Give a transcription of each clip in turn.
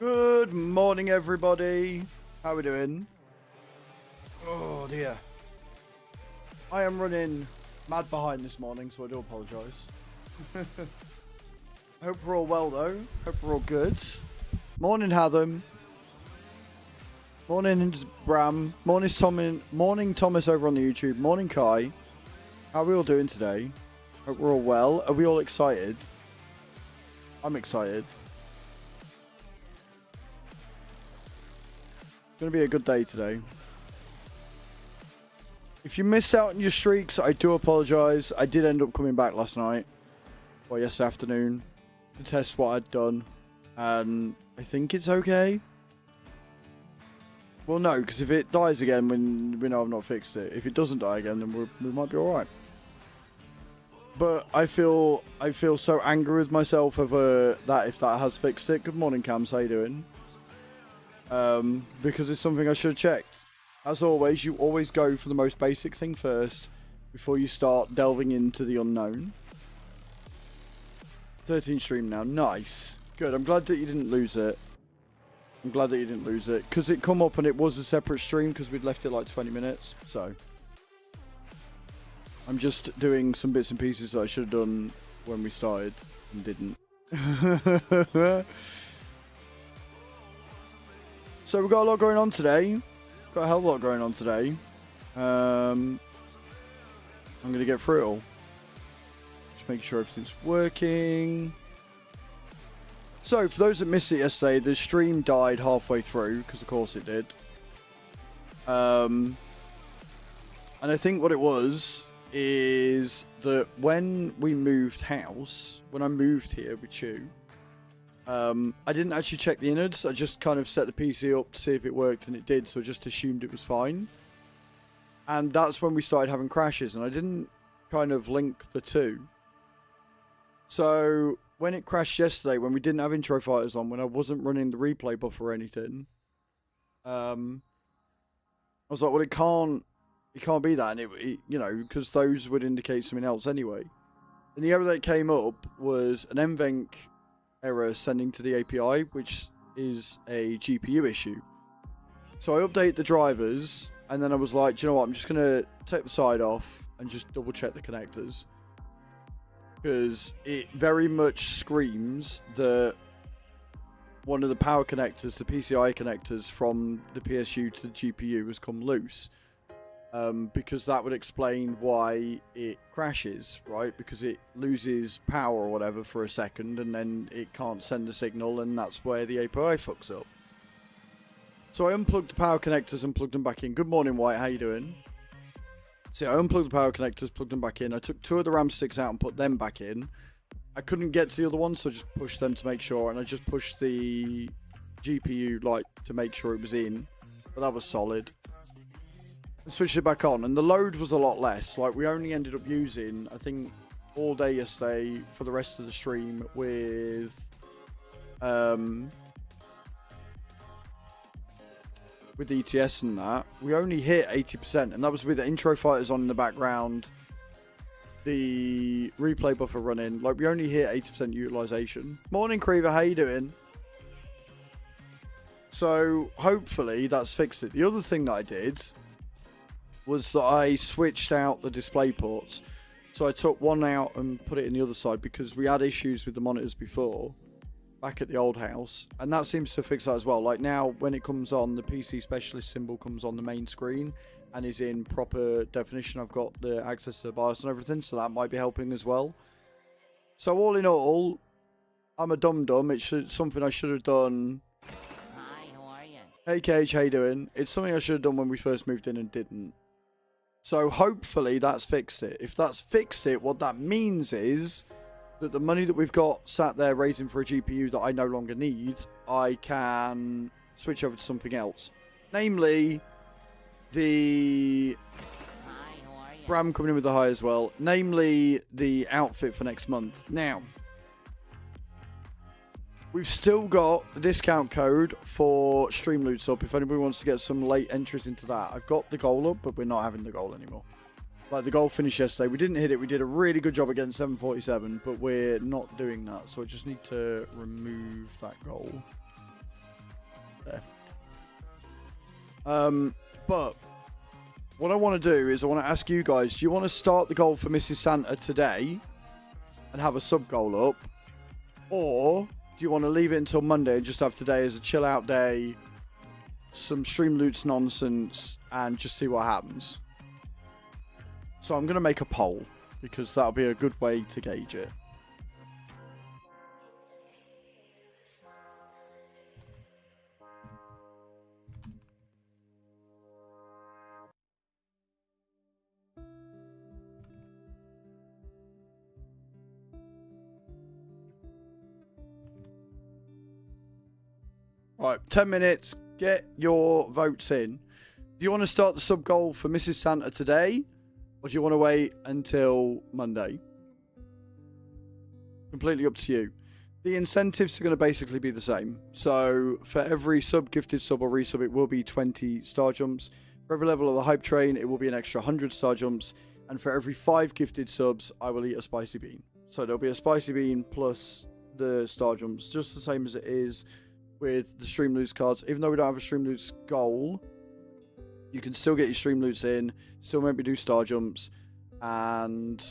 Good morning, everybody. How are we doing? Oh, dear. I am running mad behind this morning, so I do apologise. Hope we're all well, though. Hope we're all good. Morning, Hatham. Morning, Bram. Morning, Thomas over on the YouTube. Morning, Kai. How are we all doing today? Hope we're all well. Are we all excited? I'm excited. Gonna be a good day today. If you missed out on your streaks, I do apologise. I did end up coming back last night, or yesterday afternoon, to test what I'd done, and I think it's okay. Well, no, because if it dies again, we know I've not fixed it. If it doesn't die again, then we might be all right. But I feel so angry with myself over that if that has fixed it. Good morning, Cams. How you doing? Because it's something I should have checked. As always, you always go for the most basic thing first before you start delving into the unknown. 13 stream now. Nice. Good. I'm glad that you didn't lose it. I'm glad that you didn't lose it. Because it come up and it was a separate stream because we'd left it like 20 minutes. So I'm just doing some bits and pieces that I should have done when we started and didn't. So we've got a lot going on today. Got a hell of a lot going on today. I'm going to get through it all. Just make sure everything's working. So for those that missed it yesterday, the stream died halfway through, because of course it did. And I think what it was is that when we moved house, when I moved here with you, I didn't actually check the innards. I just kind of set the PC up to see if it worked, and it did, so I just assumed it was fine. And that's when we started having crashes, and I didn't kind of link the two. So when it crashed yesterday, when we didn't have intro fighters on, when I wasn't running the replay buffer or anything, I was like, well, it can't be that, and it you know, because those would indicate something else anyway. And the error that came up was an mvenc error sending to the API, which is a GPU issue. So I update the drivers, and then I was like, do you know what, I'm just going to take the side off and just double check the connectors. Because it very much screams that one of the power connectors, the PCI connectors from the PSU to the GPU has come loose. Because that would explain why it crashes, right? Because it loses power or whatever for a second, and then it can't send the signal, and that's where the API fucks up. So I unplugged the power connectors and plugged them back in. Good morning, White. How you doing? So I unplugged the power connectors, plugged them back in. I took 2 of the RAM sticks out and put them back in. I couldn't get to the other one, so I just pushed them to make sure, and I just pushed the GPU light to make sure it was in, but that was solid. Switched it back on, and the load was a lot less. Like, we only ended up using, I think, all day yesterday for the rest of the stream with ETS and that. We only hit 80%, and that was with the intro fighters on in the background, the replay buffer running. Like, we only hit 80% utilization. Morning, Creever, how you doing? So hopefully that's fixed it. The other thing that I did was that I switched out the display ports. So I took one out and put it in the other side, because we had issues with the monitors before back at the old house, and that seems to fix that as well. Like, now when it comes on, the PC specialist symbol comes on the main screen and is in proper definition. I've got the access to the BIOS and everything, so that might be helping as well. So all in all, I'm a dum-dum. It's something I should have done. Hi, how are you? Hey KH, how you doing? It's something I should have done when we first moved in and didn't. So hopefully that's fixed it. If that's fixed it, what that means is that the money that we've got sat there raising for a GPU that I no longer need, I can switch over to something else. Namely, the Hi, how are you? Bram coming in with the high as well. Namely, the outfit for next month. Now, we've still got the discount code for Streamloots up if anybody wants to get some late entries into that. I've got the goal up, but we're not having the goal anymore. Like, the goal finished yesterday. We didn't hit it. We did a really good job against 747, but we're not doing that. So I just need to remove that goal. there. But what I want to do is I want to ask you guys, do you want to start the goal for Mrs. Santa today and have a sub goal up? Or do you want to leave it until Monday and just have today as a chill out day, some Streamloots nonsense, and just see what happens? So I'm going to make a poll because that'll be a good way to gauge it. Right, 10 minutes. Get your votes in. Do you want to start the sub goal for Mrs. Santa today? Or do you want to wait until Monday? Completely up to you. The incentives are going to basically be the same. So for every sub, gifted sub or resub, it will be 20 star jumps. For every level of the hype train, it will be an extra 100 star jumps. And for every 5 gifted subs, I will eat a spicy bean. So there'll be a spicy bean plus the star jumps, just the same as it is with the Streamloots cards. Even though we don't have a Streamloots goal, you can still get your Streamloots in, still maybe do star jumps, and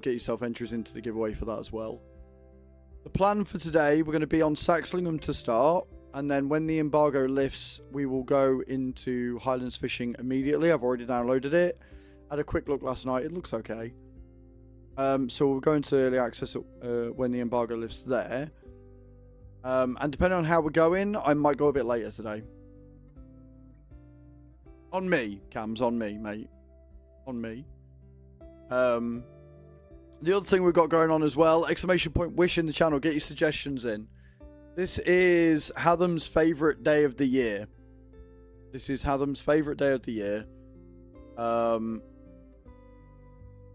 get yourself entries into the giveaway for that as well. The plan for today, we're going to be on Saxlingham to start, and then when the embargo lifts, we will go into Highlands fishing immediately. I've already downloaded it. Had a quick look last night. It looks okay. So we'll go into early access when the embargo lifts there. And depending on how we're going, I might go a bit later today. On me, Cams, on me, mate. On me. The other thing we've got going on as well, exclamation point wish in the channel, get your suggestions in. This is Hatham's favourite day of the year. This is Hatham's favourite day of the year.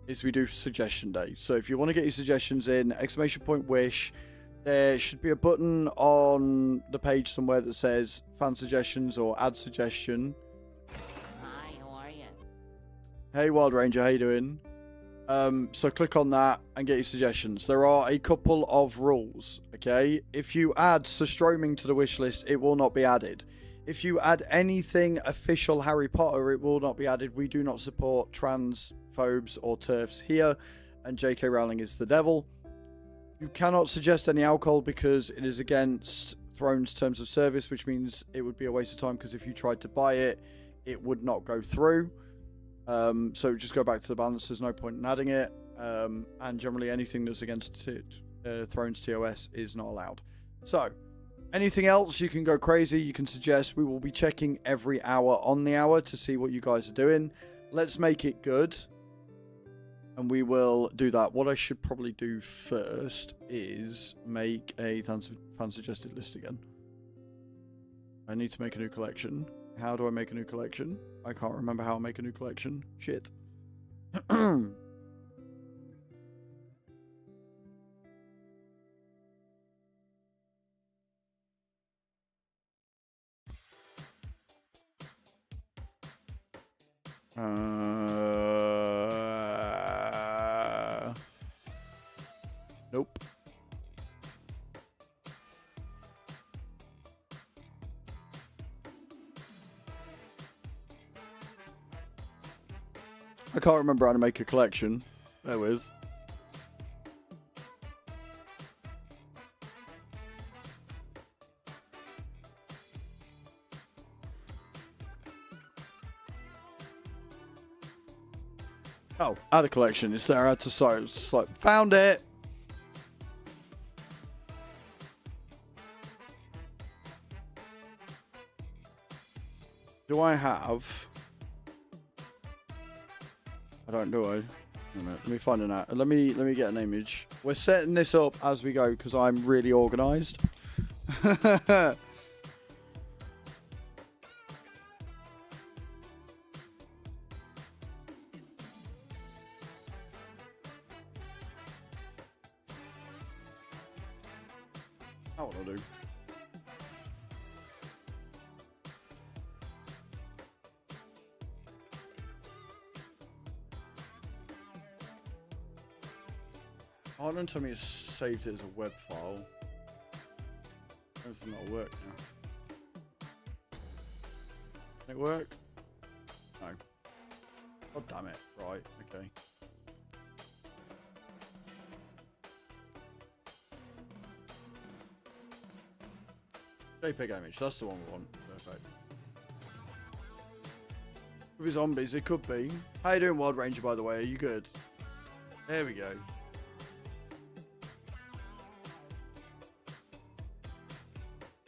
Is we do suggestion day. So if you want to get your suggestions in, exclamation point wish. There should be a button on the page somewhere that says fan suggestions or add suggestion. Hi, how are you? Hey Wild Ranger, how you doing? So click on that and get your suggestions. There are a couple of rules, okay? If you add Surstroming to the wish list, it will not be added. If you add anything official Harry Potter, it will not be added. We do not support transphobes or TERFs here, and J.K. Rowling is the devil. You cannot suggest any alcohol because it is against Throne's terms of service, which means it would be a waste of time because if you tried to buy it, it would not go through. So just go back to the balance. There's no point in adding it. And generally anything that's against Throne's TOS is not allowed. So anything else, you can go crazy. You can suggest. We will be checking every hour on the hour to see what you guys are doing. Let's make it good. And we will do that. What I should probably do first is make a fan suggested list again. I need to make a new collection. How do I make a new collection? I can't remember how I make a new collection. Shit. Nope. I can't remember how to make a collection. Bear with. Oh, add a collection. It's there. I had to start. Found it. Do I have? I don't, do I? Wait a minute, let me find an out. Let me get an image. We're setting this up as we go because I'm really organised. How will I do? Oh, don't tell me it's saved it as a web file. Everything that'll work now. Can it work? No. God damn it. Right, okay. JPEG image, that's the one we want. Perfect. Could be zombies, it could be. How you doing, Wild Ranger, by the way? Are you good? There we go.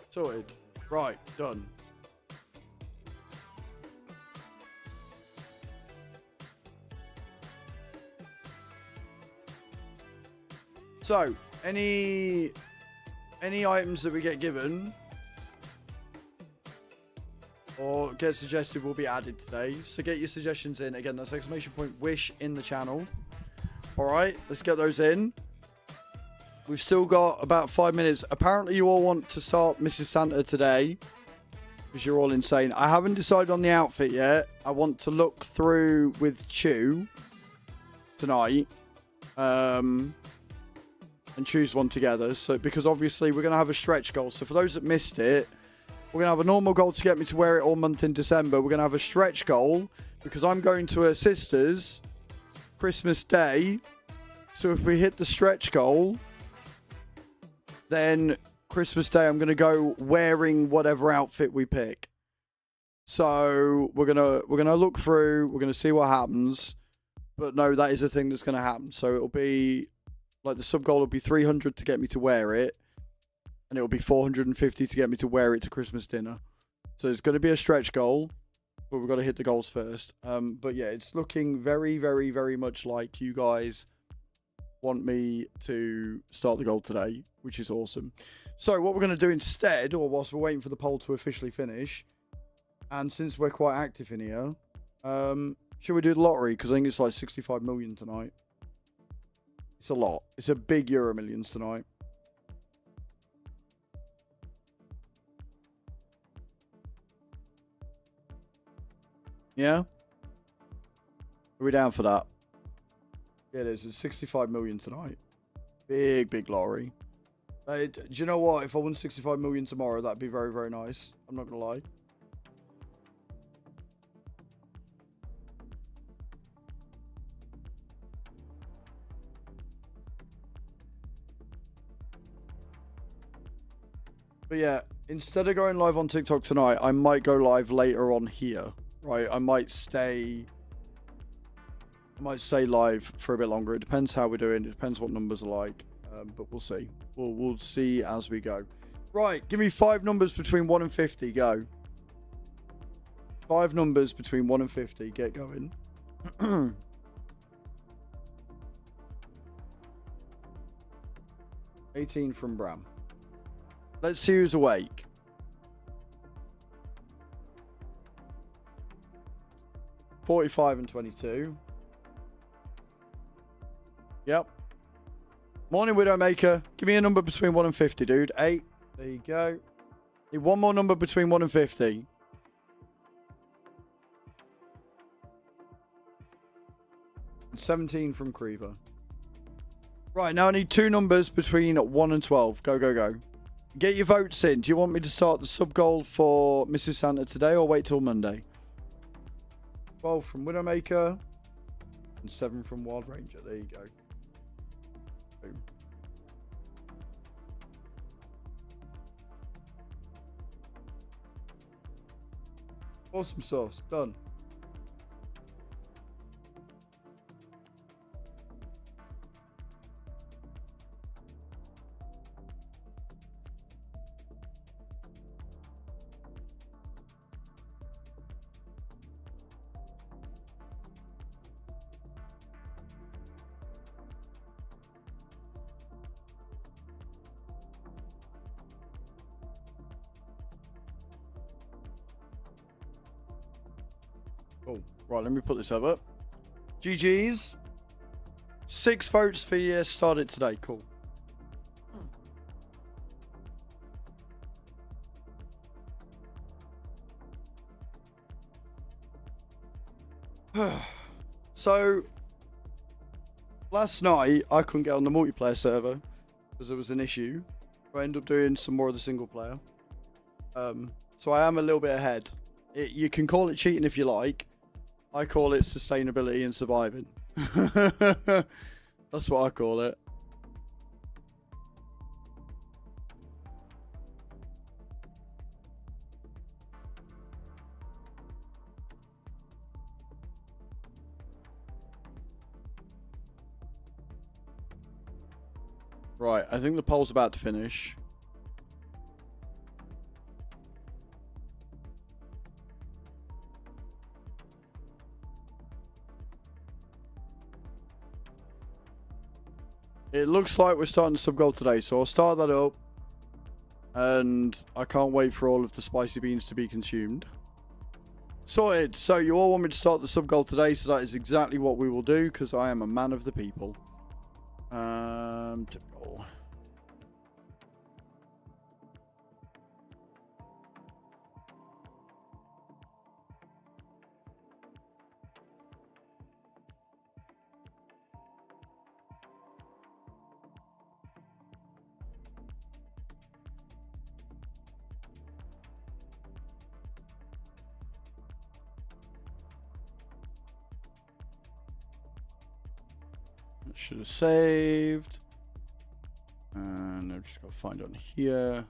Sorted. Right, done. So, any items that we get given or get suggested will be added today. So get your suggestions in. Again, that's !wish in the channel. Alright, let's get those in. We've still got about 5 minutes. Apparently you all want to start Mrs. Santa today, because you're all insane. I haven't decided on the outfit yet. I want to look through with Chew tonight. And choose one together. So, because obviously we're going to have a stretch goal. So for those that missed it, we're going to have a normal goal to get me to wear it all month in December. We're going to have a stretch goal because I'm going to her sister's Christmas Day. So if we hit the stretch goal, then Christmas Day I'm going to go wearing whatever outfit we pick. So we're going to look through, we're going to see what happens. But no, that is a thing that's going to happen. So it'll be like the sub goal will be 300 to get me to wear it, and it'll be 450 to get me to wear it to Christmas dinner. So it's going to be a stretch goal, but we've got to hit the goals first. But yeah, it's looking very, very, very much like you guys want me to start the goal today, which is awesome. So what we're going to do instead, or whilst we're waiting for the poll to officially finish, and since we're quite active in here, should we do the lottery? Because I think it's like 65 million tonight. It's a lot. It's a big Euro Millions tonight. Yeah? Are we down for that? Yeah, it is. It's 65 million tonight. Big, big lottery. Do you know what? If I won 65 million tomorrow, that'd be very, very nice. I'm not going to lie. But yeah, instead of going live on TikTok tonight, I might go live later on here, right? I might stay live for a bit longer. It depends how we're doing. It depends what numbers are like, but we'll see. We'll see as we go. Right, give me 5 numbers between 1 and 50. Go. 5 numbers between 1 and 50. Get going. 18 from Bram. Let's see who's awake. $45 and 22. Yep. Morning, Widowmaker. Give me a number between 1 and 50, dude. 8. There you go. Need one more number between 1 and 50. And 17 from Creeper. Right, now I need 2 numbers between 1 and 12. Go, go, go. Get your votes in. Do you want me to start the sub goal for Mrs. Santa today or wait till Monday? 12 from Widowmaker and 7 from Wild Ranger. There you go. Boom. Awesome sauce. Done. Oh, right, let me put this over. GG's. 6 votes for you. Start it today. Cool. So, last night I couldn't get on the multiplayer server because there was an issue. I ended up doing some more of the single player. So I am a little bit ahead You can call it cheating if you like. I call it sustainability and surviving. That's what I call it. Right, I think the poll's about to finish. It looks like we're starting sub goal today, so I'll start that up. And I can't wait for all of the spicy beans to be consumed. Sorted. So you all want me to start the sub goal today, so that is exactly what we will do, because I am a man of the people. Typical. Should have saved. And I've just got to find on here.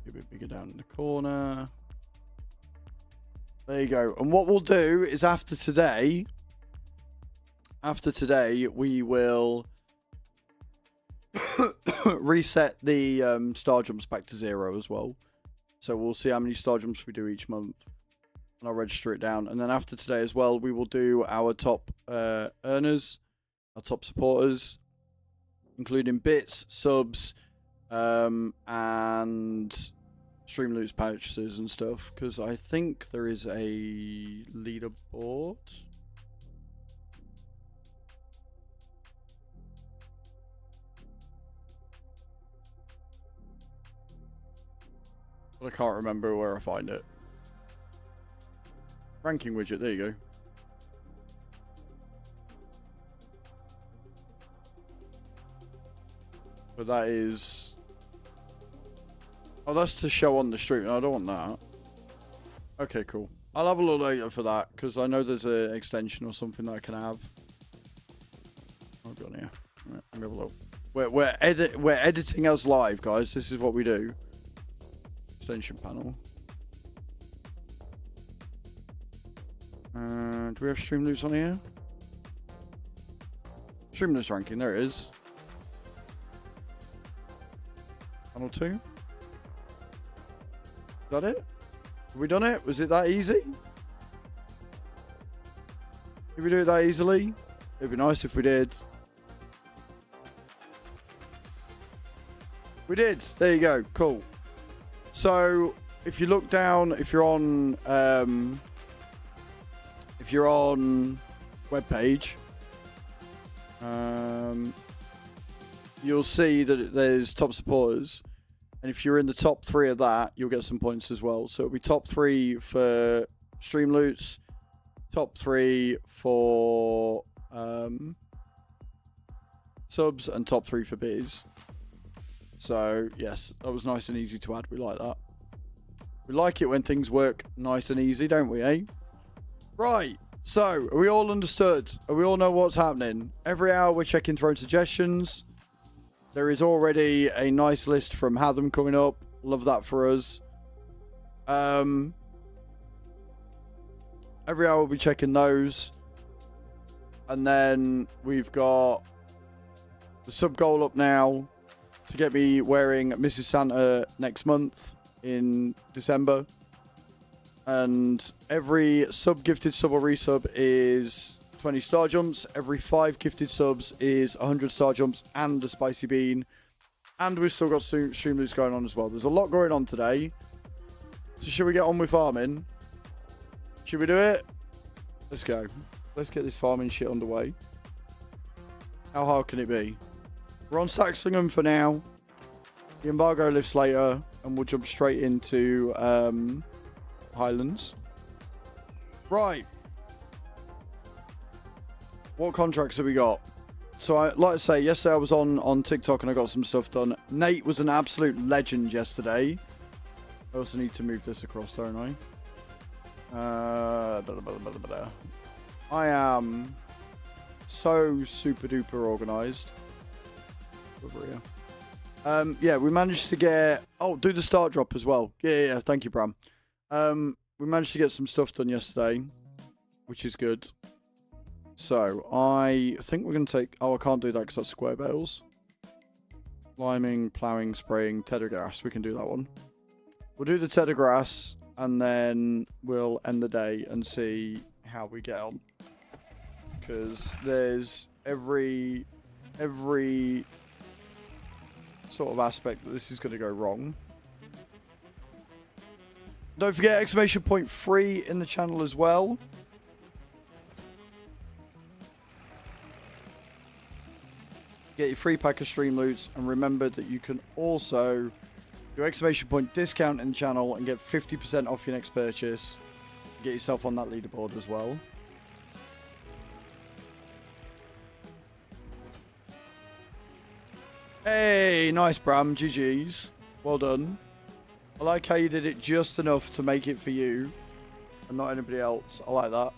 A bit bigger down in the corner. There you go. And what we'll do is after today, we will reset the star jumps back to 0 as well. So we'll see how many star jumps we do each month. And I'll register it down. And then after today as well, we will do our top earners, our top supporters, including bits, subs, and Streamloots purchases and stuff. Because I think there is a leaderboard. But I can't remember where I find it. Ranking widget, there you go. But that is... Oh, that's to show on the stream. No, I don't want that. Okay, cool. I'll have a look later for that, because I know there's an extension or something that I can have. I've got here. Right, let me have a look. We're editing us live, guys. This is what we do. Extension panel. Do we have Streamloots on here? Streamloots ranking, there it is. Panel 2. Is that it? Have we done it? Was it that easy? Did we do it that easily? It'd be nice if we did. We did. There you go. Cool. So if you look down, if you're on web page, you'll see that there's top supporters, and if you're in the top 3 of that, you'll get some points as well. So it'll be top 3 for Streamloots, top 3 for subs, and top 3 for biz. So yes, that was nice and easy to add. We like that. We like it when things work nice and easy, don't we, eh? Right, so are we all understood? Are we all know what's happening? Every hour we're checking throwing suggestions. There is already a nice list from Hatham coming up. Love that for us. Every hour we'll be checking those. And then we've got the sub goal up now to get me wearing Mrs. Santa next month in December. And every sub gifted sub or resub is 20 star jumps. Every 5 gifted subs is 100 star jumps and a spicy bean. And we've still got Streamloots going on as well. There's a lot going on today. So should we get on with farming? Should we do it? Let's go. Let's get this farming shit underway. How hard can it be? We're on Saxlingham for now. The embargo lifts later. And we'll jump straight into Highlands. Right. What contracts have we got? So, like I say, yesterday I was on TikTok and I got some stuff done. Nate was an absolute legend yesterday. I also need to move this across, don't I? I am so super duper organized. Over here. Yeah, we managed to get... Oh, do the start drop as well. Yeah. Thank you, Bram. We managed to get some stuff done yesterday, which is good. So, I think we're going to take... Oh, I can't do that because that's square bales. Liming, ploughing, spraying, tedder grass. We can do that one. We'll do the tedder grass, and then we'll end the day and see how we get on. Because there's every sort of aspect that this is going to go wrong. Don't forget exclamation point free in the channel as well. Get your free pack of Streamloots, and remember that you can also do exclamation point discount in the channel and get 50% off your next purchase. Get yourself on that leaderboard as well. Hey, nice Bram, GG's. Well done. I like how you did it just enough to make it for you and not anybody else. I like that.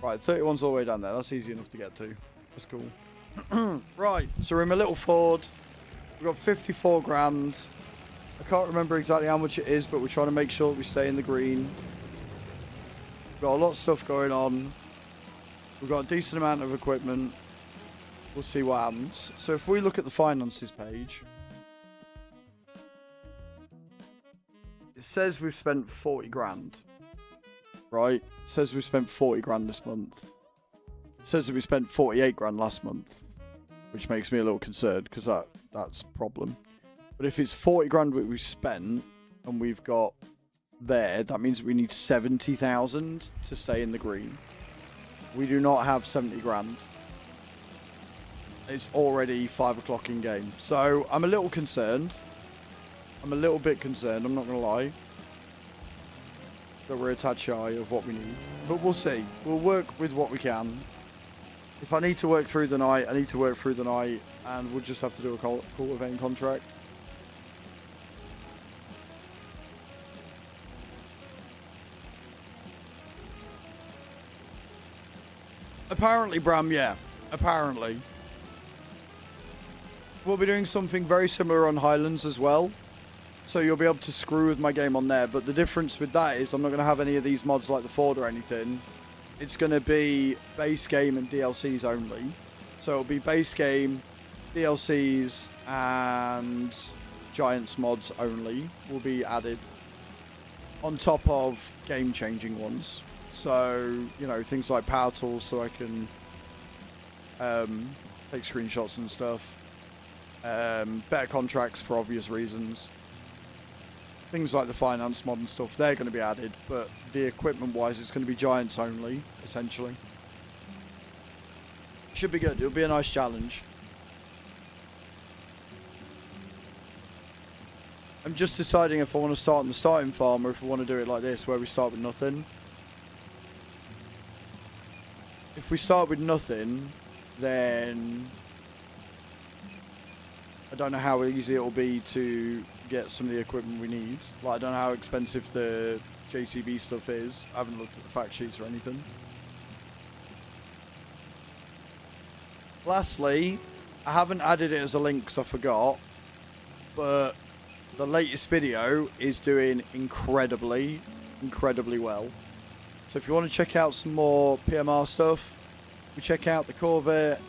Right, 31's all the way down there. That's easy enough to get to. That's cool. Right, so we're in my little Ford. We've got 54 grand. I can't remember exactly how much it is, but we're trying to make sure that we stay in the green. We've got a lot of stuff going on. We've got a decent amount of equipment. We'll see what happens. So if we look at the finances page, it says we've spent 40 grand. Right? It says we've spent 40 grand this month. It says that we spent 48 grand last month, which makes me a little concerned because that's a problem. But if it's 40 grand that we've spent and we've got there, that means we need 70,000 to stay in the green. We do not have 70 grand. It's already 5 o'clock in game. So I'm a little concerned. I'm a little bit concerned, I'm not going to lie. That we're a tad shy of what we need. But we'll see. We'll work with what we can. If I need to work through the night, I need to work through the night. And we'll just have to do a cultivating contract. Apparently, Bram, yeah. Apparently. We'll be doing something very similar on Highlands as well. So you'll be able to screw with my game on there. But the difference with that is I'm not going to have any of these mods like the Ford or anything. It's going to be base game and DLCs only. So it'll be base game, DLCs, and Giants mods only will be added. On top of game-changing ones. So, you know, things like power tools so I can take screenshots and stuff. Better contracts for obvious reasons. Things like the finance mod and stuff, they're going to be added, but the equipment wise it's going to be Giants only, essentially. Should be good, it'll be a nice challenge. I'm just deciding if I want to start on the starting farm or if I want to do it like this, where we start with nothing. If we start with nothing, then I don't know how easy it'll be to get some of the equipment we need. Like, I don't know how expensive the JCB stuff is. I haven't looked at the fact sheets or anything. Lastly, I haven't added it as a link because I forgot, but the latest video is doing incredibly well. So if you want to check out some more PMR stuff, we check out the Corvette,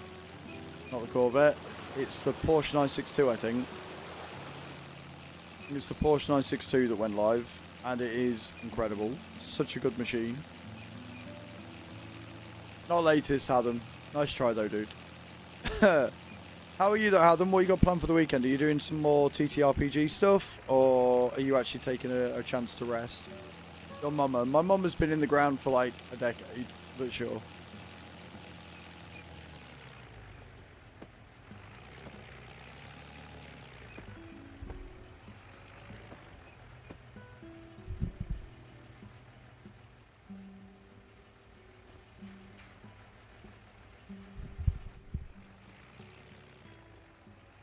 not the Corvette, it's the Porsche 962 I think. It's the Porsche 962 that went live, and it is incredible. Such a good machine. Not latest, Adam. Nice try though, dude. How are you though, Adam? What you got planned for the weekend? Are you doing some more TTRPG stuff, or are you actually taking a chance to rest? Your mama. My mum has been in the ground for like a decade, but sure.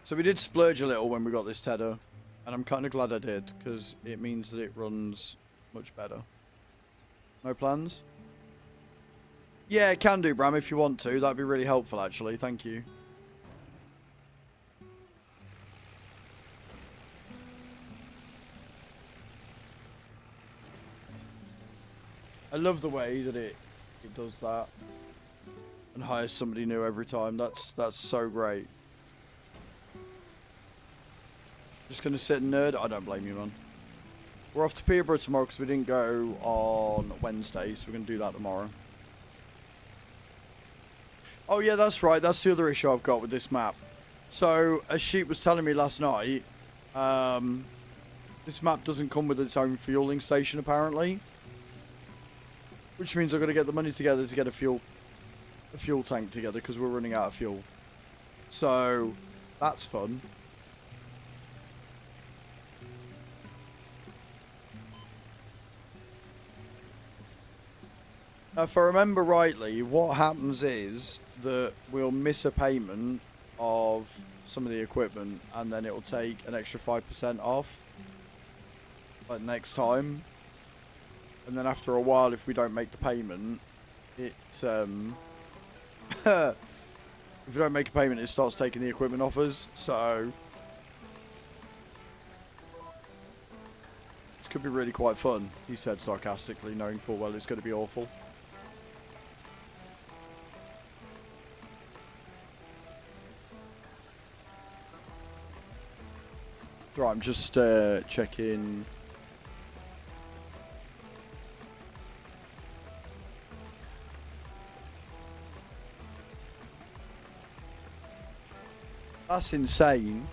So we did splurge a little when we got this Tedder, and I'm kind of glad I did, because it means that it runs much better. No plans? Yeah, can do, Bram, if you want to. That'd be really helpful, actually. Thank you. I love the way that it does that and hires somebody new every time. That's so great. Just gonna sit and nerd? I don't blame you, man. We're off to Peterborough tomorrow because we didn't go on Wednesday, so we're gonna do that tomorrow. Oh yeah, that's right. That's the other issue I've got with this map. So, as Sheep was telling me last night, this map doesn't come with its own fueling station, apparently. Which means I've got to get the money together to get a fuel tank together, because we're running out of fuel. So, that's fun. Now, if I remember rightly, what happens is that we'll miss a payment of some of the equipment, and then it'll take an extra 5% off, like next time. And then after a while, if we don't make the payment, it's if we don't make a payment, it starts taking the equipment off us. So this could be really quite fun, he said sarcastically, knowing full well it's going to be awful. Right, I'm just checking. That's insane.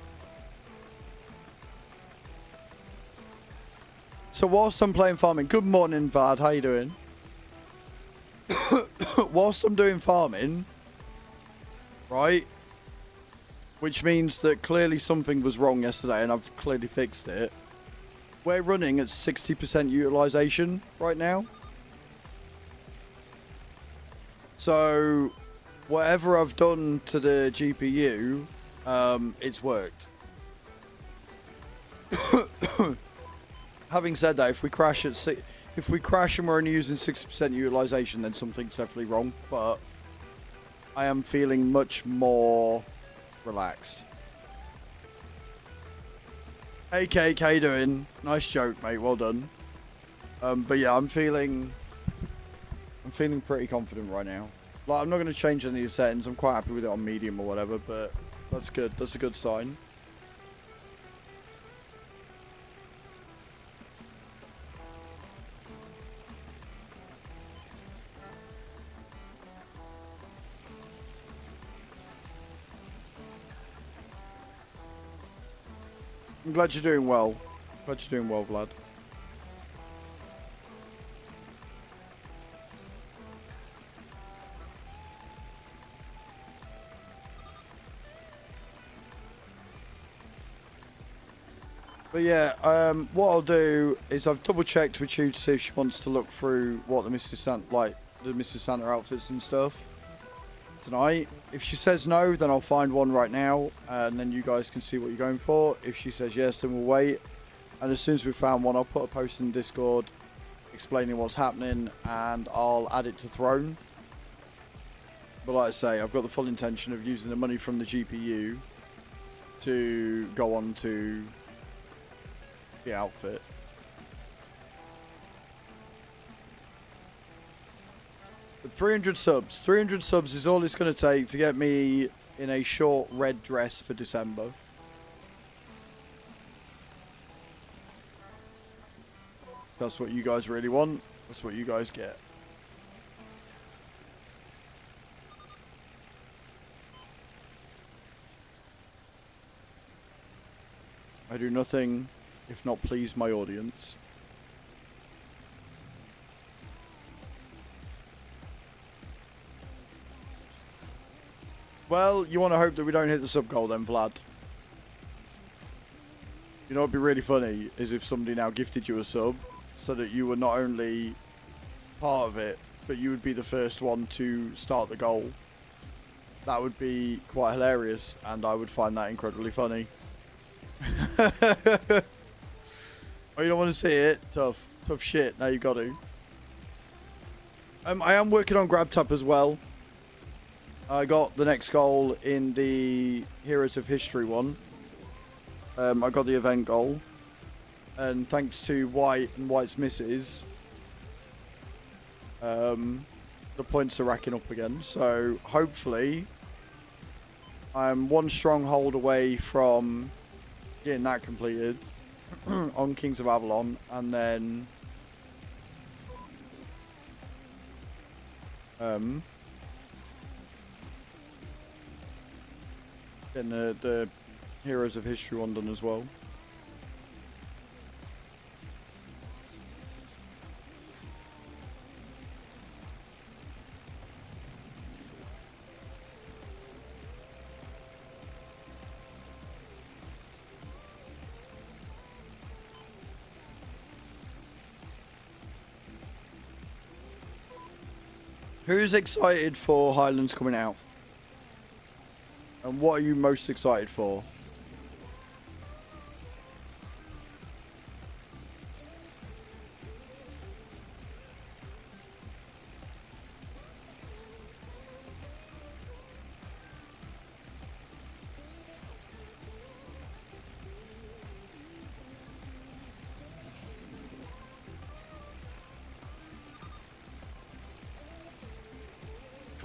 So whilst I'm playing farming, good morning, Vlad, how you doing? Whilst I'm doing farming, right, which means that clearly something was wrong yesterday and I've clearly fixed it, we're running at 60% utilization right now. So whatever I've done to the GPU, it's worked. Having said that, if we crash and we're only using 60% utilization, then something's definitely wrong. But I am feeling much more relaxed. Hey Cake, how you doing? Nice joke, mate. Well done. But yeah, I'm feeling pretty confident right now. Like, I'm not going to change any of the settings. I'm quite happy with it on medium or whatever, but that's good. That's a good sign. I'm glad you're doing well. Glad you're doing well, Vlad. But yeah, what I'll do is I've double checked with you to see if she wants to look through what the Mrs. Santa outfits and stuff tonight. If she says no, then I'll find one right now, and then you guys can see what you're going for. If she says yes, then we'll wait. And as soon as we've found one, I'll put a post in Discord explaining what's happening, and I'll add it to Throne. But like I say, I've got the full intention of using the money from the GPU to go on to the outfit. But 300 subs. 300 subs is all it's going to take to get me in a short red dress for December. That's what you guys really want. That's what you guys get. I do nothing if not please my audience. Well, you want to hope that we don't hit the sub goal then, Vlad. You know what'd be really funny is if somebody now gifted you a sub so that you were not only part of it, but you would be the first one to start the goal. that would be quite hilarious, and I would find that incredibly funny. Oh, you don't want to see it? Tough shit. Now you got to. I am working on Grab Tap as well. I got the next goal in the Heroes of History one. I got the event goal, and thanks to White and White's misses, the points are racking up again. So hopefully, I'm one stronghold away from getting that completed on Kings of Avalon, and then getting the Heroes of History one done as well. Who's excited for Highlands coming out? And what are you most excited for?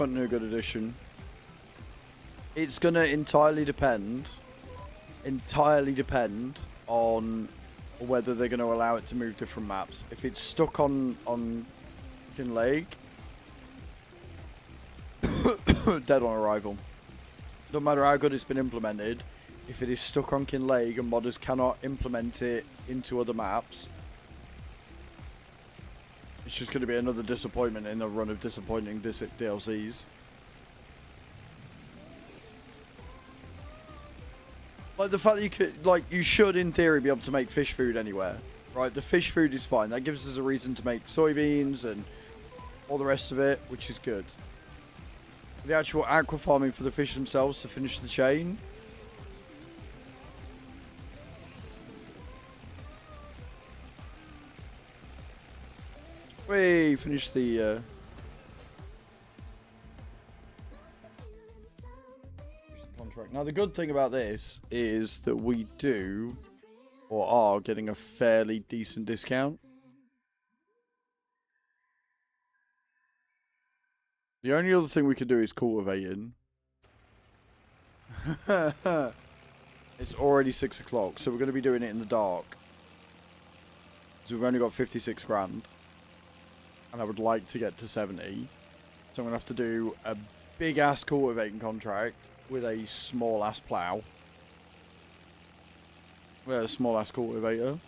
New good edition. It's gonna entirely depend on whether they're gonna allow it to move different maps. If it's stuck on Kin Lake, dead on arrival. No matter how good it's been implemented, if it is stuck on Kin Lake and modders cannot implement it into other maps, it's just going to be another disappointment in a run of disappointing DLCs. Like the fact that you could, like, you should in theory be able to make fish food anywhere, right? The fish food is fine. That gives us a reason to make soybeans and all the rest of it, which is good. The actual aqua farming for the fish themselves to finish the chain. We finished the contract. Now the good thing about this is that we do, or are, getting a fairly decent discount. The only other thing we could do is cultivating. It's already 6 o'clock, so we're going to be doing it in the dark. So we've only got 56 grand. And I would like to get to 70. So I'm going to have to do a big-ass cultivating contract with a small-ass plough. With a small-ass cultivator.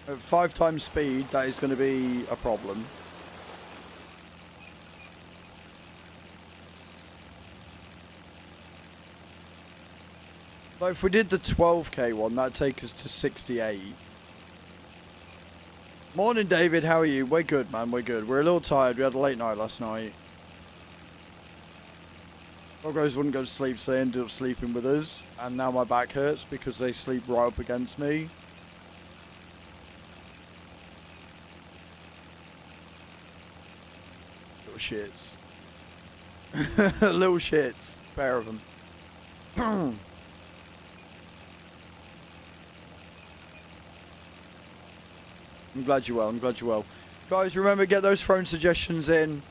At 5 times speed, that is going to be a problem. But if we did the 12k one, that'd take us to 68. Morning, David. How are you? We're good, man. We're good. We're a little tired. We had a late night last night. Doggos wouldn't go to sleep, so they ended up sleeping with us. And now my back hurts because they sleep right up against me. Shits. Little shits. Pair of them. I'm glad you're well. I'm glad you're well. Guys, remember, get those throwing suggestions in.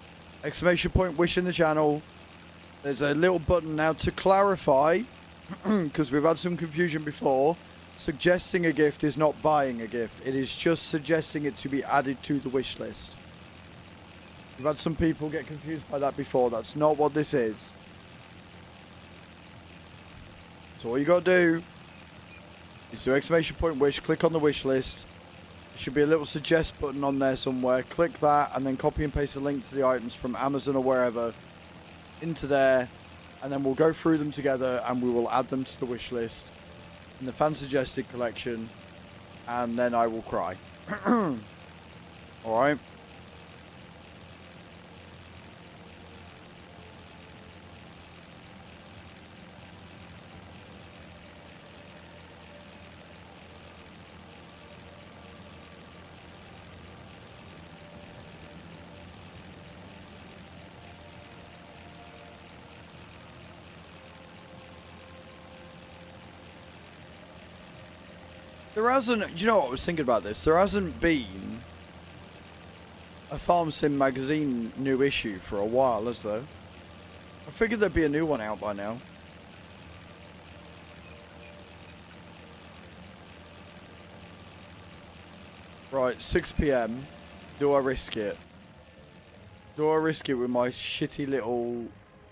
Exclamation point wish in the channel. There's a little button now to clarify, because we've had some confusion before. Suggesting a gift is not buying a gift. It is just suggesting it to be added to the wish list. We've had some people get confused by that before. That's not what this is. So all you gotta do is do exclamation point wish, click on the wish list, Should be a little suggest button on there somewhere. Click that and then copy and paste the link to the items from Amazon or wherever into there. And then we'll go through them together and we will add them to the wish list in the fan suggested collection. And then I will cry. Alright. There hasn't, do you know what I was thinking about this? There hasn't been a Farm Sim magazine new issue for a while, has there? I figured there'd be a new one out by now. Right, 6 PM. Do I risk it? Do I risk it with my shitty little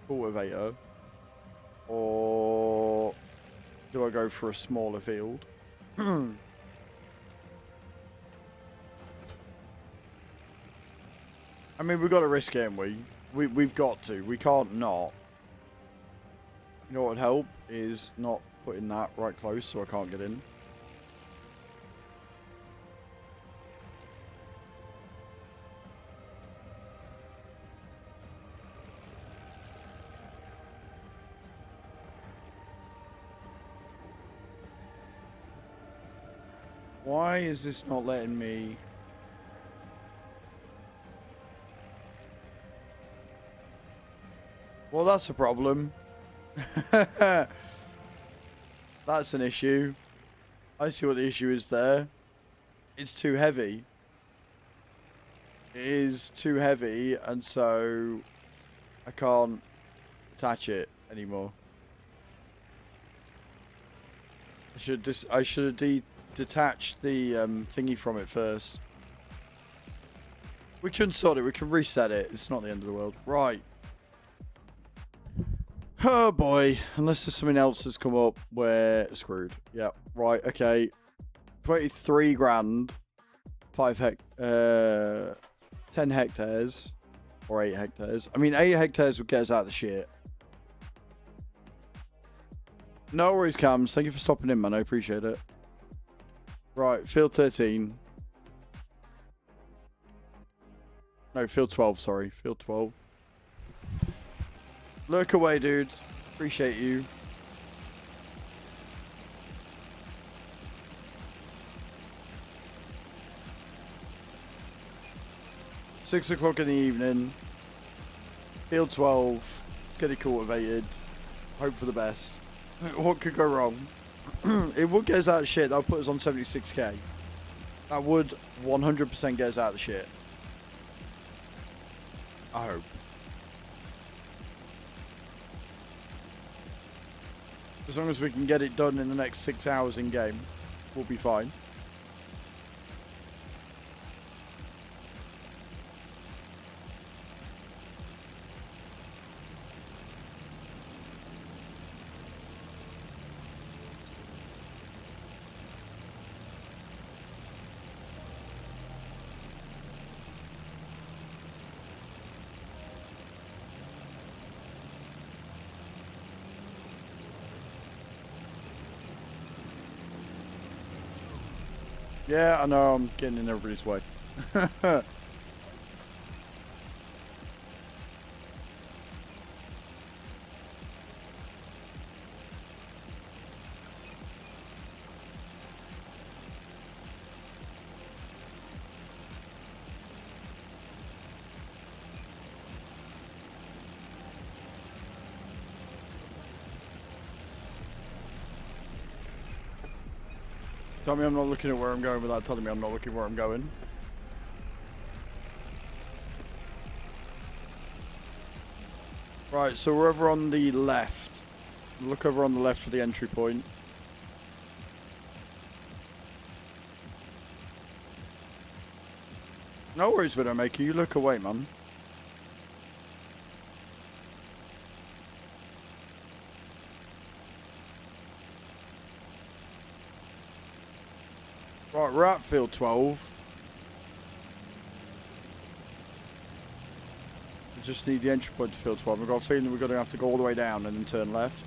cultivator? Or do I go for a smaller field? I mean, we've got to risk it, haven't we? We've got to. We can't not. You know what would help is not putting that right close so I can't get in. Why is this not letting me? Well, that's a problem. That's an issue. I see what the issue is there. It's too heavy. It is too heavy, and so I can't attach it anymore. I should have detached the thingy from it first. We can sort it. We can reset it. It's not the end of the world. Right. Oh boy. Unless there's something else that's come up, we're screwed. Yeah. Right. Okay. 23 grand. 10 hectares. Or 8 hectares. I mean, 8 hectares would get us out of the shit. No worries, Cams. Thank you for stopping in, man. I appreciate it. Right, field 13. No, field 12, sorry. Field 12. Look away, dude. Appreciate you. Six o'clock in the evening. Field 12. Let's get it cultivated. Hope for the best. What could go wrong? It would get us out of shit. That would put us on 76k. That would 100% get us out of the shit. I hope. As long as we can get it done in the next 6 hours in game, we'll be fine. Yeah, I know, I'm getting in everybody's way. Tell me I'm not looking at where I'm going without telling me I'm not looking where I'm going. Right, so we're over on the left. Look over on the left for the entry point. No worries, Widowmaker. You look away, man. Right, we're at field 12. We just need the entry point to field 12. I've got a feeling we're going to have to go all the way down and then turn left.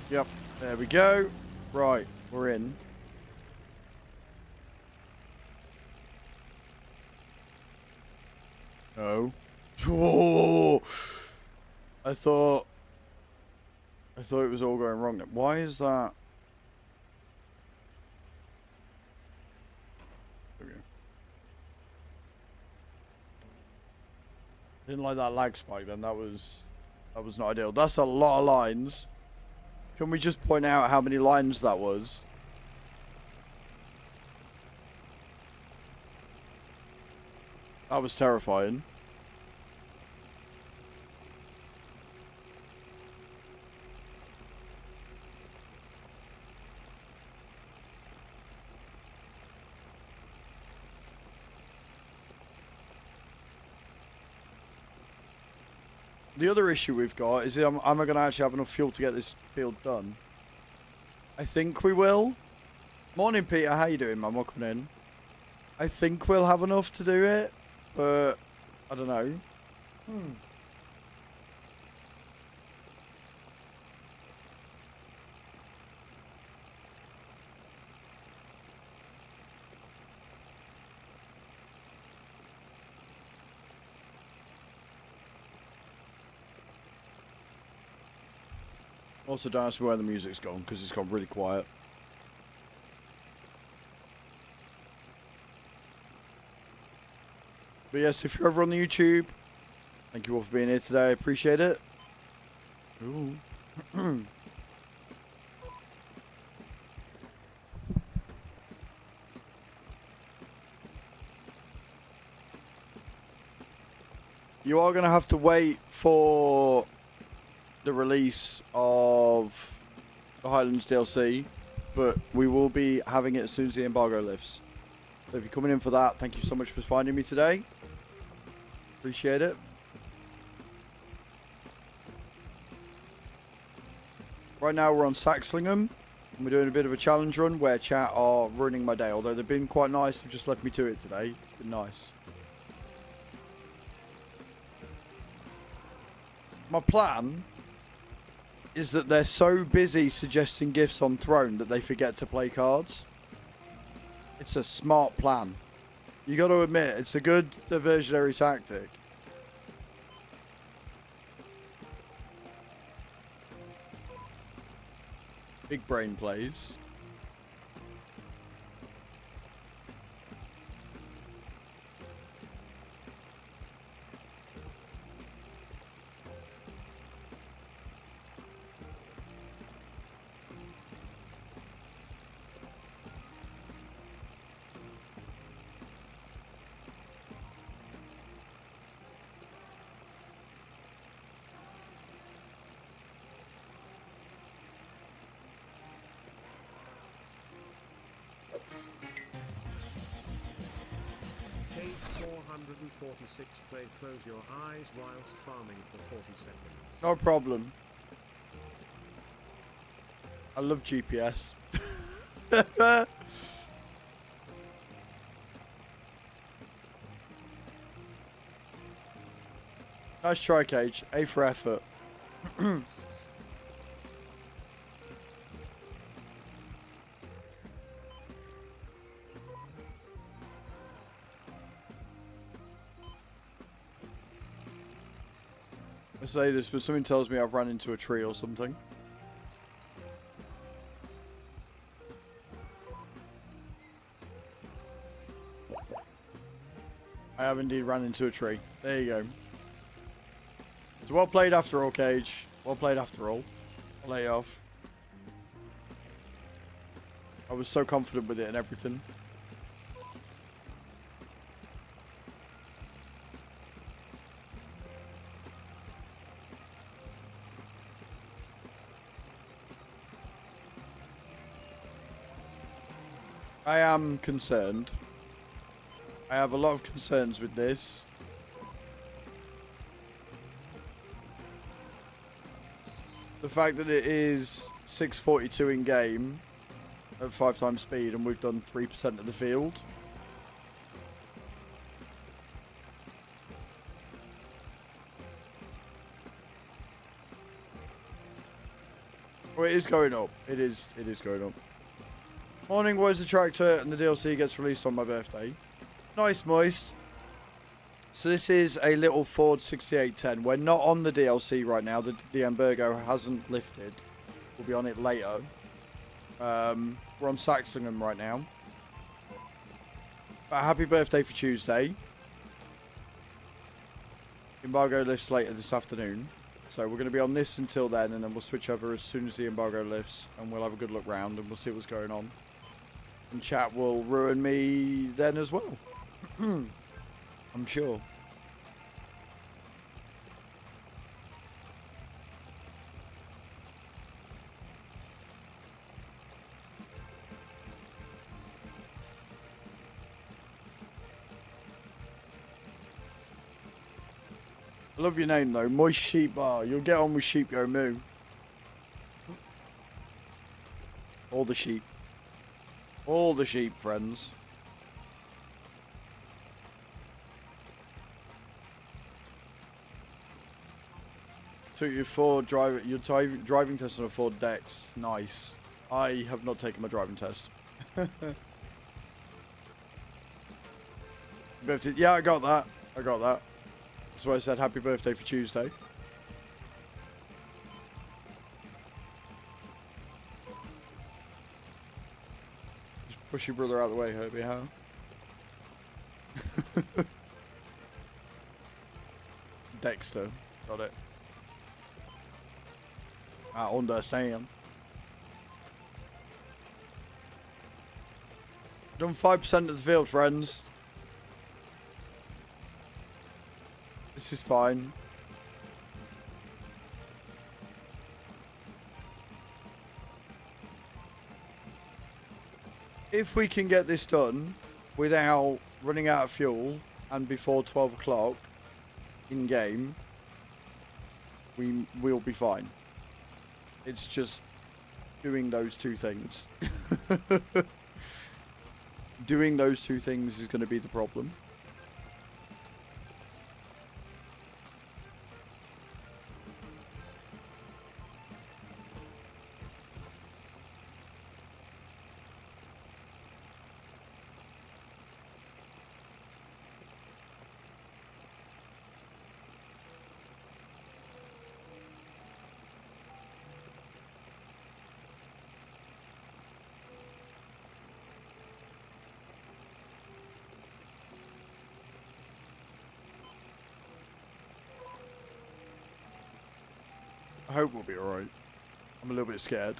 Yep, there we go. Right, we're in. No. Whoa! I thought it was all going wrong. Why is that? Okay. Didn't like that lag spike then. That was not ideal. That's a lot of lines. Can we just point out how many lines that was? That was terrifying. The other issue we've got is, am I going to actually have enough fuel to get this field done? I think we will. Morning, Peter. How you doing, man? Welcome in. I think we'll have enough to do it, but I don't know. Also, don't ask me where the music's gone, because it's gone really quiet. But yes, if you're ever on the YouTube, thank you all for being here today. I appreciate it. Ooh. You are going to have to wait for the release of the Highlands DLC, but we will be having it as soon as the embargo lifts. So if you're coming in for that, thank you so much for finding me today. Appreciate it. Right now we're on Saxlingham, and we're doing a bit of a challenge run where chat are ruining my day, although they've been quite nice. They've just left me to it today. It's been nice. My plan is that they're so busy suggesting gifts on Throne that they forget to play cards. It's a smart plan. You got to admit, it's a good diversionary tactic. Big brain plays. Page 446, play close your eyes whilst farming for 40 seconds. No problem. I love GPS. Nice try, Cage. A for effort. I say this, but something tells me I've run into a tree or something. I have indeed run into a tree. There you go. So well played after all, Cage. Well played after all. I'll lay you off. I was so confident with it and everything. I am concerned. I have a lot of concerns with this. The fact that it is 642 in game at 5 times speed and we've done 3% of the field. Well, it is going up. It is going up. Morning, where's the tractor? And the DLC gets released on my birthday. Nice, Moist. So this is a little Ford 6810. We're not on the DLC right now. The embargo hasn't lifted. We'll be on it later. We're on Saxonham right now. But happy birthday for Tuesday. Embargo lifts later this afternoon. So we're going to be on this until then, and then we'll switch over as soon as the embargo lifts, and we'll have a good look round, and we'll see what's going on. And chat will ruin me then as well. I'm sure. I love your name though, Moist Sheep Bar. You'll get on with Sheep Go Moo. All the sheep. All the sheep, friends. Took your Ford driving test on a Ford Dex. Nice. I have not taken my driving test. Yeah, I got that. I got that. That's why I said happy birthday for Tuesday. Just push your brother out of the way, Herbie, huh? Dexter. Got it. I understand. Done 5% of the field, friends. This is fine. If we can get this done without running out of fuel and before 12 o'clock in game, we'll be fine. It's just doing those two things. Doing those two things is going to be the problem. I hope we'll be alright. I'm a little bit scared.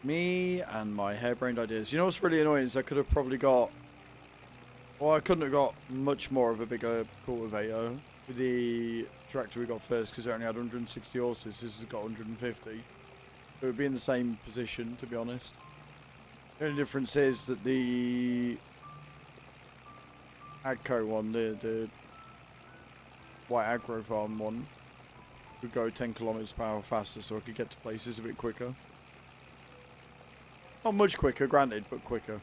Me and my harebrained ideas. You know what's really annoying is I could have probably got... Well, I couldn't have got much more of a bigger cultivator with the tractor we got first because it only had 160 horses. This has got 150. It would be in the same position, to be honest. The only difference is that the Agco one, the White Agro Farm one, would go 10 kilometers per hour faster, so I could get to places a bit quicker. Not much quicker, granted, but quicker.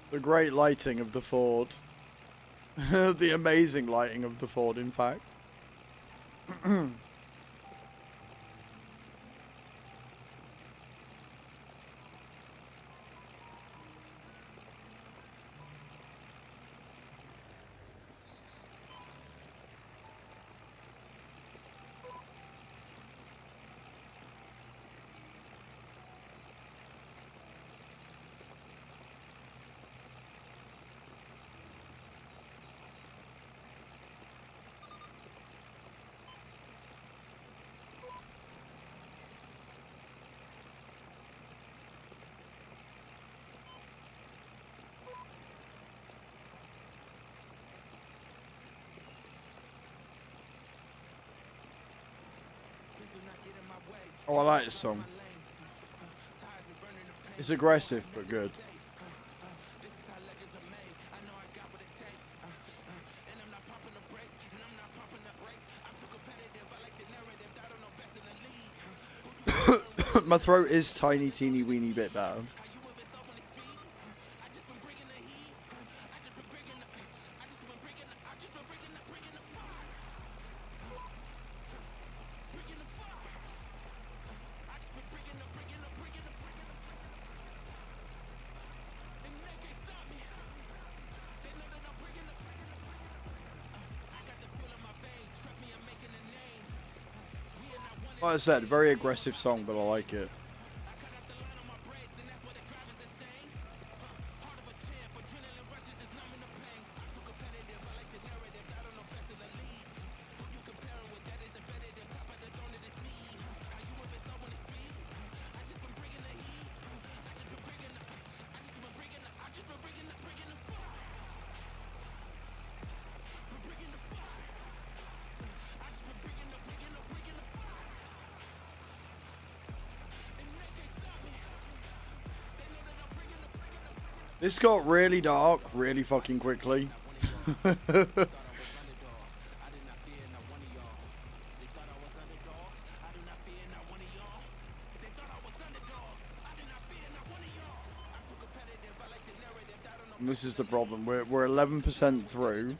The great lighting of the Ford. The amazing lighting of the Ford, in fact. Oh, I like this song. It's aggressive, but good. My throat is tiny, teeny, weeny bit better. Like I said, very aggressive song, but I like it. This got really dark really fucking quickly. And this is the problem. We're 11% through.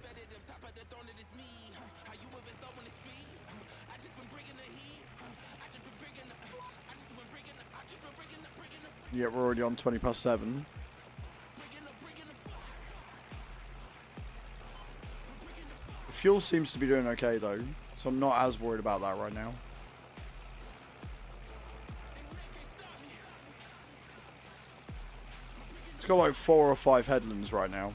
Yeah, we're already on 20 past 7. Fuel seems to be doing okay though, so I'm not as worried about that right now. It's got like 4 or 5 headlands right now.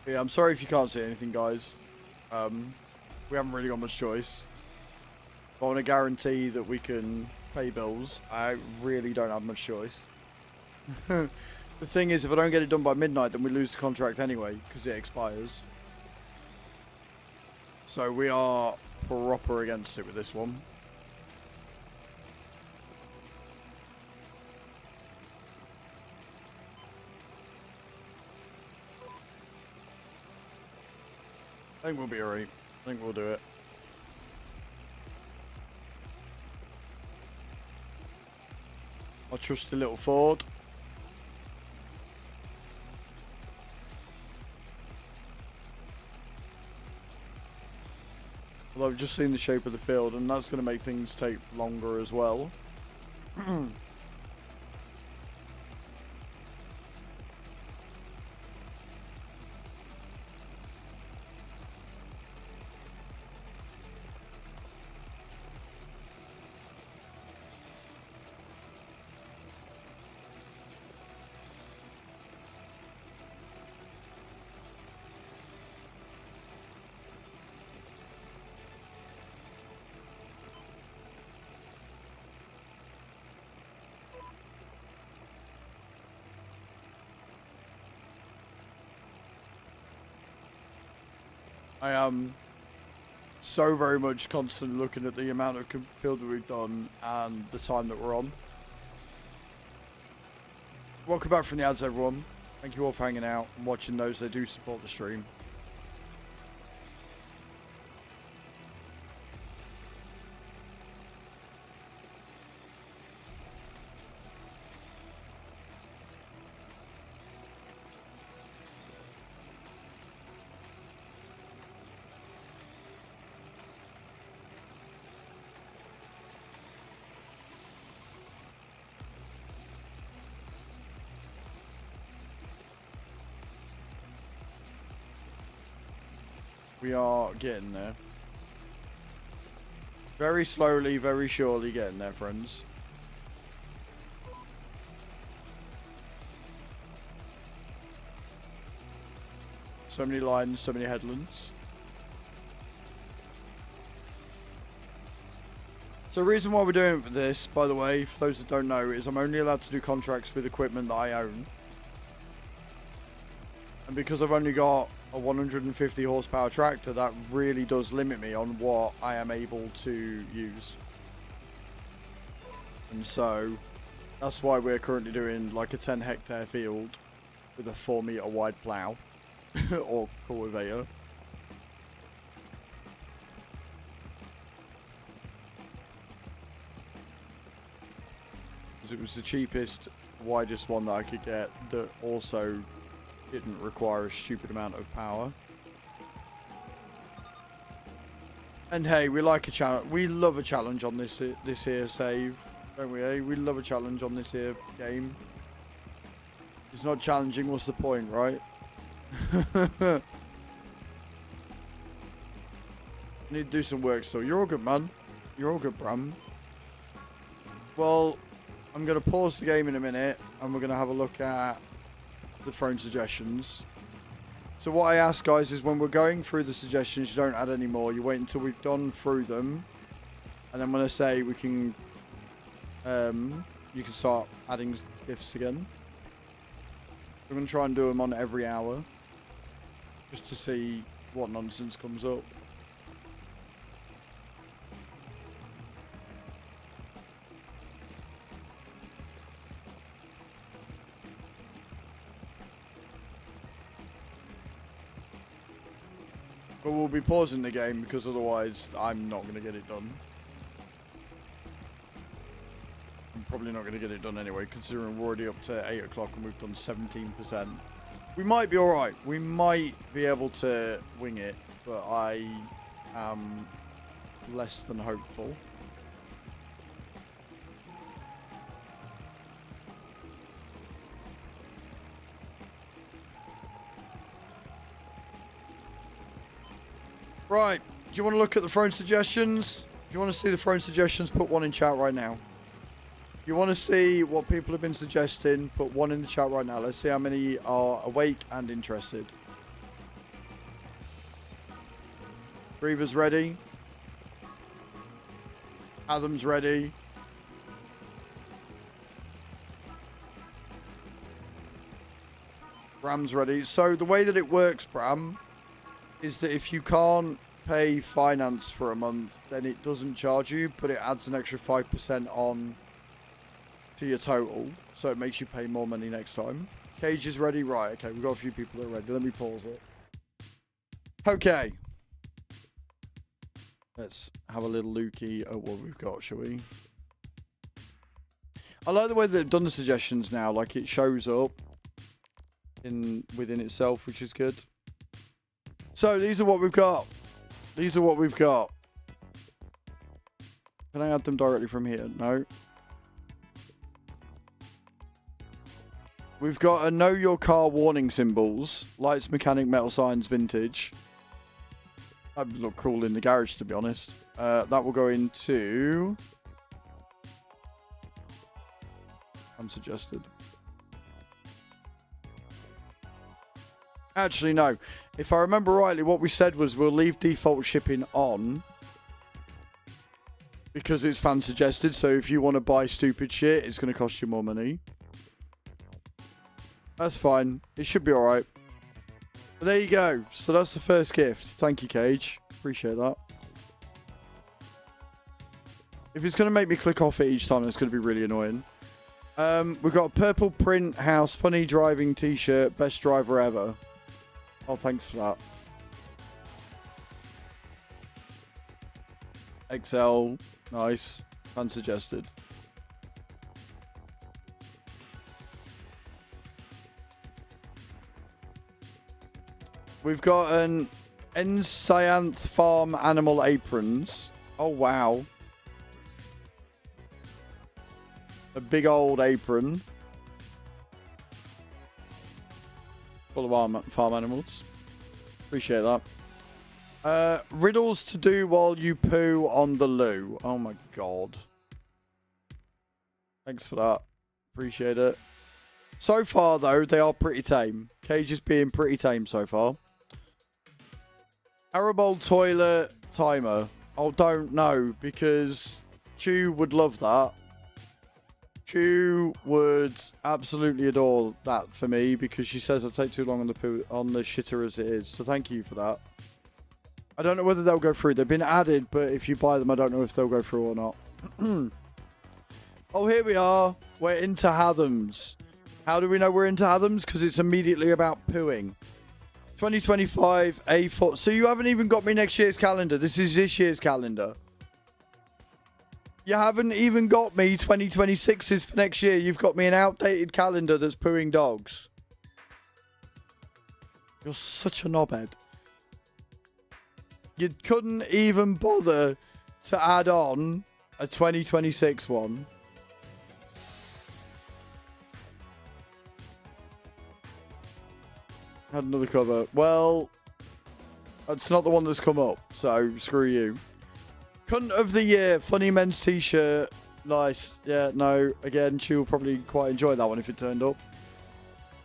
Yeah, I'm sorry if you can't see anything, guys. We haven't really got much choice. If I want to guarantee that we can pay bills, I really don't have much choice. The thing is, if I don't get it done by midnight, then we lose the contract anyway, because it expires. So we are proper against it with this one. I think we'll be alright. I think we'll do it. I'll trust the little Ford. Well, I've just seen the shape of the field, and that's going to make things take longer as well. I am so very much constantly looking at the amount of field that we've done and the time that we're on. Welcome back from the ads, everyone. Thank you all for hanging out and watching those that do support the stream. We are getting there. Very slowly, very surely getting there, friends. So many lines, so many headlands. So the reason why we're doing this, by the way, for those that don't know, is I'm only allowed to do contracts with equipment that I own. And because I've only got a 150 horsepower tractor, that really does limit me on what I am able to use. And so that's why we're currently doing like a 10 hectare field with a 4 meter wide plow or cultivator. Because it was the cheapest, widest one that I could get that also didn't require a stupid amount of power. And hey, we like a challenge. We love a challenge on this here save, don't we? Eh? We love a challenge on this here game. It's not challenging. What's the point, right? I need to do some work still. You're all good, man. You're all good, Bram. Well, I'm gonna pause the game in a minute, and we're gonna have a look at the throne suggestions. So what I ask, guys, is when we're going through the suggestions, you don't add any more. You wait until we've gone through them, and then when I say we can, you can start adding gifts again. We're going to try and do them on every hour, just to see what nonsense comes up. But we'll be pausing the game because otherwise I'm not going to get it done. I'm probably not going to get it done anyway, considering we're already up to 8 o'clock and we've done 17%. We might be alright. We might be able to wing it, but I am less than hopeful. Right, do you want to look at the throne suggestions? If you want to see the throne suggestions, put one in chat right now. If you want to see what people have been suggesting, put one in the chat right now. Let's see how many are awake and interested. Breather's ready. Adam's ready. Bram's ready. So the way that it works, Bram, is that if you can't pay finance for a month, then it doesn't charge you, but it adds an extra 5% on to your total, so it makes you pay more money next time. Cage is ready. Right, okay, we've got a few people that are ready. Let me pause it. Okay. Let's have a little looky at what we've got, shall we? I like the way they've done the suggestions now, like it shows up within itself, which is good. So these are what we've got. These are what we've got. Can I add them directly from here? No. We've got a know your car warning symbols. Lights, mechanic, metal signs, vintage. That would look cool in the garage, to be honest. That will go into unsuggested. Actually, no. If I remember rightly, what we said was we'll leave default shipping on because it's fan suggested. So if you want to buy stupid shit, it's going to cost you more money. That's fine. It should be alright. But there you go. So that's the first gift. Thank you, Cage. Appreciate that. If it's going to make me click off it each time, it's going to be really annoying. We've got a purple print house, funny driving t-shirt, best driver ever. Oh, thanks for that. XL, nice. Unsuggested. We've got an Ensianth Farm Animal Aprons. Oh, wow. A big old apron. Full of farm animals. Appreciate that. Riddles to do while you poo on the loo. Oh my god. Thanks for that. Appreciate it. So far, though, they are pretty tame. Cage is being pretty tame so far. Arable toilet timer. Oh, don't know, because Chew would love that. Chew would absolutely adore that for me, because she says I take too long on the poo, on the shitter as it is. So thank you for that. I don't know whether they'll go through. They've been added, but if you buy them, I don't know if they'll go through or not. Oh, here we are. We're into Hathams. How do we know we're into Hathams? Because it's immediately about pooing. 2025 A4. So you haven't even got me next year's calendar. This is this year's calendar. You haven't even got me 2026's for next year. You've got me an outdated calendar that's pooing dogs. You're such a knobhead. You couldn't even bother to add on a 2026 one. Had another cover. Well, that's not the one that's come up, so screw you. Cunt of the year, funny men's t-shirt. Nice. Yeah, no. Again, she will probably quite enjoy that one if it turned up.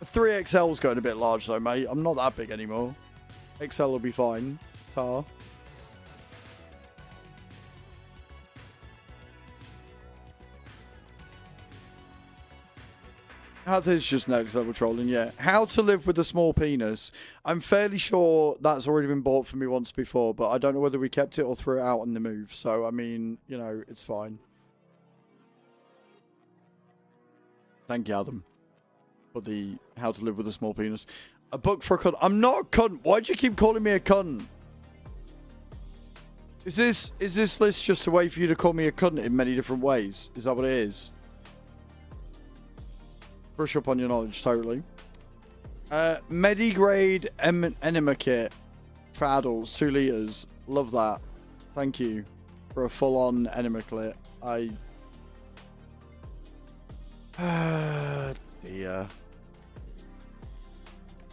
3XL's going a bit large though, mate. I'm not that big anymore. XL will be fine. Tar. That's just next level trolling, yeah. How to live with a small penis. I'm fairly sure that's already been bought for me once before, but I don't know whether we kept it or threw it out on the move. So, I mean, you know, it's fine. Thank you, Adam, for the how to live with a small penis. A book for a cunt. I'm not a cunt. Why'd you keep calling me a cunt? Is this list just a way for you to call me a cunt in many different ways? Is that what it is? Brush up on your knowledge, totally. Medigrade enema kit for adults, 2 litres. Love that. Thank you for a full-on enema kit. Dear.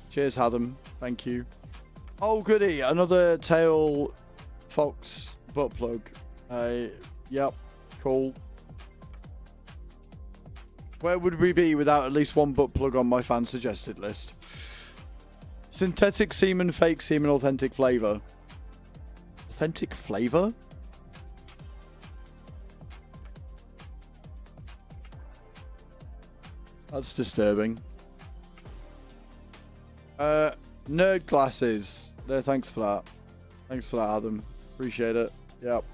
Cheers, Adam. Thank you. Oh, goody. Another tail fox butt plug. Yep. Cool. Where would we be without at least one butt plug on my fan suggested list? Synthetic semen, fake semen, authentic flavour. Authentic flavour? That's disturbing. Nerd glasses. There, thanks for that. Thanks for that, Adam. Appreciate it. Yep.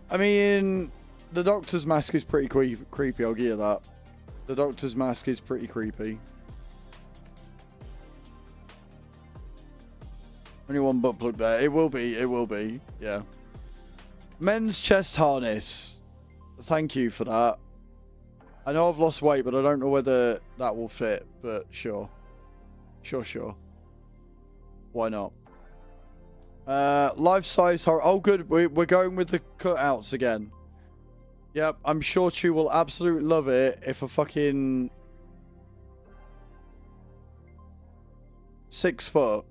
I mean, the doctor's mask is pretty creepy, I'll give you that. The doctor's mask is pretty creepy. Only one butt plug there. It will be, yeah. Men's chest harness. Thank you for that. I know I've lost weight, but I don't know whether that will fit, but sure. Sure. Why not? Life-size horror. Oh, good. We're going with the cutouts again. Yep, I'm sure Chew will absolutely love it if a fucking 6 foot.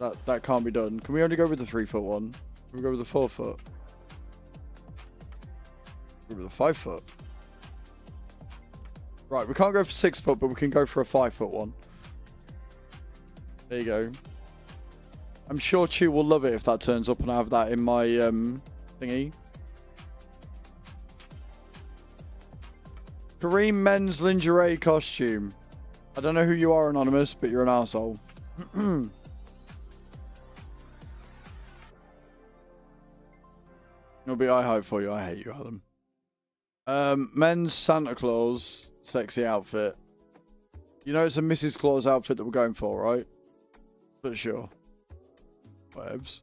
That can't be done. Can we only go with the 3 foot one? Can we go with the 4 foot? Go with the 5 foot. Right, we can't go for 6 foot, but we can go for a 5 foot one. There you go. I'm sure Chew will love it if that turns up and I have that in my thingy. Kareem men's lingerie costume. I don't know who you are, Anonymous, but you're an arsehole. It'll be I hope for you. I hate you, Adam. Men's Santa Claus sexy outfit. You know it's a Mrs. Claus outfit that we're going for, right? But sure. Whatevs.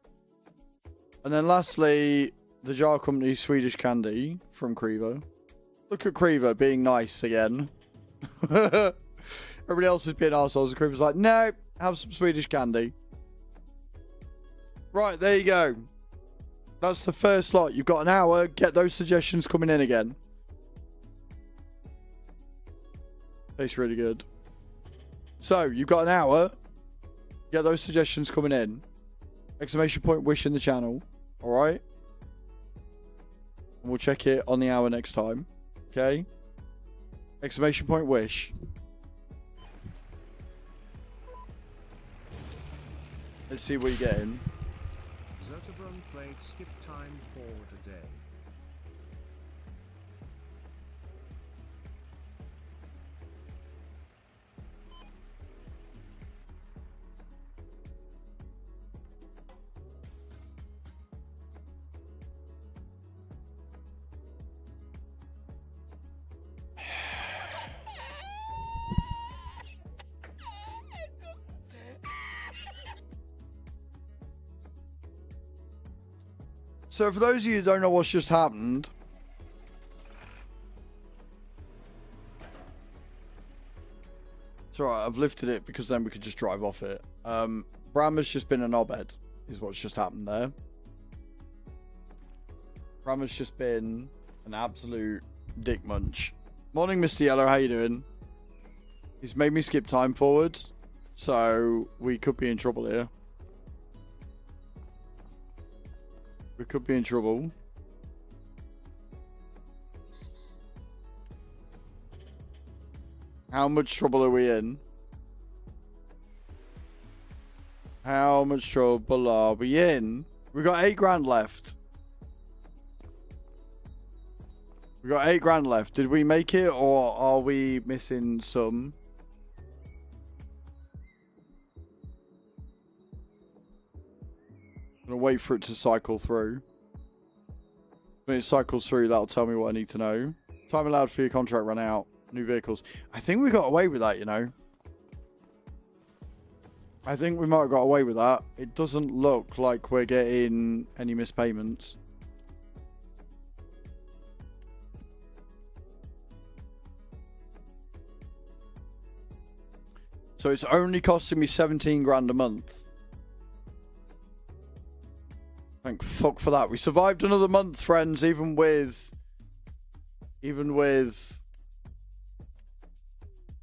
And then lastly, the Jar Company Swedish candy from Creever. Look at Creever being nice again. Everybody else is being arseholes, and Creever's like, no, have some Swedish candy. Right, there you go. That's the first lot. You've got an hour. Get those suggestions coming in again. Tastes really good. So, you've got an hour. Get those suggestions coming in. Exclamation point wish in the channel. Alright? And we'll check it on the hour next time. Okay? Exclamation point wish. Let's see what you're getting. Zertabrun played skip time forward a day. So for those of you who don't know what's just happened, it's alright, I've lifted it because then we could just drive off it. Bram has just been a knobhead, is what's just happened there. Bram has just been an absolute dick munch. Morning, Mr. Yellow, how you doing? He's made me skip time forward, so we could be in trouble here. We could be in trouble. How much trouble are we in? How much trouble are we in? We got 8 grand left. We got 8 grand left. Did we make it, or are we missing some? I'm gonna wait for it to cycle through. When it cycles through, that'll tell me what I need to know. Time allowed for your contract run out. New vehicles. I think we got away with that, you know. I think we might have got away with that. It doesn't look like we're getting any missed payments. So it's only costing me 17 grand a month. Thank fuck for that. We survived another month, friends, even with... And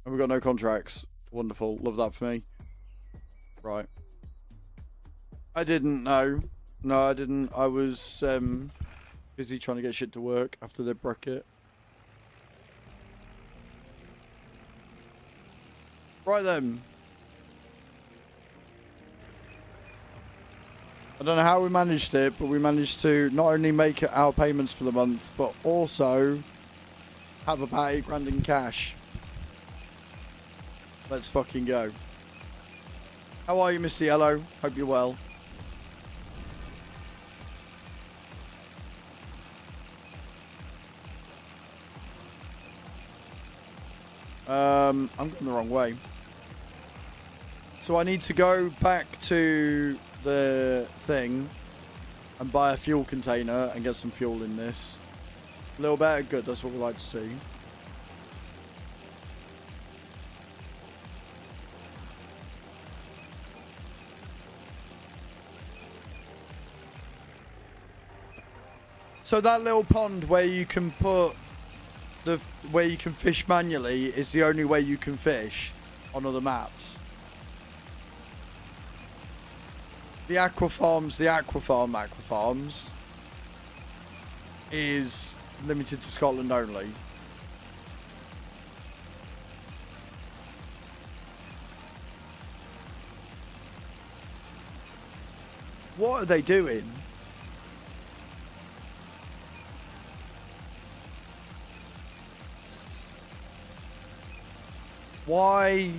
we've got no contracts. Wonderful. Love that for me. Right. I didn't know. No, I didn't. I was busy trying to get shit to work after the bracket. Right then. I don't know how we managed it, but we managed to not only make our payments for the month, but also have about 8 grand in cash. Let's fucking go. How are you, Mr. Yellow? Hope you're well. I'm going the wrong way. So I need to go back to the thing and buy a fuel container and get some fuel in this. A little bit good, that's what we like to see. So that little pond where you can put where you can fish manually is the only way you can fish on other maps. The aquafarms is limited to Scotland only. What are they doing? Why?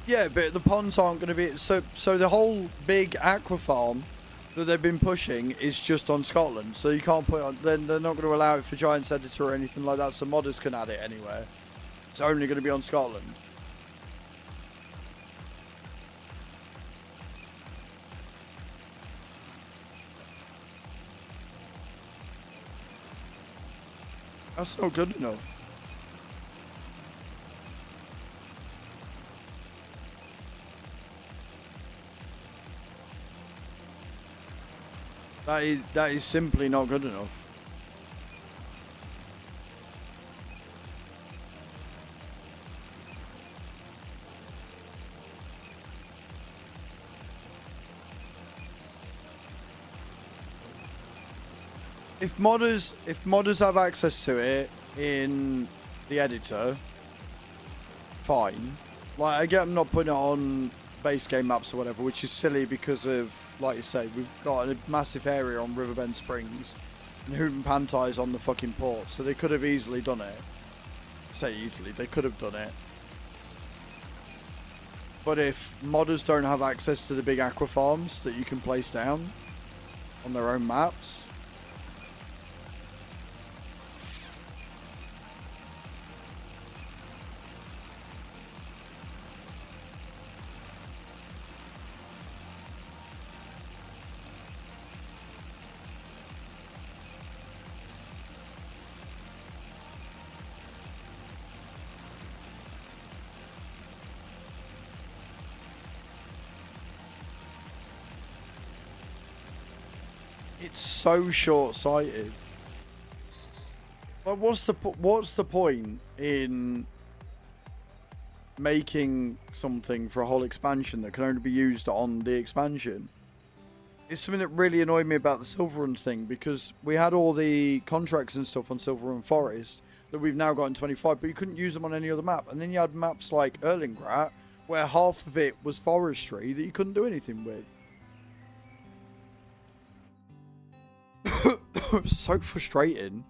Yeah, but the ponds aren't going to be... So the whole big aqua farm that they've been pushing is just on Scotland. So you can't put it on... Then they're not going to allow it for Giants Editor or anything like that, so modders can add it anywhere. It's only going to be on Scotland. That's not good enough. That is simply not good enough. If modders have access to it in the editor, fine. Like, I get them not putting it on base game maps or whatever, which is silly because of, like you say, we've got a massive area on Riverbend Springs and Hoot and Pantai's on the fucking port, so they could have easily done it. I say easily, they could have done it. But if modders don't have access to the big aqua farms that you can place down on their own maps, it's so short-sighted. But what's the point in making something for a whole expansion that can only be used on the expansion? It's something that really annoyed me about the Silverrun thing, because we had all the contracts and stuff on Silverrun Forest that we've now got in 25, but you couldn't use them on any other map. And then you had maps like Erlingrat, where half of it was forestry that you couldn't do anything with. So frustrating.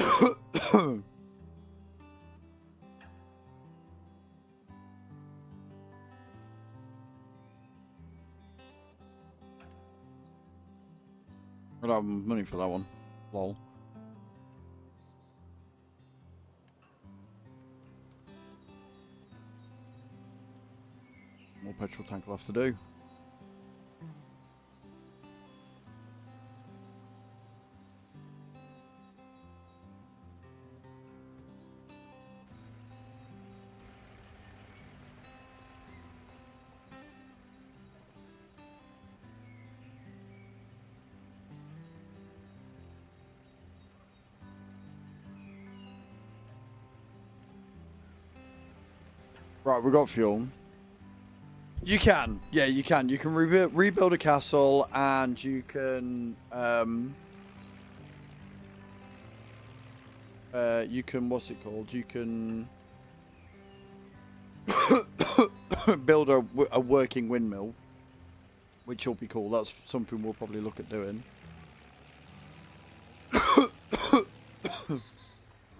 I don't have money for that one. Lol. More petrol tank will have to do. Right, we got fuel. You can, yeah, you can. You can rebuild a castle, and you can, what's it called? You can build a working windmill, which will be cool. That's something we'll probably look at doing. And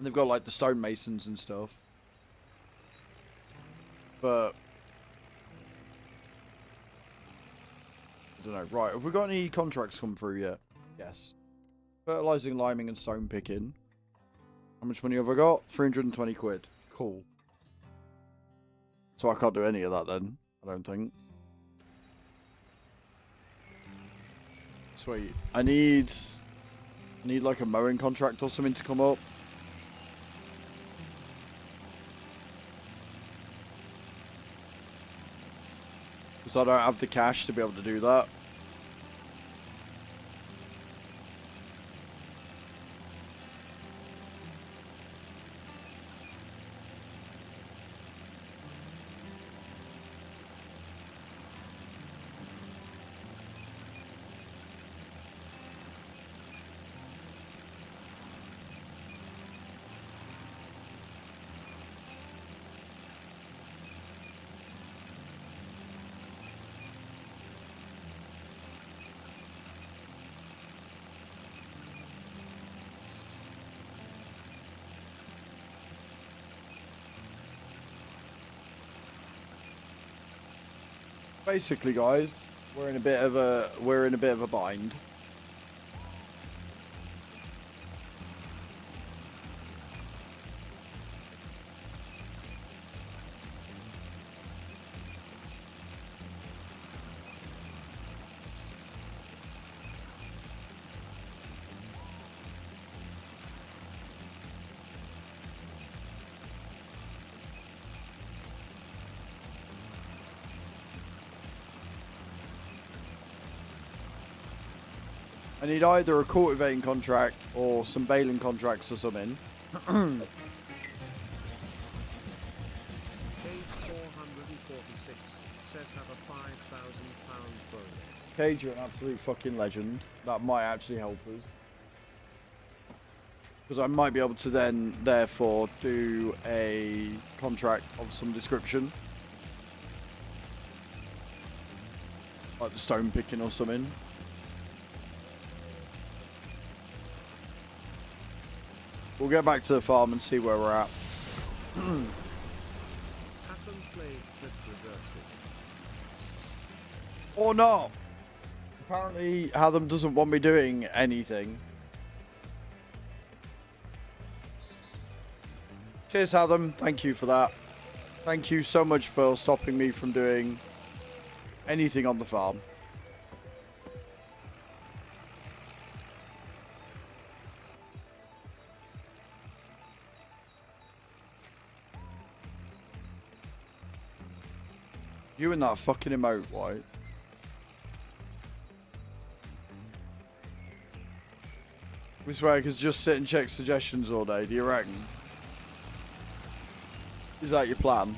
they've got like the stonemasons and stuff. But I don't know. Right, have we got any contracts come through yet? Yes. Fertilizing, liming, and stone picking. How much money have I got? 320 quid. Cool. So I can't do any of that then, I don't think. Sweet. I need like a mowing contract or something to come up. Because I don't have the cash to be able to do that. Basically, guys, we're in a bit of a bind. I need either a cultivating contract or some baling contracts or something. Page 446 says have a £5,000 bonus. Cage, you're an absolute fucking legend. That might actually help us. Because I might be able to then, therefore, do a contract of some description. Like the stone picking or something. We'll get back to the farm and see where we're at. Happen played flip reverse it. Or not. Apparently, Hatham doesn't want me doing anything. Cheers, Hatham. Thank you for that. Thank you so much for stopping me from doing anything on the farm. You and that fucking emote, White. We swear I could just sit and check suggestions all day, do you reckon? Is that your plan?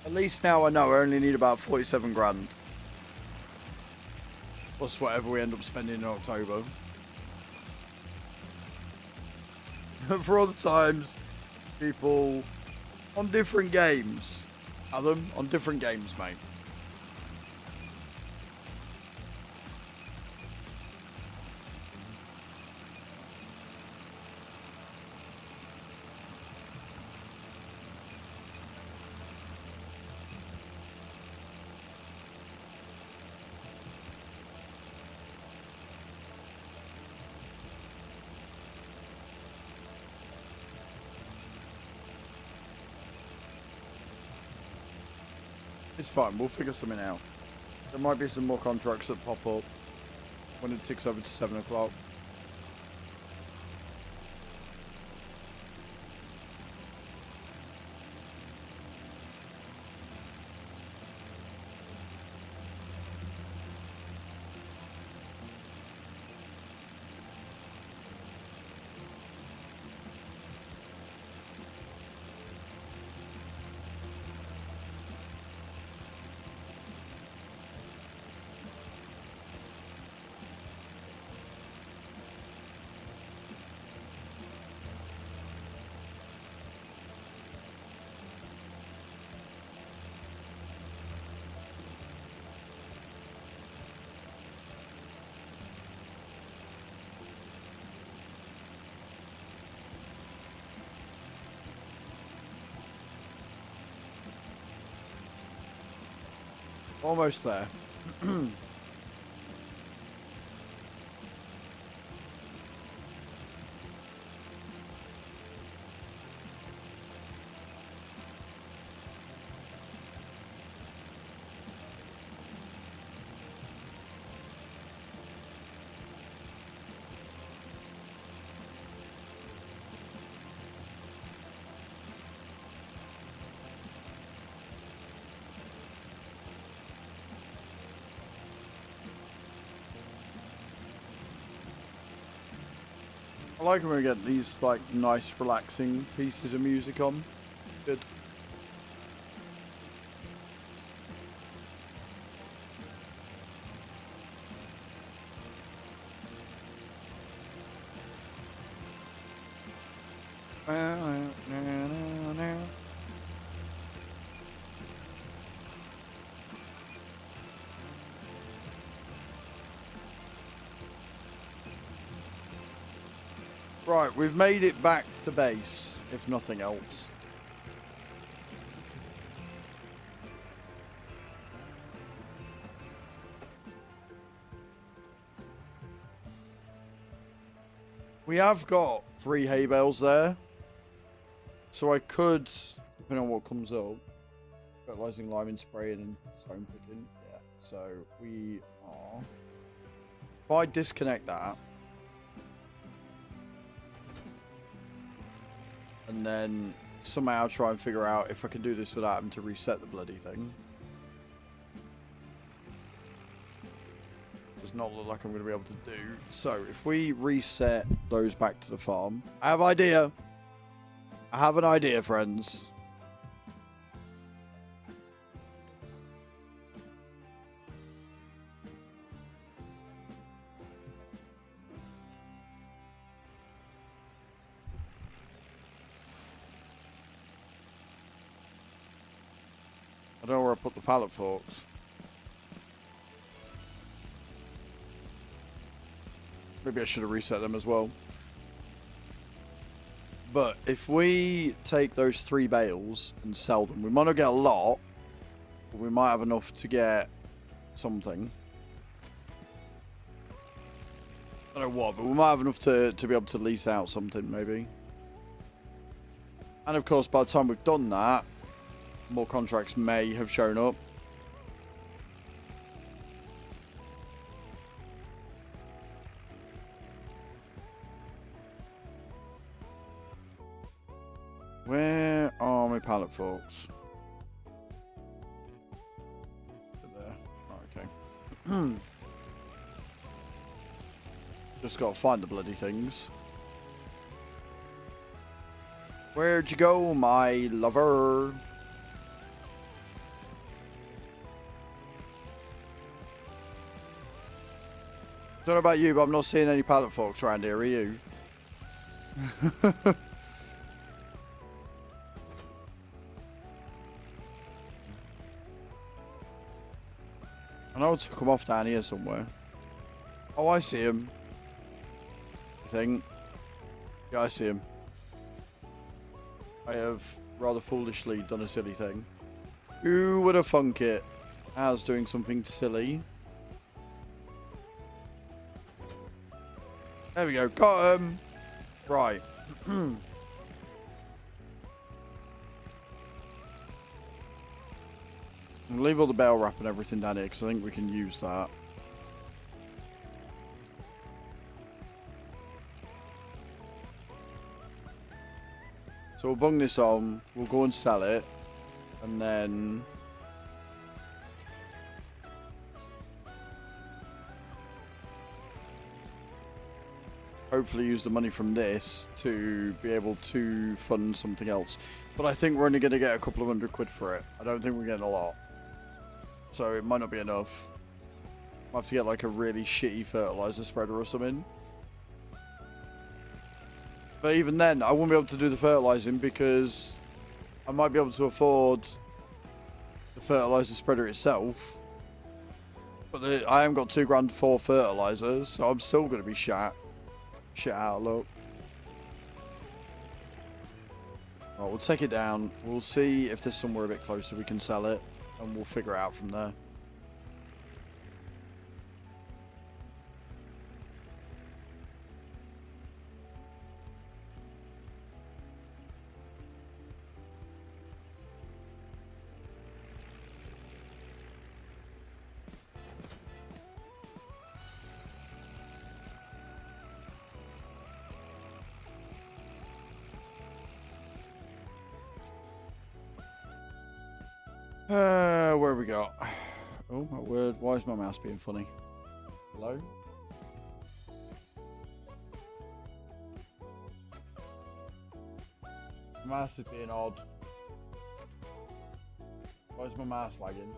At least now I know I only need about 47 grand. Plus whatever we end up spending in October. For other times, people on different games. Adam, on different games, mate. It's fine, we'll figure something out. There might be some more contracts that pop up when it ticks over to 7 o'clock. Almost there. I like when we get these like nice relaxing pieces of music on. Good. Right, we've made it back to base, if nothing else. We have got 3 hay bales there. So I could, depending on what comes up, fertilizing, liming, spraying, and stone picking. Yeah, so we are. If I disconnect that, and then somehow try and figure out if I can do this without having to reset the bloody thing. Does not look like I'm going to be able to do. So if we reset those back to the farm. I have idea. I have an idea, friends. I don't know where I put the pallet forks. Maybe I should have reset them as well. But if we take those 3 bales and sell them, we might not get a lot, but we might have enough to get something. I don't know what, but we might have enough to be able to lease out something, maybe. And of course, by the time we've done that, more contracts may have shown up. Where are my pallet forks? There. Oh, okay. Just gotta find the bloody things. Where'd you go, my lover? Don't know about you, but I'm not seeing any pallet forks around here, are you? I know it's come off down here somewhere. Oh, I see him. I think. Yeah, I see him. I have rather foolishly done a silly thing. Who would have thunk it as doing something silly? There we go. Got him. Right. I'll leave all the bale wrap and everything down here because I think we can use that. So we'll bung this on, we'll go and sell it, and then hopefully use the money from this to be able to fund something else. But I think we're only going to get a couple of £100 for it. I don't think we're getting a lot. So it might not be enough. I'll have to get like a really shitty fertilizer spreader or something. But even then, I won't be able to do the fertilizing because I might be able to afford the fertilizer spreader itself. But I haven't got £2 for fertilizers, so I'm still going to be shit out of luck. Right, we'll take it down. We'll see if there's somewhere a bit closer we can sell it, and we'll figure it out from there. Where have we got? Oh my word, why is my mouse being funny? Hello? My mouse is being odd. Why is my mouse lagging?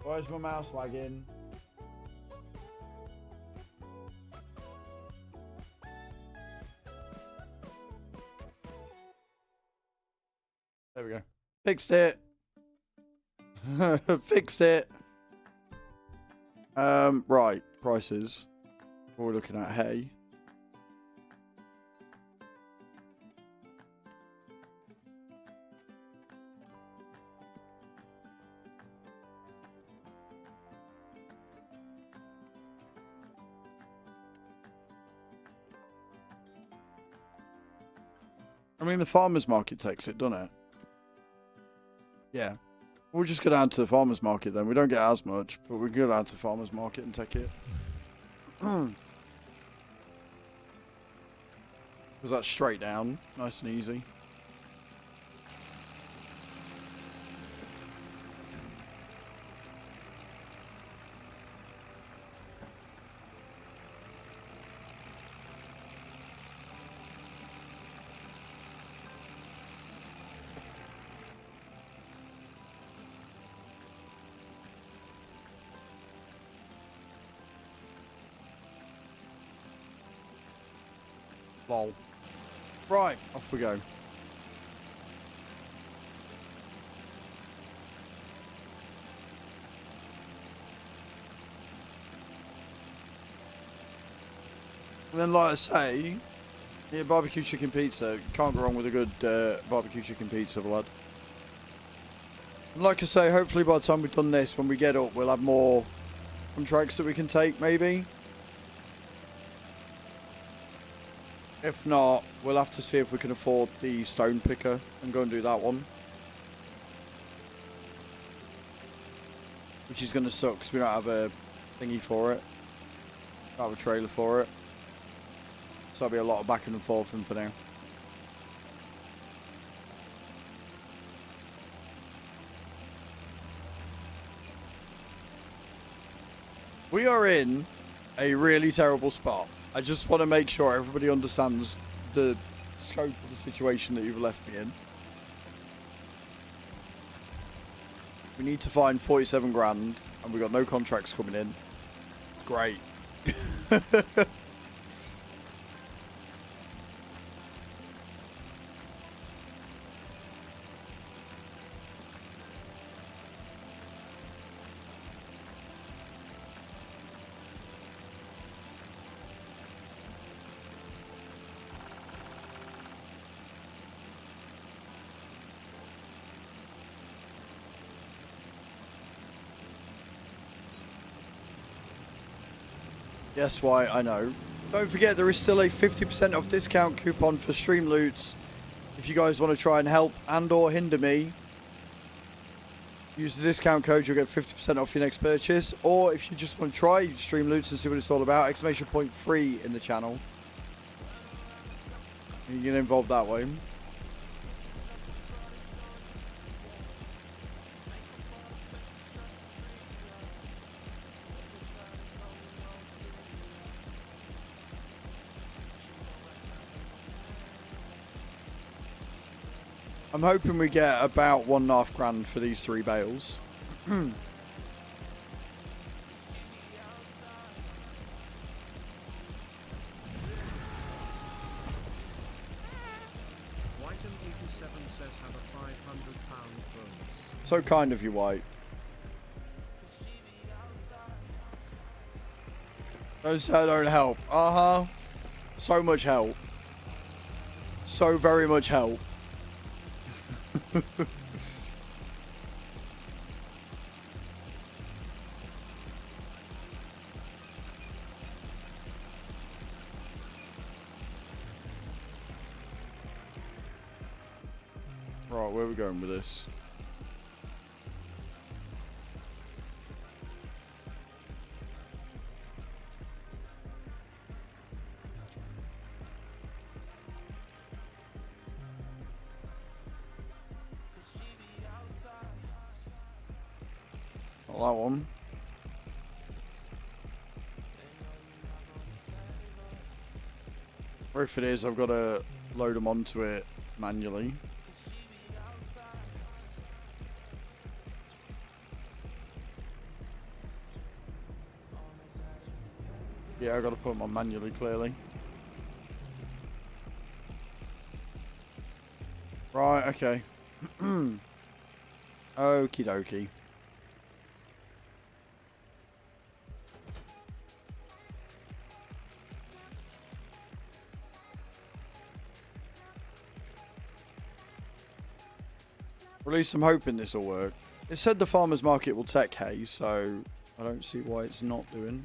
Where's my mouse lagging? There we go. Fixed it. Fixed it. Right. Prices. What we're looking at, hay. I mean, the farmer's market takes it, doesn't it? Yeah. We'll just go down to the farmer's market then. We don't get as much, but we can go down to the farmer's market and take it. Because that's straight down. Nice and easy. Lol. Right, off we go. And then, like I say, yeah, barbecue chicken pizza. Can't go wrong with a good barbecue chicken pizza, lad. And like I say, hopefully by the time we've done this, when we get up, we'll have more contracts that we can take, maybe. If not, we'll have to see if we can afford the stone picker and go and do that one. Which is going to suck because we don't have a thingy for it. Don't have a trailer for it. So that'll be a lot of back and forth for now. We are in a really terrible spot. I just want to make sure everybody understands the scope of the situation that you've left me in. We need to find 47 grand, and we've got no contracts coming in. It's great. Yes, why, I know. Don't forget, there is still a 50% off discount coupon for Streamloots. If you guys want to try and help and or hinder me, use the discount code, you'll get 50% off your next purchase. Or if you just want to try Streamloots and see what it's all about, exclamation point free in the channel. You get involved that way. I'm hoping we get about $1.5 grand for these 3 bales. White and 87 says have a £500 bonus. So kind of you, White. Don't say I don't help. Uh-huh. So much help. So very much help. Right, where are we going with this? Not that one. Or if it is, I've got to load them onto it manually. Yeah, I gotta put them on manually, clearly. Right, okay. Okie dokie. At least I'm hoping this will work. It said the farmer's market will take hay, so I don't see why it's not doing.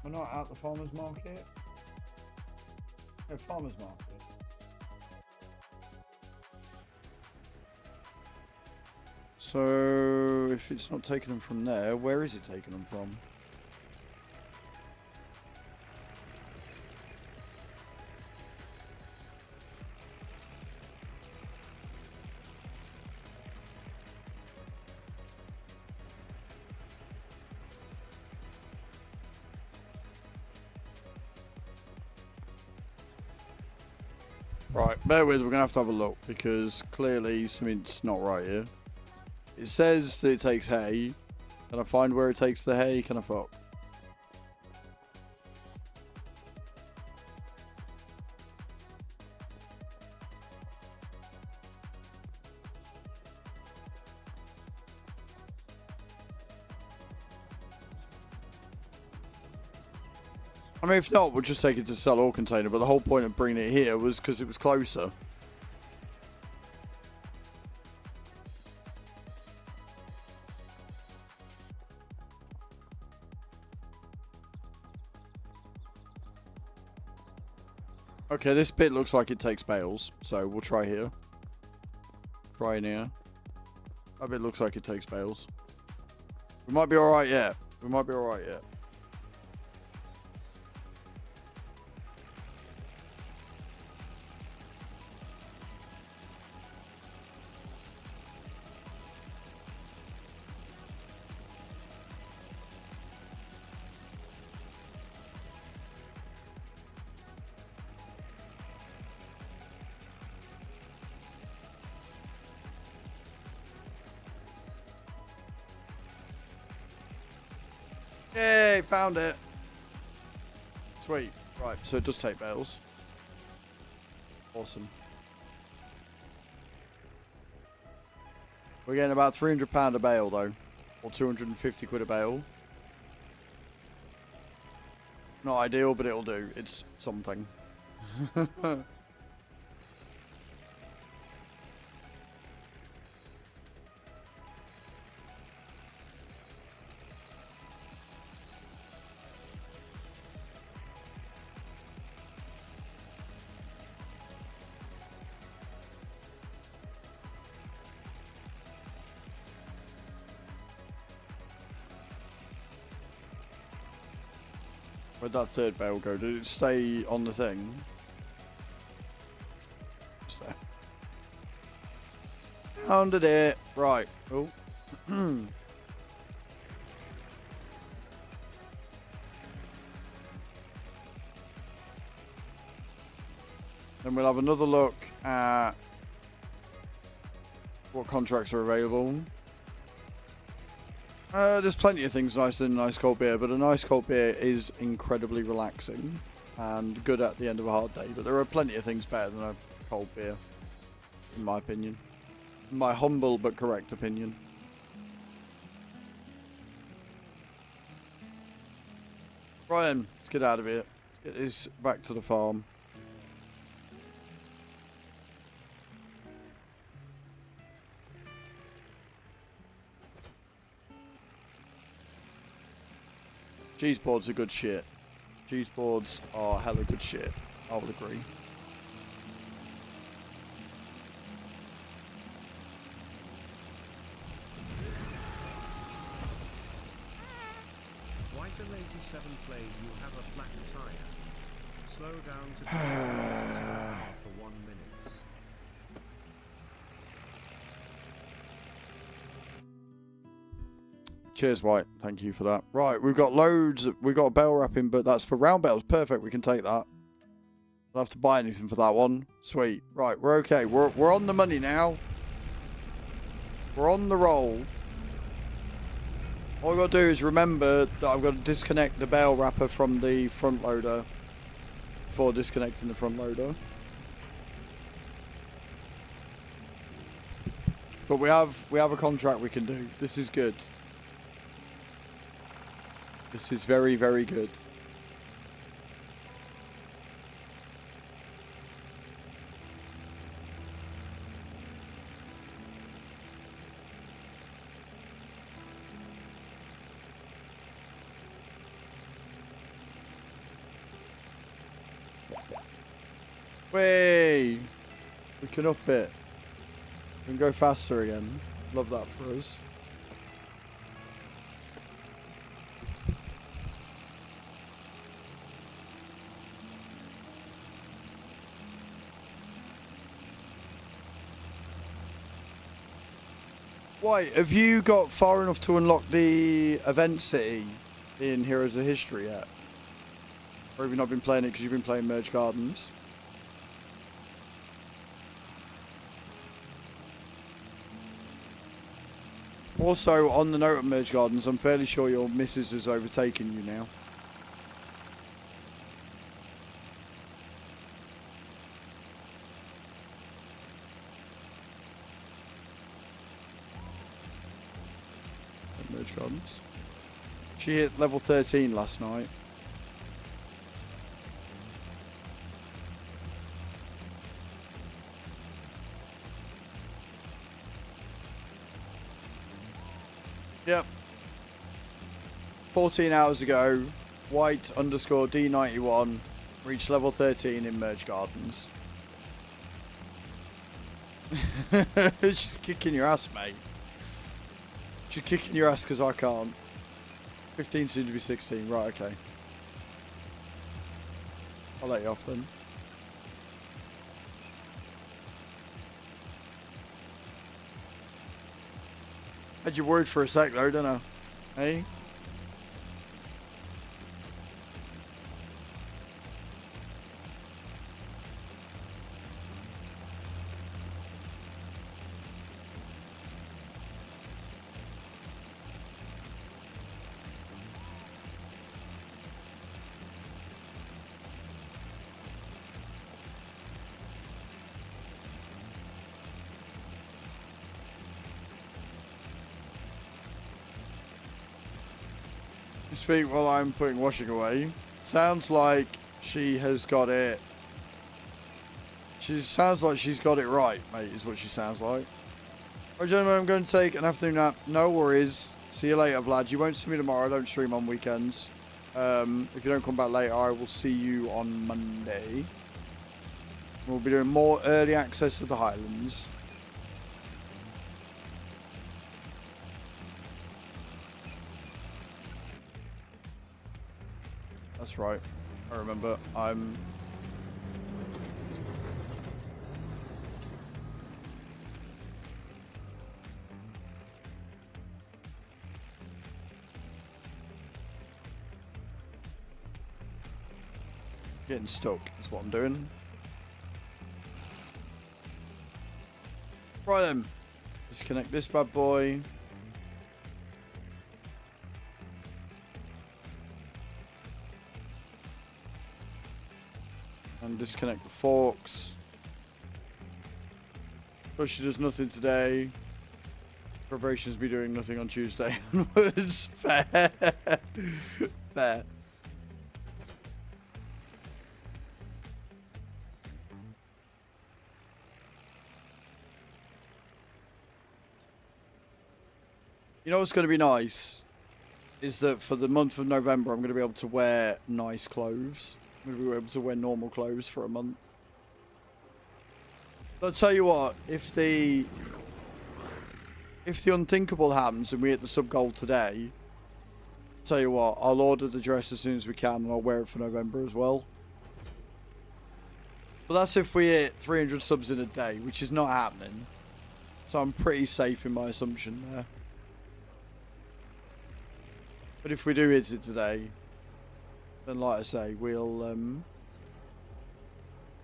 We're not at the farmer's market. No, farmer's market. So, if it's not taking them from there, where is it taking them from? Right, bear with, we're going to have a look, because clearly something's not right here. It says that it takes hay. Can I find where it takes the hay? Can I fuck? I mean, if not, we'll just take it to sell ore container, but the whole point of bringing it here was because it was closer. Okay, this bit looks like it takes bales, so we'll try here. Try in here. That bit looks like it takes bales. We might be alright yet. We might be alright yet. Yay, found it. Sweet. Right, so it does take bales. Awesome. We're getting about £300 a bale though. Or 250 quid a bale. Not ideal, but it'll do. It's something. Where'd that third bale go? Did it stay on the thing? It's there. Founded it. Right. Oh. Then we'll have another look at what contracts are available. There's plenty of things nicer than an ice cold beer, but an ice cold beer is incredibly relaxing and good at the end of a hard day. But there are plenty of things better than a cold beer, in my opinion. My humble but correct opinion. Right then, let's get out of here. Let's get this back to the farm. Cheese boards are good shit. Cheese boards are hella good shit. I would agree. White 87 play, you have a flat tire. Slow down to 2 kilometers for 1 minute. Cheers, White. Thank you for that. Right, we've got loads. We've got a bell wrapping, but that's for round bells. Perfect. We can take that. Don't have to buy anything for that one. Sweet. Right, we're okay. We're on the money now. We're on the roll. All I've got to do is remember that I've got to disconnect the bell wrapper from the front loader before disconnecting the front loader. But we have a contract we can do. This is good. This is very, very good. Way, we can up it. We can go faster again. Love that for us. Wait, have you got far enough to unlock the event city in Heroes of History yet? Or have you not been playing it because you've been playing Merge Gardens? Also, on the note of Merge Gardens, I'm fairly sure your missus has overtaken you now. Merge Gardens. She hit level 13 last night. Yep. 14 hours ago, White _ D91 reached level 13 in Merge Gardens. She's kicking your ass, mate. She's kicking your ass because I can't. 15 soon to be 16. Right, okay. I'll let you off then. Had you worried for a sec though, don't I? Hey? Speak while I'm putting washing away. Sounds like she has got it. She sounds like she's got it right, mate, is what she sounds like. Oh, gentlemen, I'm going to take an afternoon nap. No worries. See you later, Vlad. You won't see me tomorrow. I don't stream on weekends. If you don't come back later, I will see you on Monday. We'll be doing more early access of the Highlands. That's right. I remember. I'm... getting stuck is what I'm doing. Right then. Disconnect this bad boy. And disconnect the forks. But she does nothing today. Preparations be doing nothing on Tuesday onwards. Fair. Fair. You know what's going to be nice? Is that for the month of November, I'm going to be able to wear nice clothes. I'm going to be able to wear normal clothes for a month. But I'll tell you what, if the unthinkable happens and we hit the sub goal today, tell you what, I'll order the dress as soon as we can and I'll wear it for November as well. But that's if we hit 300 subs in a day, which is not happening. So I'm pretty safe in my assumption there. But if we do hit it today, then like I say, we'll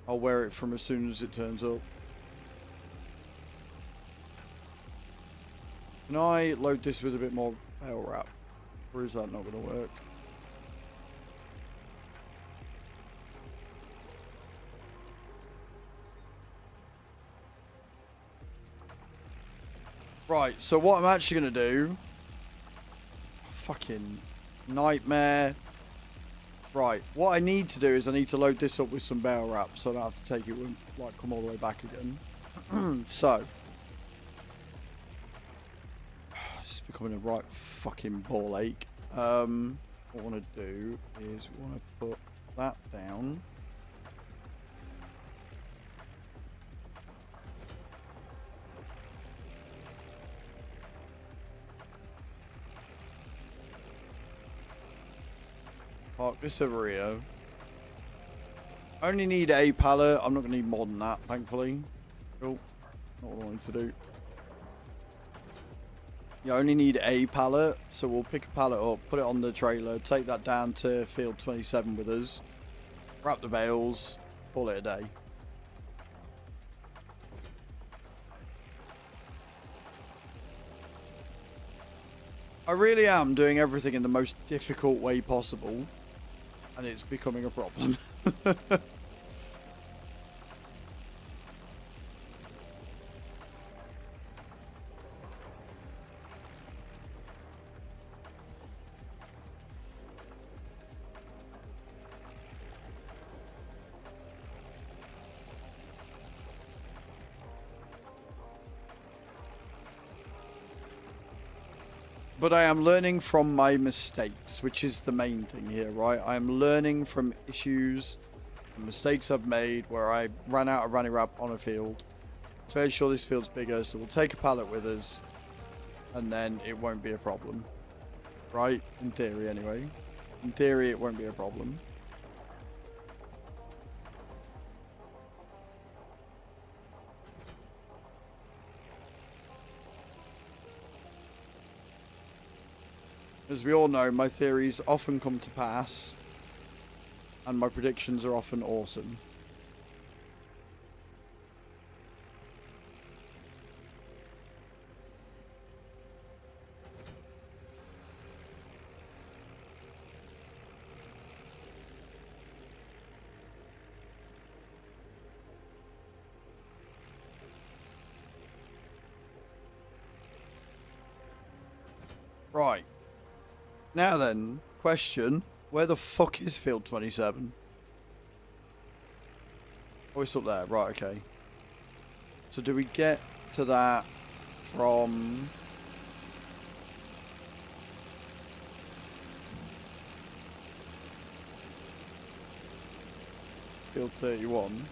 I'll wear it from as soon as it turns up. Can I load this with a bit more bale wrap? Or is that not going to work? Right, so what I'm actually going to do... Fucking nightmare. Right, what I need to do is I need to load this up with some bale wrap so I don't have to take it and like come all the way back again. So... This is becoming a right fucking ball ache. What I want to do is we want to put that down. Park this over here. I only need a pallet. I'm not going to need more than that, thankfully. Cool. Not what I wanted to do. You only need a pallet, so we'll pick a pallet up, put it on the trailer, take that down to field 27 with us, wrap the bales, call it a day. I really am doing everything in the most difficult way possible, and it's becoming a problem. But I am learning from my mistakes, which is the main thing here, right? I am learning from issues and mistakes I've made where I ran out of running wrap on a field. Fairly sure this field's bigger, so we'll take a pallet with us, and then it won't be a problem. Right? In theory, anyway. In theory, it won't be a problem. As we all know, my theories often come to pass, and my predictions are often awesome. Right. Now then, question, where the fuck is field 27? Oh, it's up there, right, okay. So do we get to that from... field 31?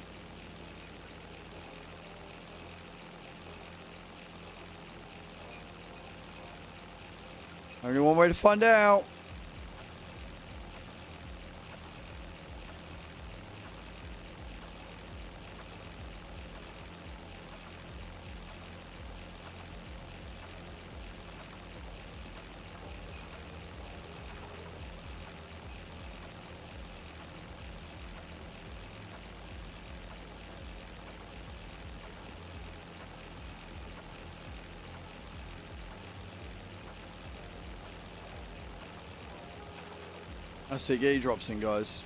Only one way to find out. That's it, get your drops in, guys.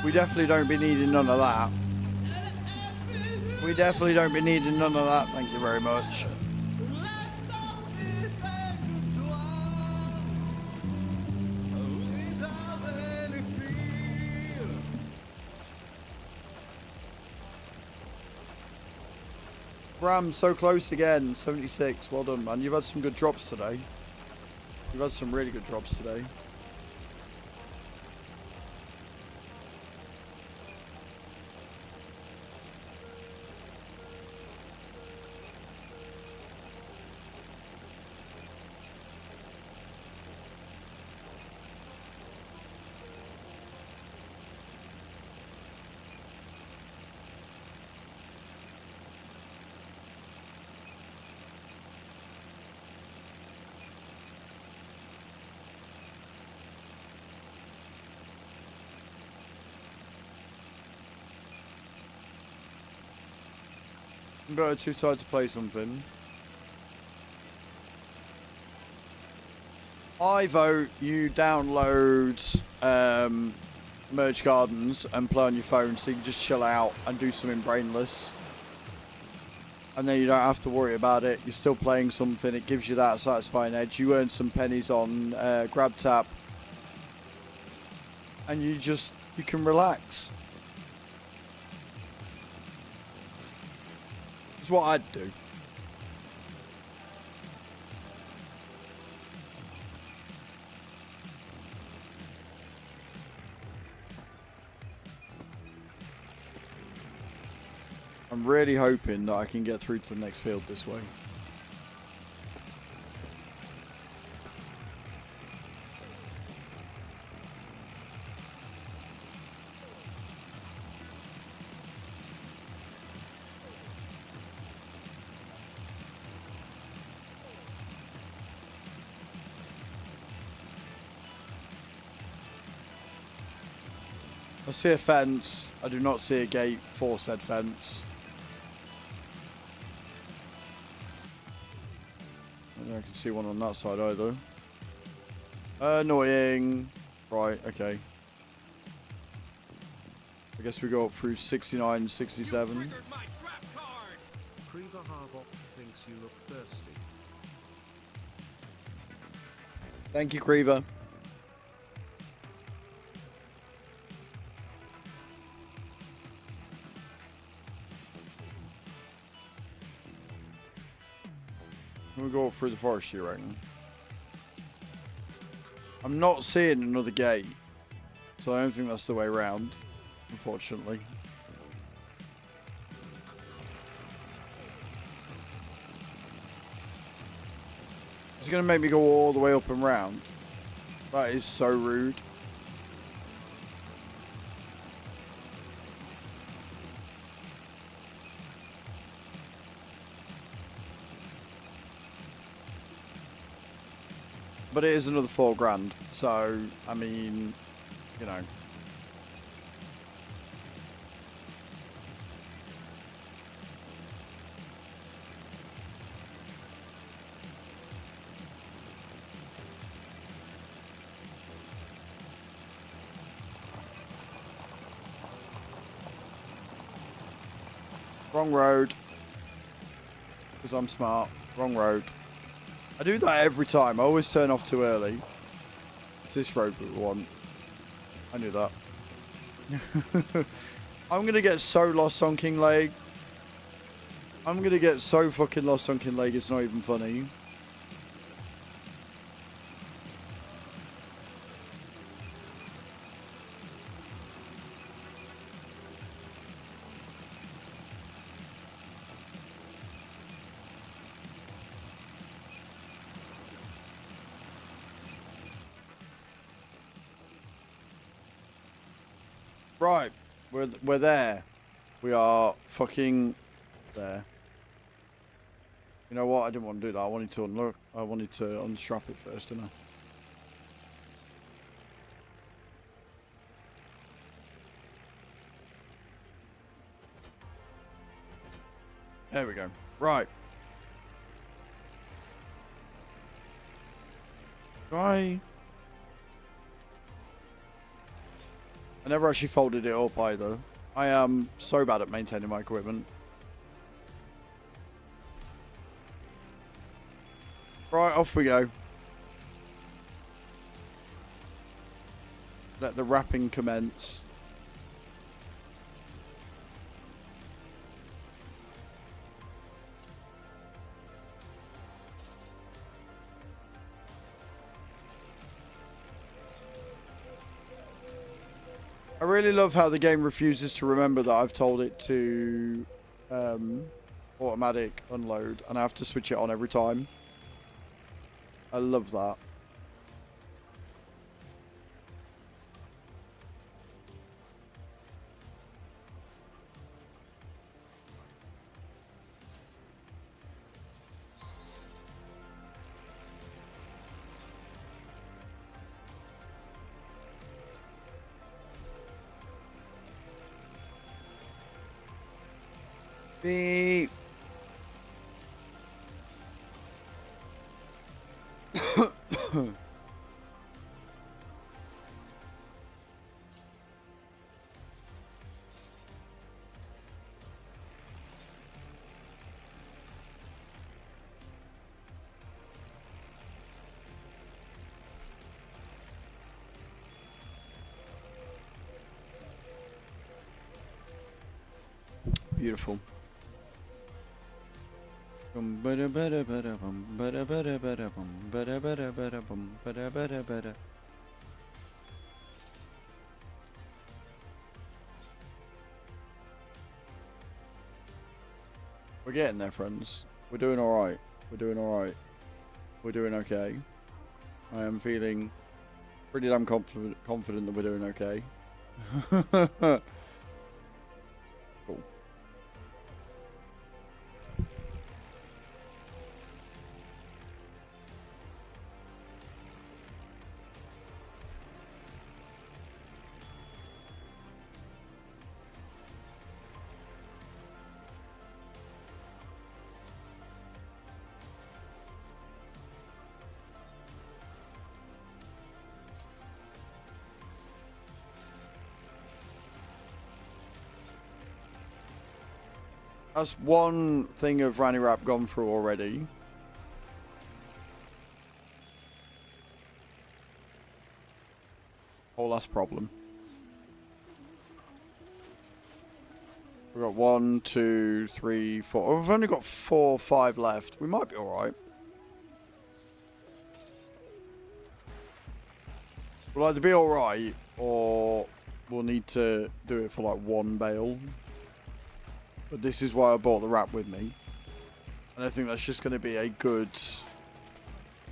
We definitely don't be needing none of that. We definitely don't be needing none of that, thank you very much. Ram, so close again, 76, well done man, you've had some good drops today. You've had some really good drops today. Better too tired to play something. I vote you download Merge Gardens and play on your phone so you can just chill out and do something brainless. And then you don't have to worry about it. You're still playing something. It gives you that satisfying edge. You earn some pennies on Grab Tap. And you can relax. It's what I'd do. I'm really hoping that I can get through to the next field this way. I see a fence. I do not see a gate for said fence. I don't think I can see one on that side either. Annoying. Right, okay. I guess we go up through 69, 67. Creever Harvok thinks you look thirsty. Thank you, Creever. We'll go through the forest here right now. I'm not seeing another gate, so I don't think that's the way around, unfortunately. It's going to make me go all the way up and round. That is so rude. But it is another $4,000, so, I mean, you know. Wrong road. Because I'm smart. Wrong road. I do that every time. I always turn off too early. It's this road we want. I knew that. I'm going to get so lost on King Lake. I'm going to get so fucking lost on King Lake. It's not even funny. Right, we're there. We are fucking there. You know what? I didn't want to do that. I wanted to unlock. I wanted to unstrap it first, didn't I? There we go. Right. I never actually folded it up either. I am so bad at maintaining my equipment. Right, off we go. Let the wrapping commence. I really love how the game refuses to remember that I've told it to automatic unload and I have to switch it on every time. I love that. Beep. Beautiful. We're getting there, friends. We're doing alright. We're doing alright. We're doing okay. I am feeling pretty damn confident that we're doing okay. Cool. That's one thing of Ranny Rap gone through already. Whole last problem. We've got 1, 2, 3, 4. Oh, we've only got 4 or 5 left. We might be alright. We'll either be alright or we'll need to do it for like 1 bale. But this is why I bought the wrap with me. And I think that's just going to be a good...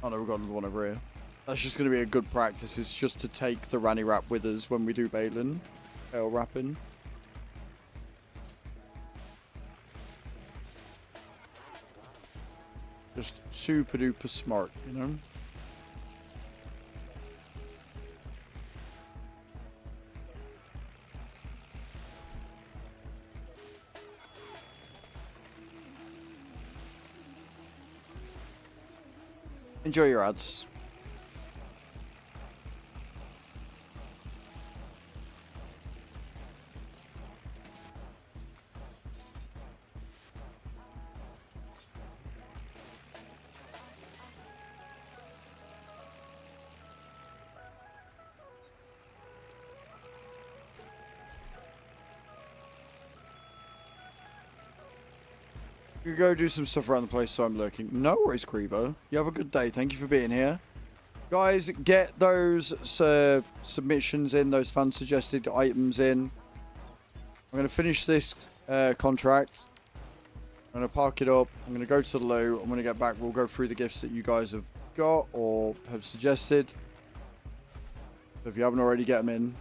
Oh no, we've got another one over here. That's just going to be a good practice. It's just to take the Ranny wrap with us when we do bale wrapping. Just super duper smart, you know? Enjoy your ads. You go do some stuff around the place, so I'm lurking. No worries, Creeper. You have a good day. Thank you for being here. Guys, get those submissions in, those fan-suggested items in. I'm going to finish this contract. I'm going to park it up. I'm going to go to the loo. I'm going to get back. We'll go through the gifts that you guys have got or have suggested. So if you haven't already, get them in.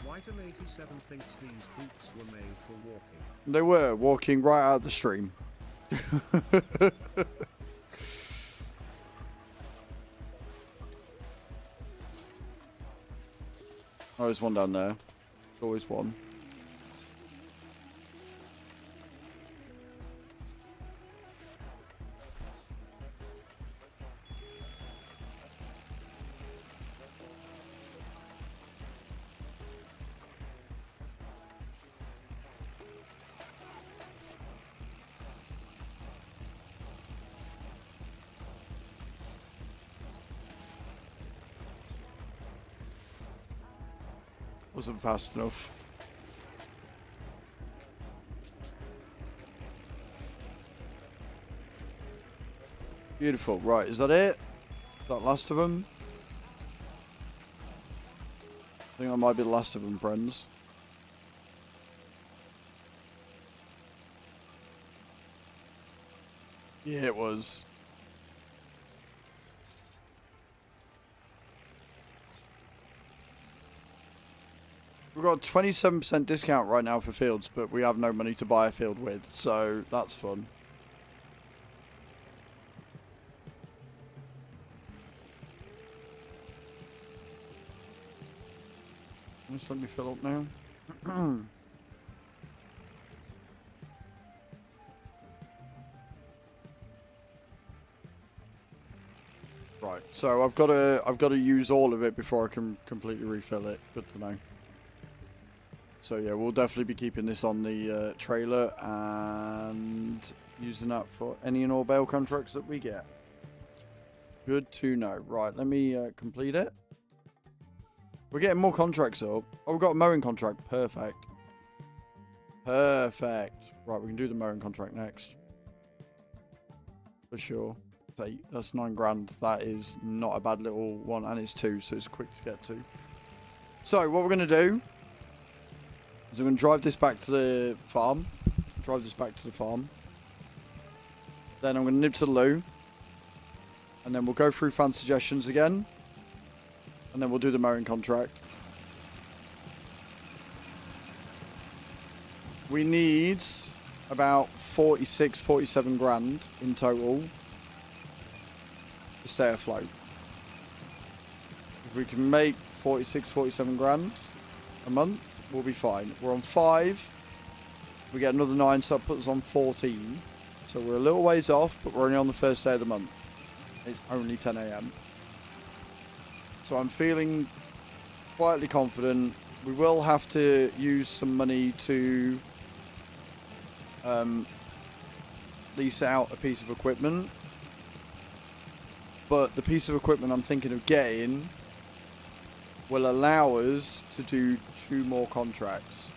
Whiten87 thinks these boots were made for walking. They were walking right out of the stream. Oh, there's one down there. There's always one. Wasn't fast enough. Beautiful. Right, is that it? Is that last of them? I think that might be the last of them, friends. Yeah, it was. We've got a 27% discount right now for fields, but we have no money to buy a field with, so that's fun. Just let me fill up now. Right, so I've got to use all of it before I can completely refill it. Good to know. So yeah, we'll definitely be keeping this on the trailer and using that for any and all bail contracts that we get. Good to know. Right, let me complete it. We're getting more contracts up. Oh, we've got a mowing contract. Perfect. Perfect. Right, we can do the mowing contract next. For sure. That's 9 grand. That is not a bad little one, and it's 2, so it's quick to get to. So what we're going to do is we're going to drive this back to the farm. Then I'm going to nib to the loo. And then we'll go through fan suggestions again. And then we'll do the mowing contract. We need about 46, 47 grand in total to stay afloat. If we can make 46, 47 grand a month, we'll be fine. We're on 5. We get another 9, so that puts us on 14. So we're a little ways off, but we're only on the first day of the month. It's only 10 AM. So I'm feeling quietly confident. We will have to use some money to lease out a piece of equipment. But the piece of equipment I'm thinking of getting will allow us to do 2 more contracts.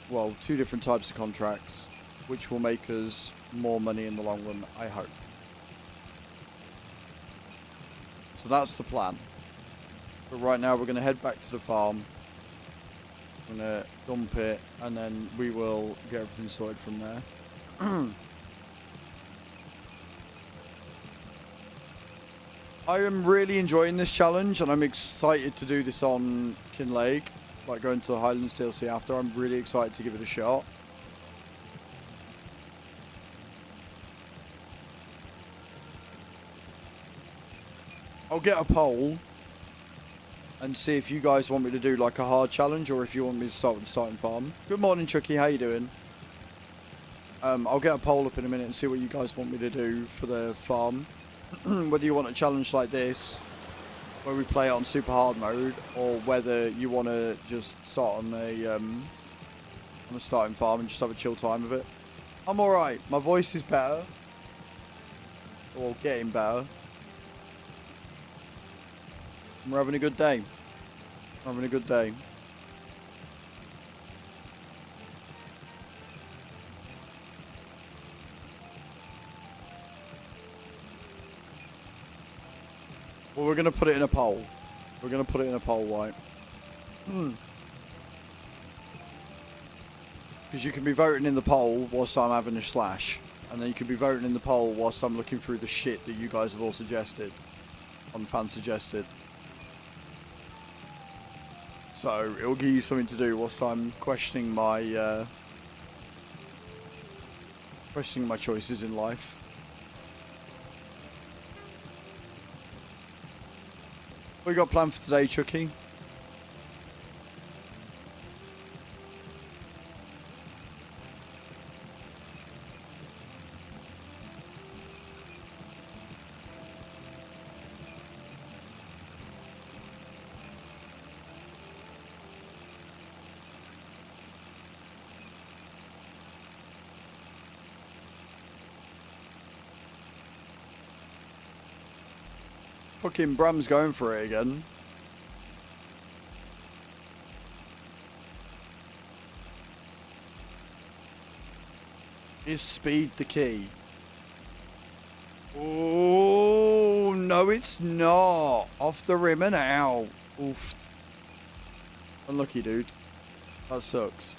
Well, 2 different types of contracts, which will make us more money in the long run, I hope. So that's the plan. But right now we're going to head back to the farm. I'm going to dump it, and then we will get everything sorted from there. I am really enjoying this challenge, and I'm excited to do this on Kinlake, like going to the Highlands DLC after. I'm really excited to give it a shot. I'll get a poll and see if you guys want me to do like a hard challenge, or if you want me to start with the starting farm. Good morning, Chucky. How you doing? I'll get a poll up in a minute and see what you guys want me to do for the farm. Whether you want a challenge like this, where we play it on super hard mode, or whether you want to just start on a starting farm and just have a chill time with it. I'm alright. My voice is better. Or getting better. We're having a good day. We're having a good day. Well, we're going to put it in a poll. We're going to put it in a poll, right? Because you can be voting in the poll whilst I'm having a slash. And then you can be voting in the poll whilst I'm looking through the shit that you guys have all suggested. On fan suggested. So, it will give you something to do whilst I'm questioning my choices in life. What you got planned for today, Chucky? Fucking Bram's going for it again. Is speed the key? Oh, no it's not. Off the rim and out. Oof. Unlucky, dude. That sucks.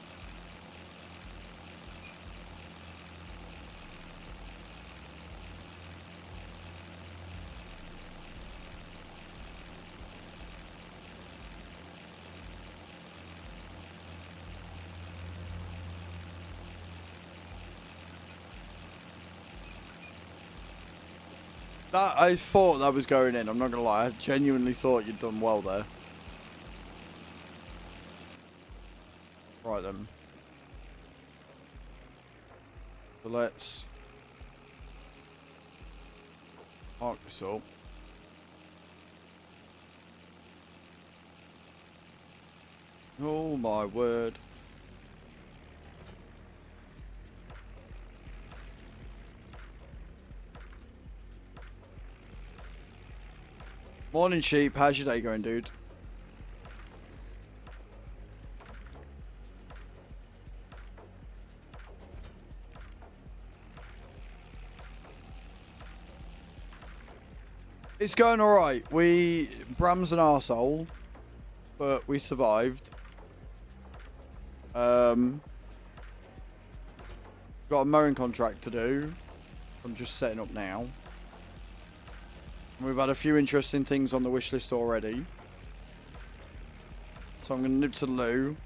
I thought that was going in, I'm not going to lie. I genuinely thought you'd done well there. Right then. So let's mark this up. Oh my word. Morning, sheep. How's your day going, dude? It's going alright. Bram's an arsehole, but we survived. Got a mowing contract to do. I'm just setting up now. And we've had a few interesting things on the wish list already. So I'm going to nip to the loo,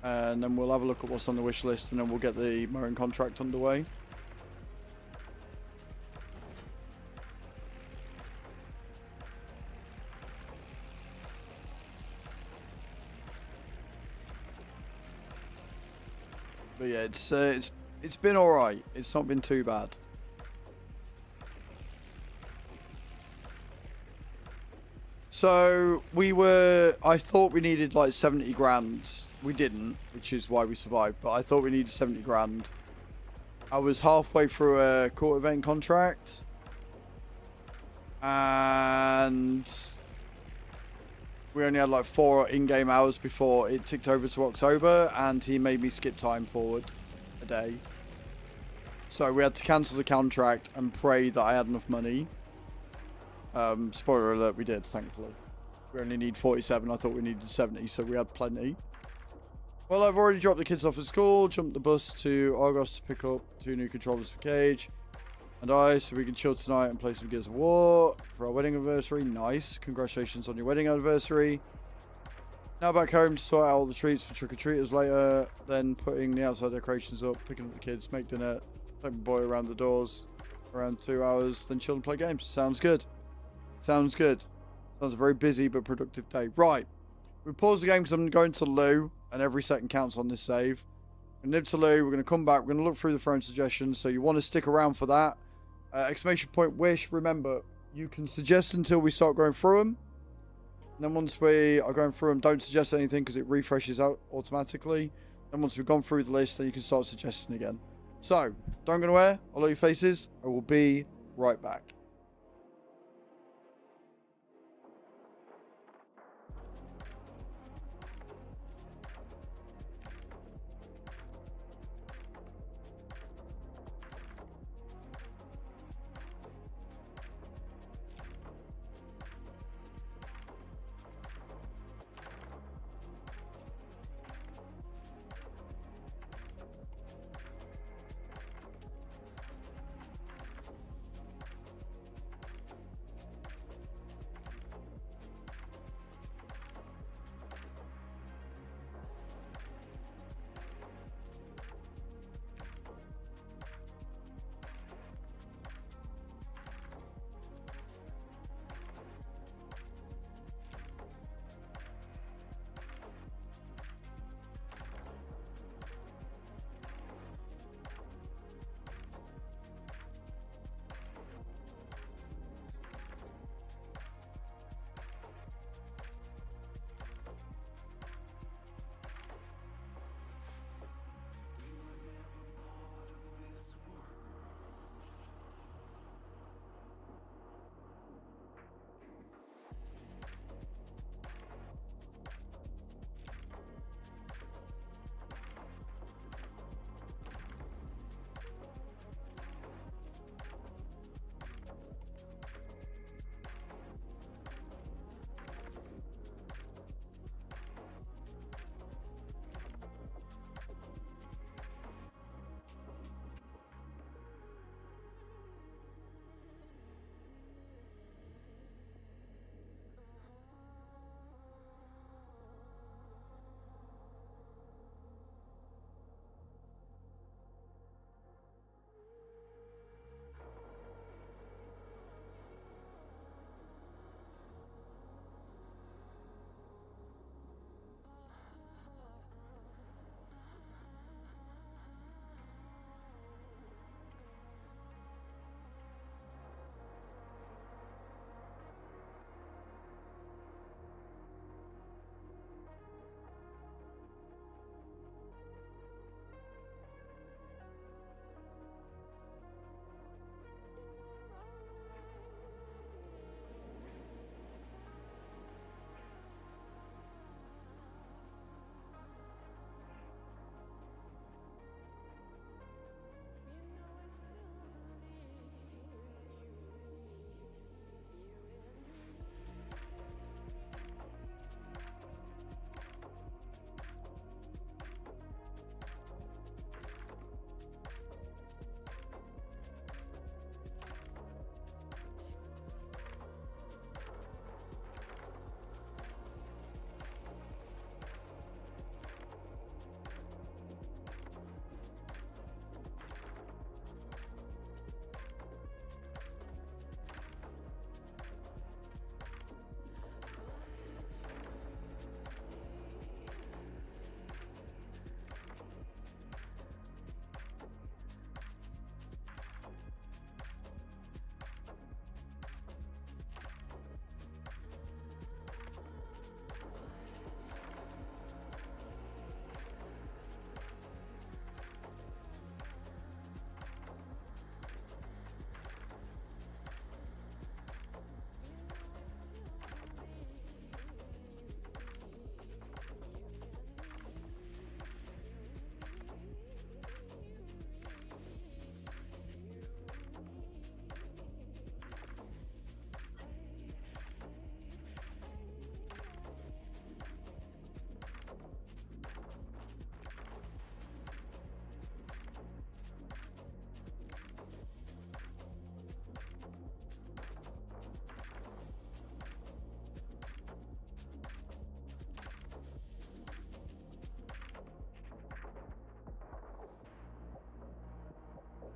and then we'll have a look at what's on the wish list, and then we'll get the mowing contract underway. But yeah, it's been all right. It's not been too bad. So I thought we needed like 70 grand. We didn't, which is why we survived. But I thought we needed 70 grand. I was halfway through a court event contract, and we only had like 4 in-game hours before it ticked over to October, and he made me skip time forward a day. So we had to cancel the contract and pray that I had enough money. Spoiler alert, we did, thankfully. We only need 47, I thought we needed 70, so we had plenty. Well, I've already dropped the kids off at school, jumped the bus to Argos to pick up 2 new controllers for Cage and I, so we can chill tonight and play some Gears of War for our wedding anniversary. Nice. Congratulations on your wedding anniversary. Now back home to sort out all the treats for trick-or-treaters later, then putting the outside decorations up, picking up the kids, make dinner, take my boy around the doors, around 2 hours, then chill and play games. Sounds good. Sounds good. Sounds a very busy but productive day. Right. We pause the game because I'm going to the loo, and every second counts on this save. We're going to nib to loo. We're going to come back. We're going to look through the phone suggestions, so you want to stick around for that. Exclamation point wish. Remember, you can suggest until we start going through them. And then once we are going through them, don't suggest anything because it refreshes out automatically. And once we've gone through the list, then you can start suggesting again. So, don't go anywhere. I'll love your faces. I will be right back.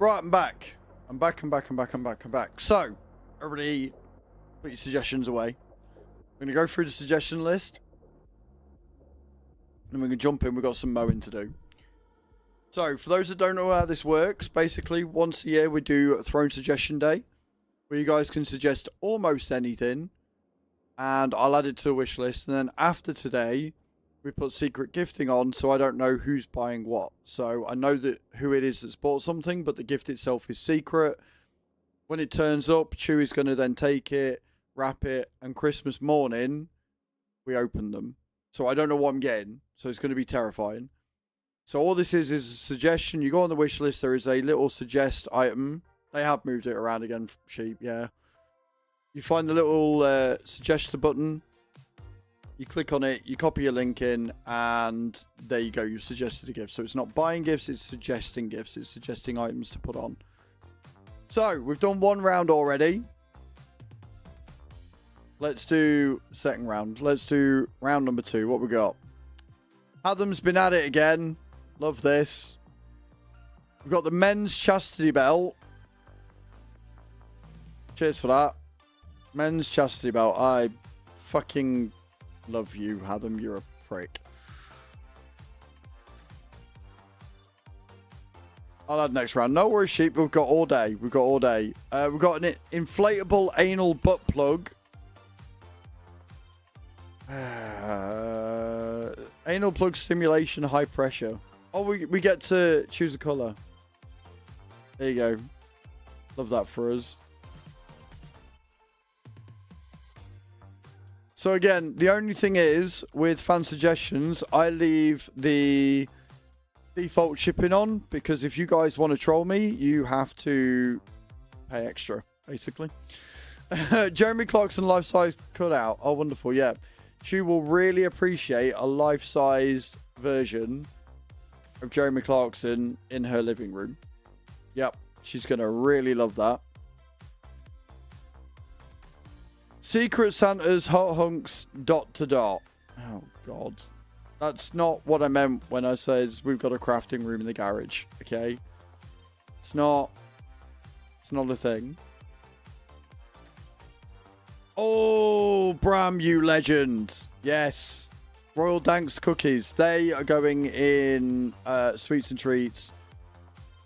Right, I'm back. I'm back. So, everybody, put your suggestions away. I'm going to go through the suggestion list. And we're going to jump in. We've got some mowing to do. So, for those that don't know how this works, basically, once a year we do a Throne Suggestion Day, where you guys can suggest almost anything, and I'll add it to the wish list. And then after today, we put secret gifting on, so I don't know who's buying what. So I know that who it is that's bought something, but the gift itself is secret. When it turns up, Chewy's going to then take it, wrap it, and Christmas morning, we open them. So I don't know what I'm getting, so it's going to be terrifying. So all this is a suggestion. You go on the wish list, there is a little suggest item. They have moved it around again, sheep, yeah. You find the little suggest button. You click on it, you copy your link in, and there you go, you've suggested a gift. So it's not buying gifts, it's suggesting gifts. It's suggesting items to put on. So, we've done one round already. Let's do second round. Let's do round number 2. What we got? Adam's been at it again. Love this. We've got the men's chastity belt. Cheers for that. Men's chastity belt. I fucking love you, Adam. You're a prick. I'll add next round. No worries, sheep. We've got all day. We've got all day. We've got an inflatable anal butt plug. Anal plug stimulation, high pressure. Oh, we get to choose a colour. There you go. Love that for us. So again, the only thing is, with fan suggestions, I leave the default shipping on, because if you guys want to troll me, you have to pay extra, basically. Jeremy Clarkson life-size cutout. Oh, wonderful, yeah. She will really appreciate a life-sized version of Jeremy Clarkson in her living room. Yep, she's going to really love that. Secret Santa's hot hunks ... Oh, God. That's not what I meant when I said we've got a crafting room in the garage, okay? It's not a thing. Oh, Bram, you legend. Yes. Royal Danks cookies. They are going in sweets and treats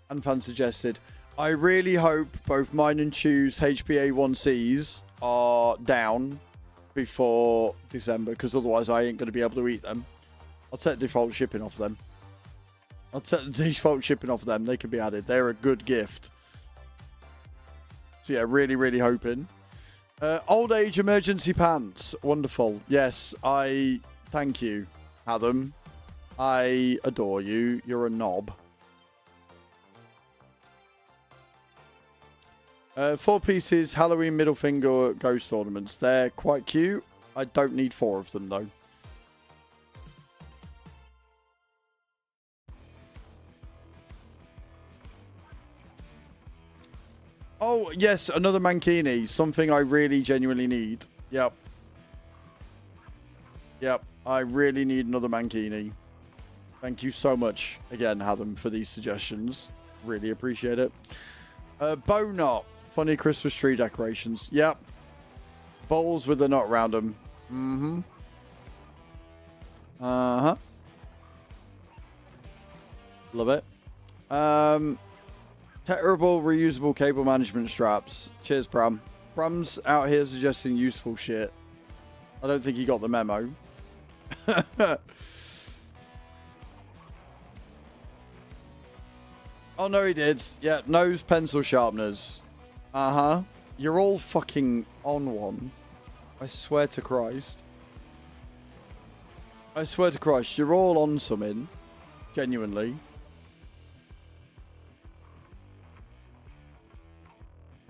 and fan suggested. I really hope both mine and Chew's HbA1Cs are down before December, because otherwise I ain't going to be able to eat them. I'll take default shipping off them. They can be added. They're a good gift. So yeah, really, really hoping. Old age emergency pants. Wonderful. Yes, I thank you, Adam. I adore you. You're a knob. 4 pieces Halloween middle finger ghost ornaments. They're quite cute. I don't need 4 of them though. Oh, yes, another mankini. Something I really genuinely need. Yep. Yep, I really need another mankini. Thank you so much again, Adam, for these suggestions. Really appreciate it. Bow knot. Funny Christmas tree decorations. Yep. Bowls with the knot around them. Mm-hmm. Uh-huh. Love it. Terrible reusable cable management straps. Cheers, Bram. Bram's out here suggesting useful shit. I don't think he got the memo. Oh, no, he did. Yeah, nose pencil sharpeners. Uh-huh. You're all fucking on one. I swear to Christ. I swear to Christ, you're all on something. Genuinely.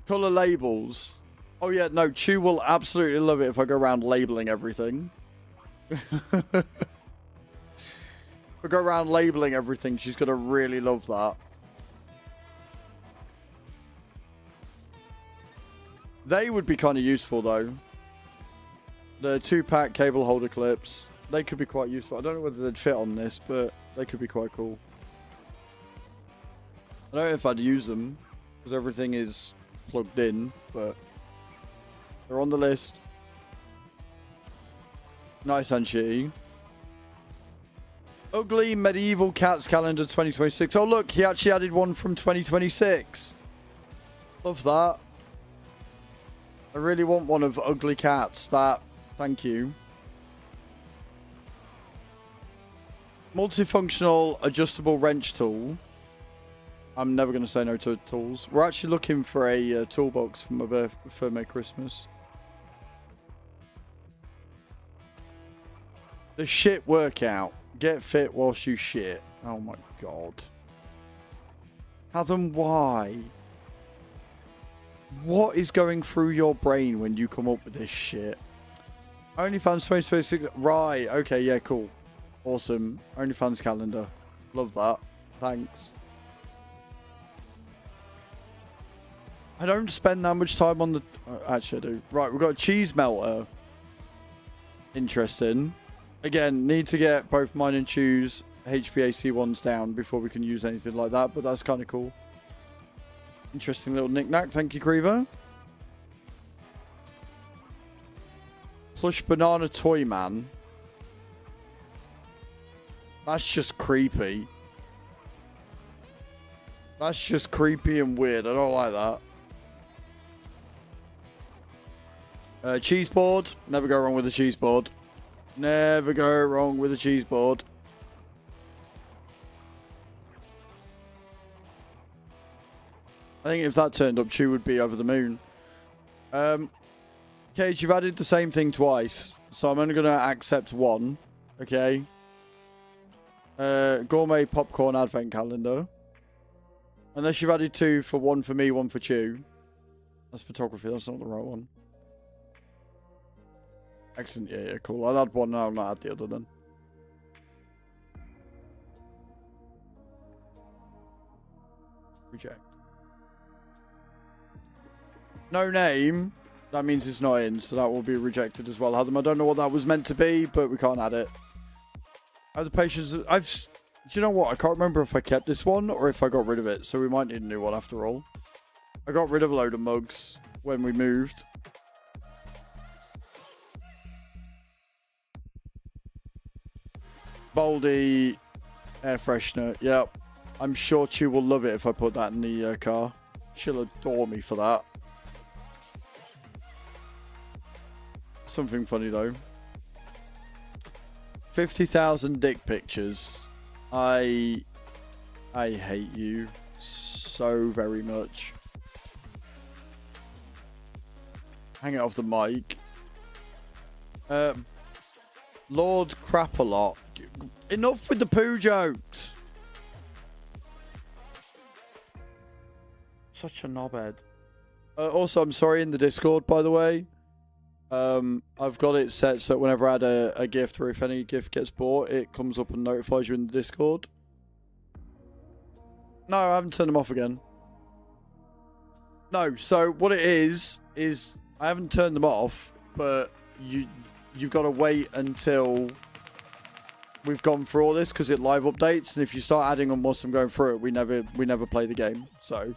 Colour labels. Oh yeah, no, Chew will absolutely love it if I go around labeling everything. If I go around labeling everything, she's going to really love that. They would be kind of useful though. The 2-pack cable holder clips. They could be quite useful. I don't know whether they'd fit on this, but they could be quite cool. I don't know if I'd use them because everything is plugged in, but they're on the list. Nice and shitty. Ugly Medieval Cats Calendar 2026. Oh, look, he actually added one from 2026. Love that. I really want one of Ugly Cats. Thank you. Multifunctional adjustable wrench tool. I'm never going to say no to tools. We're actually looking for a toolbox for my Christmas. The shit workout. Get fit whilst you shit. Oh my god. Adam, why? What is going through your brain when you come up with this shit? OnlyFans 2026. Right. Okay. Yeah. Cool. Awesome. OnlyFans calendar. Love that. Thanks. I don't spend that much time on the... actually, I do. Right. We've got a cheese melter. Interesting. Again, need to get both mine and Chew's HPAC ones down before we can use anything like that, but that's kind of cool. Interesting little knick-knack. Thank you, Creever. Plush banana toy man. That's just creepy. That's just creepy and weird. I don't like that. Cheese board. Never go wrong with a cheese board. Never go wrong with a cheese board. I think if that turned up, Chew would be over the moon. Cage, you've added the same thing twice, so I'm only going to accept one. Okay. Gourmet popcorn advent calendar. Unless you've added two for one for me, one for Chew. That's photography. That's not the right one. Excellent. Yeah, cool. I'll add one and I'll not add the other then. Reject. No name. That means it's not in, so that will be rejected as well. Adam, I don't know what that was meant to be, but we can't add it. I have the patience. Do you know what? I can't remember if I kept this one or if I got rid of it, so we might need a new one after all. I got rid of a load of mugs when we moved. Baldy air freshener. Yep. I'm sure Chew will love it if I put that in the car. She'll adore me for that. Something funny though. 50,000 dick pictures. I hate you so very much. Hang it off the mic. Lord Crap-a-Lot. Enough with the poo jokes. Such a knobhead. Also, I'm sorry in the Discord, by the way. I've got it set so that whenever I add a gift or if any gift gets bought, it comes up and notifies you in the Discord. No, I haven't turned them off again. No, so what it is I haven't turned them off, but you've got to wait until we've gone through all this because it live updates, and if you start adding them whilst I'm going through it, we never play the game. So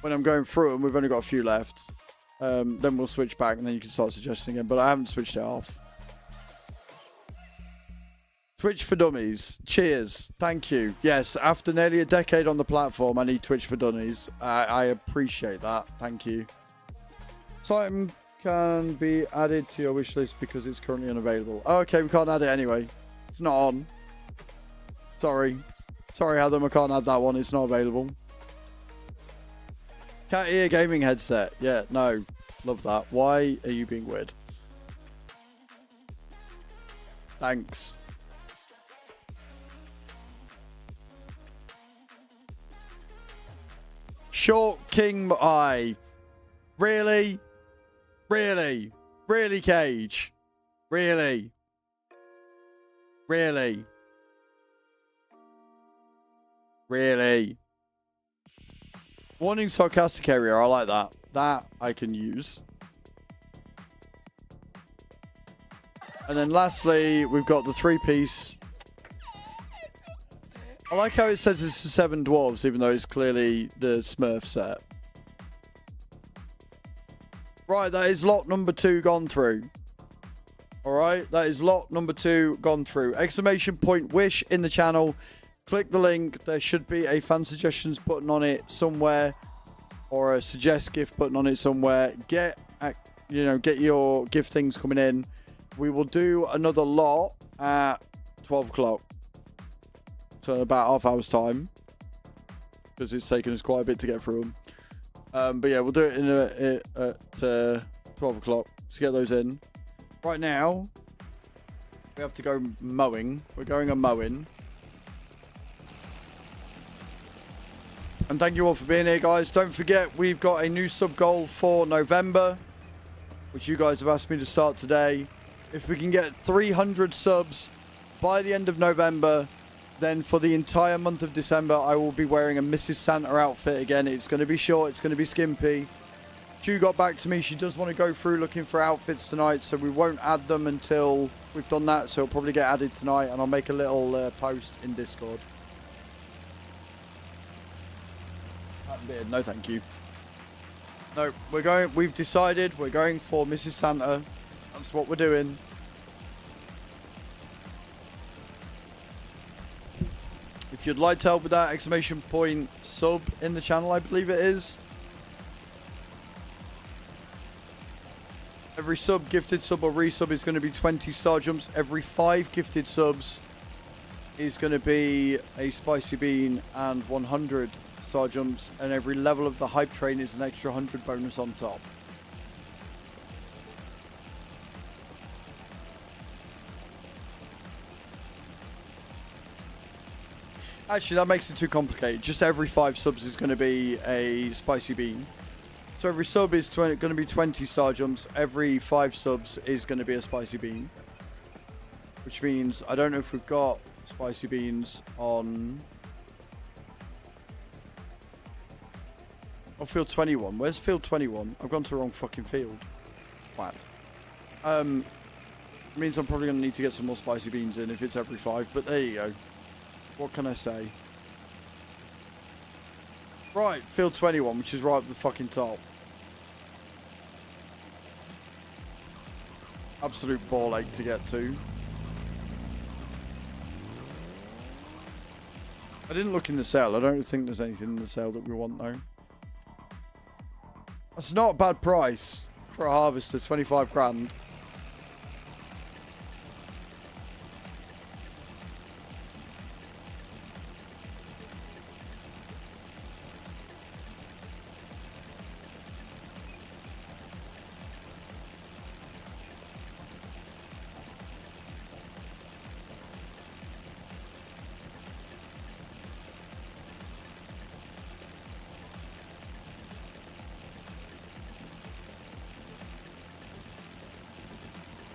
when I'm going through them, we've only got a few left. Then we'll switch back and then you can start suggesting again, but I haven't switched it off. Twitch for Dummies. Cheers. Thank you. Yes, after nearly a decade on the platform, I need Twitch for Dummies. I appreciate that. Thank you. Item can be added to your wish list because it's currently unavailable. Oh, okay, we can't add it anyway. It's not on. Sorry. Sorry, Adam, I can't add that one. It's not available. Cat ear gaming headset. Yeah, no. Love that. Why are you being weird? Thanks. Short King Eye. Really? Really? Really, Cage? Really? Really? Really? Warning sarcastic area. I like that. That I can use. And then lastly, we've got the 3-piece I like how it says it's the 7 dwarves, even though it's clearly the Smurf set. Right, that is lot number 2 gone through. Alright, that is lot number 2 gone through. Exclamation point wish in the channel. Click the link. There should be a fan suggestions button on it somewhere. Or a suggest gift button on it somewhere. Get your gift things coming in. We will do another lot at 12 o'clock. So about half hour's time. Because it's taken us quite a bit to get through them. But yeah, we'll do it at 12 o'clock to get those in. Right now, we have to go mowing. We're going a mowing. And thank you all for being here, guys. Don't forget, we've got a new sub goal for November, which you guys have asked me to start today. If we can get 300 subs by the end of November, then for the entire month of December, I will be wearing a Mrs. Santa outfit again. It's going to be short. It's going to be skimpy. Chu got back to me. She does want to go through looking for outfits tonight, so we won't add them until we've done that. So it'll probably get added tonight, and I'll make a little post in Discord. Beard, no thank you. No, we've decided we're going for Mrs. Santa. That's what we're doing. If you'd like to help with that, exclamation point sub in the channel, I believe it is. Every sub, gifted sub or resub is going to be 20 star jumps. Every 5 gifted subs is going to be a spicy bean and 100 star jumps, and every level of the hype train is an extra 100 bonus on top. Actually, that makes it too complicated. Just every 5 subs is going to be a spicy bean. So every sub is going to be 20 star jumps. Every 5 subs is going to be a spicy bean. Which means, I don't know if we've got spicy beans on... Oh, field 21. Where's field 21? I've gone to the wrong fucking field. What? Means I'm probably going to need to get some more spicy beans in if it's every 5. But there you go. What can I say? Right, field 21, which is right at the fucking top. Absolute ball ache to get to. I didn't look in the sale. I don't think there's anything in the sale that we want, though. That's not a bad price for a harvester, 25 grand.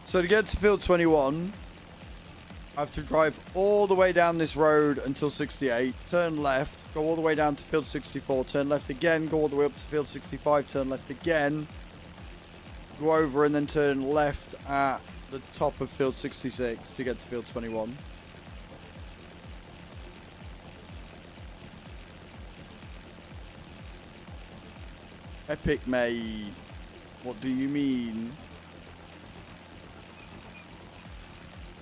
So to get to field 21, I have to drive all the way down this road until 68, turn left, go all the way down to field 64, turn left again, go all the way up to field 65, turn left again, go over and then turn left at the top of field 66 to get to field 21. Epic, mate. What do you mean?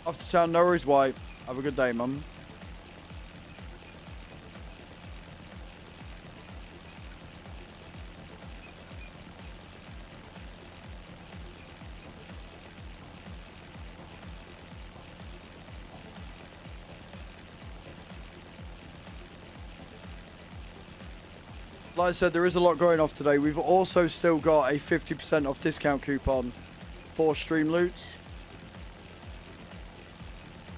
Off to town, no worries, White. Have a good day, mum. Like I said, there is a lot going off today. We've also still got a 50% off discount coupon for Streamloots.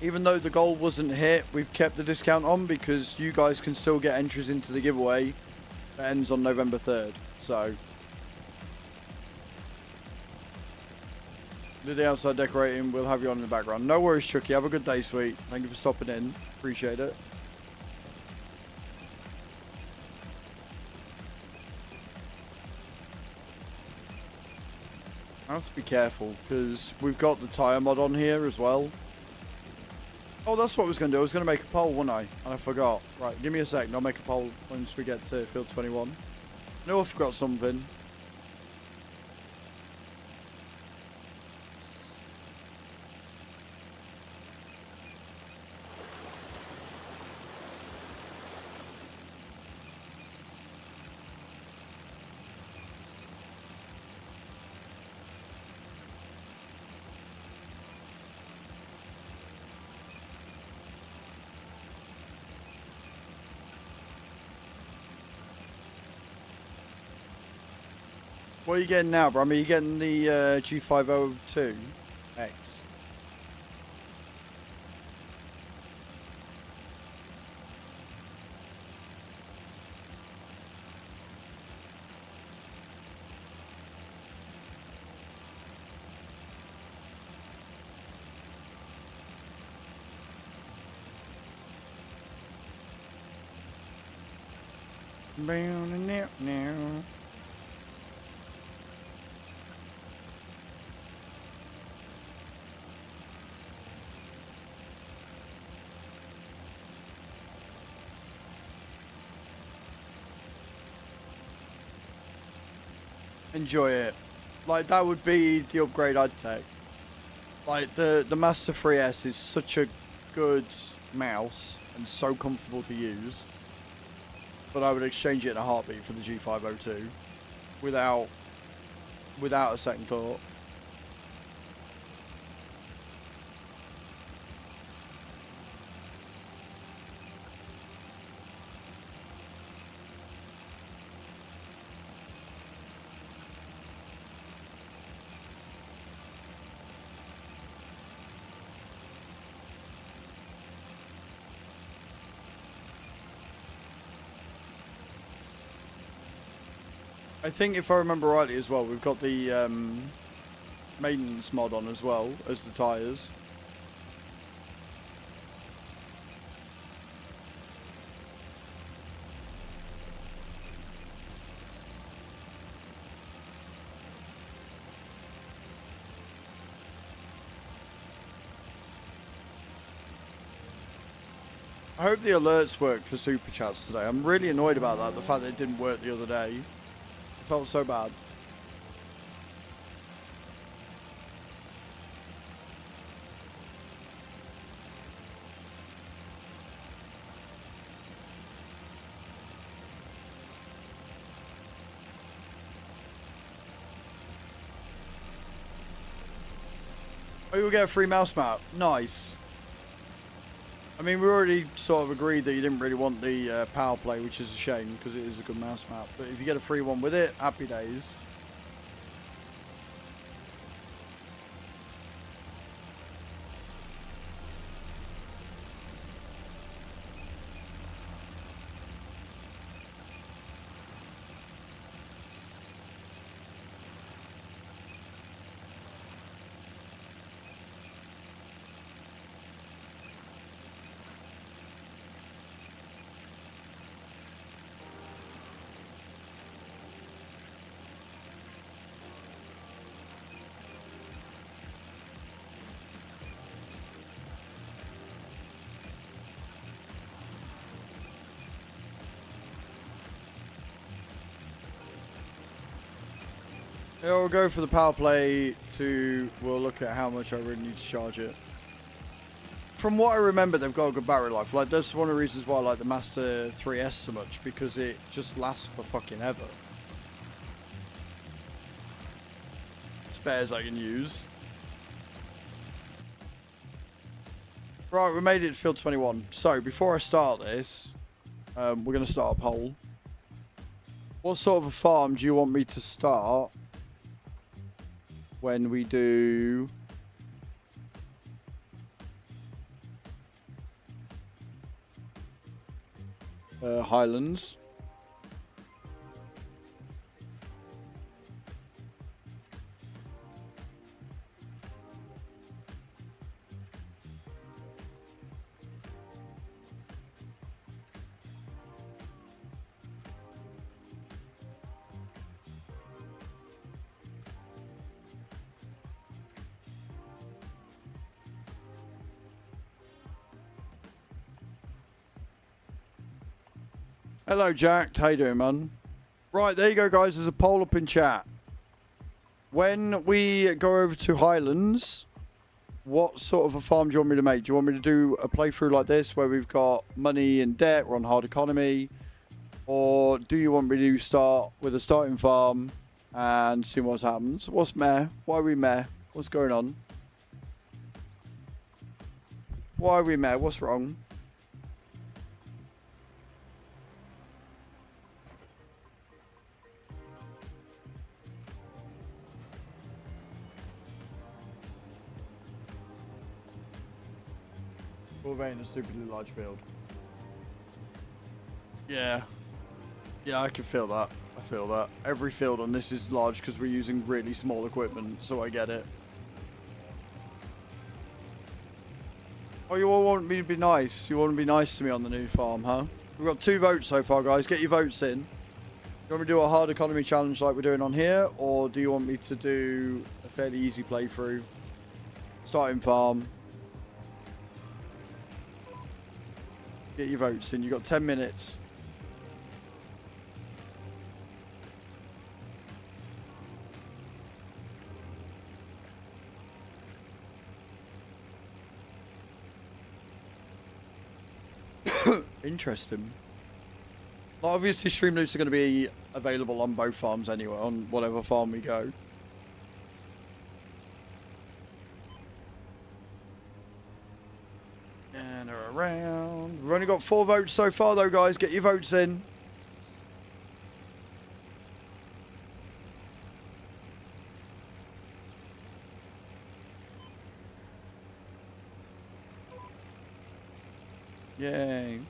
Even though the goal wasn't hit, we've kept the discount on because you guys can still get entries into the giveaway that ends on November 3rd. So, do the outside decorating, we'll have you on in the background. No worries, Chucky. Have a good day, sweet. Thank you for stopping in. Appreciate it. I have to be careful because we've got the tyre mod on here as well. Oh, that's what I was going to do. I was going to make a poll, wasn't I? And I forgot. Right, give me a sec. I'll make a poll once we get to field 21. No, I forgot something. What are you getting now, bro? Are you getting the G502X? Now. Enjoy it. Like, that would be the upgrade I'd take. Like, the Master 3S is such a good mouse and so comfortable to use. But I would exchange it in a heartbeat for the G502 without a second thought. I think if I remember rightly as well, we've got the maintenance mod on as well as the tyres. I hope the alerts work for super chats today. I'm really annoyed about that, the fact that it didn't work the other day. I felt so bad. Oh, you'll get a free mouse map. Nice. I mean, we already sort of agreed that you didn't really want the power play, which is a shame because it is a good mouse map. But if you get a free one with it, happy days. Yeah, we'll go for the power play we'll look at how much I really need to charge it. From what I remember, they've got a good battery life. Like, that's one of the reasons why I like the Master 3S so much, because it just lasts for fucking ever. Spares I can use. Right, we made it to field 21. So, before I start this, we're going to start a poll. What sort of a farm do you want me to start when we do Highlands? Hello, Jack. How you doing, man? Right, there you go, guys. There's a poll up in chat. When we go over to Highlands, what sort of a farm do you want me to make? Do you want me to do a playthrough like this where we've got money and debt, we're on hard economy? Or do you want me to start with a starting farm and see what happens? What's meh? Why are we meh? What's going on? Why are we meh? What's wrong? Cultivating a stupidly large field. Yeah. Yeah, I can feel that. I feel that. Every field on this is large because we're using really small equipment, so I get it. Oh, you all want me to be nice? You want to be nice to me on the new farm, huh? We've got 2 votes so far, guys. Get your votes in. You want me to do a hard economy challenge like we're doing on here, or do you want me to do a fairly easy playthrough? Starting farm. Get your votes in. You've got 10 minutes. Interesting. Well, obviously, Streamloots are going to be available on both farms anyway, on whatever farm we go. And around. We've only got 4 votes so far, though, guys. Get your votes in. Yay.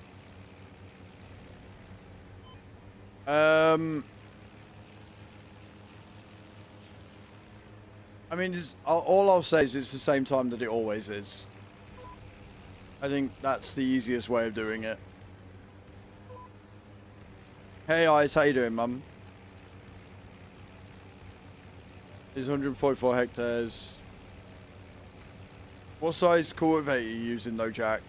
I mean, all I'll say is it's the same time that it always is. I think that's the easiest way of doing it. Hey, Ice, how you doing, mum? It's 144 hectares. What size cultivator are you using, though, Jack?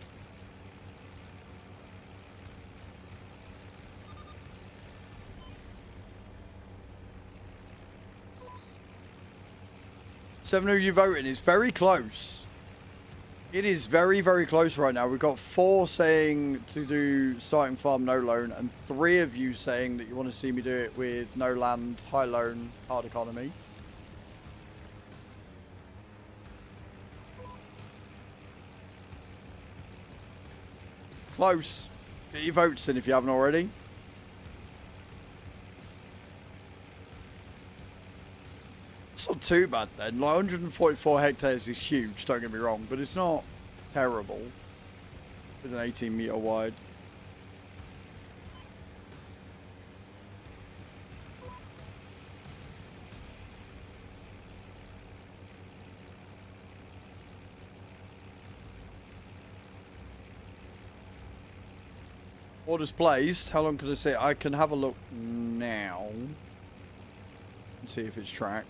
Seven of you voting is very close. It is very, very close right now. We've got 4 saying to do starting farm, no loan, and 3 of you saying that you want to see me do it with no land, high loan, hard economy. Close. Get your votes in if you haven't already. It's not too bad then. Like 144 hectares is huge, don't get me wrong, but it's not terrible with an 18-meter wide. Orders placed. How long can I say? I can have a look now and see if it's tracked.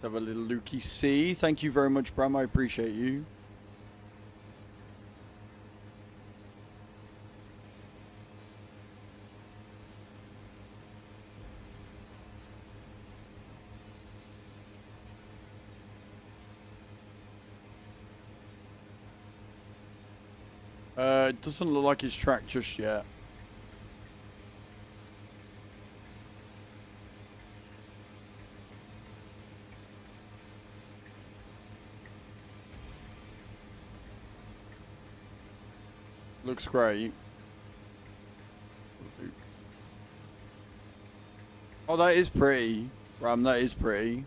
Have a little looky see. Thank you very much, Bram. I appreciate you. It doesn't look like it's tracked just yet. Looks great. Oh, that is pretty. Ram, that is pretty.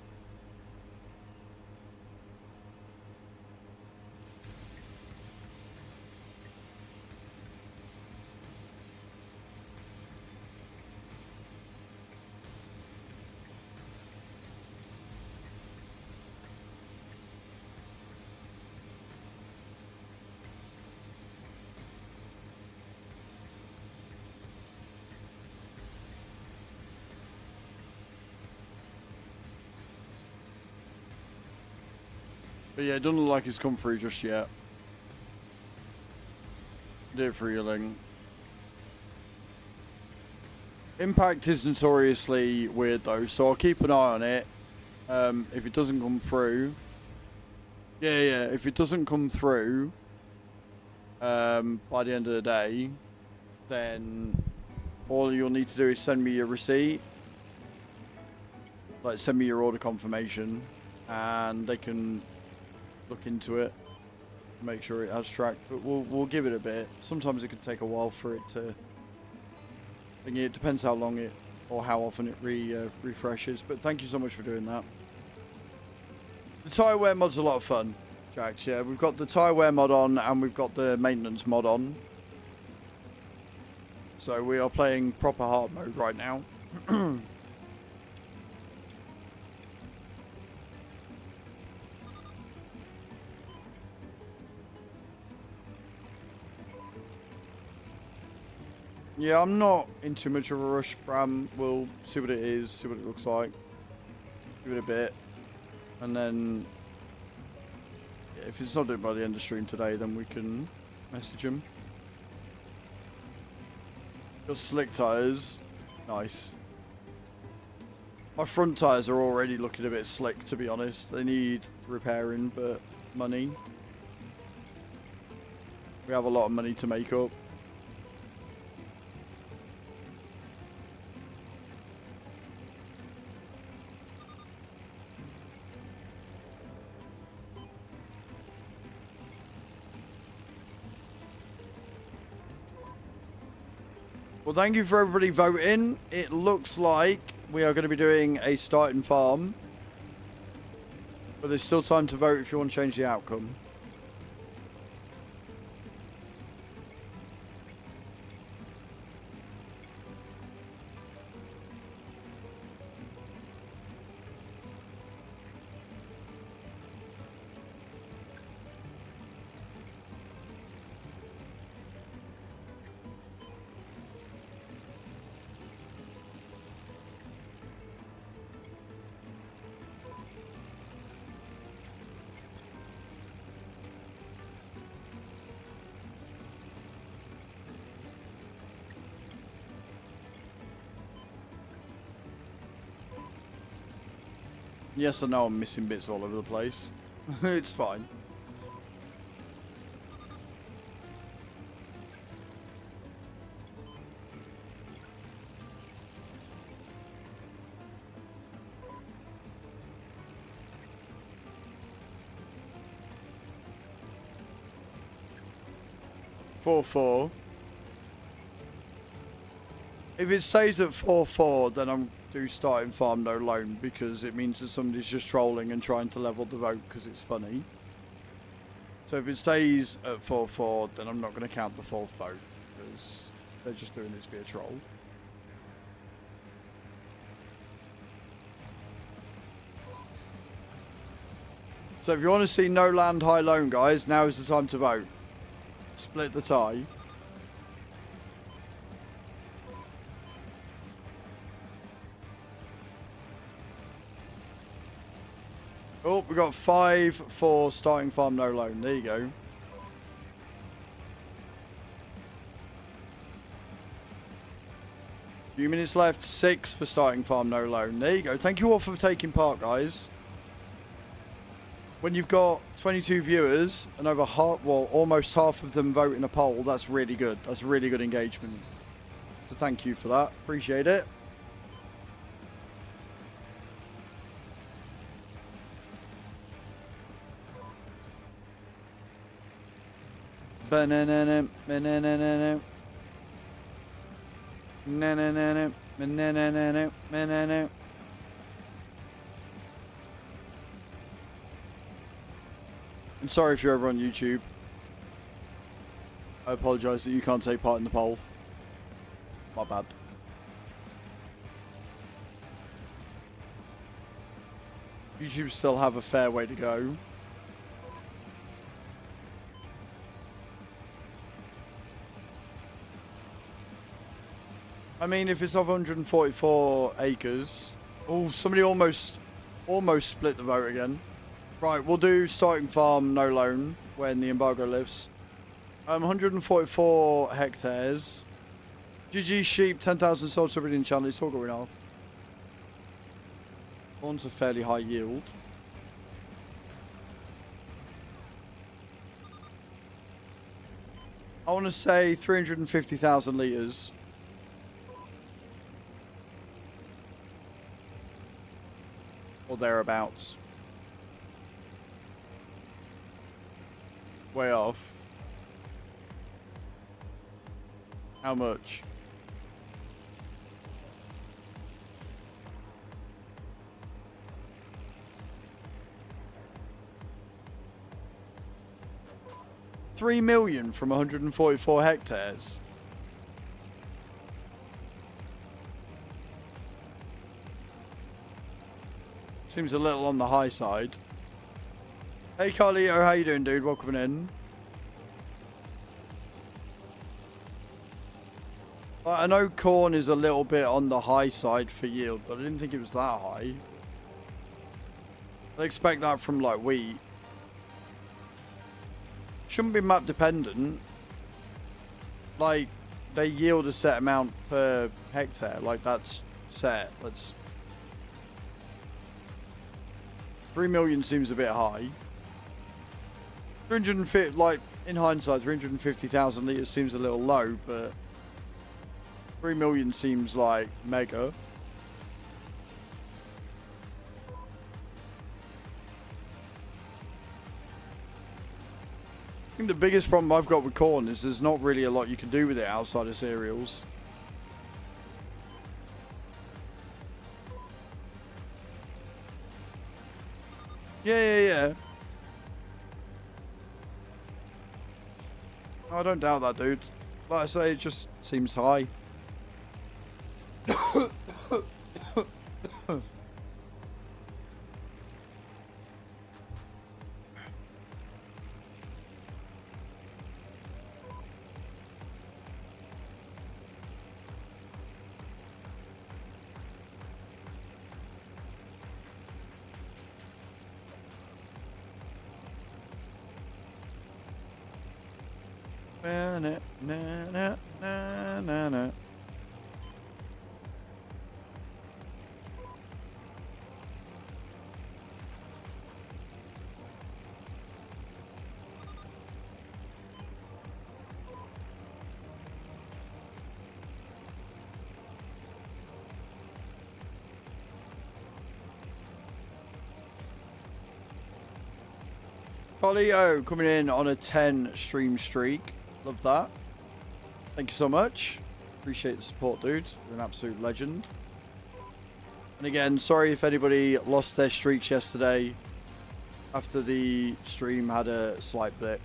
But yeah, it doesn't look like it's come through just yet. Do it for your link. Impact is notoriously weird though, so I'll keep an eye on it. If it doesn't come through, yeah, if it doesn't come through by the end of the day, then all you'll need to do is send me your receipt, like send me your order confirmation, and they can look into it, make sure it has tracked. But we'll give it a bit. Sometimes it can take a while for it to. It depends how long it or how often it refreshes. But thank you so much for doing that. The tyre wear mod's a lot of fun, Jax. Yeah, we've got the tyre wear mod on and we've got the maintenance mod on. So we are playing proper hard mode right now. Yeah, I'm not in too much of a rush, Bram. We'll see what it is, see what it looks like. Give it a bit. And then, yeah, if it's not done by the end of stream today, then we can message him. Got slick tyres. Nice. My front tyres are already looking a bit slick, to be honest. They need repairing, but money. We have a lot of money to make up. Well, thank you for everybody voting. It looks like we are going to be doing a starting farm. But there's still time to vote if you want to change the outcome. Yes, I know I'm missing bits all over the place. It's fine. Four. If it stays at 4-4, then I'm do starting farm no loan, because it means that somebody's just trolling and trying to level the vote because it's funny. So if it stays at 4-4, then I'm not going to count the fourth vote because they're just doing it to be a troll. So if you want to see no land high loan, guys, now is the time to vote. Split the tie. Oh, we got 5-4 starting farm no loan. There you go. Few minutes left. 6 for starting farm no loan. There you go. Thank you all for taking part, guys. When you've got 22 viewers and over half, well, almost half of them vote in a poll, that's really good. That's really good engagement. So thank you for that. Appreciate it. Banana, banana, banana, banana, banana. I'm sorry if you're ever on YouTube. I apologise that you can't take part in the poll. My bad. YouTube still have a fair way to go. I mean, if it's of 144 acres... Oh, somebody almost split the vote again. Right, we'll do starting farm, no loan, when the embargo lifts. 144 hectares. GG sheep, 10,000 sold to in channel. It's all going off. Corn's a fairly high yield. I want to say 350,000 litres. Or thereabouts. Way off. How much? $3 million from 144 hectares. Seems a little on the high side. Hey Carlito, how you doing, dude? Welcome in. I know corn is a little bit on the high side for yield, but I didn't think it was that high. I'd expect that from like wheat. Shouldn't be map dependent. Like, they yield a set amount per hectare. Like, that's set. Let's... 3 million seems a bit high. 350, like, in hindsight, 350,000 litres seems a little low, but 3 million seems like mega. I think the biggest problem I've got with corn is there's not really a lot you can do with it outside of cereals. Yeah. I don't doubt that, dude. Like I say, it just seems high. Na. Polio coming in on a 10 stream streak. Love that. Thank you so much. Appreciate the support, dude. You're an absolute legend. And again, sorry if anybody lost their streaks yesterday after the stream had a slight blip.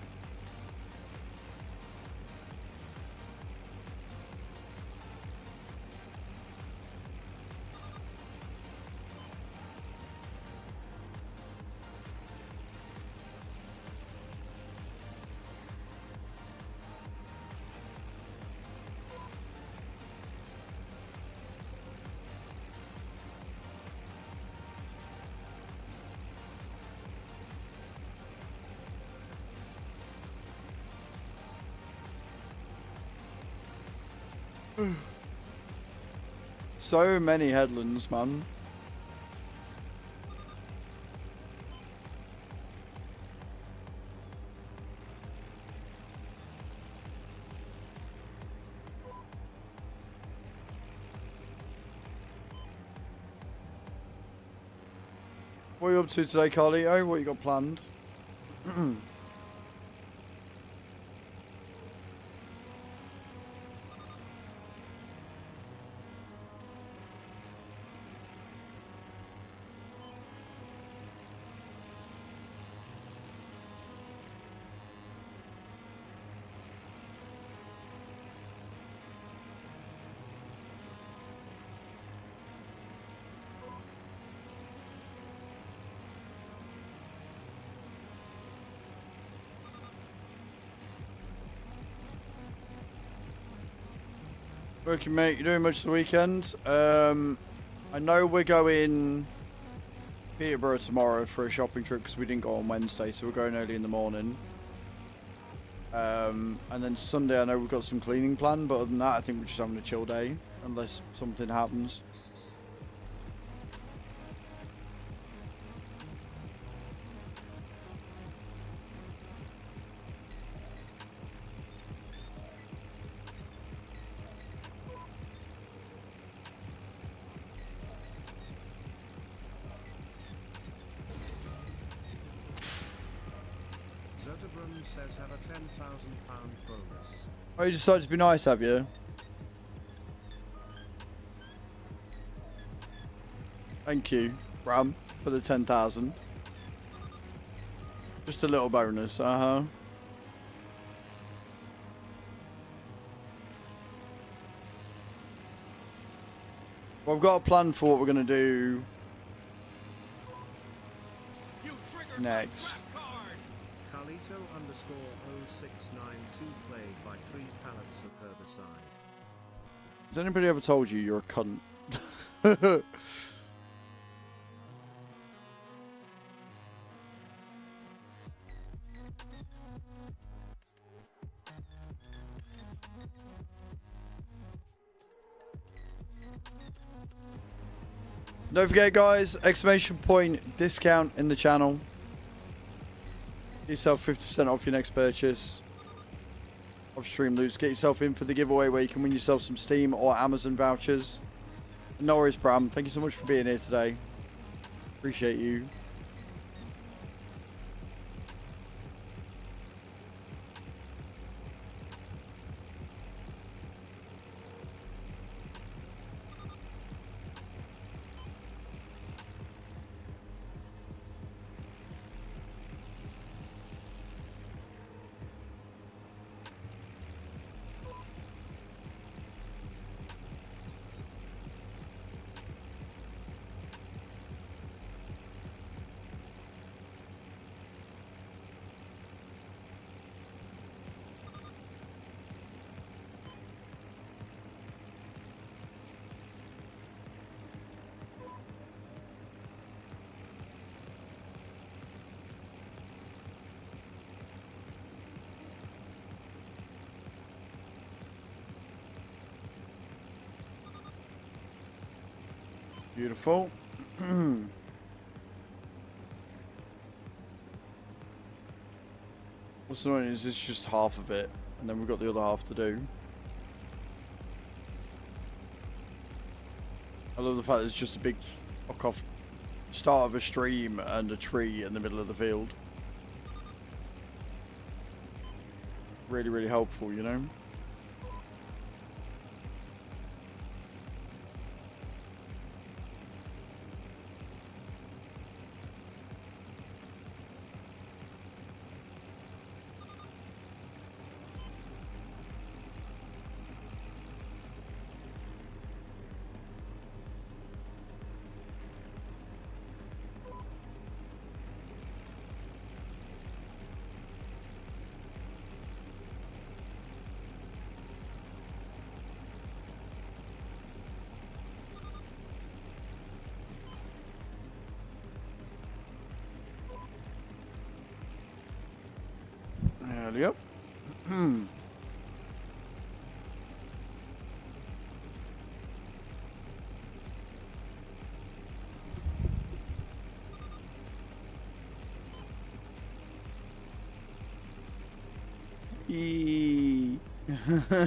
So many headlands, man. What are you up to today, Carlito? What you got planned? Working, mate. You doing much the weekend? I know we're going Peterborough tomorrow for a shopping trip because we didn't go on Wednesday, so we're going early in the morning. And then Sunday, I know we've got some cleaning planned, but other than that, I think we're just having a chill day, unless something happens. Zotobrum says have a £10,000 bonus. Oh, you decided to be nice, have you? Thank you, Ram, for the 10,000. Just a little bonus, Well, I've got a plan for what we're going to do next. Carlito _0692 played by 3 pallets of herbicide. Has anybody ever told you you're a cunt? Don't forget, guys, exclamation point discount in the channel. Get yourself 50% off your next purchase of Streamloots. Get yourself in for the giveaway where you can win yourself some Steam or Amazon vouchers. No worries, Bram. Thank you so much for being here today. Appreciate you. Beautiful. What's annoying is it's just half of it, and then we've got the other half to do. I love the fact that it's just a big fuck off start of a stream and a tree in the middle of the field. Really, really helpful, you know? Yep.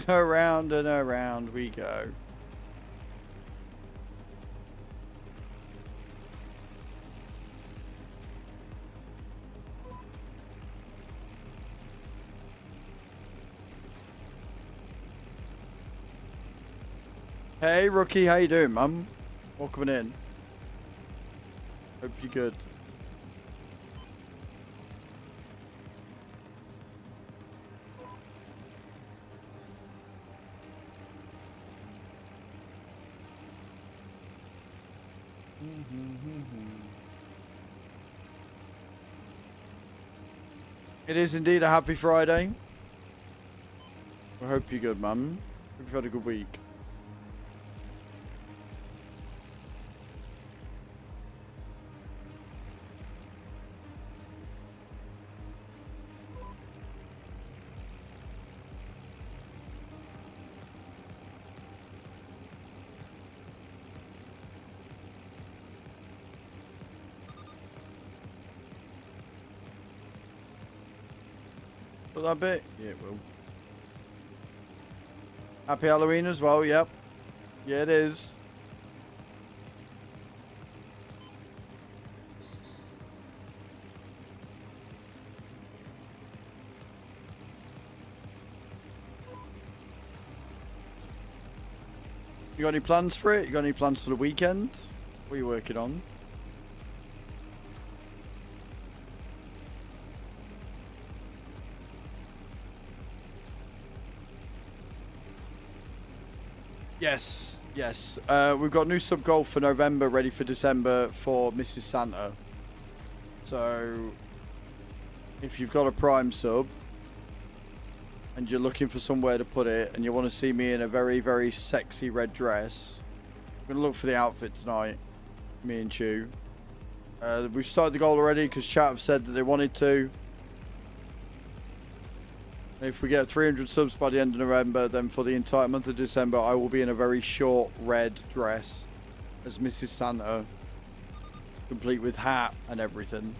Around and around we go. Hey Rookie, how you doing, mum? Welcome in. Hope you're good. It is indeed a happy Friday. I hope you're good, mum. Hope you've had a good week. Will that bit? Yeah, it will. Happy Halloween as well, yep. Yeah, it is. You got any plans for it? You got any plans for the weekend? What are you working on? Yes, yes. We've got new sub goal for November ready for December for Mrs. Santa. So, if you've got a Prime sub and you're looking for somewhere to put it and you want to see me in a very, very sexy red dress, I'm going to look for the outfit tonight, me and Chew. We've started the goal already because chat have said that they wanted to. If we get 300 subs by the end of November, then for the entire month of December, I will be in a very short red dress as Mrs. Santa, complete with hat and everything.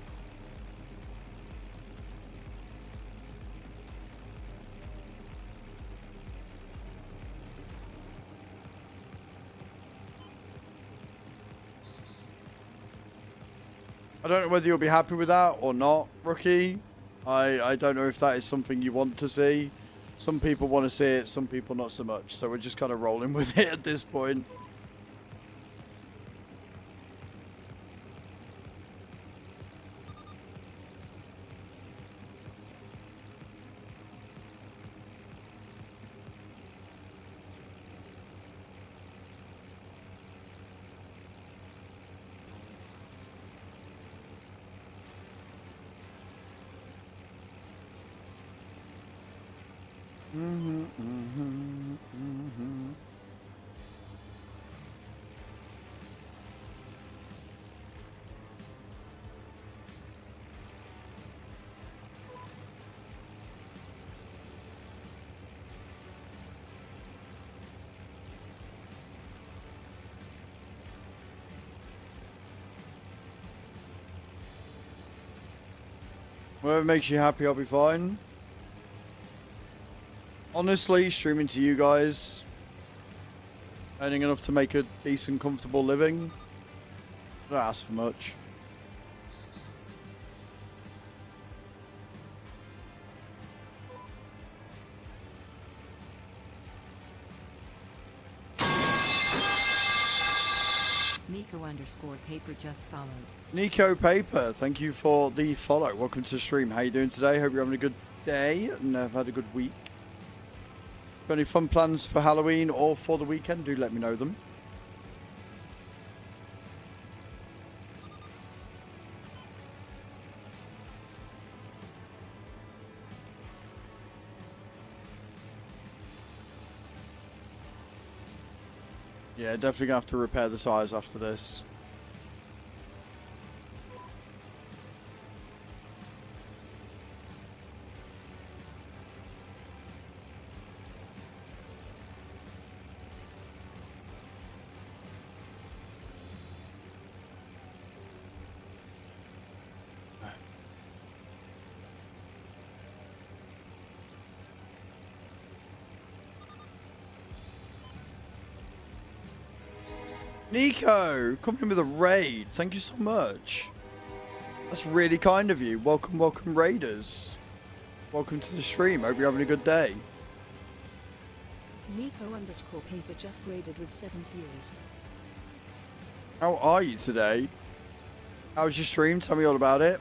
I don't know whether you'll be happy with that or not, Rookie. I don't know if that is something you want to see. Some people want to see it, some people not so much. So we're just kind of rolling with it at this point. Whatever makes you happy, I'll be fine. Honestly, streaming to you guys, earning enough to make a decent, comfortable living, I don't ask for much. Nico_paper just followed. Nico Paper, thank you for the follow. Welcome to the stream. How you doing today? Hope you're having a good day and have had a good week. Got any fun plans for Halloween or for the weekend? Do let me know them. Yeah, definitely gonna have to repair the tyres after this. Nico, coming in with a raid. Thank you so much. That's really kind of you. Welcome, welcome, raiders. Welcome to the stream. Hope you're having a good day. Nico_paper just raided with 7 views. How are you today? How was your stream? Tell me all about it.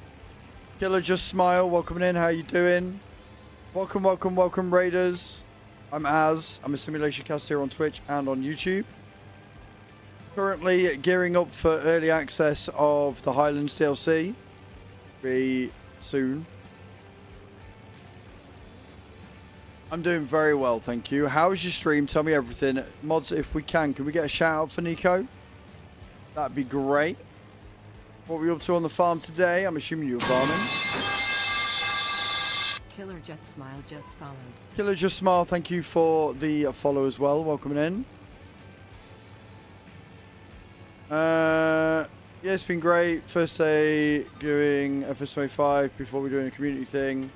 Killer Just Smile, welcome in. How you doing? Welcome, welcome, welcome, raiders. I'm Az. I'm a simulation caster here on Twitch and on YouTube. Currently gearing up for early access of the Highlands DLC. Be soon. I'm doing very well, thank you. How was your stream? Tell me everything. Mods, if we can we get a shout out for Nico? That'd be great. What were you up to on the farm today? I'm assuming you were farming. Killer Just Smile just followed. Killer Just Smile, thank you for the follow as well. Welcome in. Yeah, it's been great. First day doing FS25 before we're doing a community thing.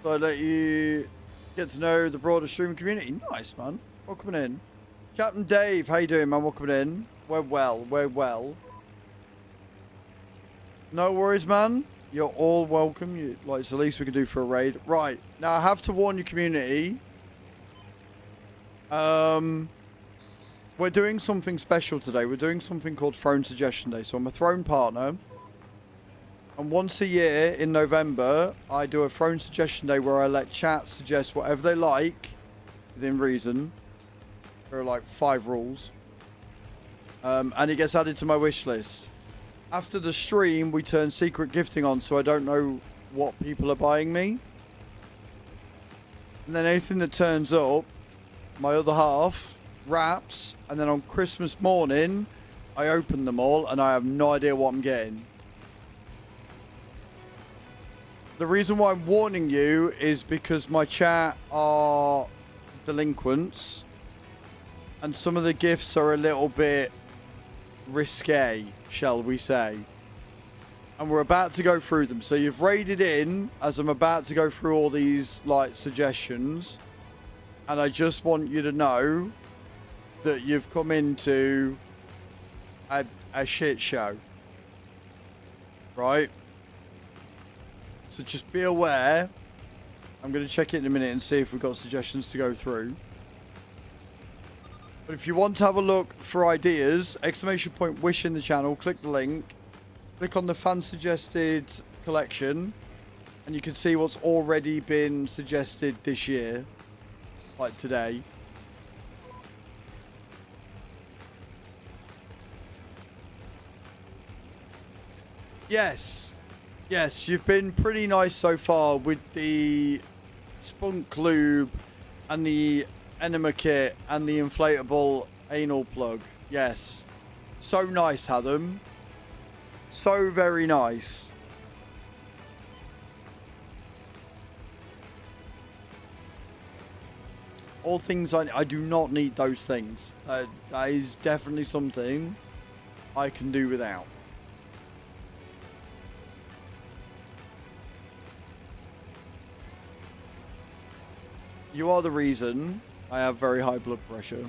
So I let you get to know the broader streaming community. Nice, man. Welcome in. Captain Dave, how you doing, man? Welcome in. We're well. We're well. No worries, man. You're all welcome. It's the least we can do for a raid. Right. Now, I have to warn your community. We're doing something special today. We're doing something called Throne Suggestion Day. So I'm a Throne partner. And once a year in November, I do a Throne Suggestion Day where I let chat suggest whatever they like within reason. There are like 5 rules. And it gets added to my wish list. After the stream, we turn secret gifting on, so I don't know what people are buying me. And then anything that turns up, my other half wraps, and then on Christmas morning, I open them all, and I have no idea what I'm getting. The reason why I'm warning you is because my chat are delinquents, and some of the gifts are a little bit risque, shall we say. And we're about to go through them. So you've raided in as I'm about to go through all these like suggestions. And I just want you to know that you've come into a shit show. Right? So just be aware. I'm going to check it in a minute and see if we've got suggestions to go through. But if you want to have a look for ideas, !wish in the channel, click the link, click on the fan suggested collection, and you can see what's already been suggested this year, like today. Yes, you've been pretty nice so far with the spunk lube and the enema kit and the inflatable anal plug. Yes. So nice, Adam. So very nice. All things I do not need those things. That is definitely something I can do without. You are the reason I have very high blood pressure.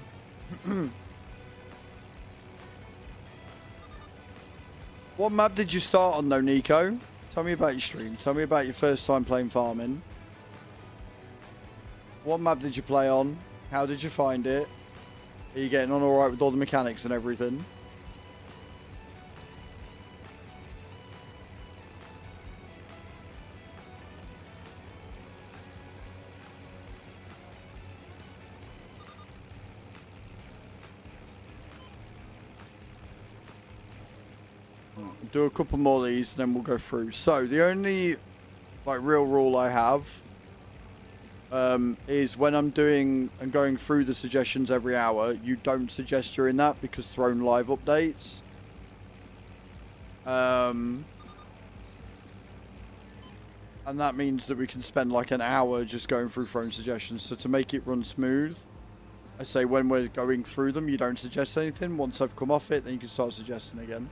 What map did you start on though, Nico? Tell me about your stream. Tell me about your first time playing farming. What map did you play on? How did you find it? Are you getting on alright with all the mechanics and everything? Do a couple more of these and then we'll go through. So the only like real rule I have is when I'm doing and going through the suggestions every hour, you don't suggest during that because Throne Live updates. And that means that we can spend like an hour just going through Throne suggestions. So to make it run smooth, I say when we're going through them, you don't suggest anything. Once I've come off it, then you can start suggesting again.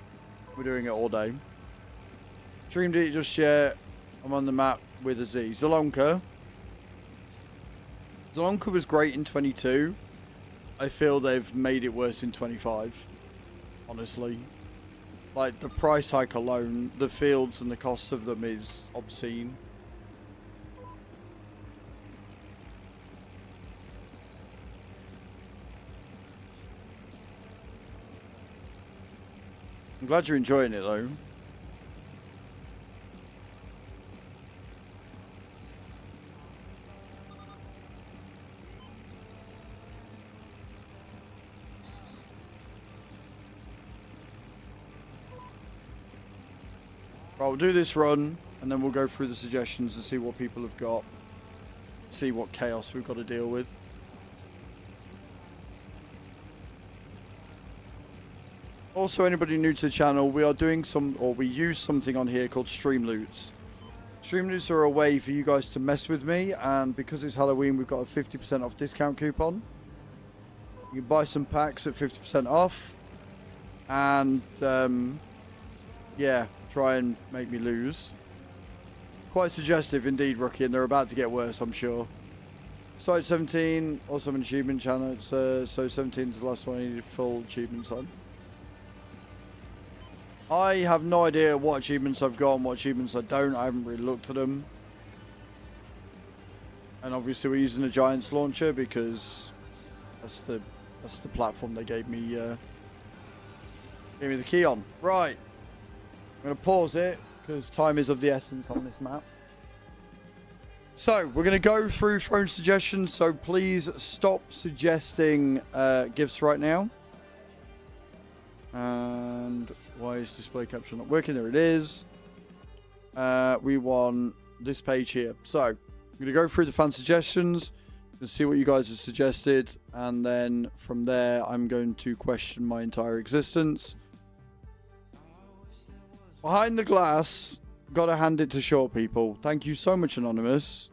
We're doing it all day. Streamed it just yet. I'm on the map with a Z. Zalonka. Zalonka was great in 22. I feel they've made it worse in 25. Honestly. Like, the price hike alone, the fields and the costs of them is obscene. I'm glad you're enjoying it though. Right, we'll do this run and then we'll go through the suggestions and see what people have got. See what chaos we've got to deal with. Also, anybody new to the channel, we are doing we use something on here called Streamloots. Streamloots are a way for you guys to mess with me, and because it's Halloween, we've got a 50% off discount coupon. You can buy some packs at 50% off, and yeah, try and make me lose. Quite suggestive indeed, Rookie, and they're about to get worse, I'm sure. Started 17, also an achievement challenge, so 17 is the last one I needed full achievements on. I have no idea what achievements I've got and what achievements I don't. I haven't really looked at them. And obviously we're using the Giants launcher because that's the platform they gave me the key on. Right. I'm going to pause it because time is of the essence on this map. So, we're going to go through phone suggestions, so please stop suggesting gifts right now. And why is display capture not working? There it is. We want this page here. So, I'm going to go through the fan suggestions and see what you guys have suggested. And then from there, I'm going to question my entire existence. Behind the glass... Gotta hand it to short people. Thank you so much, Anonymous.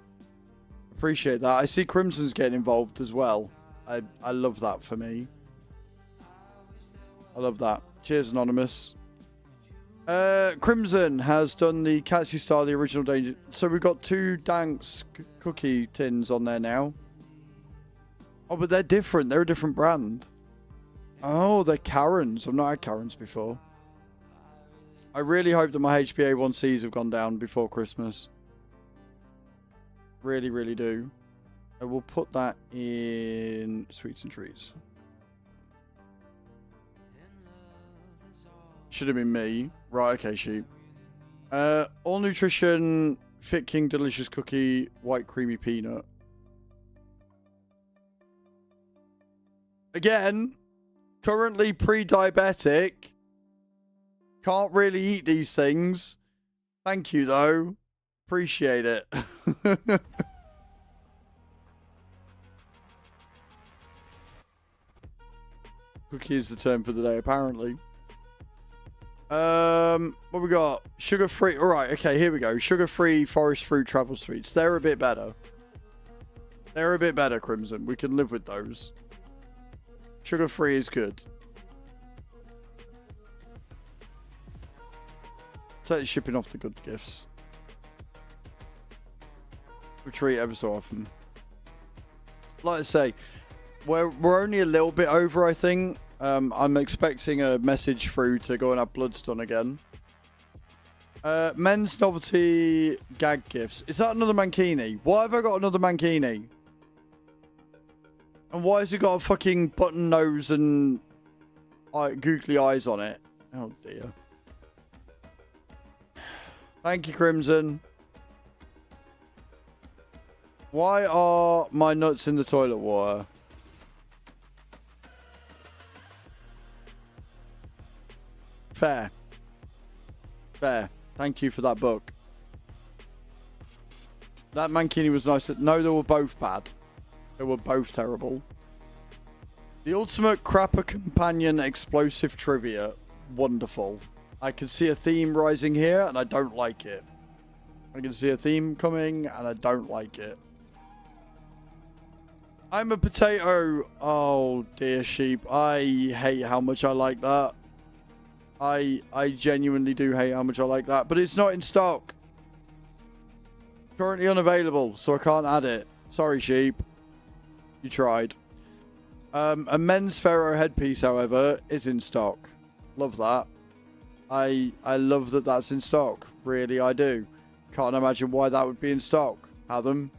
Appreciate that. I see Crimson's getting involved as well. I love that for me. I love that. Cheers, Anonymous. Crimson has done the Catsy Star, the original Danger. So we've got 2 Danks cookie tins on there now. Oh, but they're different. They're a different brand. Oh, they're Karens. I've not had Karens before. I really hope that my HbA1Cs have gone down before Christmas. Really, really do. I will put that in Sweets and Treats. Should have been me. Right, okay, sheep. All Nutrition, Fit King Delicious Cookie, White Creamy Peanut. Again, currently pre-diabetic. Can't really eat these things. Thank you, though. Appreciate it. Cookie is the term for the day, apparently. What we got? Sugar-free. All right, okay, here we go. Sugar-free forest fruit travel sweets. They're a bit better. They're a bit better, Crimson. We can live with those. Sugar-free is good. So it's shipping off the good gifts. We treat ever so often. Like I say, we're only a little bit over, I think. I'm expecting a message through to go and have bloods done again. Men's novelty gag gifts. Is that another mankini? Why have I got another mankini? And why has it got a fucking button nose and googly eyes on it? Oh dear. Thank you, Crimson. Why are my nuts in the toilet water? Fair. Fair. Thank you for that book. That mankini was nice. No, they were both bad. They were both terrible. The ultimate crapper companion explosive trivia. Wonderful. I can see a theme rising here, and I don't like it. I can see a theme coming, and I don't like it. I'm a potato. Oh, dear sheep. I hate how much I like that. I genuinely do hate how much I like that. But it's not in stock. Currently unavailable, so I can't add it. Sorry, sheep. You tried. A men's Pharaoh headpiece, however, is in stock. Love that. I love that that's in stock. Really, I do. Can't imagine why that would be in stock. Adam.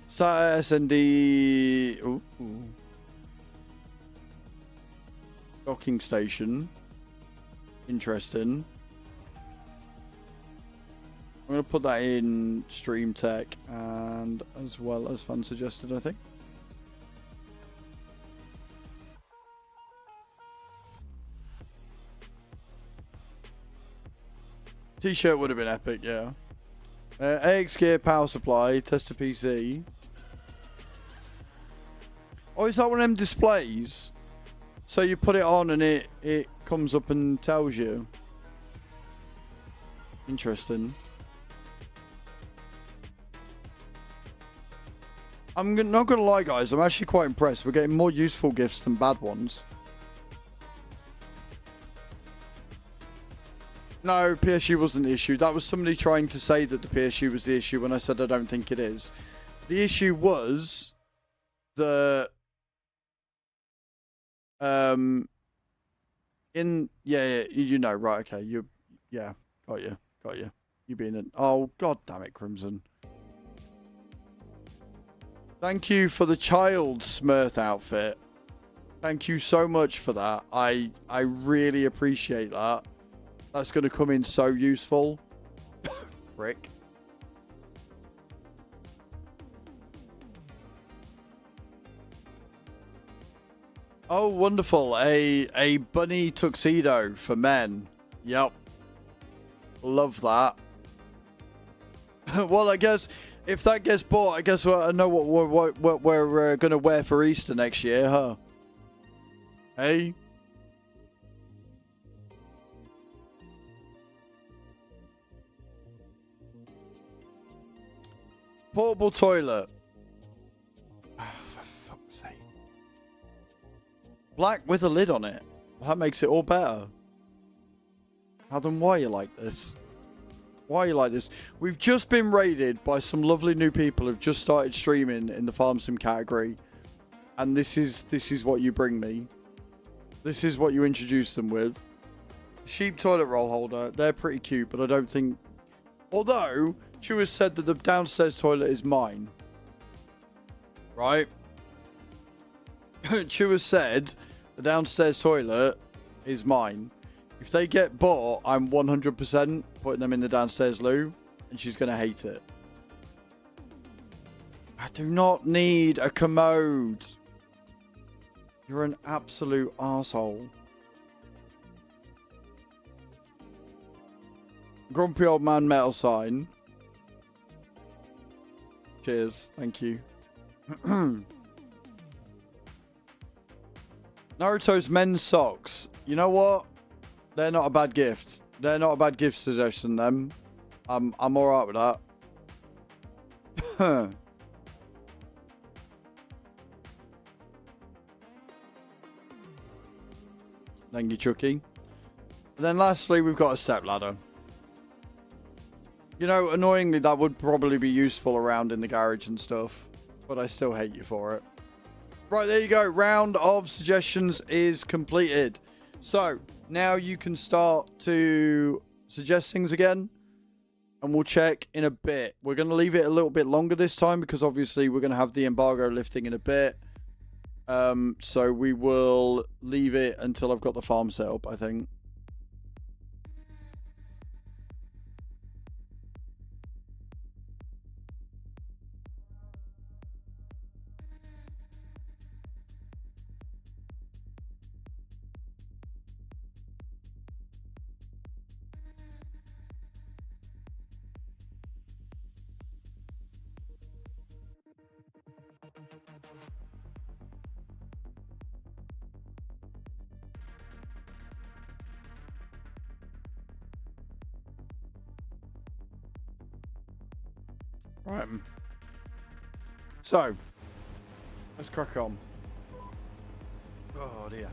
SATA SND. Ooh. Docking station. Interesting. I'm going to put that in Stream Tech and as well as fan suggested, I think. T-shirt would have been epic, yeah. AX Gear Power Supply, Tester PC. Oh, is that one of them displays? So you put it on and it comes up and tells you. Interesting. I'm not going to lie, guys. I'm actually quite impressed. We're getting more useful gifts than bad ones. No, PSU wasn't the issue. That was somebody trying to say that the PSU was the issue when I said I don't think it is. The issue was the you know, right, okay, got you. You being an oh god damn it, Crimson. Thank you for the child Smurf outfit. Thank you so much for that. I really appreciate that. That's going to come in so useful. Frick. Oh, wonderful. A bunny tuxedo for men. Yep. Love that. Well, I guess if that gets bought, I guess I know what we're going to wear for Easter next year, huh? Hey? Portable toilet. Oh, for fuck's sake. Black with a lid on it. Well, that makes it all better. Adam, why are you like this? Why are you like this? We've just been raided by some lovely new people who've just started streaming in the farm sim category. And this is what you bring me. This is what you introduce them with. Sheep toilet roll holder. They're pretty cute, but I don't think... Although, Chew has said that the downstairs toilet is mine. Right? Chew has said the downstairs toilet is mine. If they get bought, I'm 100% putting them in the downstairs loo, and she's going to hate it. I do not need a commode. You're an absolute arsehole. Grumpy old man metal sign. Cheers. Thank you. Naruto's men's socks. You know what? They're not a bad gift. They're not a bad gift suggestion, them. I'm alright with that. Thank you, Chucky. And then lastly, we've got a step ladder. You know, annoyingly, that would probably be useful around in the garage and stuff. But I still hate you for it. Right, there you go. Round of suggestions is completed. So, now you can start to suggest things again. And we'll check in a bit. We're going to leave it a little bit longer this time because obviously we're going to have the embargo lifting in a bit. So we will leave it until I've got the farm set up, I think. Right. So, let's crack on. Oh dear.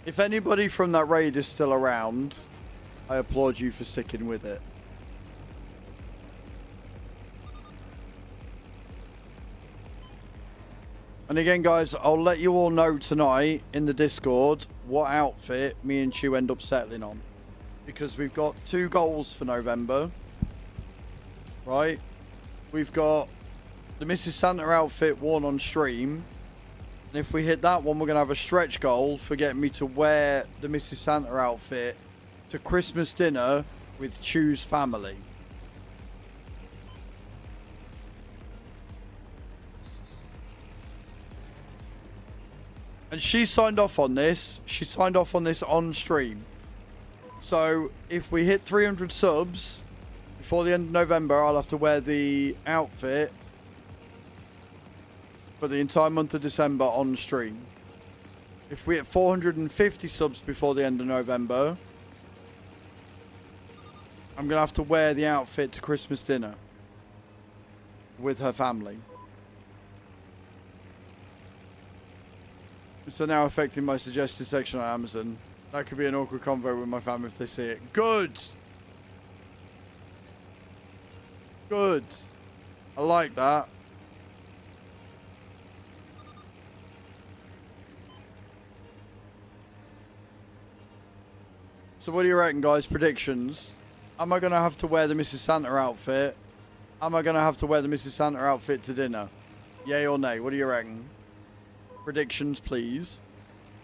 If anybody from that raid is still around, I applaud you for sticking with it. And again, guys, I'll let you all know tonight in the Discord what outfit me and Chew end up settling on. Because we've got 2 goals for November. Right? We've got the Mrs. Santa outfit worn on stream. And if we hit that one, we're going to have a stretch goal for getting me to wear the Mrs. Santa outfit to Christmas dinner with Chew's family. And she signed off on this. She signed off on this on stream. So if we hit 300 subs before the end of November, I'll have to wear the outfit for the entire month of December on stream. If we hit 450 subs before the end of November, I'm going to have to wear the outfit to Christmas dinner with her family. So now affecting my suggested section on Amazon. That could be an awkward convo with my family if they see it. Good! Good. I like that. So what do you reckon, guys? Predictions. Am I going to have to wear the Mrs. Santa outfit? Am I going to have to wear the Mrs. Santa outfit to dinner? Yay or nay? What do you reckon? Predictions, please.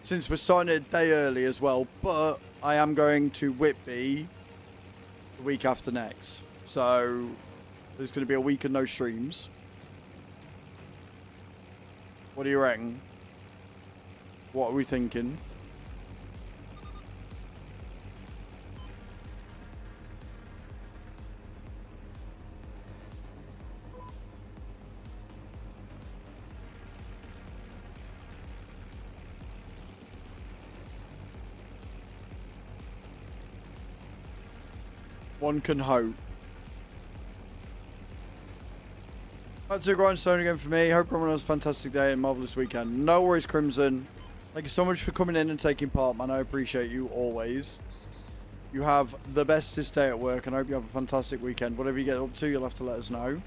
Since we're starting it a day early as well, but I am going to Whitby the week after next. So there's going to be a week of no streams. What do you reckon? What are we thinking? One can hope. Back to the grindstone again for me. Hope everyone has a fantastic day and marvellous weekend. No worries, Crimson. Thank you so much for coming in and taking part, man. I appreciate you always. You have the bestest day at work and I hope you have a fantastic weekend. Whatever you get up to, you'll have to let us know.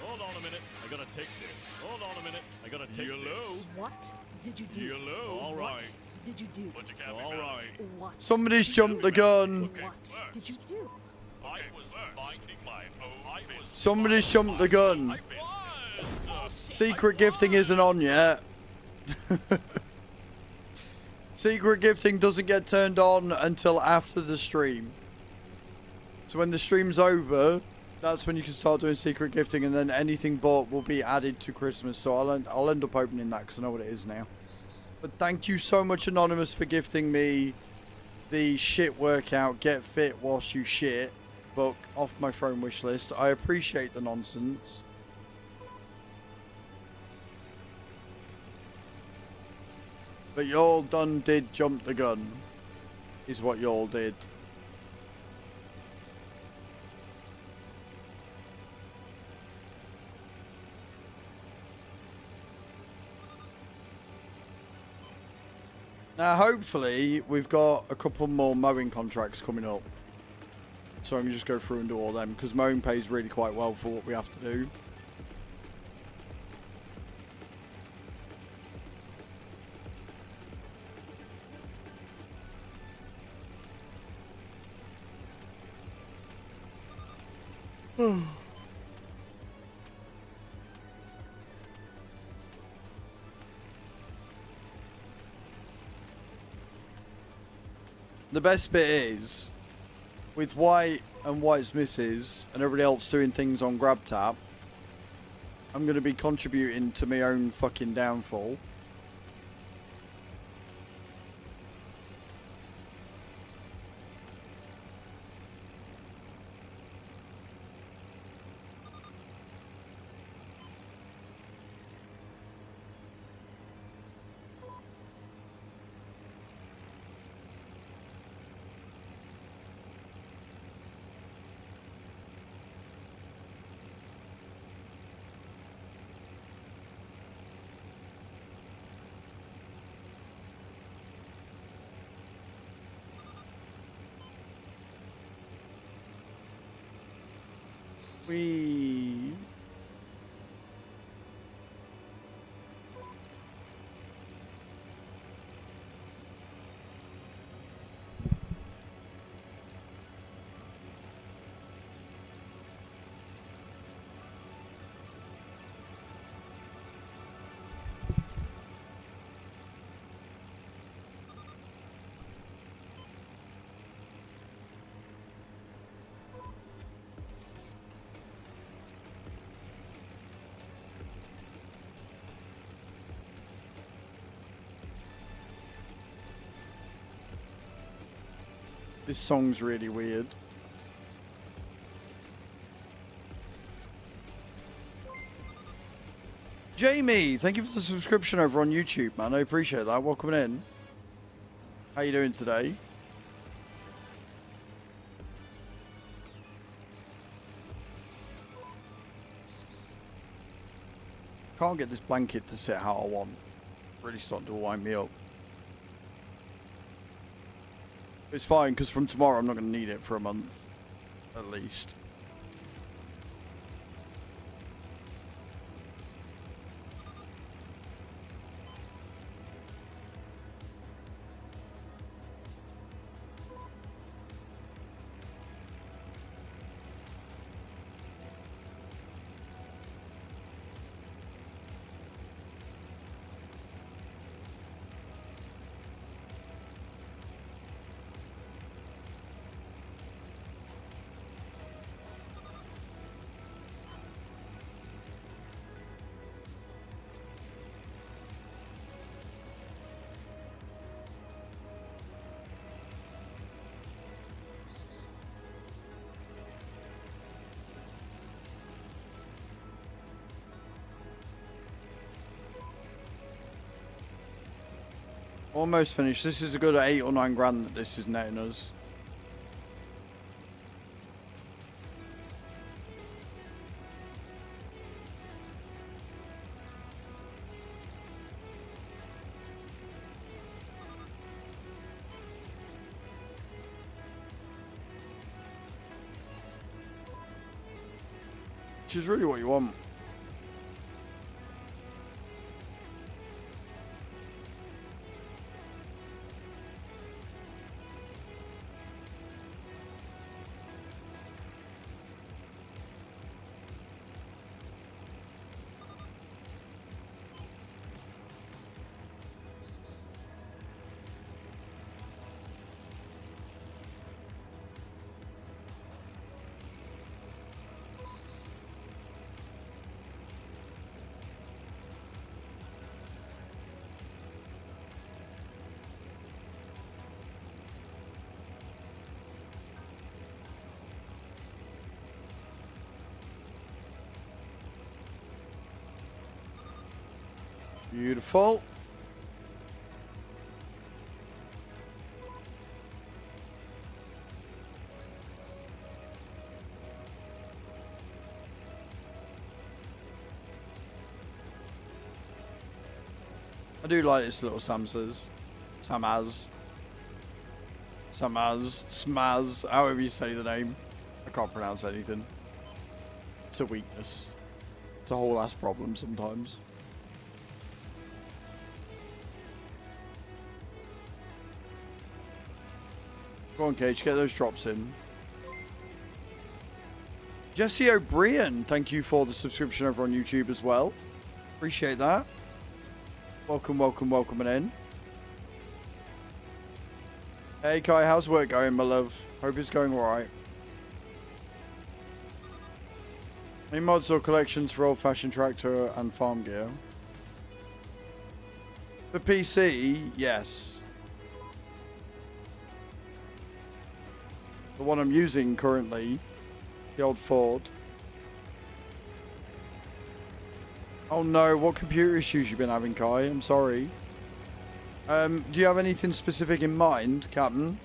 Hold on a minute, I gotta take this. Hold on a minute, I gotta take this. What did you do? Hello. All What right. did you do? Put your cap all right. What? Somebody's jumped the gun. Okay, What first. did you do? I was minding my own business. Somebody's jumped the gun. My business. Secret gifting isn't on yet. Secret gifting doesn't get turned on until after the stream. So when the stream's over, that's when you can start doing secret gifting, and then anything bought will be added to Christmas. So I'll end up opening that because I know what it is now. But thank you so much, Anonymous, for gifting me the shit workout, get fit whilst you shit book off my phone wish list. I appreciate the nonsense. But y'all done did jump the gun, is what y'all did. Now, hopefully, we've got a couple more mowing contracts coming up. So I can just go through and do all them, because mowing pays really quite well for what we have to do. The best bit is, with White and White's missus and everybody else doing things on GrabTap, I'm going to be contributing to my own fucking downfall. We... This song's really weird. Jamie, thank you for the subscription over on YouTube, man. I appreciate that. Welcome in. How you doing today? Can't get this blanket to sit how I want. Really starting to wind me up. It's fine, because from tomorrow I'm not going to need it for a month. At least. Almost finished. This is a good 8 or 9 grand that this is netting us. Which is really what you want. Beautiful. I do like this little Samaz, Smaz, however you say the name. I can't pronounce anything. It's a weakness. It's a whole ass problem sometimes. Go on, Cage, get those drops in. Jesse O'Brien, thank you for the subscription over on YouTube as well. Appreciate that. Welcome, welcome, welcome in. Hey Kai, how's work going, my love? Hope it's going alright. Any mods or collections for Old Fashioned Tractor and Farm Gear? For PC, yes. The one I'm using currently, the old Ford. Oh no, what computer issues you been having, Kai? I'm sorry. Do you have anything specific in mind, Captain?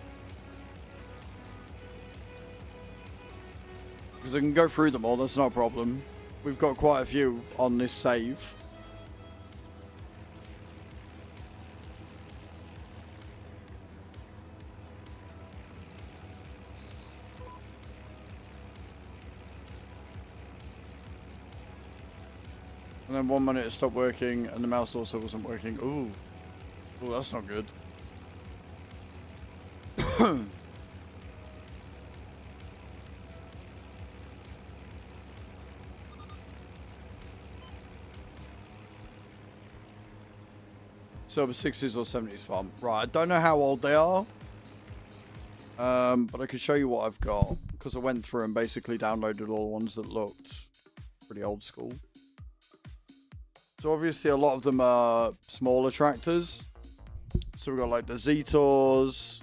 Because I can go through them all, that's not a problem. We've got quite a few on this save. And then 1 minute it stopped working, and the mouse also wasn't working. Ooh. Ooh, that's not good. So the 60s or 70s farm. Right, I don't know how old they are. But I could show you what I've got. Because I went through and basically downloaded all the ones that looked pretty old school. So obviously a lot of them are smaller tractors. So we've got like the Zetors.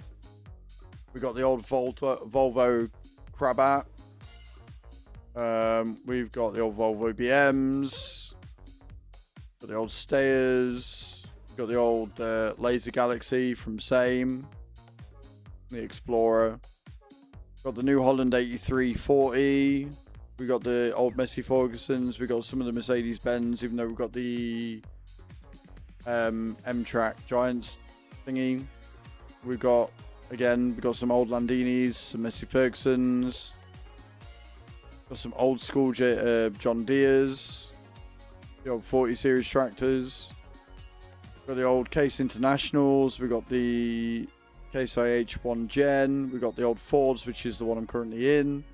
We've got the old Volvo Crabat. We've got the old Volvo BMs. Got the old Stayers. Got the old Laser Galaxy from Same. The Explorer. Got the New Holland 8340. We got the old Messi Fergusons. We got some of the Mercedes Benz, even though we've got the M-Track Giants thingy. We've got some old Landinis, some Messi Fergusons. Got some old school John Deere's. The old 40 series tractors. Got the old Case Internationals. We got the Case IH 1 Gen. We got the old Fords, which is the one I'm currently in.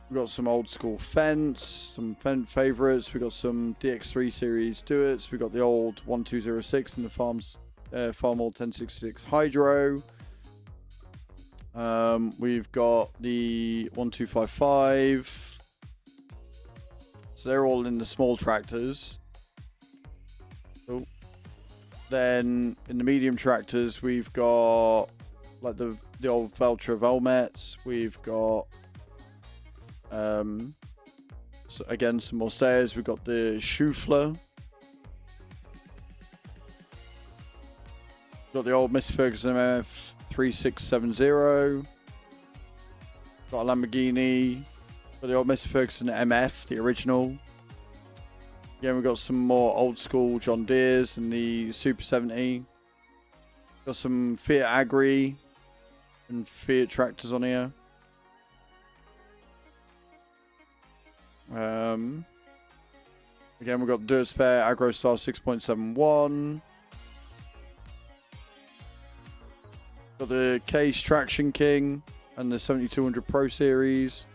We got some old school Fence, some Fent favourites. We got some DX3 series Duets. We got the old 1206 and the Farmall 1066 Hydro. We've got the 1255. So they're all in the small tractors. Oh. Then in the medium tractors, we've got like the old Veltra Velmets. We've got so again some more Stayers. We've got the Schufler. Got the old Miss Ferguson MF 3670. Got a Lamborghini. Got the old Miss Ferguson MF, the original. Again, we've got some more old school John Deere's and the Super 70. Got some Fiat Agri and Fiat tractors on here. Again, we've got Durst Fair AgroStar 6.71. Got the Case Traction King and the 7200 Pro Series.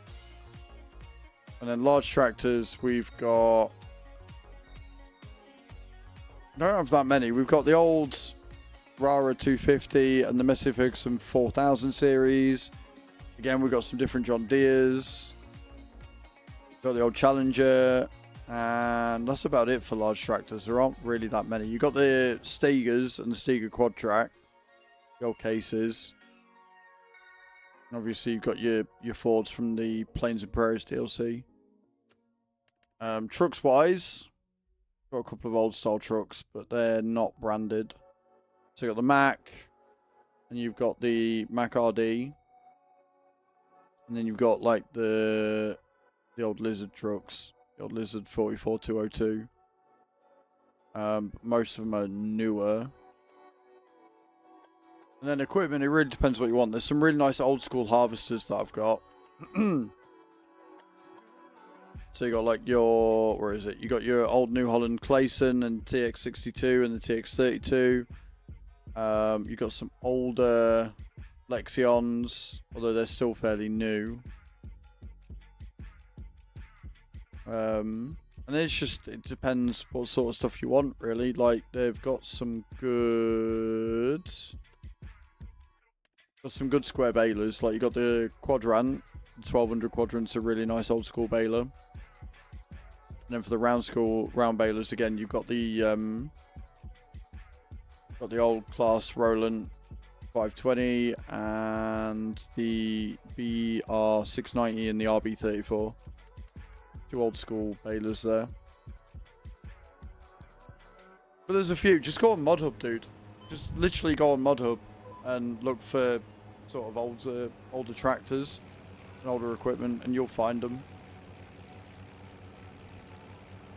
And then large tractors, we've got... don't have that many. We've got the old Rara 250 and the Messi Ferguson 4000 series. Again, we've got some different John Deere's. Got the old Challenger. And that's about it for large tractors. There aren't really that many. You've got the Stegers and the Steger Quad Track. The old cases. And obviously, you've got your Fords from the Plains and Prairies DLC. Trucks wise, got a couple of old style trucks, but they're not branded. So you got the Mac, and you've got the Mac RD, and then you've got like the old Lizard trucks, the old Lizard 44202. Most of them are newer. And then equipment, it really depends what you want. There's some really nice old school harvesters that I've got. So you got like your, where is it? You got your old New Holland Clayson and TX62 and the TX32. You got some older Lexions, although they're still fairly new. And it's just, it depends what sort of stuff you want, really. Like they've got some good square balers. Like you got the Quadrant, 1200 Quadrant's a really nice old school baler. And then for the round balers again, you've got the old class Roland 520 and the BR690 and the RB34. Two old school balers there. But there's a few. Just go on ModHub, dude. Just literally go on ModHub and look for sort of older tractors and older equipment, and you'll find them.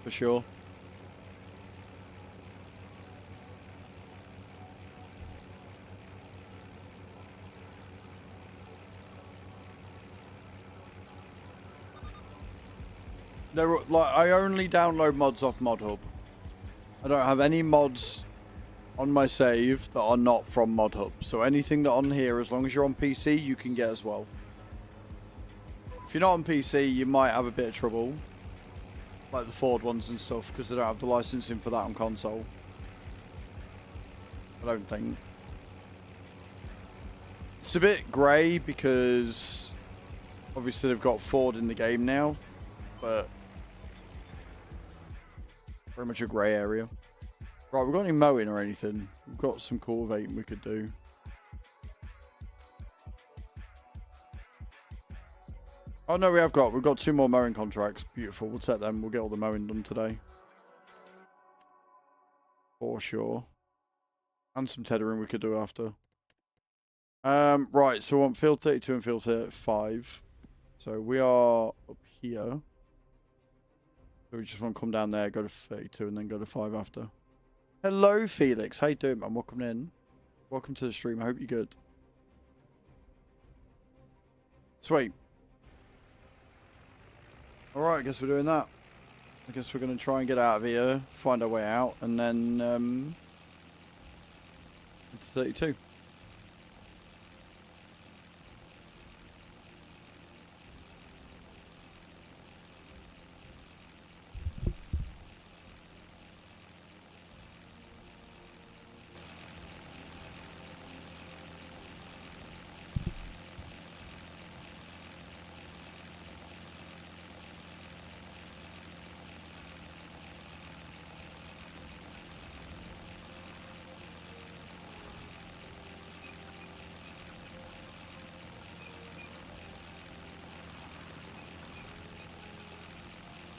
For sure. I only download mods off ModHub. I don't have any mods on my save that are not from ModHub. So anything that on here, as long as you're on PC, you can get as well. If you're not on PC, you might have a bit of trouble. Like the Ford ones and stuff, because they don't have the licensing for that on console. I don't think. It's a bit grey because obviously they've got Ford in the game now, but very much a grey area. Right, we've got any mowing or anything? We've got some cultivating we could do. Oh no, we've got 2 more mowing contracts. Beautiful, we'll take them. We'll get all the mowing done today. For sure. And some tethering we could do after. Right, so I want field 32 and field 35. So we are up here. So we just want to come down there, go to 32, and then go to 5 after. Hello, Felix. How you doing, man? Welcome in. Welcome to the stream. I hope you're good. Sweet. Alright, I guess we're doing that. I guess we're going to try and get out of here, find our way out, and then into 32.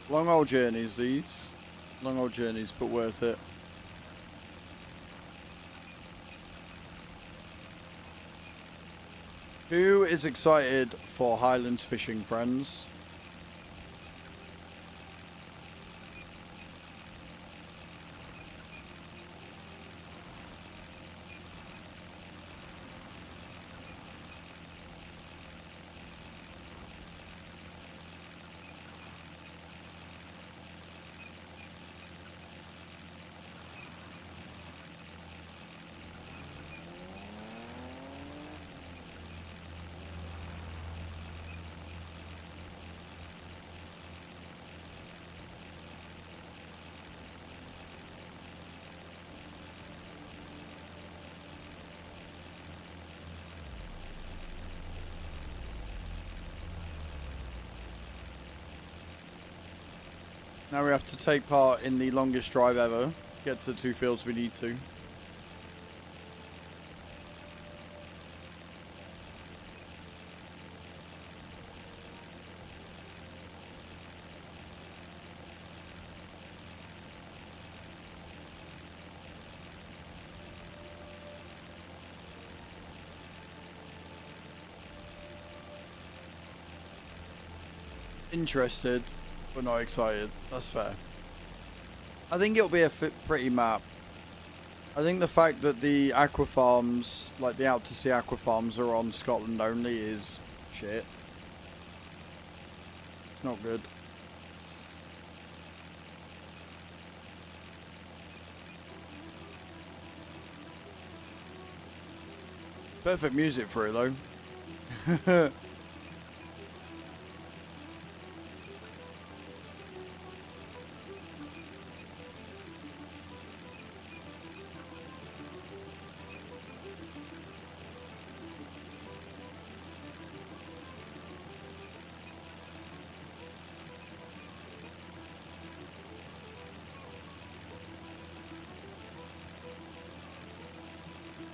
Long old journeys, these. Long old journeys, but worth it. Who is excited for Highlands fishing, friends? Now we have to take part in the longest drive ever to get to the 2 fields we need to. Interested, but not excited. That's fair. I think it'll be a pretty map. I think the fact that the aqua farms, like the out to sea aqua farms, are on Scotland only is shit. It's not good. Perfect music for it though.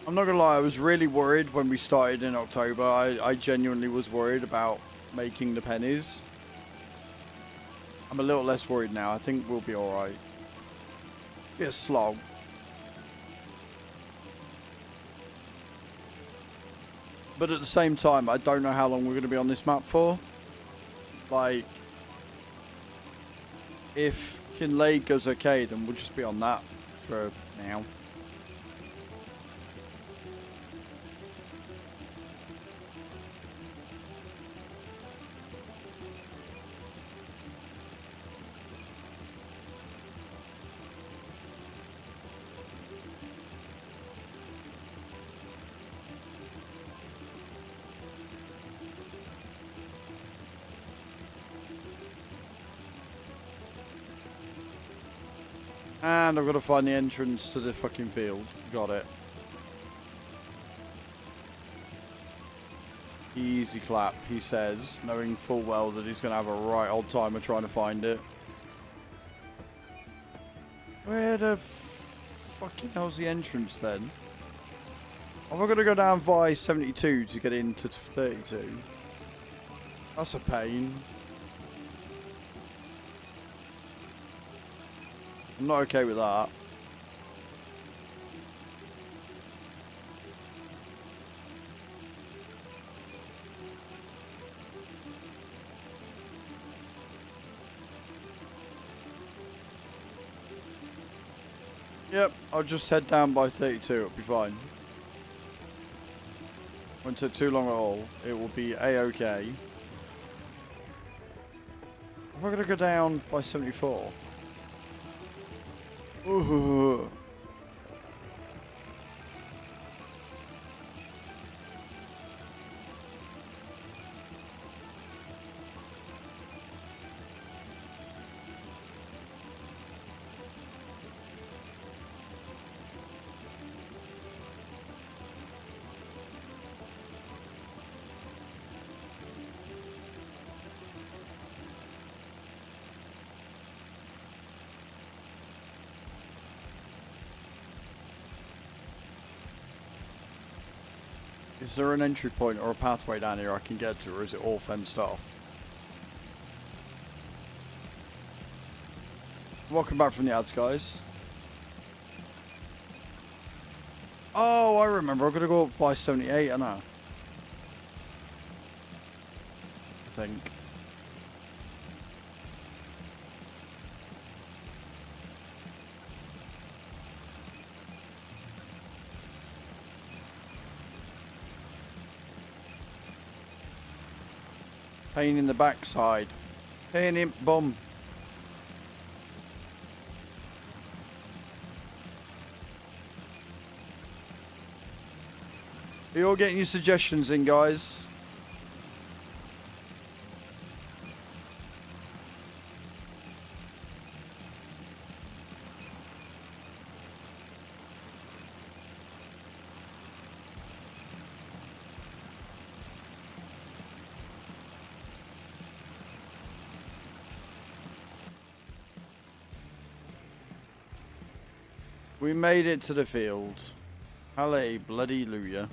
I'm not gonna lie, I was really worried when we started in October. I genuinely was worried about making the pennies. I'm a little less worried now. I think we'll be alright. Be a slog. But at the same time, I don't know how long we're gonna be on this map for. Like, if Kinlade goes okay, then we'll just be on that for now. And I've got to find the entrance to the fucking field. Got it. Easy clap, he says, knowing full well that he's going to have a right old timer trying to find it. Where the fucking hell's the entrance then? Have I got to go down via 72 to get into 32? That's a pain. I'm not okay with that. Yep, I'll just head down by 32. It'll be fine. Won't take too long at all. It will be a-okay. If I gotta go down by 74. Ooh. Is there an entry point or a pathway down here I can get to, or is it all fenced off? Welcome back from the ads, guys. Oh, I remember. I'm going to go up by 78, I know. I think. Pain in the backside. Pain in bum. Are you all getting your suggestions in, guys? We made it to the field. Halle bloody Luya.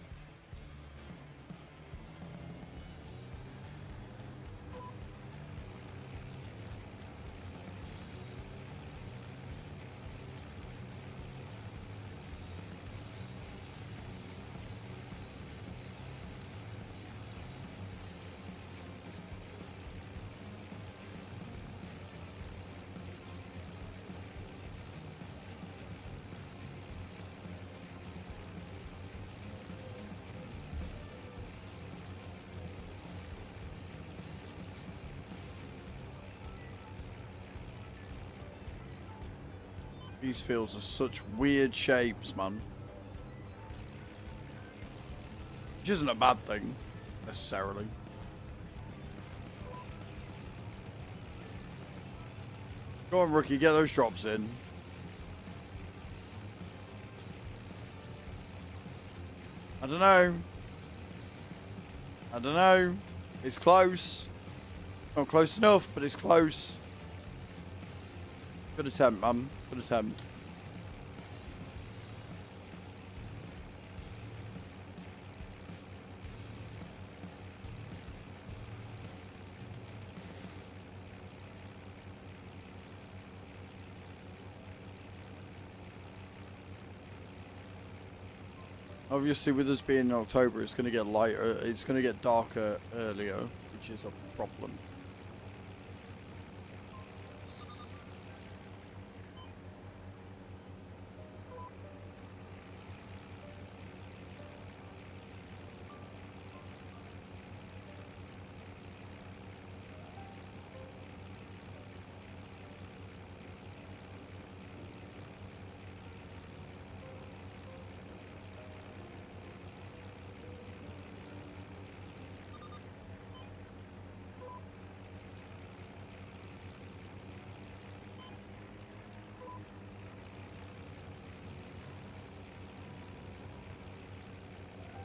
These fields are such weird shapes, man. Which isn't a bad thing, necessarily. Go on, rookie, get those drops in. I don't know. I don't know. It's close. Not close enough, but it's close. Good attempt, man. Good attempt. Obviously, with us being in October, it's going to get lighter. It's going to get darker earlier, which is a problem.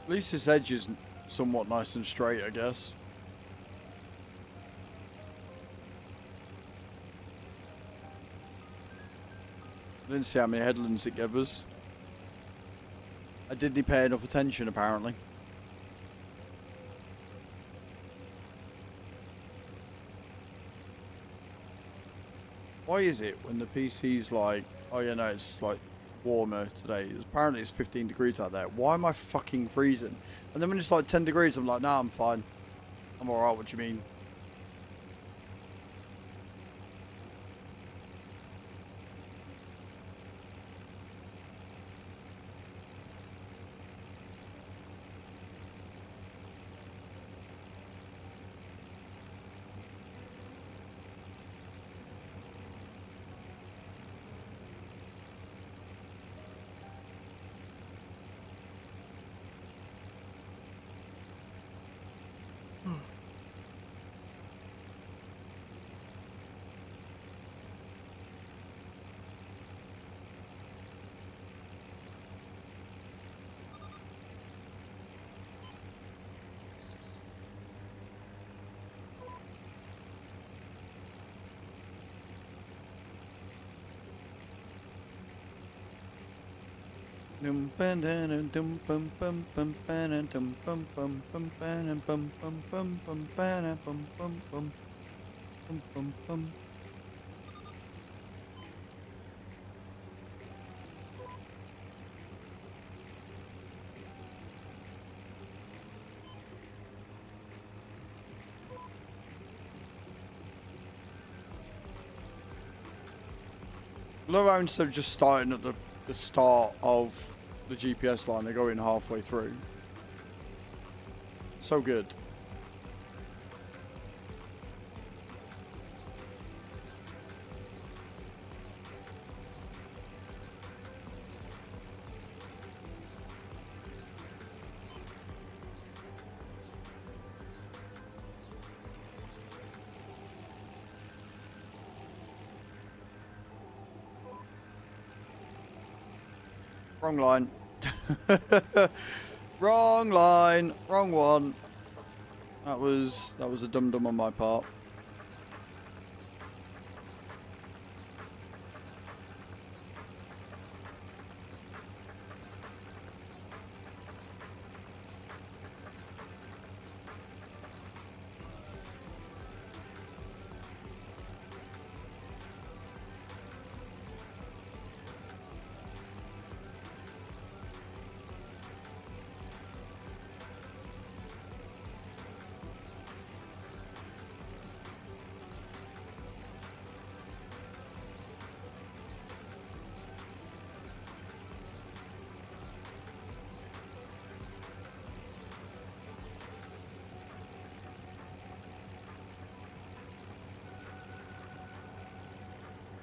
At least this edge is somewhat nice and straight, I guess. I didn't see how many headlands it gave us. I didn't pay enough attention, apparently. Why is it when the PC's like, oh yeah, no, it's like warmer today. Apparently it's 15 degrees out there. Why am I fucking freezing? And then when it's like 10 degrees, I'm like, nah, I'm fine. I'm alright, what do you mean? Dum bum dum dum bum bum bum bum dum bum bum bum bum bum bum bum bum bum bum bum bum bum bum. Love how instead of just starting at the start of the GPS line, they're going halfway through. So good. Wrong line. Wrong line. Wrong one. That was a dum-dum on my part.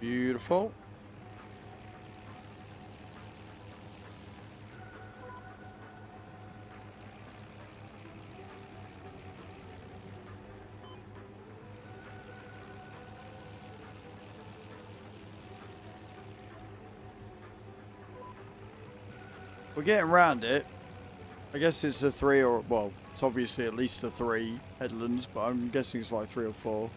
Beautiful. We're getting around it. I guess it's a 3 or, well, it's obviously at least a 3 headlands, but I'm guessing it's like 3 or 4.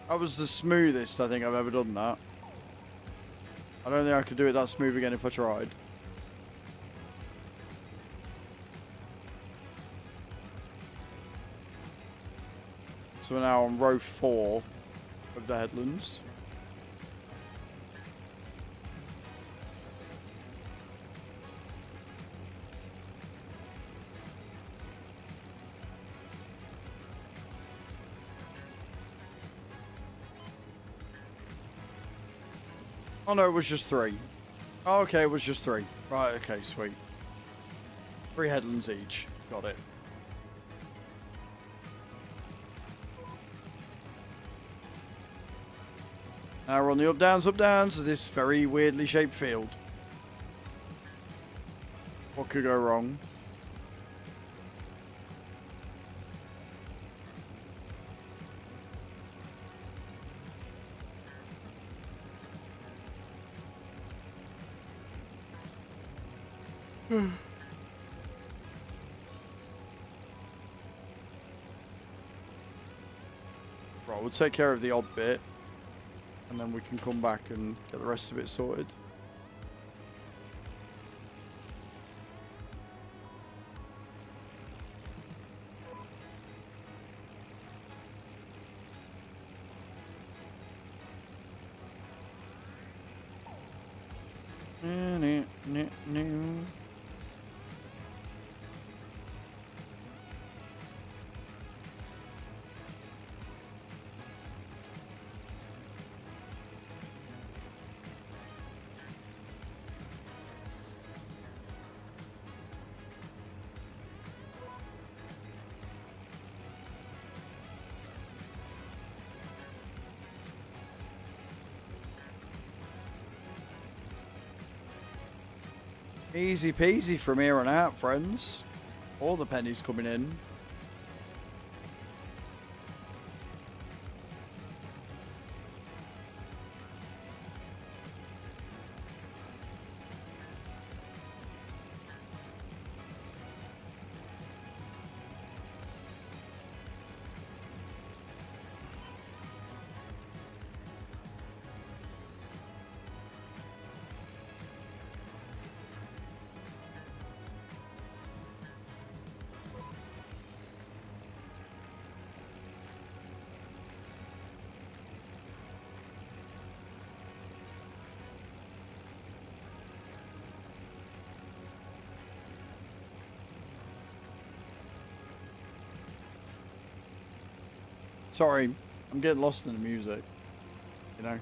That was the smoothest I think I've ever done that. I don't think I could do it that smooth again if I tried. So we're now on row 4 of the headlands. Oh no, it was just 3. Oh, okay, it was just 3. Right, okay, sweet. 3 headlands each. Got it. Now we're on the up downs of this very weirdly shaped field. What could go wrong? Right, we'll take care of the odd bit, and then we can come back and get the rest of it sorted. Easy peasy from here on out, friends. All the pennies coming in. Sorry, I'm getting lost in the music. You know.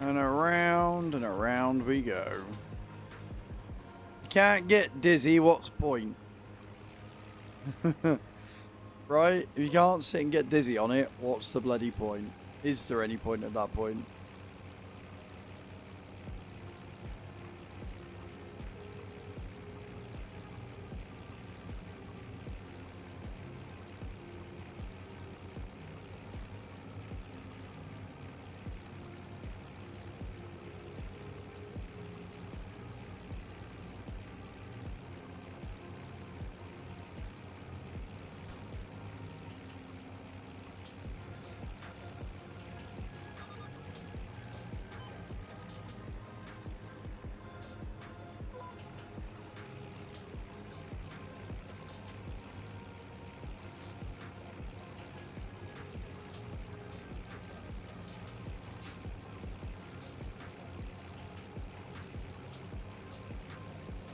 And around we go. You can't get dizzy, what's point? Right? If you can't sit and get dizzy on it, what's the bloody point? Is there any point at that point?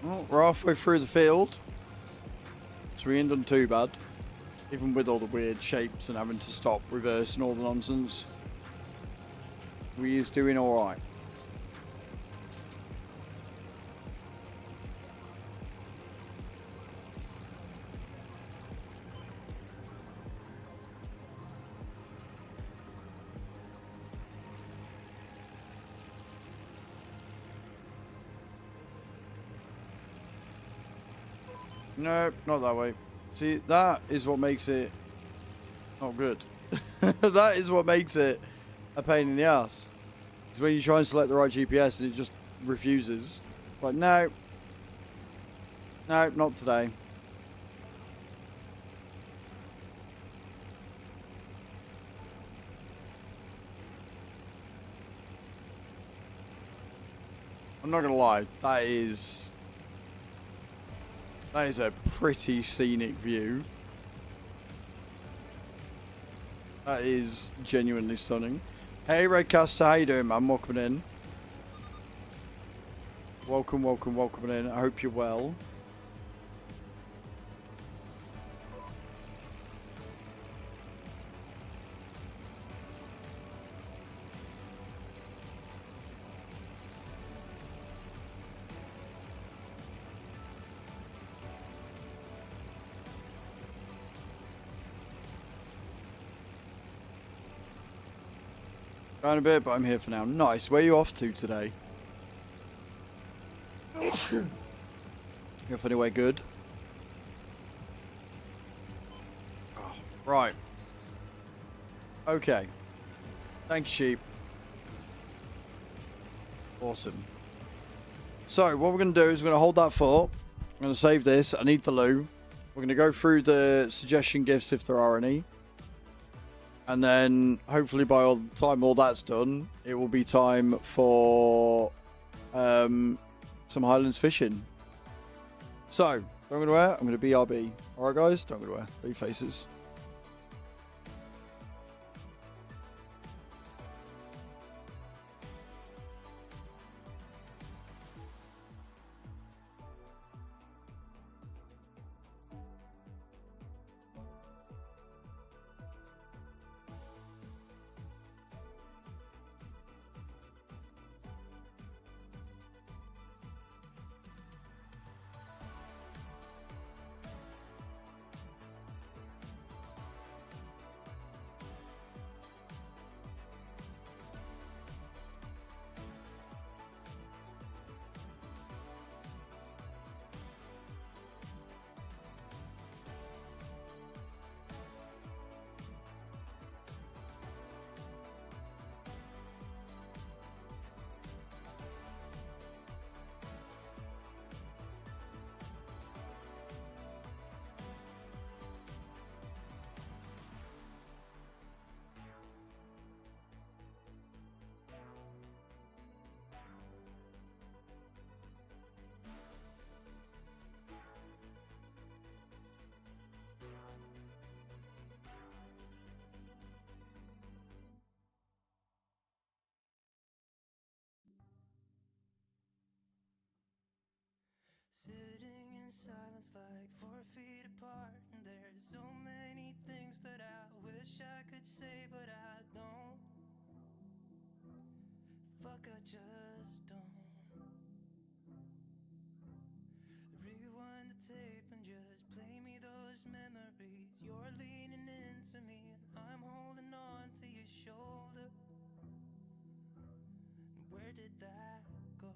Well, we're halfway through the field, so we ain't done too bad. Even with all the weird shapes and having to stop, reverse and all the nonsense. We is doing alright. No, not that way. See, that is what makes it not good. That is what makes it a pain in the ass. It's when you try and select the right GPS and it just refuses. Like, no. No, not today. I'm not gonna lie, that is a pretty scenic view. That is genuinely stunning. Hey Redcaster, how you doing, man? Welcome in. Welcome in. I hope you're well. Going a bit, but I'm here for now. Nice. Where are you off to today? You off anywhere good? Oh, right. Okay. Thank you, sheep. Awesome. So, what we're going to do is we're going to hold that fort. I'm going to save this. I need the loo. We're going to go through the suggestion gifts if there are any. And then, hopefully by all the time all that's done, it will be time for some Highlands fishing. So, what I'm going to wear? I'm going to BRB. Alright guys, don't going to wear 3 faces. silence like 4 feet apart. And there's so many things that I wish I could say, but I don't. Fuck, I just don't. Rewind the tape and just play me those memories. You're leaning into me and I'm holding on to your shoulder. Where did that go?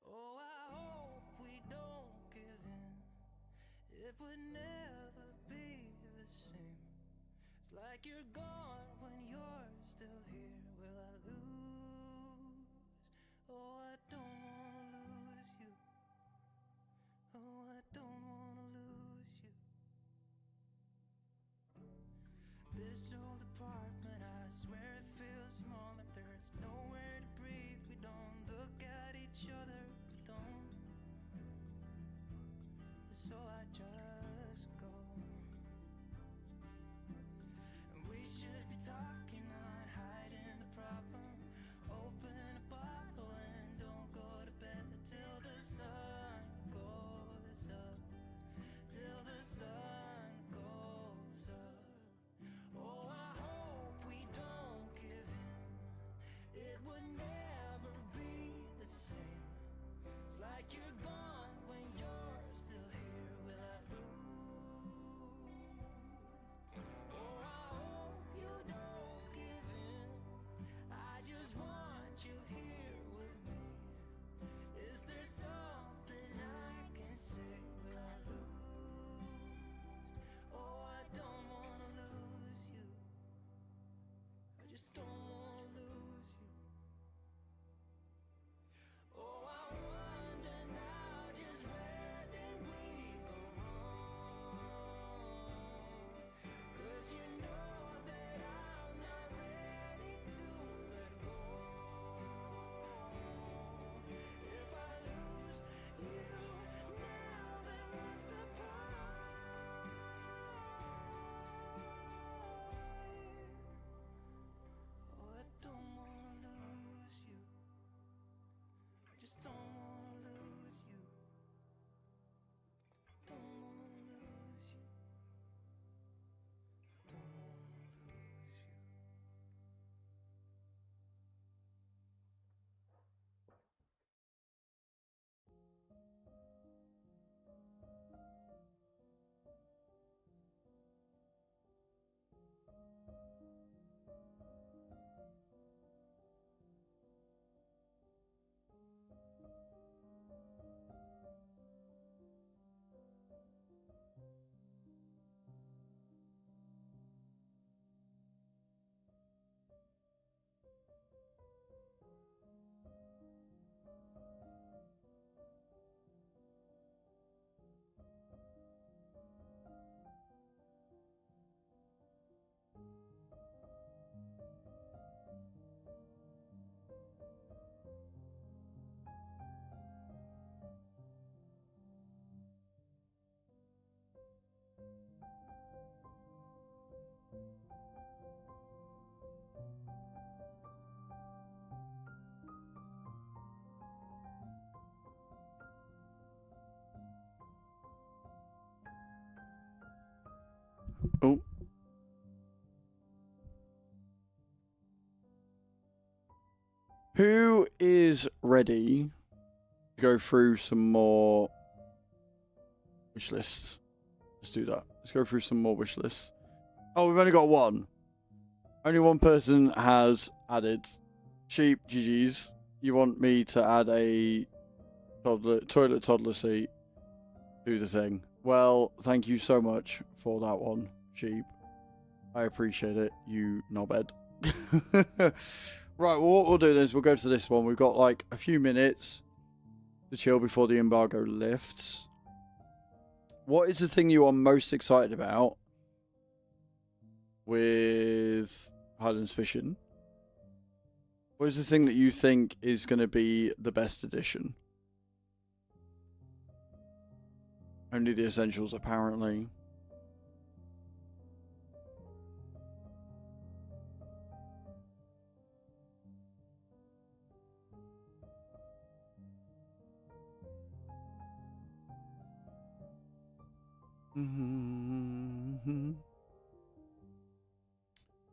Oh, I hope we don't give in. It would never be the same. It's like you're gone when you're still here. Will I lose? Oh, I don't wanna lose you. Oh, I don't wanna lose you. This old apartment, I swear it feels smaller. There's nowhere to breathe. We don't look at each other. We don't. So I just go. And we should be talking, not hiding the problem. Open a bottle and don't go to bed till the sun goes up. Till the sun goes up. Oh, I hope we don't give in. It would never be the same. It's like you're gone when you're still here. Will I lose? Oh, I hope you don't give in. I just want you here with me. Is there something I can say? Will I lose? Oh, I don't wanna lose you. I just don't wanna lose you. Oh, I wonder now, just where did we go wrong? 'Cause you know that I'm not ready to let go. If I lose you now, then what's the point? Oh, I don't wanna lose you. I just don't wanna lose you. Don't wanna lose you. Don't wanna lose you. Oh. Who is ready to go through some more wish lists? Let's do that. Let's go through some more wish lists. Oh, we've only got one. Only one person has added. Sheep, GG's. You want me to add a toilet toddler seat? Do the thing. Well, thank you so much for that one, Sheep. I appreciate it, you knobhead. Right, well, what we'll do is we'll go to this one. We've got like a few minutes to chill before the embargo lifts. What is the thing you are most excited about with Highlands Fishing? What is the thing that you think is going to be the best edition? Only the essentials, apparently.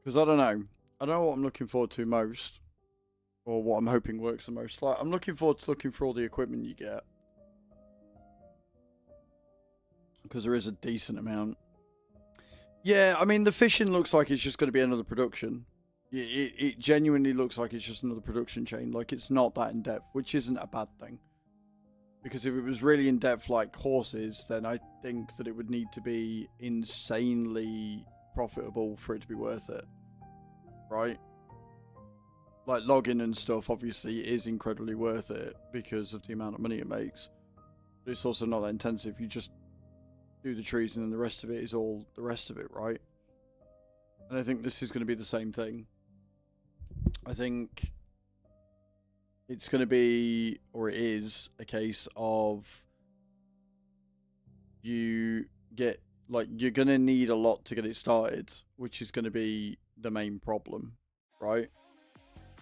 Because I don't know. I don't know what I'm looking forward to most. Or what I'm hoping works the most. Like, I'm looking forward to looking for all the equipment you get. Because there is a decent amount. Yeah, I mean, the fishing looks like it's just going to be another production. It genuinely looks like it's just another production chain. Like, it's not that in-depth, which isn't a bad thing. Because if it was really in-depth like horses, then I think that it would need to be insanely profitable for it to be worth it. Right? Like, logging and stuff, obviously, is incredibly worth it because of the amount of money it makes. But it's also not that intensive. You just do the trees and then the rest of it is all the rest of it, right? And I think this is going to be the same thing. I think it's going to be, or it is, a case of you get, like, you're going to need a lot to get it started, which is going to be the main problem, right?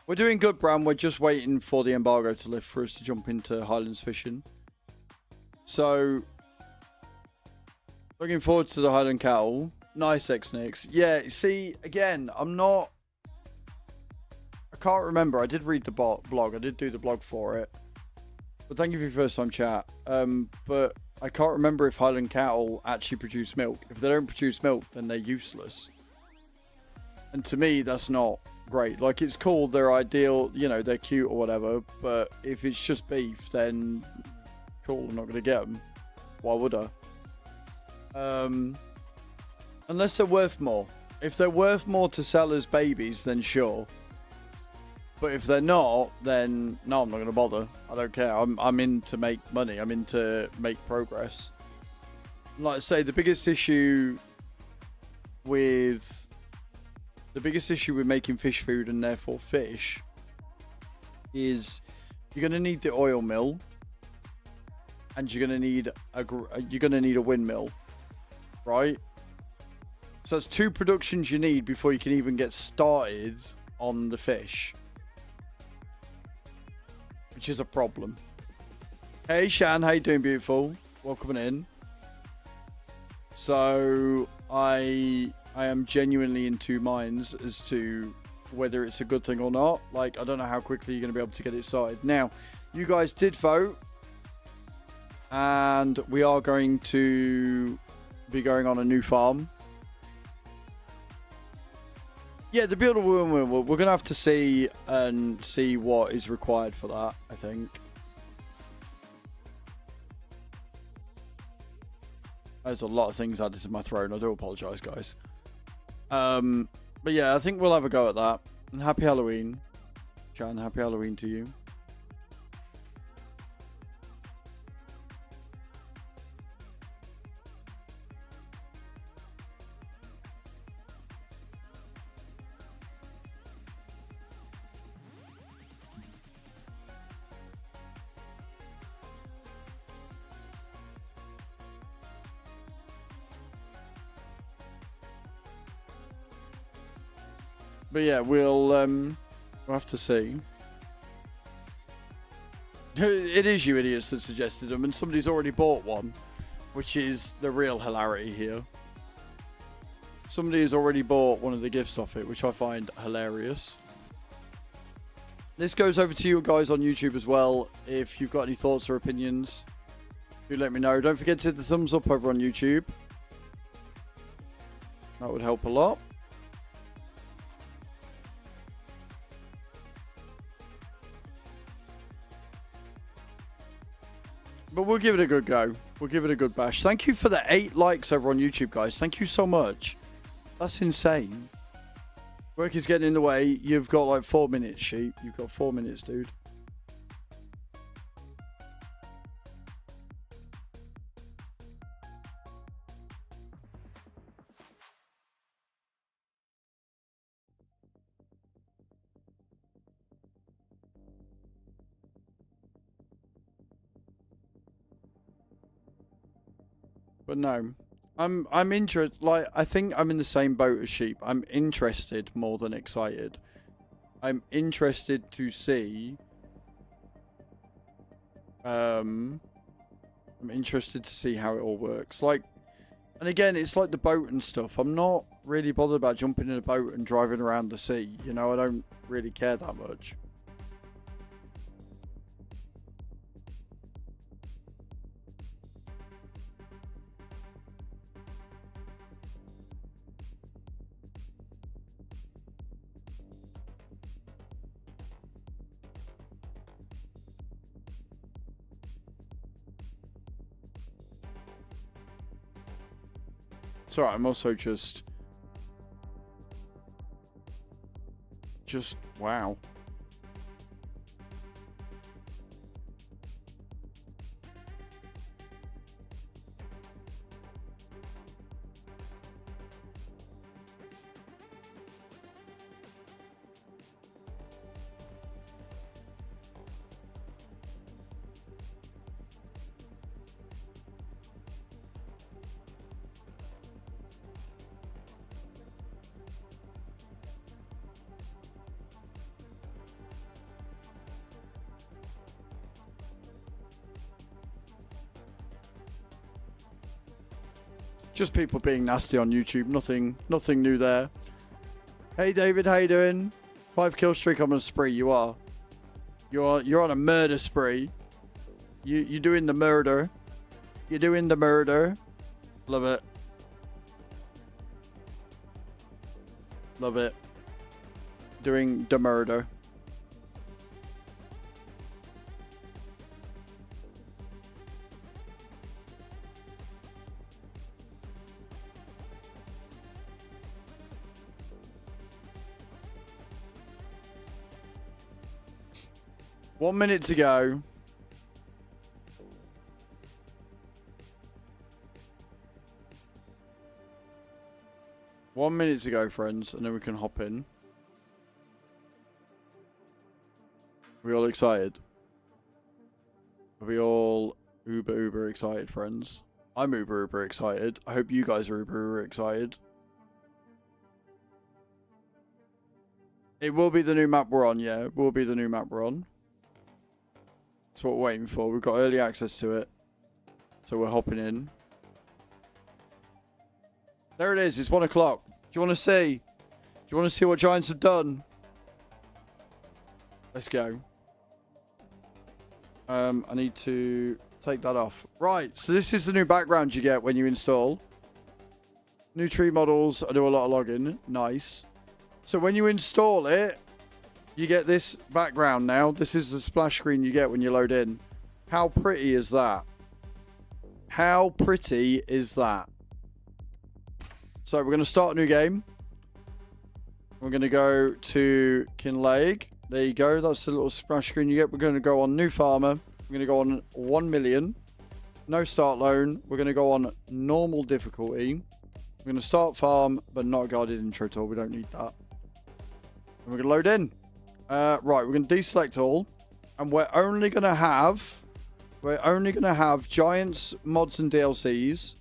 We're doing good, Bram. We're just waiting for the embargo to lift for us to jump into Highlands fishing. So, looking forward to the Highland cattle. Nice, X-Nix. Yeah, see, again, I can't remember. I did read the blog. I did do the blog for it. But thank you for your first time chat. But I can't remember if Highland cattle actually produce milk. If they don't produce milk, then they're useless. And to me, that's not great. Like, it's cool, they're ideal, you know, they're cute or whatever. But if it's just beef, then cool, I'm not going to get them. Why would I? Unless they're worth more. If they're worth more to sell as babies, then sure. But if they're not, then no, I'm not going to bother. I don't care. I'm in to make money. I'm in to make progress. Like I say, the biggest issue with making fish food and therefore fish is you're going to need the oil mill, and you're going to need a windmill, right? So that's two productions you need before you can even get started on the fish, which is a problem. Hey Shan, how you doing, beautiful? Welcome in. So I am genuinely in two minds as to whether it's a good thing or not. Like, I don't know how quickly you're going to be able to get it started. Now, you guys did vote, and we are going to be going on a new farm. Yeah, the builder we're going to have to see what is required for that, I think. There's a lot of things added to my throne. I do apologise, guys. But yeah, I think we'll have a go at that. And happy Halloween. Jan, happy Halloween to you. But yeah, we'll have to see. It is you idiots that suggested them, and somebody's already bought one, which is the real hilarity here. Somebody has already bought one of the gifts off it, which I find hilarious. This goes over to you guys on YouTube as well. If you've got any thoughts or opinions, do let me know. Don't forget to hit the thumbs up over on YouTube. That would help a lot. But we'll give it a good go. We'll give it a good bash. Thank you for the 8 likes over on YouTube, guys. Thank you so much. That's insane. Work is getting in the way. You've got like 4 minutes, sheep. You've got 4 minutes, dude. But no, I'm interested. Like, I think I'm in the same boat as sheep. I'm interested more than excited. I'm interested to see. I'm interested to see how it all works. Like, And again, it's like the boat and stuff. I'm not really bothered about jumping in a boat and driving around the sea. You know, I don't really care that much. It's alright, I'm also just wow. Just people being nasty on YouTube. Nothing new there. Hey David, how you doing? 5 kill streak on a spree. You are. You're on a murder spree. You're doing the murder. You're doing the murder. Love it. Love it. Doing the murder. One minute to go. One minute to go, friends, and then we can hop in. Are we all excited? Are we all uber excited, friends? I'm uber excited. I hope you guys are uber excited. It will be the new map we're on, yeah. It will be the new map we're on. That's what we're waiting for. We've got early access to it. So we're hopping in. There it is. It's 1 o'clock. Do you want to see? Do you want to see what Giants have done? Let's go. I need to take that off. Right. So this is the new background you get when you install. New tree models. I do a lot of logging. Nice. So when you install it, you get this background now. This is the splash screen you get when you load in. How pretty is that? How pretty is that? So we're going to start a new game. We're going to go to Kinlake. There you go. That's the little splash screen you get. We're going to go on New Farmer. We're going to go on 1 million. No start loan. We're going to go on normal difficulty. We're going to start farm, but not a guided intro tool. We don't need that. And we're going to load in. Right, we're going to deselect all, and we're only going to have Giants mods and DLCs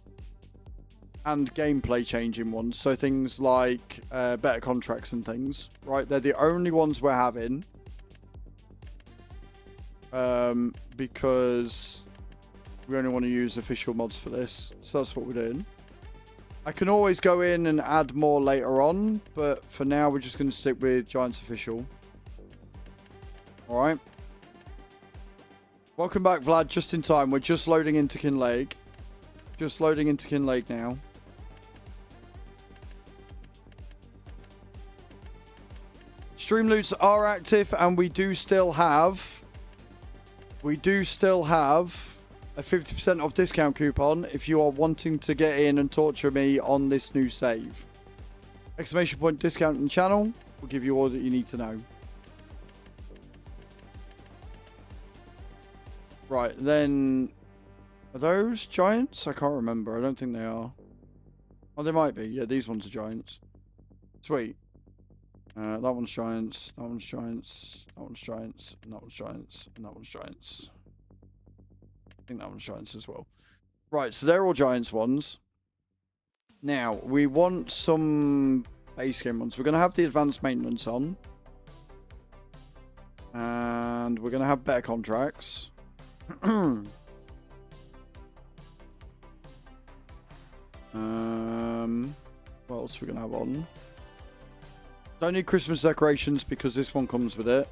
and gameplay changing ones. So things like better contracts and things. Right, they're the only ones we're having because we only want to use official mods for this. So that's what we're doing. I can always go in and add more later on, but for now we're just going to stick with Giants official. Alright. Welcome back, Vlad. Just in time. We're just loading into Kinlake. Just loading into Kinlake now. Streamloots are active, and we do still have a 50% off discount coupon if you are wanting to get in and torture me on this new save. Exclamation point discount in channel will give you all that you need to know. Right, then, are those Giants? I can't remember. I don't think they are. Oh, they might be. Yeah, these ones are Giants. Sweet. That one's Giants. That one's Giants. That one's Giants. And that one's Giants. And that one's Giants. I think that one's Giants as well. Right, so they're all Giants ones. Now, we want some base game ones. We're going to have the advanced maintenance on. And we're going to have better contracts. What else are we gonna have on? Don't need Christmas decorations because this one comes with it.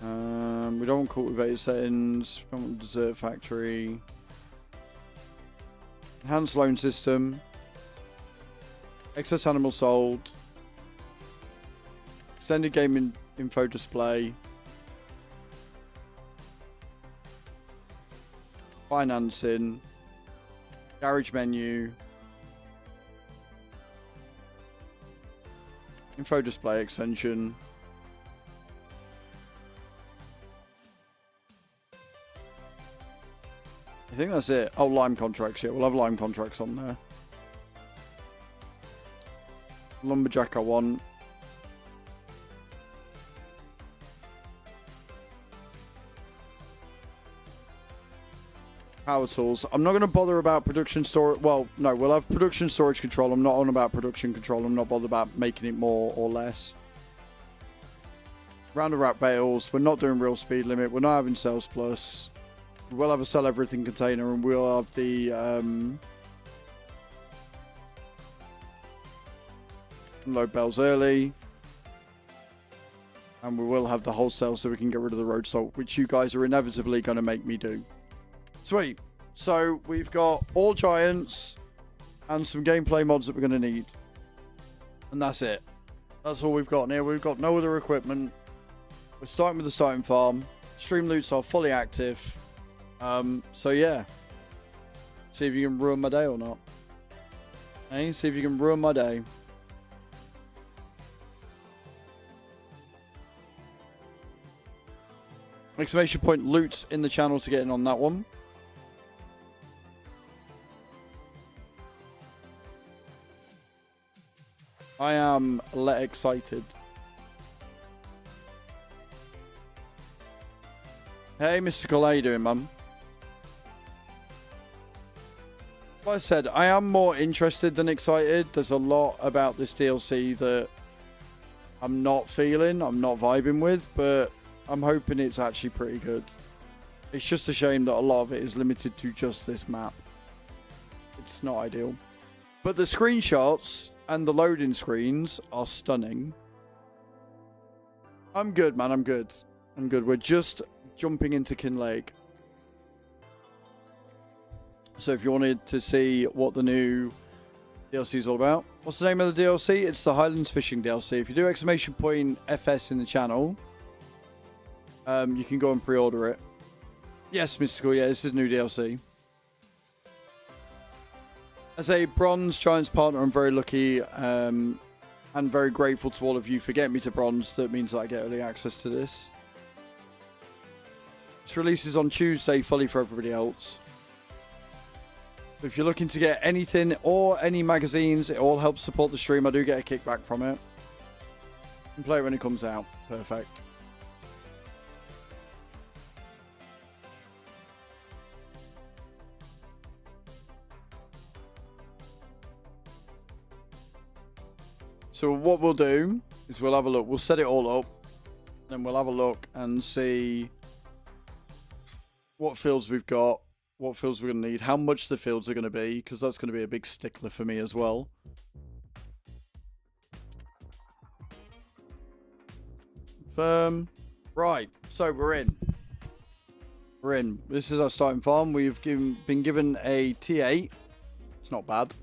We don't want cultivated settings. We don't want dessert factory. Enhanced loan system. Excess animal sold. Extended game info display. Financing. Garage menu. Info display extension. I think that's it. Oh, Lime contracts. Yeah, we'll have Lime contracts on there. Lumberjack I want. Power tools. I'm not going to bother about production storage. Well, no, we'll have production storage control. I'm not on about production control. I'm not bothered about making it more or less. Round and wrap bales. We're not doing real speed limit. We're not having sales plus. We will have a sell everything container, and we'll have the load bales early. And we will have the wholesale so we can get rid of the road salt, which you guys are inevitably going to make me do. Sweet. So we've got all giants and some gameplay mods that we're going to need. And that's it. That's all we've got in here. We've got no other equipment. We're starting with the starting farm. Streamloots are fully active. So yeah. See if you can ruin my day or not. Hey, see if you can ruin my day. Exclamation point loots in the channel to get in on that one. I am excited. Hey, Mystical, how you doing, mum? Like I said, I am more interested than excited. There's a lot about this DLC that I'm not feeling, I'm not vibing with, but I'm hoping it's actually pretty good. It's just a shame that a lot of it is limited to just this map. It's not ideal. But the screenshots and the loading screens are stunning. I'm good, man. I'm good. I'm good. We're just jumping into Kinlake. So if you wanted to see what the new DLC is all about, what's the name of the DLC? It's the Highlands Fishing DLC. If you do exclamation point FS in the channel, you can go and pre-order it. Yes, Mystical. Yeah, this is new DLC. As a Bronze Giants partner, I'm very lucky and very grateful to all of you for getting me to Bronze. That means that I get early access to this. This releases on Tuesday, fully for everybody else. If you're looking to get anything or any magazines, it all helps support the stream. I do get a kickback from it. And play it when it comes out. Perfect. So what we'll do is we'll have a look. We'll set it all up. Then we'll have a look and see what fields we've got. What fields we're going to need. How much the fields are going to be. Because that's going to be a big stickler for me as well. Right. So we're in. We're in. This is our starting farm. We've been given a T8. It's not bad.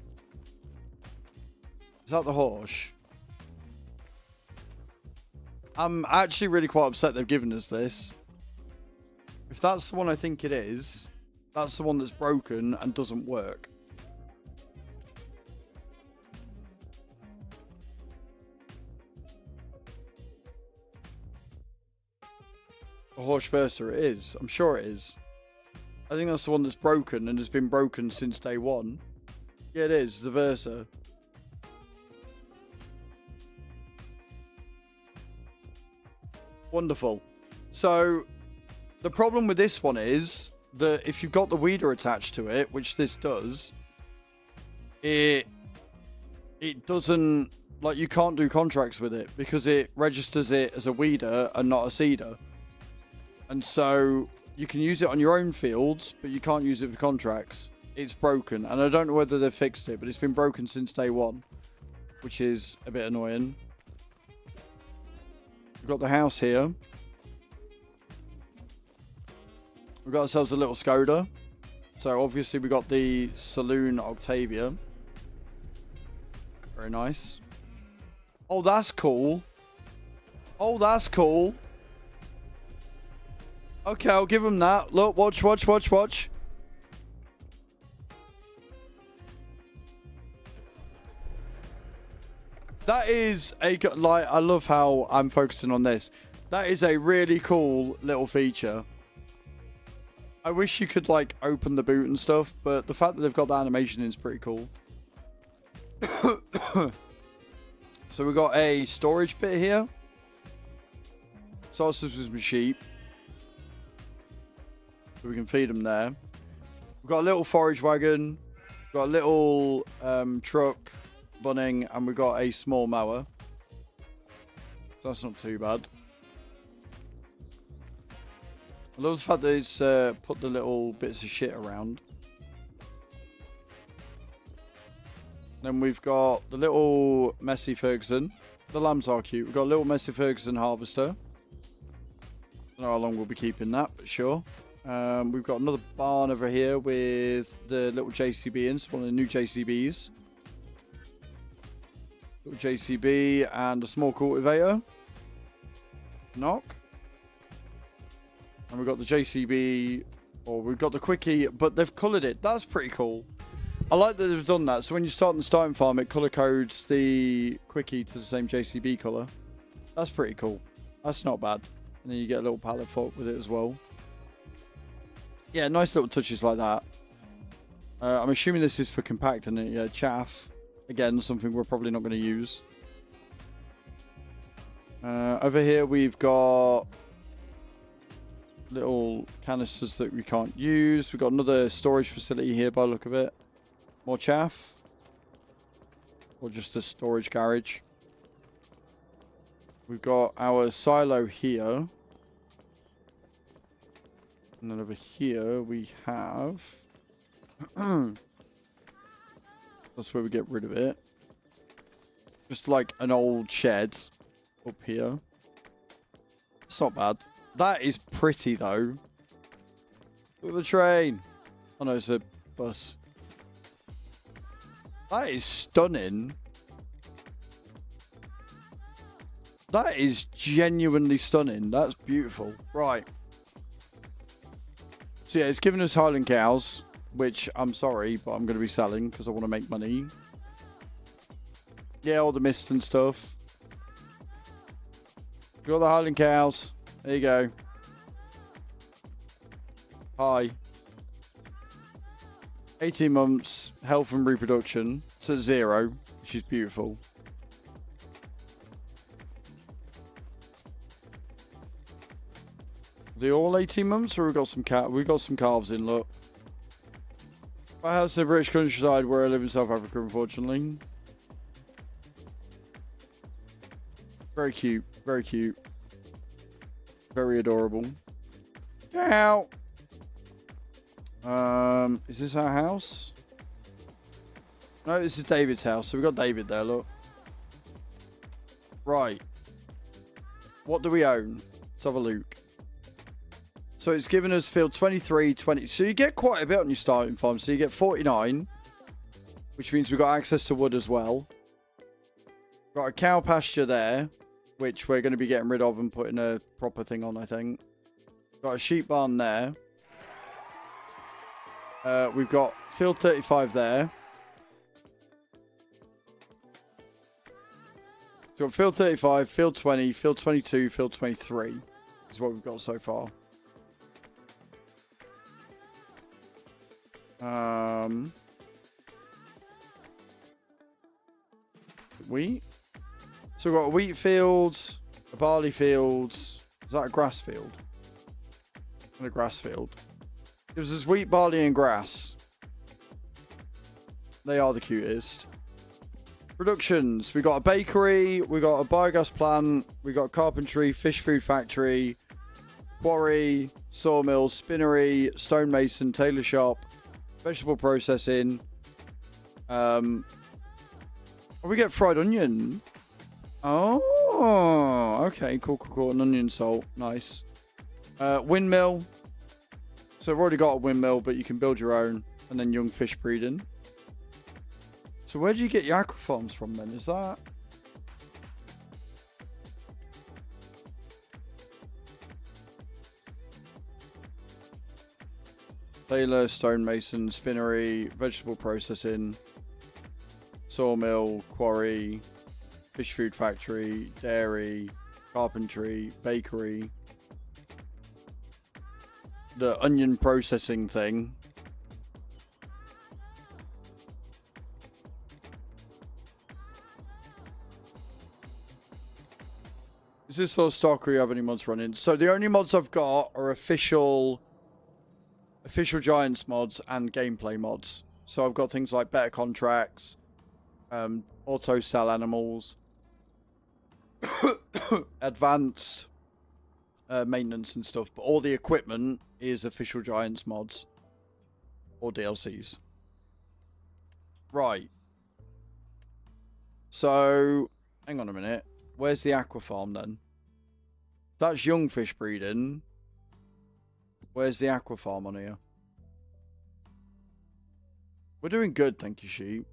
Is that the horse? I'm actually really quite upset they've given us this. If that's the one I think it is, that's the one that's broken and doesn't work. A horse Versa, it is. I'm sure it is. I think that's the one that's broken and has been broken since day one. Yeah, it is. The Versa. Wonderful. So the problem with this one is that if you've got the weeder attached to it, which this does, it doesn't, like, you can't do contracts with it because it registers it as a weeder and not a seeder. And so you can use it on your own fields, but you can't use it for contracts. it's broken. And I don't know whether they've fixed it, but it's been broken since day one, which is a bit annoying. We've got the house here. We've got ourselves a little Skoda. So obviously we got the Saloon Octavia. Very nice. Oh, that's cool. Oh, that's cool. Okay, I'll give him that. Look, watch, watch, watch, watch. That is a, like, I love how I'm focusing on this. That is a really cool little feature. I wish you could, like, open the boot and stuff, but the fact that they've got the animation is pretty cool. So we've got a storage bit here. Sausages with some sheep. So we can feed them there. We've got a little forage wagon. We've got a little truck, bunning, and we've got a small mower. So that's not too bad. I love the fact that it's put the little bits of shit around. Then we've got the little Messy Ferguson. The lambs are cute. We've got a little Messy Ferguson harvester. I don't know how long we'll be keeping that, but sure. We've got another barn over here with the little JCB in. It's one of the new JCBs. Little JCB and a small cultivator. Knock. And we've got the JCB, or we've got the Quickie, but they've coloured it. That's pretty cool. I like that they've done that. So when you start the starting farm, it colour codes the Quickie to the same JCB colour. That's pretty cool. That's not bad. And then you get a little pallet fork with it as well. Yeah, nice little touches like that. I'm assuming this is for compacting it. Yeah, chaff. Again, something we're probably not going to use. Over here we've got little canisters that we can't use. We've got another storage facility here by the look of it. More chaff. Or just a storage garage. We've got our silo here. And then over here we have... That's where we get rid of it. Just like an old shed up here. It's not bad. That is pretty, though. Look at the train. Oh, no, it's a bus. That is stunning. That is genuinely stunning. That's beautiful. Right. So, yeah, it's giving us Highland cows, which I'm sorry, but I'm going to be selling because I want to make money. Yeah, all the mist and stuff. We got the Highland cows. There you go. Hi. 18 months, health and reproduction. It's at 0, which is beautiful. Are they all 18 months, or we got some calves in? Look, my house in the British countryside, where I live in South Africa, unfortunately. Very cute, very cute. Very adorable. Cow. Is this our house? No, this is David's house. So we've got David there, look. Right. What do we own? Let's have a look. So it's given us field 23, 20. So you get quite a bit on your starting farm. So you get 49, which means we've got access to wood as well. Got a cow pasture there, which we're going to be getting rid of and putting a proper thing on, I think. Got a sheep barn there. We've got field 35 there. So we've got field 35, field 20, field 22, field 23 is what we've got so far. Wheat. So we've got a wheat field, a barley field. Is that a grass field? And a grass field. Gives us wheat, barley, and grass. They are the cutest. Productions. We got a bakery. We got a biogas plant. We got carpentry, fish food factory, quarry, sawmill, spinnery, stonemason, tailor shop, vegetable processing. Oh, we get fried onion. Oh, okay, cool. An onion salt, nice. Windmill. So I've already got a windmill, but you can build your own. And then young fish breeding. So where do you get your aquafarms from then? Is that... Tailor, stonemason, spinnery, vegetable processing, sawmill, quarry, fish food factory, dairy, carpentry, bakery. The onion processing thing. Is this sort of stock or you have any mods running? So the only mods I've got are official Giants mods and gameplay mods. So I've got things like better contracts, auto sell animals, advanced maintenance and stuff. But all the equipment is official Giants mods or DLCs. Right. So, hang on a minute. Where's the aqua farm then? That's young fish breeding. Where's the aqua farm on here? We're doing good, thank you, sheep.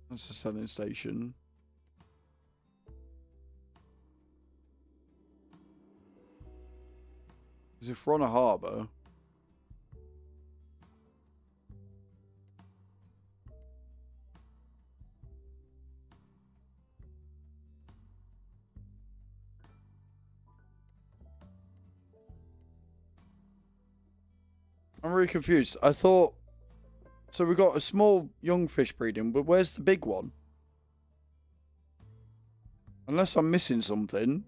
That's the selling station. Because if we're on a harbour... I'm really confused. I thought... So we got a small young fish breeding, but where's the big one? Unless I'm missing something.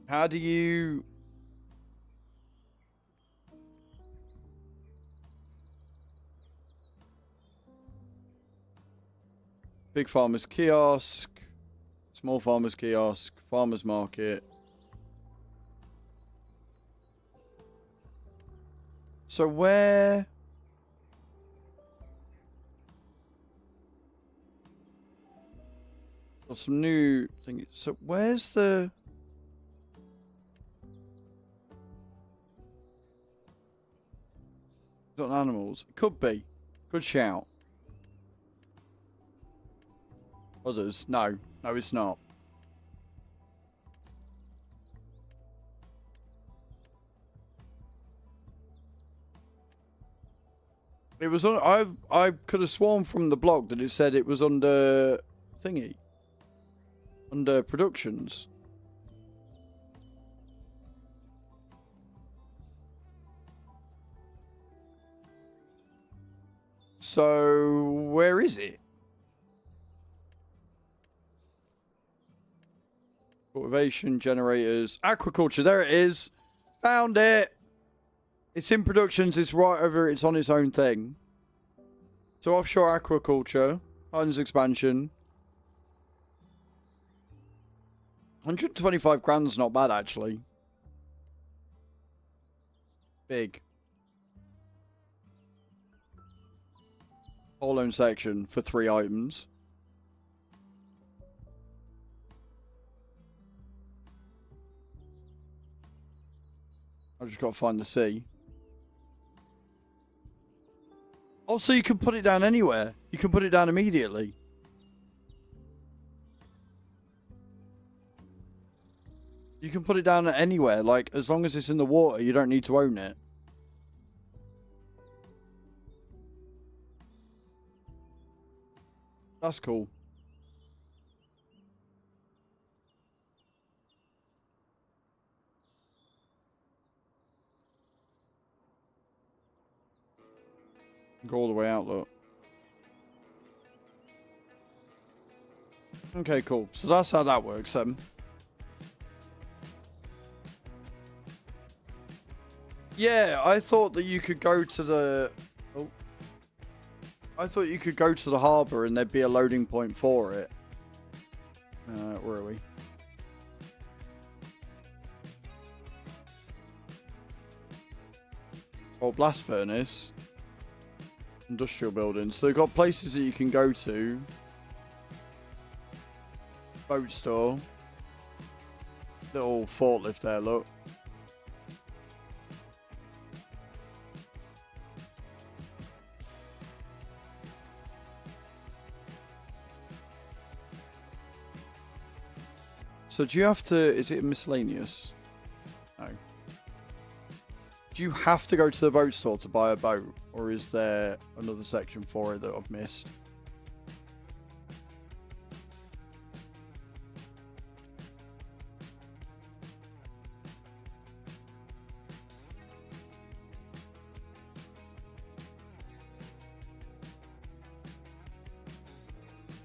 How do you... Big farmer's kiosk. Small farmer's kiosk. Farmer's market. So where... Got some new things. So where's the... Got animals. Could be. Good shout. Others. No. No, it's not. It was on. I could have sworn from the blog that it said it was under thingy, under productions. So where is it? Cultivation, generators, aquaculture. There it is. Found it. It's in productions. It's right over. It's on its own thing. So offshore aquaculture, Highlands expansion. 125 grand's not bad actually. Big. Whole own section for 3 items. I just got to find the sea. Also, you can put it down anywhere. You can put it down immediately. You can put it down anywhere. Like, as long as it's in the water, you don't need to own it. That's cool. Go all the way out, look. Okay, cool. So that's how that works, then. Yeah, I thought that you could go to the... Oh. I thought you could go to the harbour and there'd be a loading point for it. Where are we? Or blast furnace. Industrial building. So they've got places that you can go to. Boat store. Little forklift there, look. So do you have to, is it miscellaneous? No. Do you have to go to the boat store to buy a boat? Or is there another section for it that I've missed?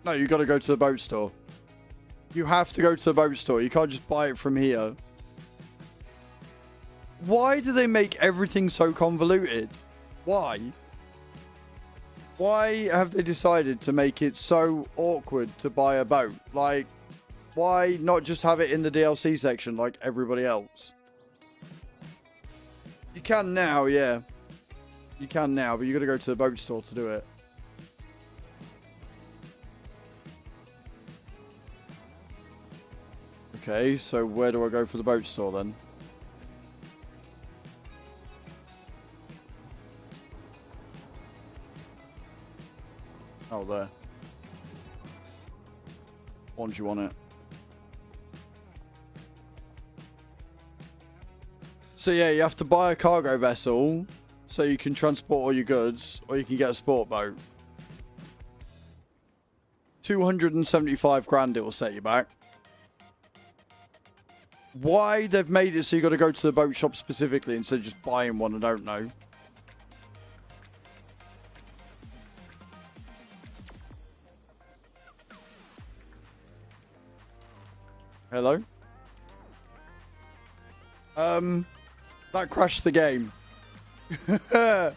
No, you got to go to the boat store. You have to go to the boat store. You can't just buy it from here. Why do they make everything so convoluted? Why? Why have they decided to make it so awkward to buy a boat? Like, why not just have it in the DLC section like everybody else? You can now, yeah. You can now, but you got to go to the boat store to do it. Okay, so where do I go for the boat store then? Oh, there. Once you want it. So yeah, you have to buy a cargo vessel so you can transport all your goods, or you can get a sport boat. 275 grand it will set you back. Why they've made it so you got to go to the boat shop specifically instead of just buying one, I don't know. Hello? That crashed the game. I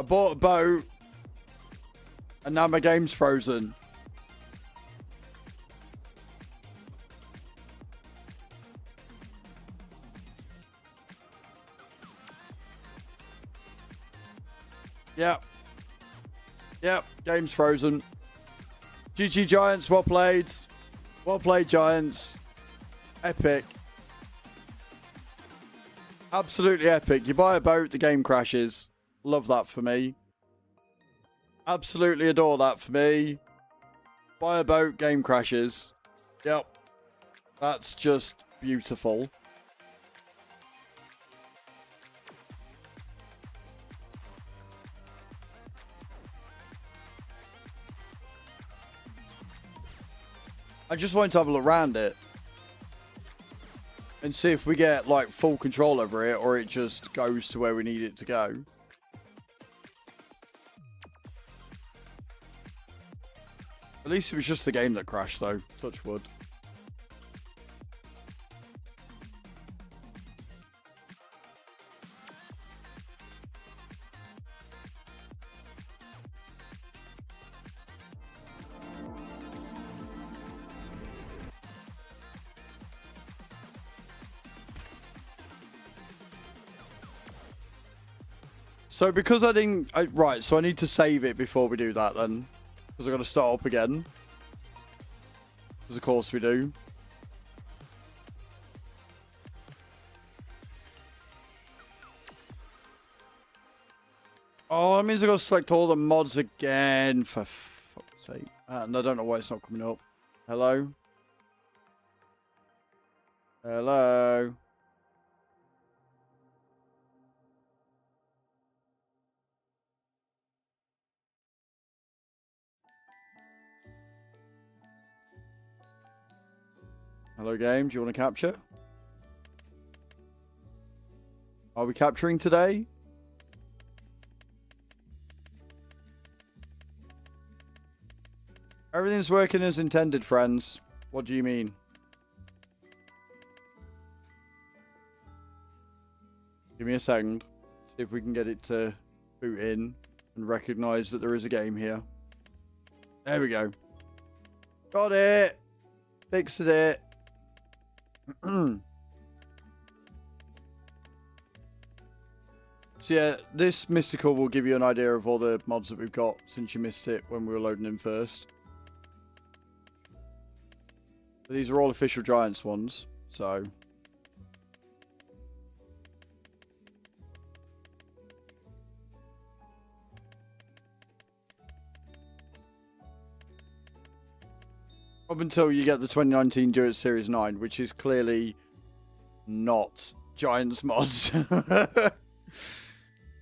bought a boat. And now my game's frozen. Yep. Yep, game's frozen. GG Giants, well played. Well played, Giants. Epic. Absolutely epic. You buy a boat, the game crashes. Love that for me. Absolutely adore that for me. Buy a boat, game crashes. Yep. That's just beautiful. I just wanted to have a look around it. And see if we get, like, full control over it, or it just goes to where we need it to go. At least it was just the game that crashed, though. Touch wood. So because I didn't... right, so I need to save it before we do that then. Because I've got to start up again. Because of course we do. Oh, that means I've got to select all the mods again. For fuck's sake. And I don't know why it's not coming up. Hello? Hello? Hello, game. Do you want to capture? Are we capturing today? Everything's working as intended, friends. What do you mean? Give me a second. See if we can get it to boot in and recognize that there is a game here. There we go. Got it. Fixed it. So yeah, this mystical will give you an idea of all the mods that we've got since you missed it when we were loading in first. These are all official Giants ones, so... Up until you get the 2019 Do It Series 9, which is clearly not Giants mods.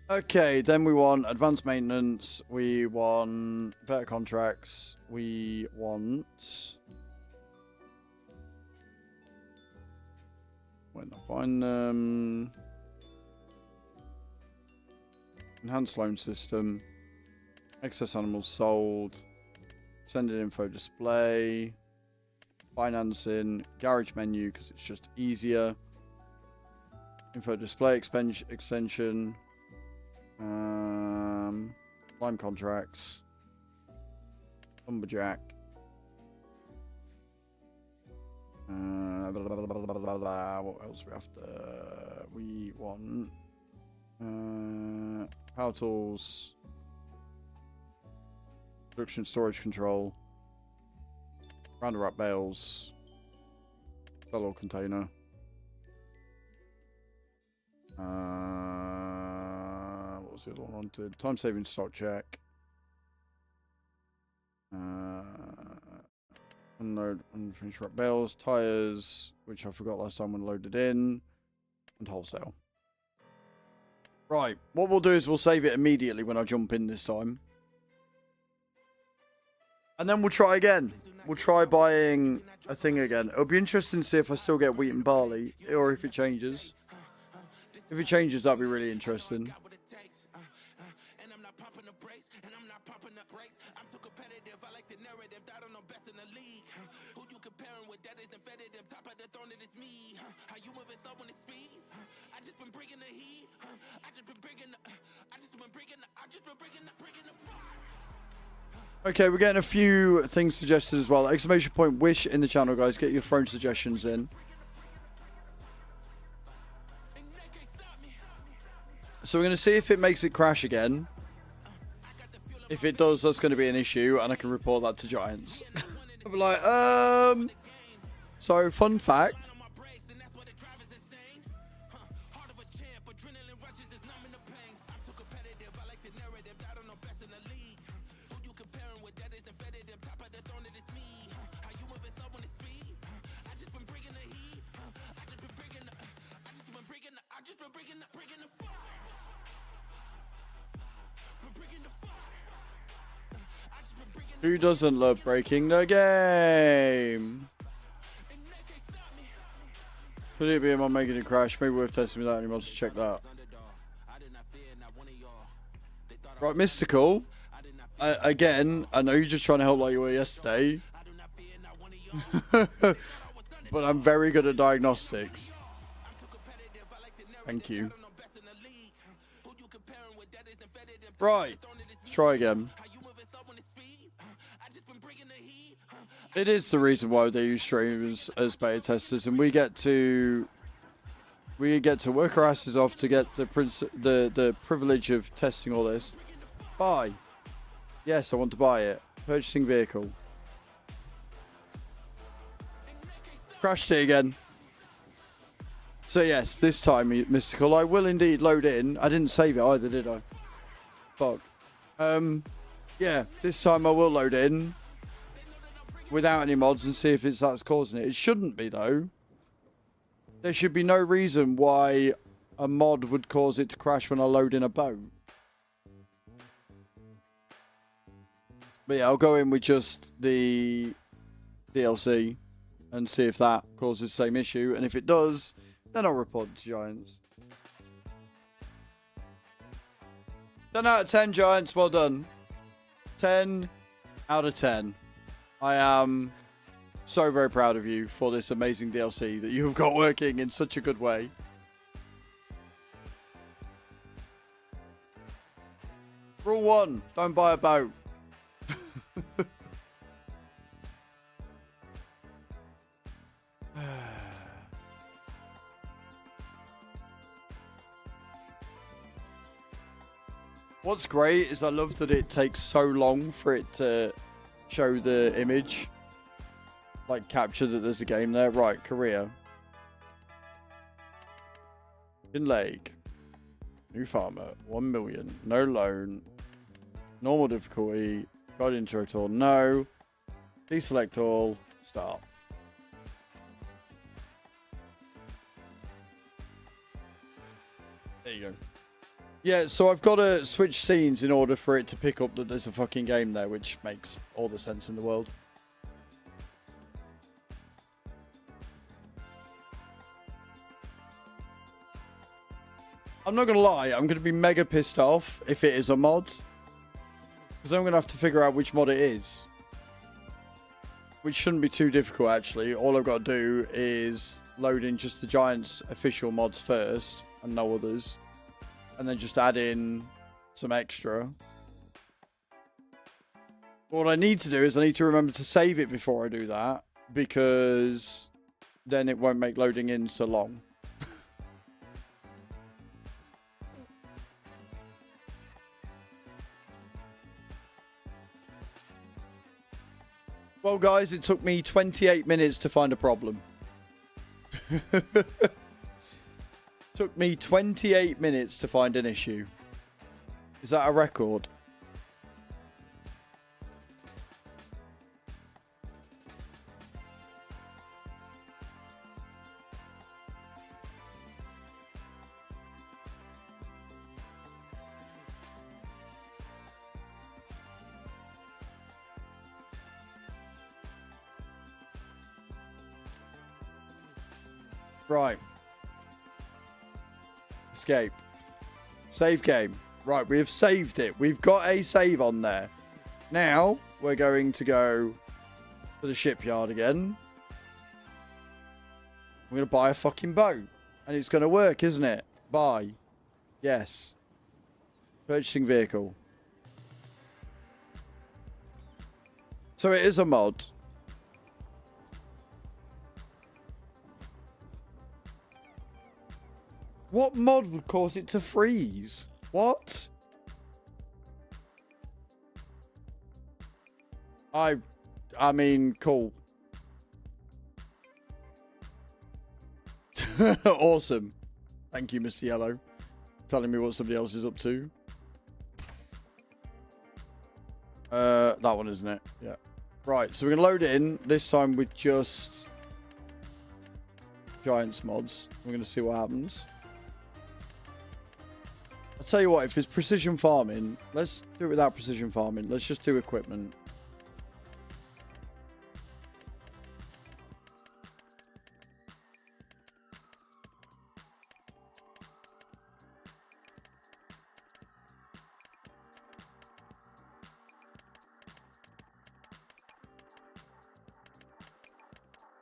Okay, then we want advanced maintenance, we want better contracts, we want... When I find them... Enhanced loan system, excess animals sold, extended info display, financing, garage menu because it's just easier, info display extension, lime contracts, lumberjack, what else we after? We want power tools, production storage control, round wrap bales, fellow container. What was the other one I wanted? Time saving stock check. Unload unfinished wrap bales, tires, which I forgot last time when loaded in, and wholesale. Right, what we'll do is we'll save it immediately when I jump in this time. And then we'll try again. We'll try buying a thing again. It'll be interesting to see if I still get wheat and barley, or if it changes. If it changes, that'd be really interesting. Okay, we're getting a few things suggested as well. Exclamation point wish in the channel, guys. Get your phone suggestions in. So we're going to see if it makes it crash again. If it does, that's going to be an issue, and I can report that to Giants. I'll be like, So, fun fact. Who doesn't love breaking the game? Could it be a mod making it crash? Maybe worth testing without any mods to check that. Right, Mystical. Again, I know you're just trying to help like you were yesterday. But I'm very good at diagnostics. Thank you. Right. Let's try again. It is the reason why they use streamers as beta testers, and we get to work our asses off to get the privilege of testing all this. Buy. Yes, I want to buy it. Purchasing vehicle. Crashed it again. So yes, this time, Mystical, I will indeed load in. I didn't save it either, did I? Fuck. Yeah, this time I will load in without any mods and see if that's causing it. It shouldn't be, though. There should be no reason why a mod would cause it to crash when I load in a boat. But yeah, I'll go in with just the DLC and see if that causes the same issue. And if it does, then I'll report to Giants. 10 out of 10, Giants. Well done. 10 out of 10. I am so very proud of you for this amazing DLC that you have got working in such a good way. Rule 1, don't buy a boat. What's great is I love that it takes so long for it to show the image. Like, capture that there's a game there. Right, Korea. In Lake. New farmer. 1 million. No loan. Normal difficulty. Guide intro tool. No. Deselect all. Start. There you go. Yeah, so I've got to switch scenes in order for it to pick up that there's a fucking game there, which makes all the sense in the world. I'm not going to lie, I'm going to be mega pissed off if it is a mod. Because I'm going to have to figure out which mod it is. Which shouldn't be too difficult, actually. All I've got to do is load in just the Giants official mods first, and no others. And then just add in some extra. What I need to do is I need to remember to save it before I do that. Because then it won't make loading in so long. Well, guys, it took me 28 minutes to find a problem. Took me 28 minutes to find an issue. Is that a record? Right. Escape. Save game. Right, we have saved it. We've got a save on there. Now, we're going to go to the shipyard again. We're going to buy a fucking boat. And it's going to work, isn't it? Buy. Yes. Purchasing vehicle. So it is a mod. What mod would cause it to freeze? What? I mean, cool. Awesome. Thank you, Mr. Yellow. Telling me what somebody else is up to. That one, isn't it? Yeah. Right, so we're going to load it in. This time with just Giants mods. We're going to see what happens. I'll tell you what, if it's precision farming, let's do it without precision farming. Let's just do equipment.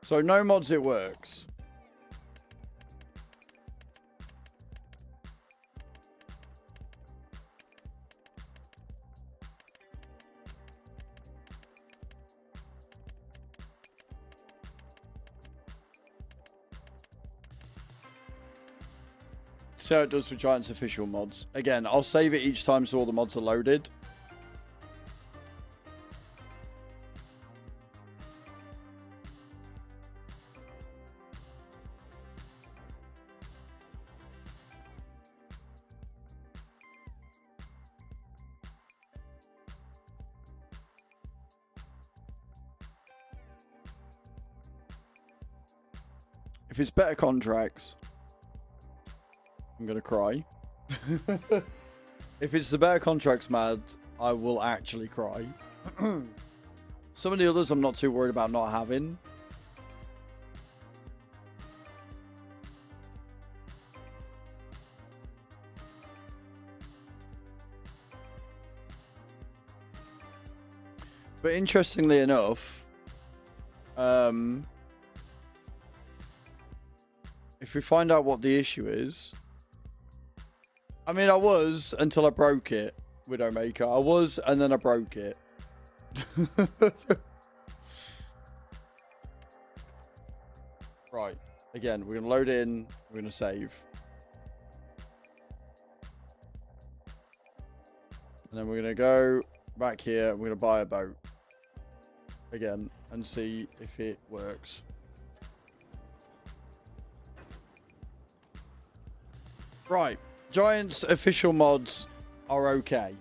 So no mods, it works. See how it does with Giants official mods. Again, I'll save it each time so all the mods are loaded. If it's better contracts, I'm going to cry. If it's the better contracts mad, I will actually cry. Some of the others I'm not too worried about not having. But interestingly enough, if we find out what the issue is... I mean, I was until I broke it, Widowmaker. I was, and then I broke it. Right. Again, we're going to load in. We're going to save. And then we're going to go back here. We're going to buy a boat again and see if it works. Right. Giants official mods are okay.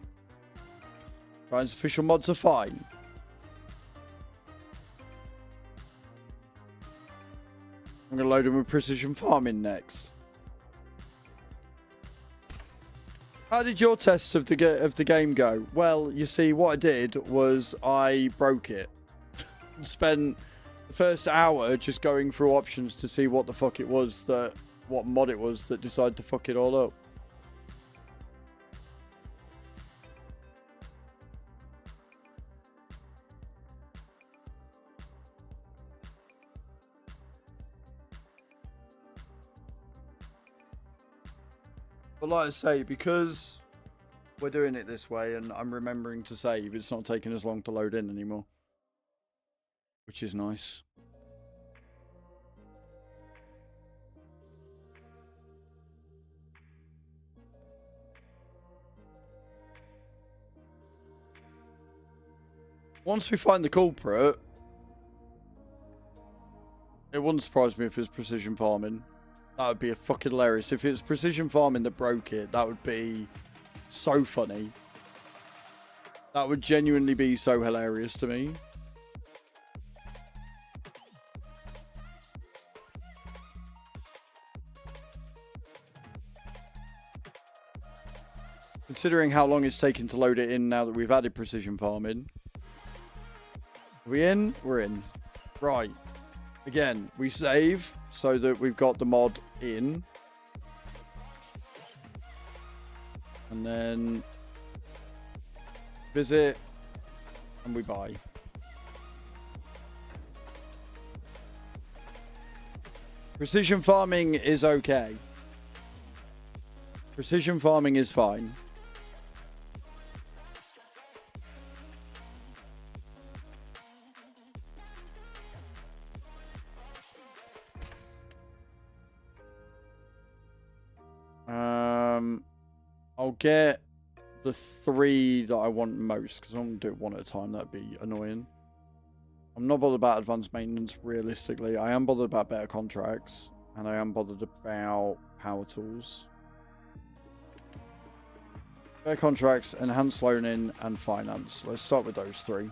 Giants official mods are fine. I'm going to load them with precision farming next. How did your test of the game go? Well, you see, what I did was I broke it. Spent the first hour just going through options to see what the fuck it was what mod it was that decided to fuck it all up. But like I say, because we're doing it this way and I'm remembering to save, it's not taking as long to load in anymore. Which is nice. Once we find the culprit, it wouldn't surprise me if it's precision farming. That would be a fucking hilarious. If it's precision farming that broke it, that would be so funny. That would genuinely be so hilarious to me. Considering how long it's taken to load it in now that we've added precision farming. Are we in? We're in. Right. Again, we save so that we've got the mod in. And then visit and we buy. Precision farming is okay. Precision farming is fine. I'll get the 3 that I want most because I'm going to do it one at a time. That'd be annoying. I'm not bothered about advanced maintenance realistically. I am bothered about better contracts and I am bothered about power tools. Better contracts, enhanced loaning and finance. Let's start with those 3.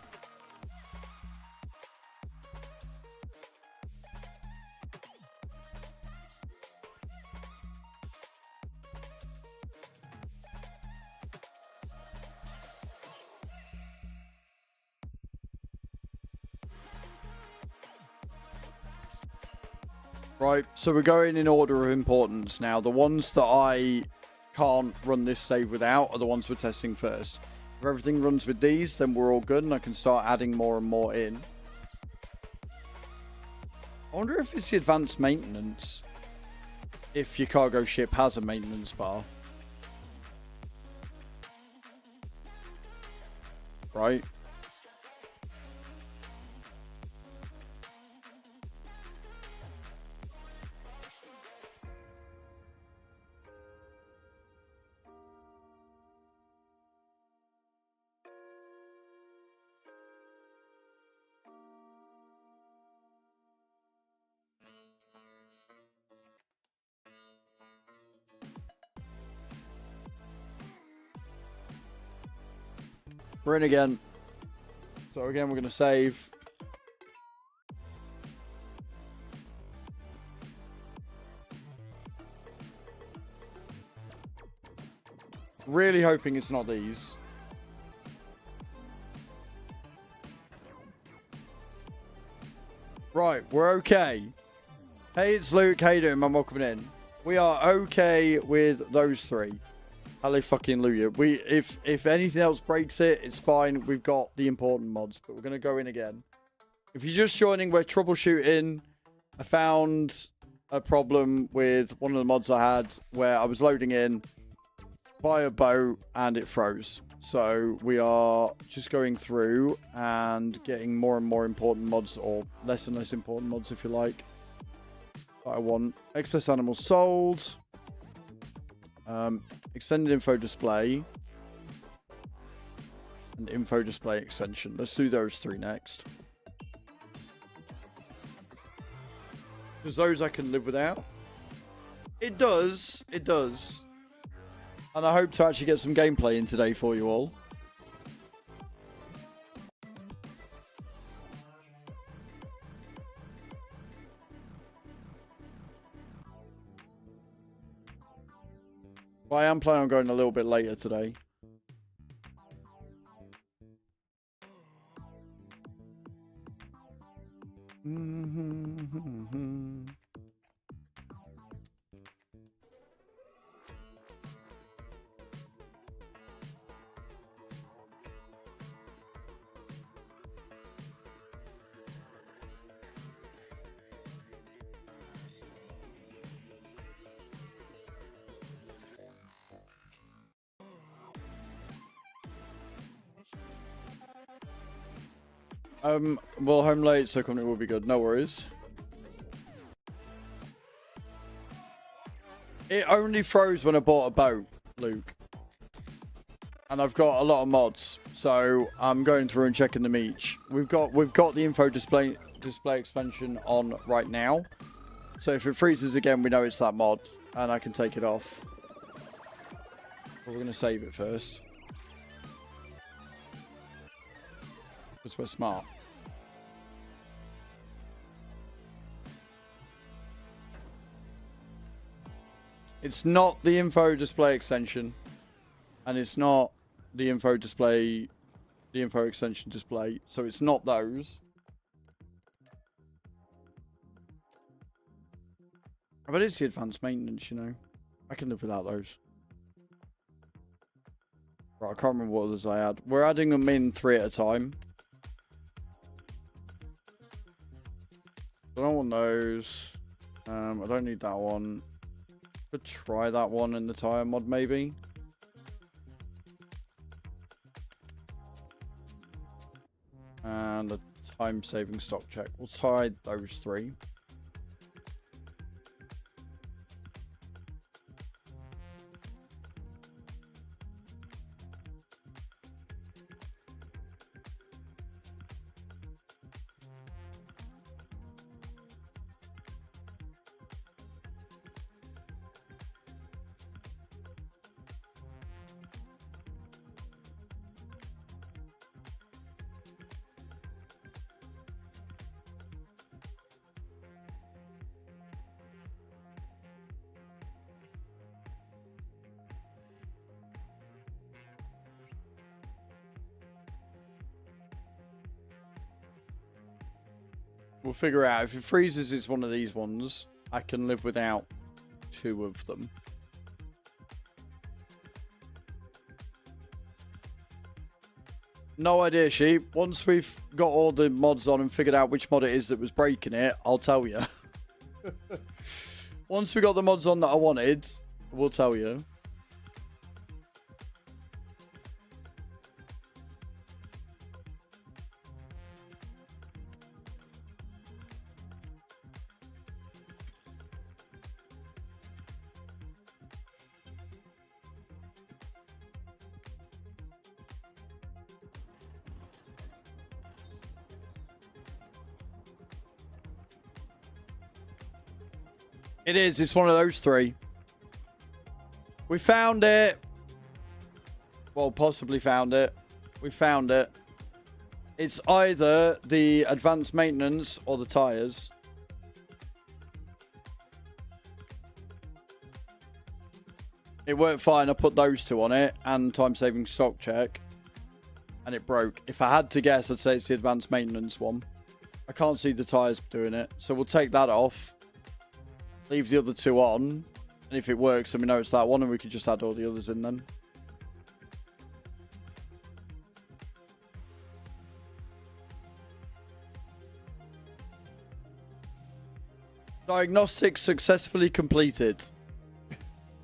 Right, so we're going in order of importance now. The ones that I can't run this save without are the ones we're testing first. If everything runs with these, then we're all good and I can start adding more and more in. I wonder if it's the advanced maintenance. If your cargo ship has a maintenance bar. Right. We're in again. So again, we're going to save. Really hoping it's not these. Right, we're okay. Hey, it's Luke. How you doing, man? Welcome in. We are okay with those 3. Hallelujah. If anything else breaks it, it's fine. We've got the important mods, but we're going to go in again. If you're just joining, we're troubleshooting. I found a problem with one of the mods I had where I was loading in, buy a boat, and it froze. So we are just going through and getting more and more important mods, or less and less important mods, if you like. That I want. Excess animals sold. Extended info display. and info display extension. Let's do those three next. Because those I can live without. It does. It does. And I hope to actually get some gameplay in today for you all. But I am planning on going a little bit later today. Well, home late, so company will be good. No worries. It only froze when I bought a boat, Luke. And I've got a lot of mods, so I'm going through and checking them each. We've got the info display expansion on right now. So if it freezes again, we know it's that mod, and I can take it off. But we're going to save it first. Because we're smart. It's not the info display extension, and it's not the info extension display, so it's not those. But it's the advanced maintenance, you know. I can live without those. Right, I can't remember what others I had. We're adding them in 3 at a time. I don't want those. I don't need that one. Could try that one in the tire mod, maybe. And a time-saving stock check. We'll tie those 3. We'll figure out. If it freezes, it's one of these ones. I can live without 2 of them. No idea, Sheep. Once we've got all the mods on and figured out which mod it is that was breaking it, I'll tell you. Once we got the mods on that I wanted, we'll tell you. It is. It's one of those 3. We found it. Well, possibly found it. We found it. It's either the advanced maintenance or the tires. It worked fine. I put those 2 on it and time-saving stock check. And it broke. If I had to guess, I'd say it's the advanced maintenance one. I can't see the tires doing it. So we'll take that off. Leave the other 2 on, and if it works, then we know it's that one, and we can just add all the others in then. Diagnostics successfully completed.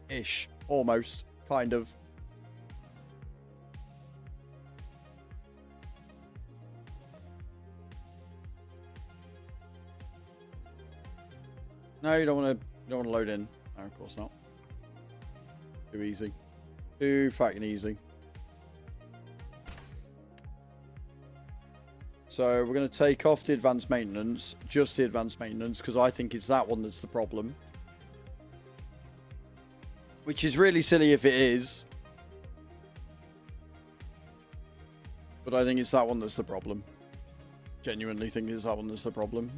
Ish. Almost. Kind of. No, you don't want to load in. No, of course not. Too easy. Too fucking easy. So we're going to take off the advanced maintenance, just the advanced maintenance, because I think it's that one that's the problem. Which is really silly if it is. But I think it's that one that's the problem. Genuinely think it's that one that's the problem.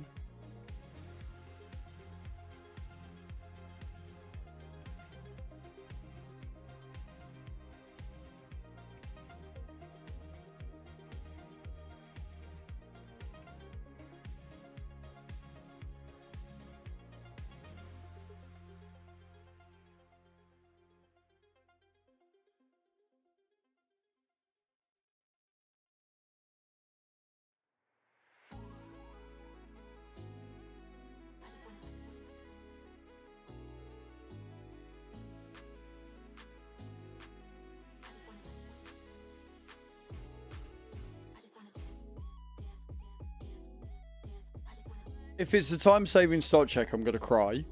If it's a time-saving start check, I'm gonna cry.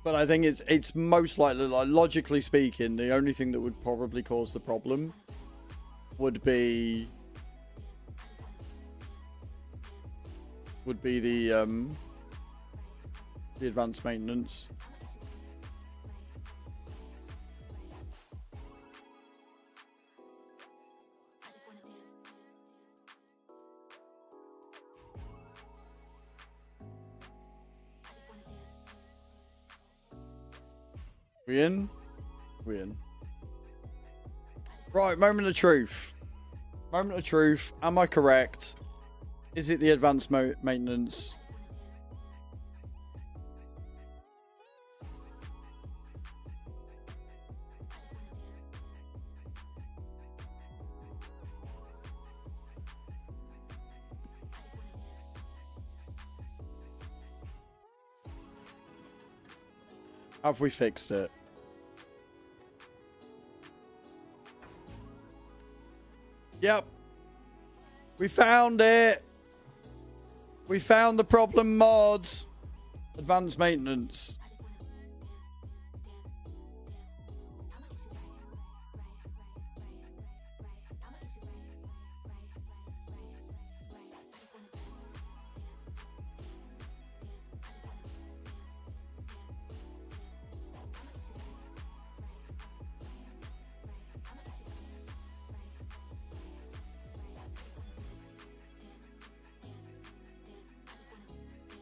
But I think it's most likely, like, logically speaking, the only thing that would probably cause the problem would be the advanced maintenance. We in? We in. Right, moment of truth. Moment of truth. Am I correct? Is it the advanced maintenance? Have we fixed it? Yep. We found it. We found the problem mods. Advanced maintenance.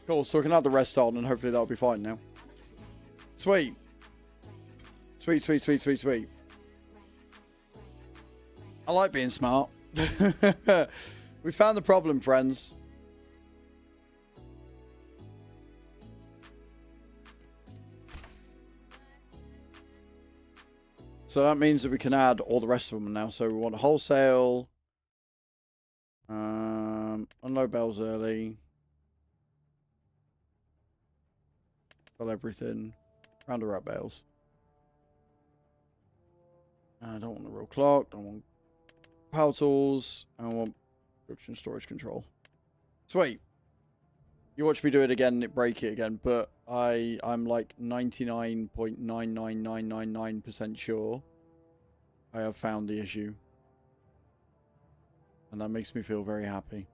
Cool, so we can have the rest on and hopefully that'll be fine now. Sweet. Sweet, sweet, sweet, sweet, sweet. I like being smart. We found the problem, friends. So that means that we can add all the rest of them now. So we want wholesale. Unload bells early. Everything. Rounder up bales. I don't want the real clock. Don't want power tools. I want production storage control. Sweet. You watch me do it again and it break it again, but I'm like 99.99999% sure I have found the issue. And that makes me feel very happy.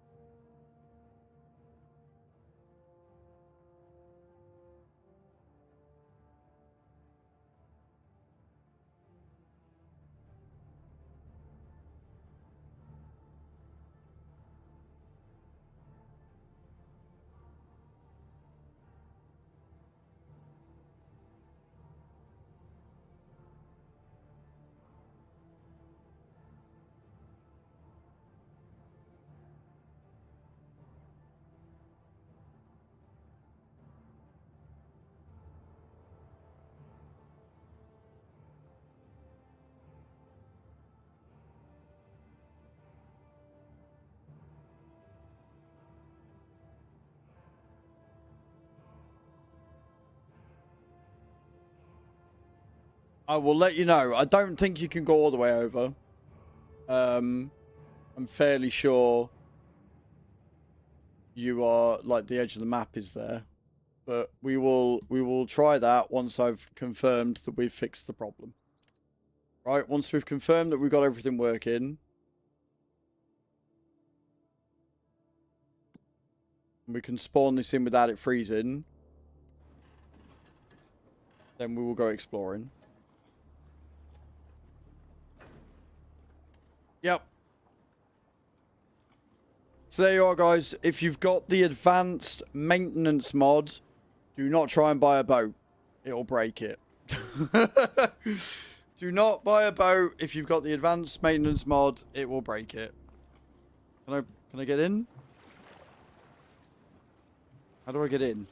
I will let you know. I don't think you can go all the way over. I'm fairly sure you are, like, the edge of the map is there. But we will try that once I've confirmed that we've fixed the problem. Right, once we've confirmed that we've got everything working, and we can spawn this in without it freezing, then we will go exploring. Yep. So there you are, guys. If you've got the advanced maintenance mod, do not try and buy a boat. It'll break it. Do not buy a boat if you've got the advanced maintenance mod. It will break it. Can I get in? How do I get in?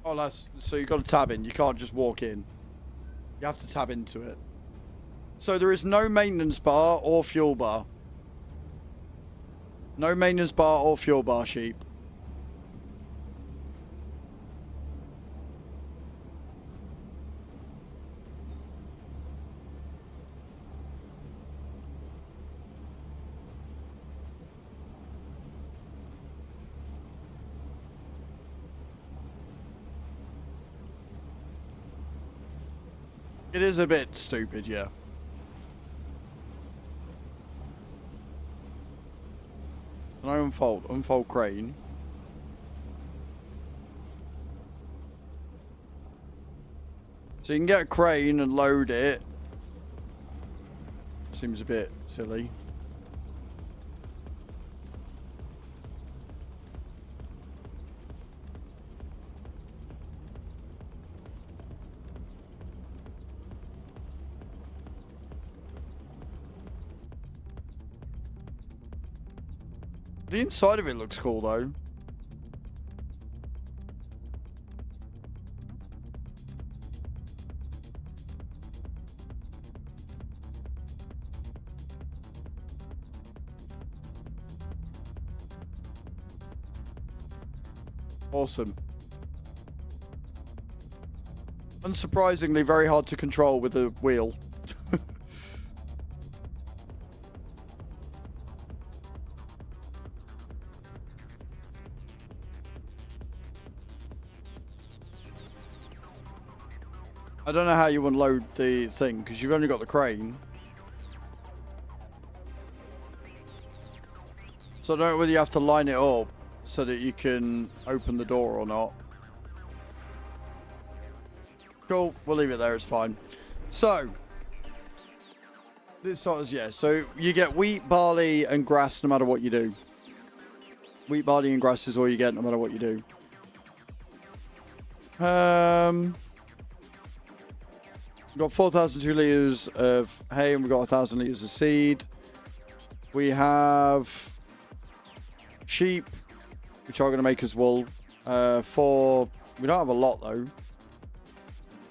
Oh, that's so you got to tab in. You can't just walk in. You have to tab into it. So there is no maintenance bar or fuel bar. No maintenance bar or fuel bar, sheep. It is a bit stupid, yeah. Can I unfold crane? So you can get a crane and load it. Seems a bit silly. The inside of it looks cool, though. Awesome. Unsurprisingly, very hard to control with a wheel. I don't know how you unload the thing, because you've only got the crane. So I don't know whether you have to line it up so that you can open the door or not. Cool, we'll leave it there, it's fine. So, this sort of, yeah, so you get wheat, barley, and grass no matter what you do. Wheat, barley, and grass is all you get no matter what you do. We've got 4,002 litres of hay and we've got 1,000 litres of seed. We have sheep, which are going to make us wool. We don't have a lot though. And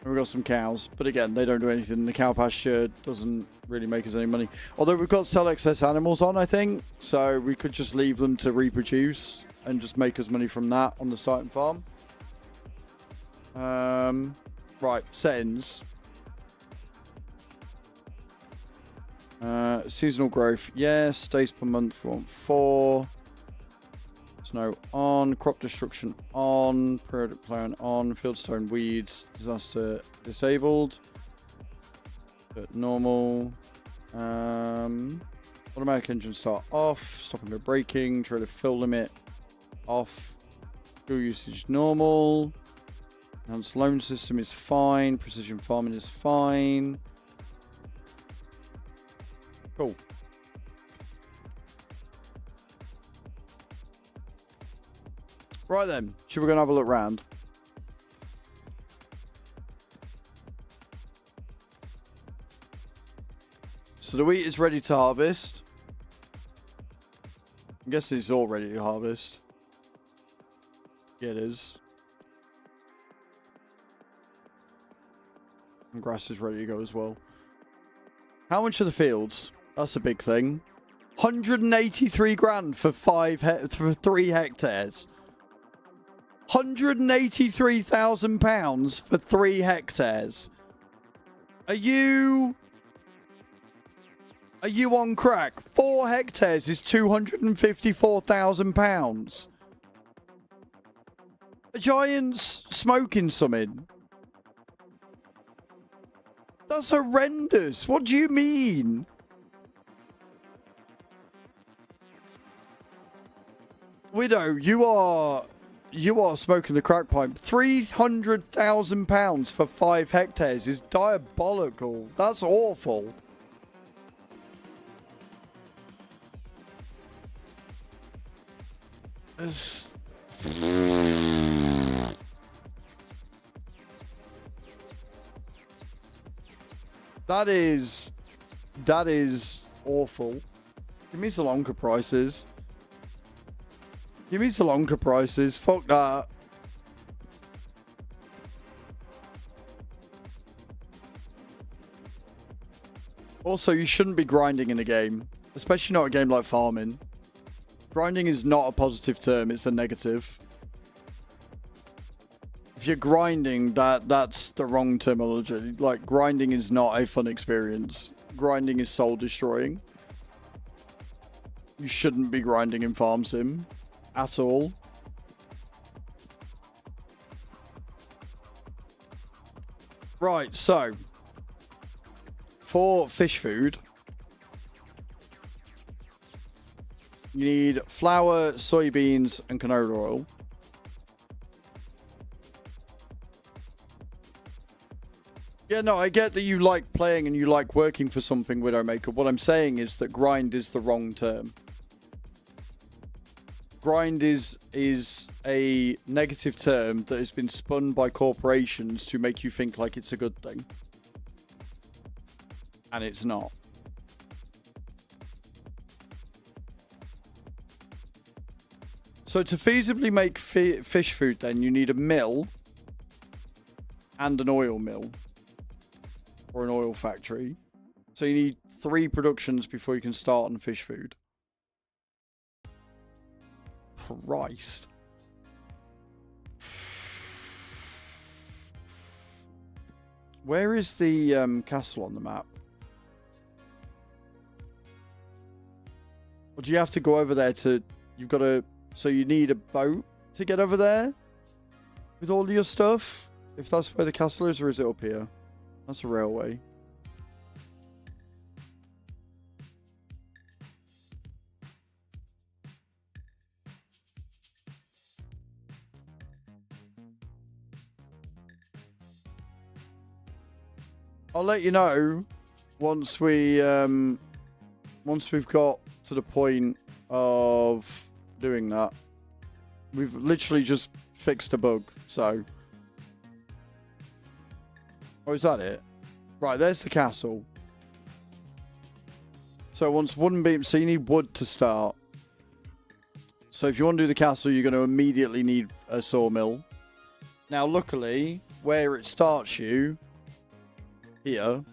we've got some cows, but again, they don't do anything. The cow pasture doesn't really make us any money. Although we've got sell excess animals on, I think. So we could just leave them to reproduce and just make us money from that on the starting farm. Right, settings. Seasonal growth, yes. Days per month, we want 4. Snow on. Crop destruction on. Periodic plant on. Fieldstone weeds. Disaster disabled. Normal. Automatic engine start off. Stop and go braking. Trailer fill limit off. Fuel usage normal. Enhanced loan system is fine. Precision farming is fine. Cool. Right then, should we go and have a look round? So the wheat is ready to harvest. I'm guessing it's all ready to harvest. Yeah, it is. And grass is ready to go as well. How much are the fields? That's a big thing. 183 grand for 3 hectares. £183,000 for 3 hectares. Are you on crack? 4 hectares is £254,000. A giant's smoking something. That's horrendous. What do you mean? Widow, you are smoking the crack pipe. £300,000 for 5 hectares is diabolical. That's awful. That is awful. Give me Salonka prices. Give me Salonka prices. Fuck that. Also, you shouldn't be grinding in a game. Especially not a game like farming. Grinding is not a positive term, it's a negative. If you're grinding, that's the wrong terminology. Like, grinding is not a fun experience. Grinding is soul destroying. You shouldn't be grinding in Farm Sim. At all. Right, so. For fish food. You need flour, soybeans, and canola oil. Yeah, no, I get that you like playing and you like working for something, Widowmaker. What I'm saying is that grind is the wrong term. Grind is a negative term that has been spun by corporations to make you think like it's a good thing. And it's not. So to feasibly make fish food, then, you need a mill and an oil mill. Or an oil factory. So you need 3 productions before you can start on fish food. Christ. Where is the castle on the map? Or do you have to go over there to... You've got to... So you need a boat to get over there? With all your stuff? If that's where the castle is, or is it up here? That's a railway. I'll let you know once we've got to the point of doing that. We've literally just fixed a bug, so. Oh, is that it? Right, there's the castle. So once wooden beams, so you need wood to start. So if you want to do the castle, you're going to immediately need a sawmill. Now, luckily, where it starts you, here,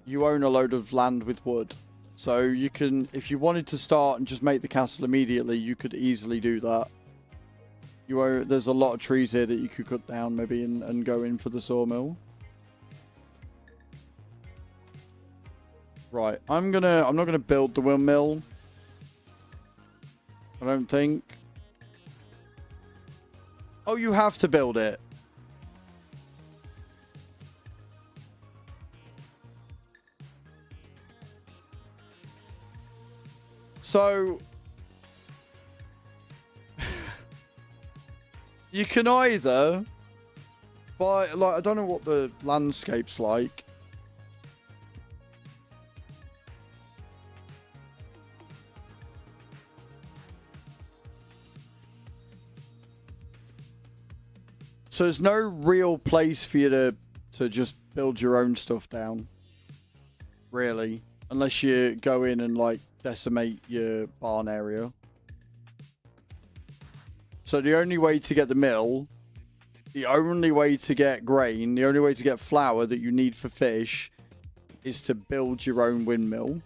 you own a load of land with wood. So you can, if you wanted to start and just make the castle immediately, you could easily do that. There's a lot of trees here that you could cut down maybe and go in for the sawmill. Right, I'm not gonna build the windmill. I don't think. Oh, you have to build it. So you can either buy, like, I don't know what the landscape's like. So there's no real place for you to just build your own stuff down. Really. Unless you go in and, like, decimate your barn area. So the only way to get the mill, the only way to get grain, the only way to get flour that you need for fish is to build your own windmill.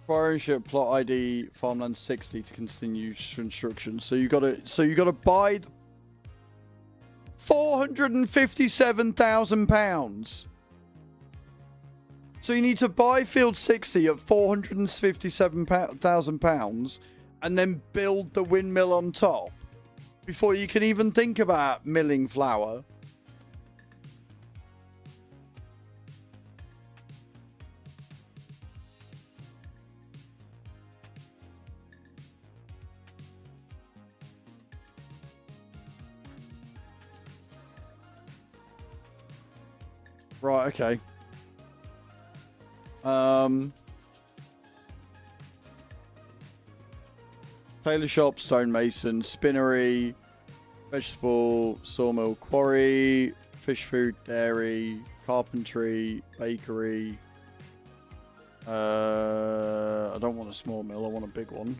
Prior ownership, plot ID, farmland 60 to continue construction. So you gotta buy £457,000. So you need to buy field 60 at £457,000 and then build the windmill on top before you can even think about milling flour. Right, okay. Tailor shop, stonemason, spinnery, vegetable, sawmill, quarry, fish food, dairy, carpentry, bakery. I don't want a small mill, I want a big one.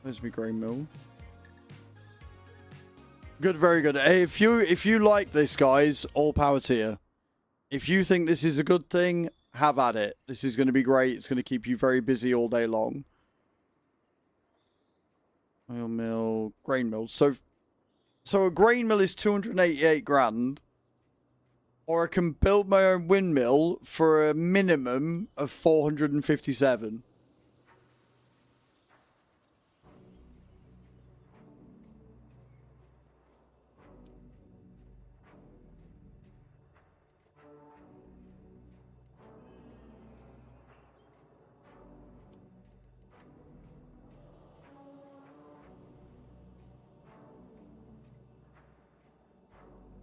Where's my grain mill? Good, very good. Hey, if you like this, guys, all power to you. If you think this is a good thing, have at it. This is going to be great. It's going to keep you very busy all day long. Oil mill, grain mill. So a grain mill is 288 grand. Or I can build my own windmill for a minimum of 457.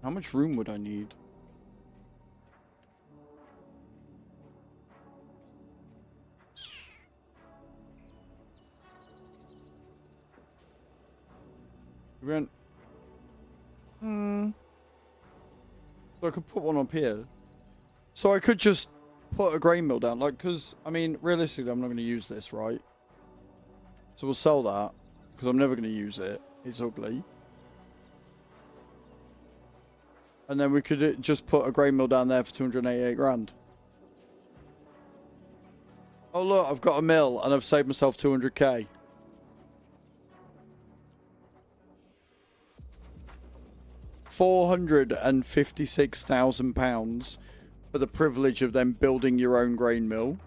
How much room would I need? We went. So I could put one up here. So I could just put a grain mill down, like, because I mean, realistically, I'm not going to use this, right? So we'll sell that because I'm never going to use it. It's ugly. And then we could just put a grain mill down there for 288 grand. Oh, look, I've got a mill and I've saved myself 200k. £456,000 for the privilege of them building your own grain mill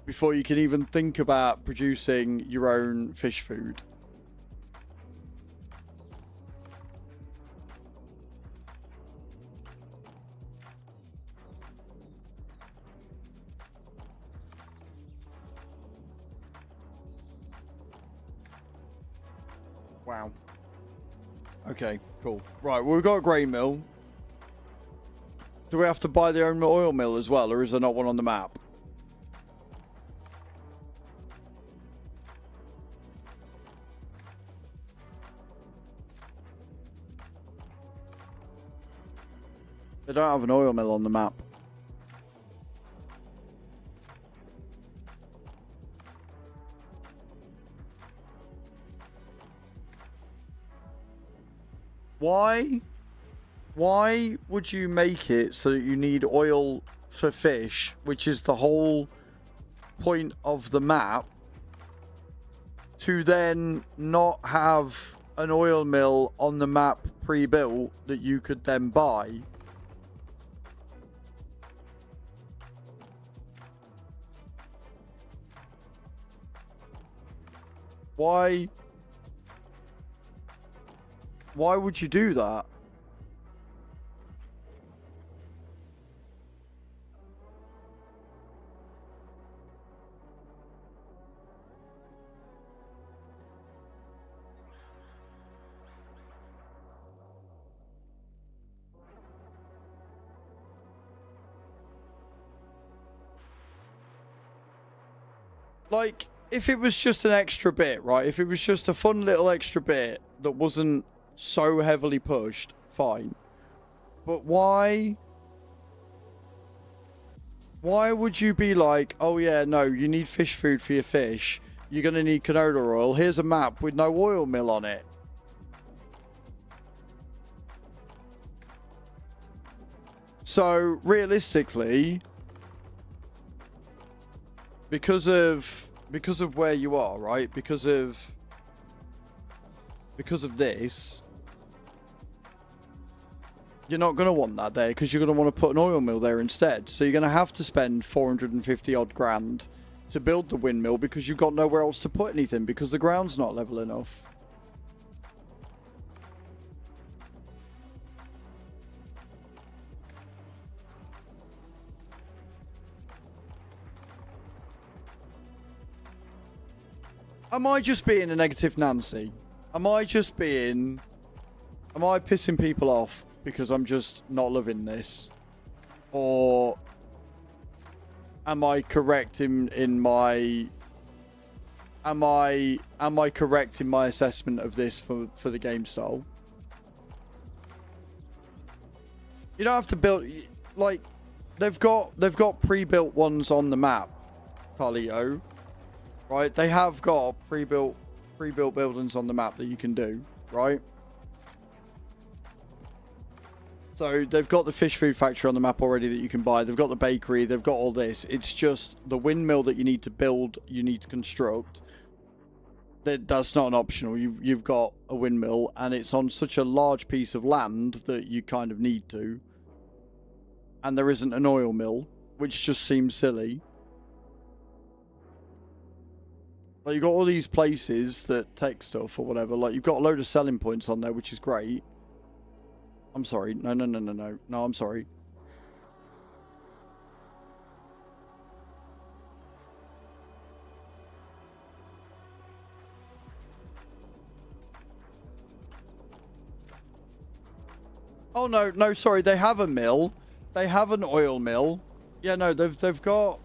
before you can even think about producing your own fish food. Wow. Okay, cool. Right, well, we've got a grain mill. Do we have to buy their own oil mill as well, or is there not one on the map? They don't have an oil mill on the map. Why would you make it so that you need oil for fish, which is the whole point of the map, to then not have an oil mill on the map pre-built that you could then buy? Why would you do that? Like, if it was just an extra bit, right? If it was just a fun little extra bit that wasn't so heavily pushed, fine. But why would you be like, oh yeah, no, you need fish food for your fish. You're going to need canola oil. Here's a map with no oil mill on it. So, realistically, because of where you are, right? Because of this, you're not going to want that there because you're going to want to put an oil mill there instead. So you're going to have to spend 450 odd grand to build the windmill because you've got nowhere else to put anything because the ground's not level enough. Am I just being a negative Nancy? Am I pissing people off because I'm just not loving this? Or am I correct in my correct in my assessment of this for the game style? You don't have to build, like, they've got pre-built ones on the map, Carlito. Right? They have got pre-built buildings on the map that you can do, right? So they've got the fish food factory on the map already that you can buy. They've got the bakery. They've got all this. It's just the windmill that you need to build, you need to construct. That's not an optional. You've got a windmill, and it's on such a large piece of land that you kind of need to. And there isn't an oil mill, which just seems silly. Like, you've got all these places that take stuff or whatever. Like, you've got a load of selling points on there, which is great. I'm sorry. No, I'm sorry. Oh, no, sorry. They have a mill. They have an oil mill. Yeah, no, they've got...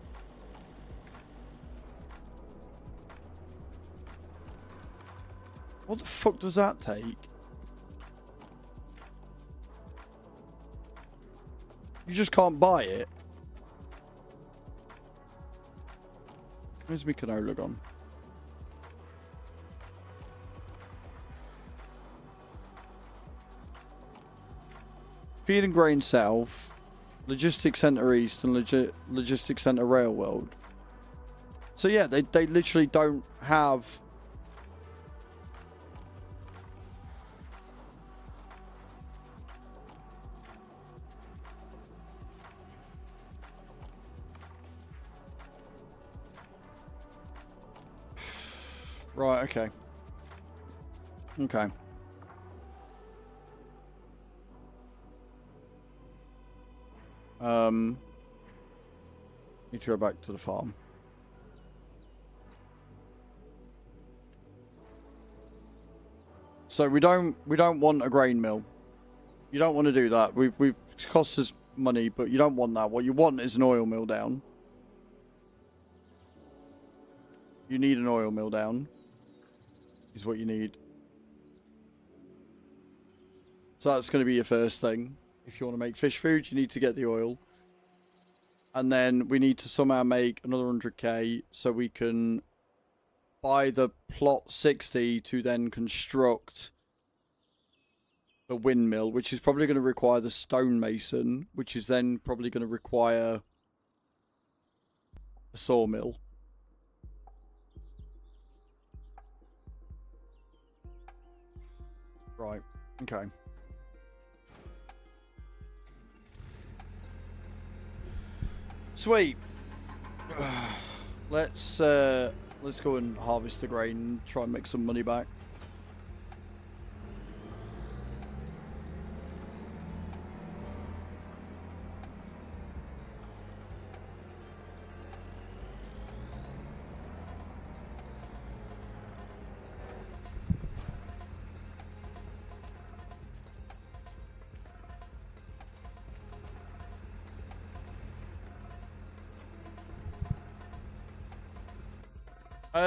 What the fuck does that take? You just can't buy it. Where's my canola gone? Feed and Grain South, Logistics Centre East, and Logistics Centre Rail World. So yeah, they literally don't have... Right, okay. Okay. Need to go back to the farm. So we don't want a grain mill. You don't want to do that. We've it costs us money, but you don't want that. What you want is an oil mill down. You need an oil mill down. Is what you need. So that's going to be your first thing. If you want to make fish food, you need to get the oil. And then we need to somehow make another 100k so we can buy the plot 60 to then construct the windmill, which is probably going to require the stonemason, which is then probably going to require a sawmill. Right, okay. Sweet. Let's go and harvest the grain and try and make some money back.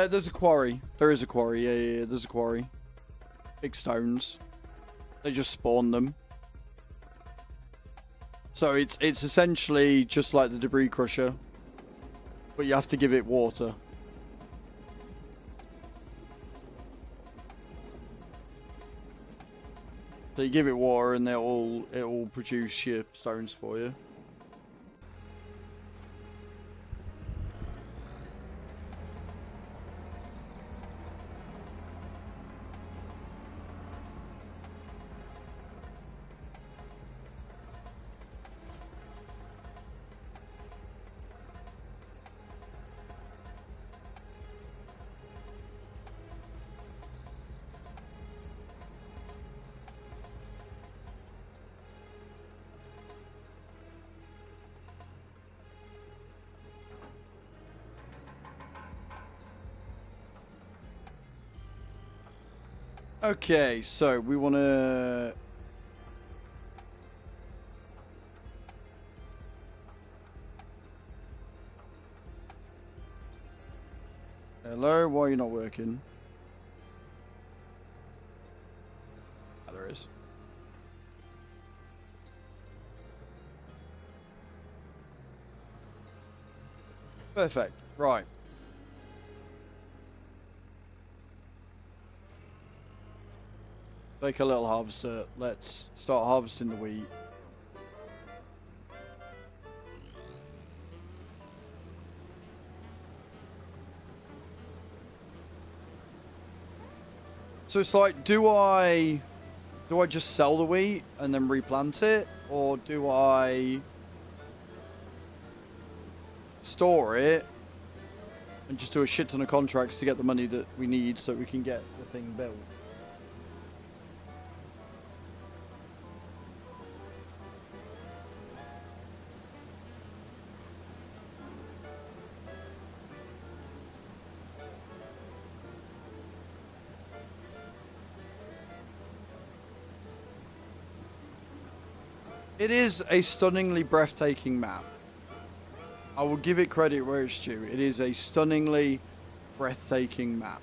There's a quarry. There is a quarry. Yeah, there's a quarry. Big stones. They just spawn them. So it's essentially just like the debris crusher, but you have to give it water. So you give it water and it will produce your stones for you. Okay, so we want to... Hello, why are you not working? Oh, there is. Perfect. Right. Make a little harvester. Let's start harvesting the wheat. So it's like, do I just sell the wheat and then replant it, or do I store it and just do a shit ton of contracts to get the money that we need so we can get the thing built? It is a stunningly breathtaking map. I will give it credit where it's due. It is a stunningly breathtaking map.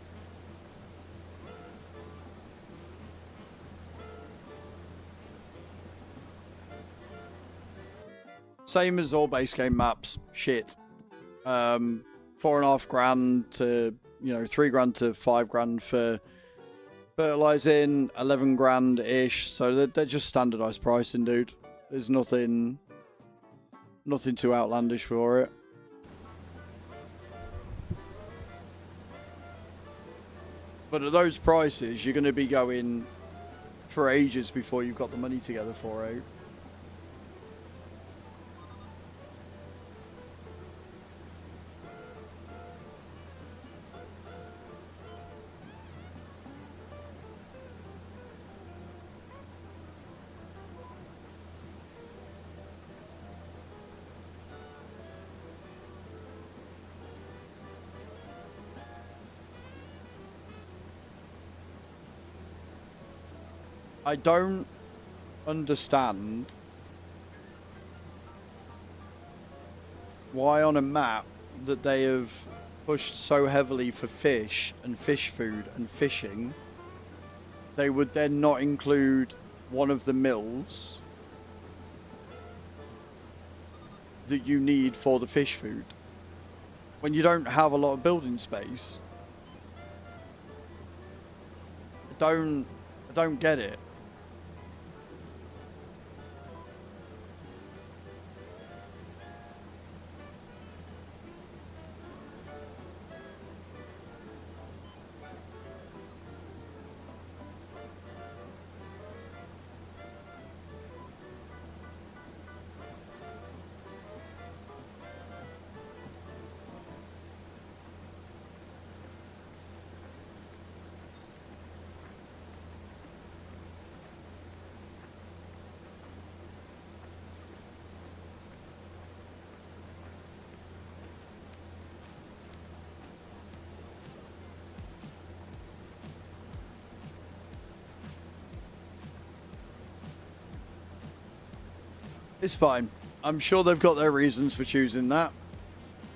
Same as all base game maps. Shit. 4.5 grand to, you know, 3 grand to 5 grand for fertilizing, 11 grand ish. So they're just standardized pricing, dude. There's nothing too outlandish for it. But at those prices, you're going to be going for ages before you've got the money together for it. I don't understand why on a map that they have pushed so heavily for fish and fish food and fishing, they would then not include one of the mills that you need for the fish food when you don't have a lot of building space. I don't get it. It's fine. I'm sure they've got their reasons for choosing that.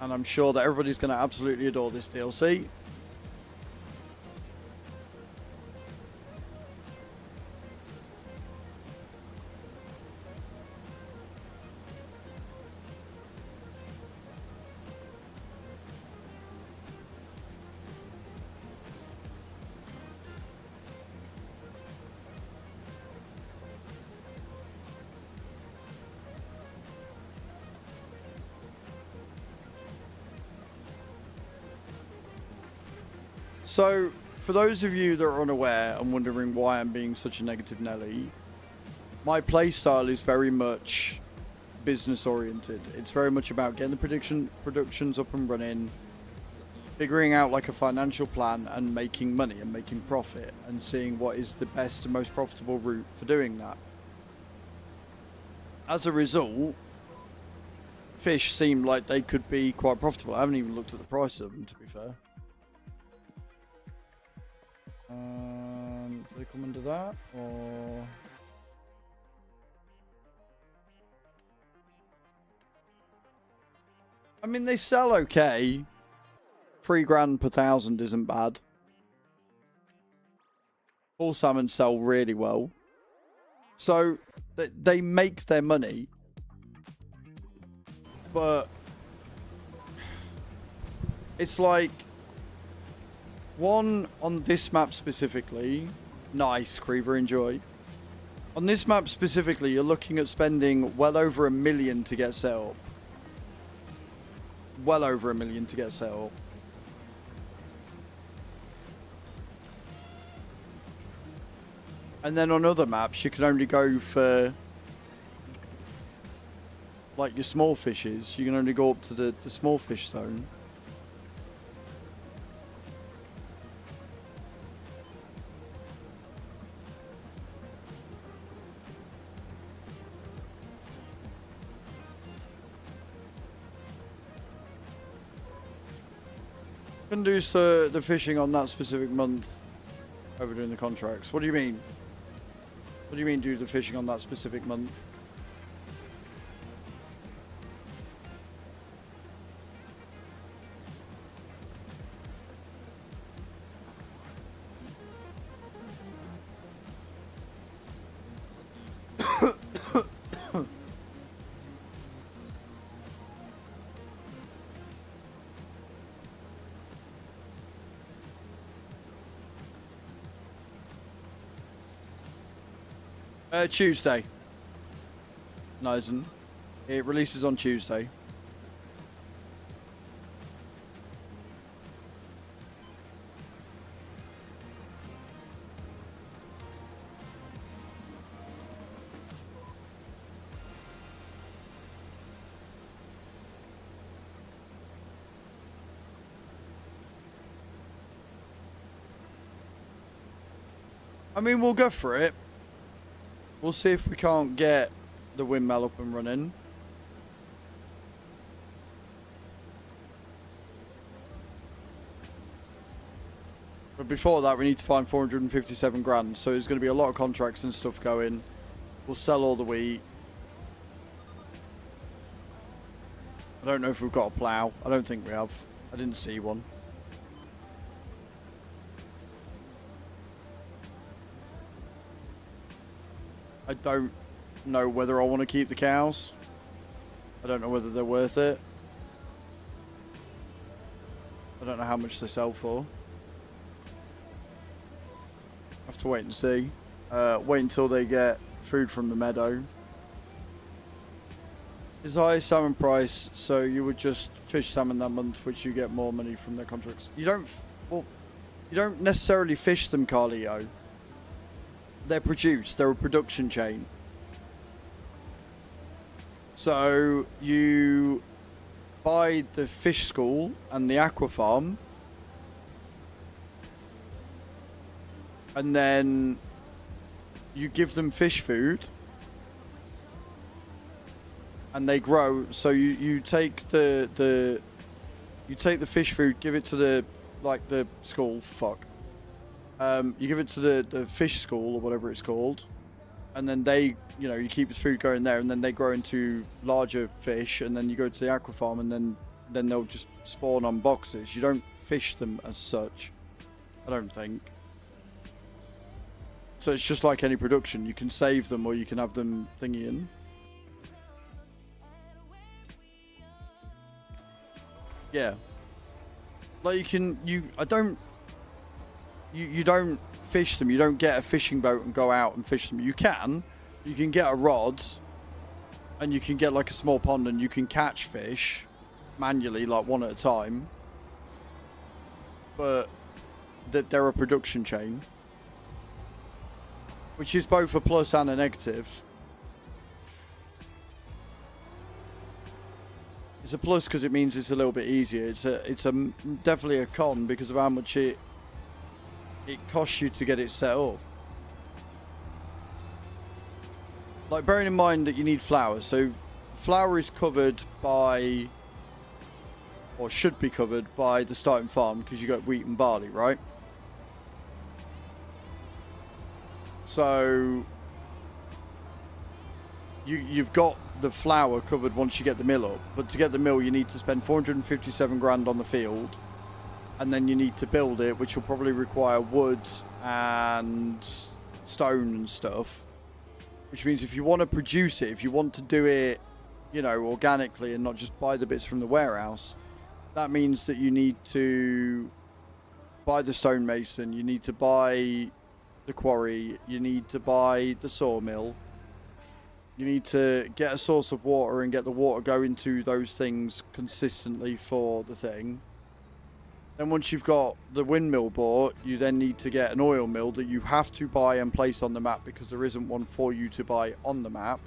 And I'm sure that everybody's going to absolutely adore this DLC. So, for those of you that are unaware and wondering why I'm being such a negative Nelly, my playstyle is very much business oriented. It's very much about getting the productions up and running, figuring out like a financial plan and making money and making profit and seeing what is the best and most profitable route for doing that. As a result, fish seem like they could be quite profitable. I haven't even looked at the price of them, to be fair. Do they come under that or? I mean, they sell okay. 3 grand per 1,000 isn't bad. All salmon sell really well. So, they make their money. But it's like, one on this map specifically. Nice, Creeper, enjoy. On this map specifically, you're looking at spending well over $1 million to get set up. Well over $1 million to get set up. And then on other maps, you can only go for, like, your small fishes. You can only go up to the small fish zone. Can do the fishing on that specific month over doing the contracts. What do you mean? What do you mean do the fishing on that specific month? Tuesday. Nizen. It releases on Tuesday. I mean, we'll go for it. We'll see if we can't get the windmill up and running. But before that, we need to find 457 grand. So there's going to be a lot of contracts and stuff going. We'll sell all the wheat. I don't know if we've got a plough. I don't think we have. I didn't see one. I don't know whether I want to keep the cows. I don't know whether they're worth it. I don't know how much they sell for. I have to wait and see. Wait until they get food from the meadow. It's high salmon price, so you would just fish salmon that month, which you get more money from their contracts. You don't, well, you don't necessarily fish them, Carlio. They're produced. They're a production chain. So you buy the fish school and the aqua farm, and then you give them fish food, and they grow. So you take the fish food, give it to the school. Fuck. You give it to the fish school or whatever it's called, and then they, you keep the food going there, and then they grow into larger fish, and then you go to the aqua farm, and then they'll just spawn on boxes. You don't fish them as such, I don't think. So it's just like any production. You can save them or you can have them thingy in. Yeah. Like you don't fish them. You don't get a fishing boat and go out and fish them. You can get a rod, and you can get like a small pond, and you can catch fish manually, like one at a time. But they're a production chain, which is both a plus and a negative. It's a plus because it means it's a little bit easier. It's definitely a con because of how much it costs you to get it set up. Like, bearing in mind that you need flour. So flour is covered by, or should be covered by, the starting farm, because you got wheat and barley, right? So you've got the flour covered once you get the mill up, but to get the mill you need to spend 457 grand on the field, and then you need to build it, which will probably require wood and stone and stuff, which means if you want to produce it, if you want to do it, you know, organically and not just buy the bits from the warehouse, that means that you need to buy the stonemason, you need to buy the quarry, you need to buy the sawmill, you need to get a source of water and get the water going to those things consistently for the thing. Then once you've got the windmill bought, you then need to get an oil mill that you have to buy and place on the map because there isn't one for you to buy on the map.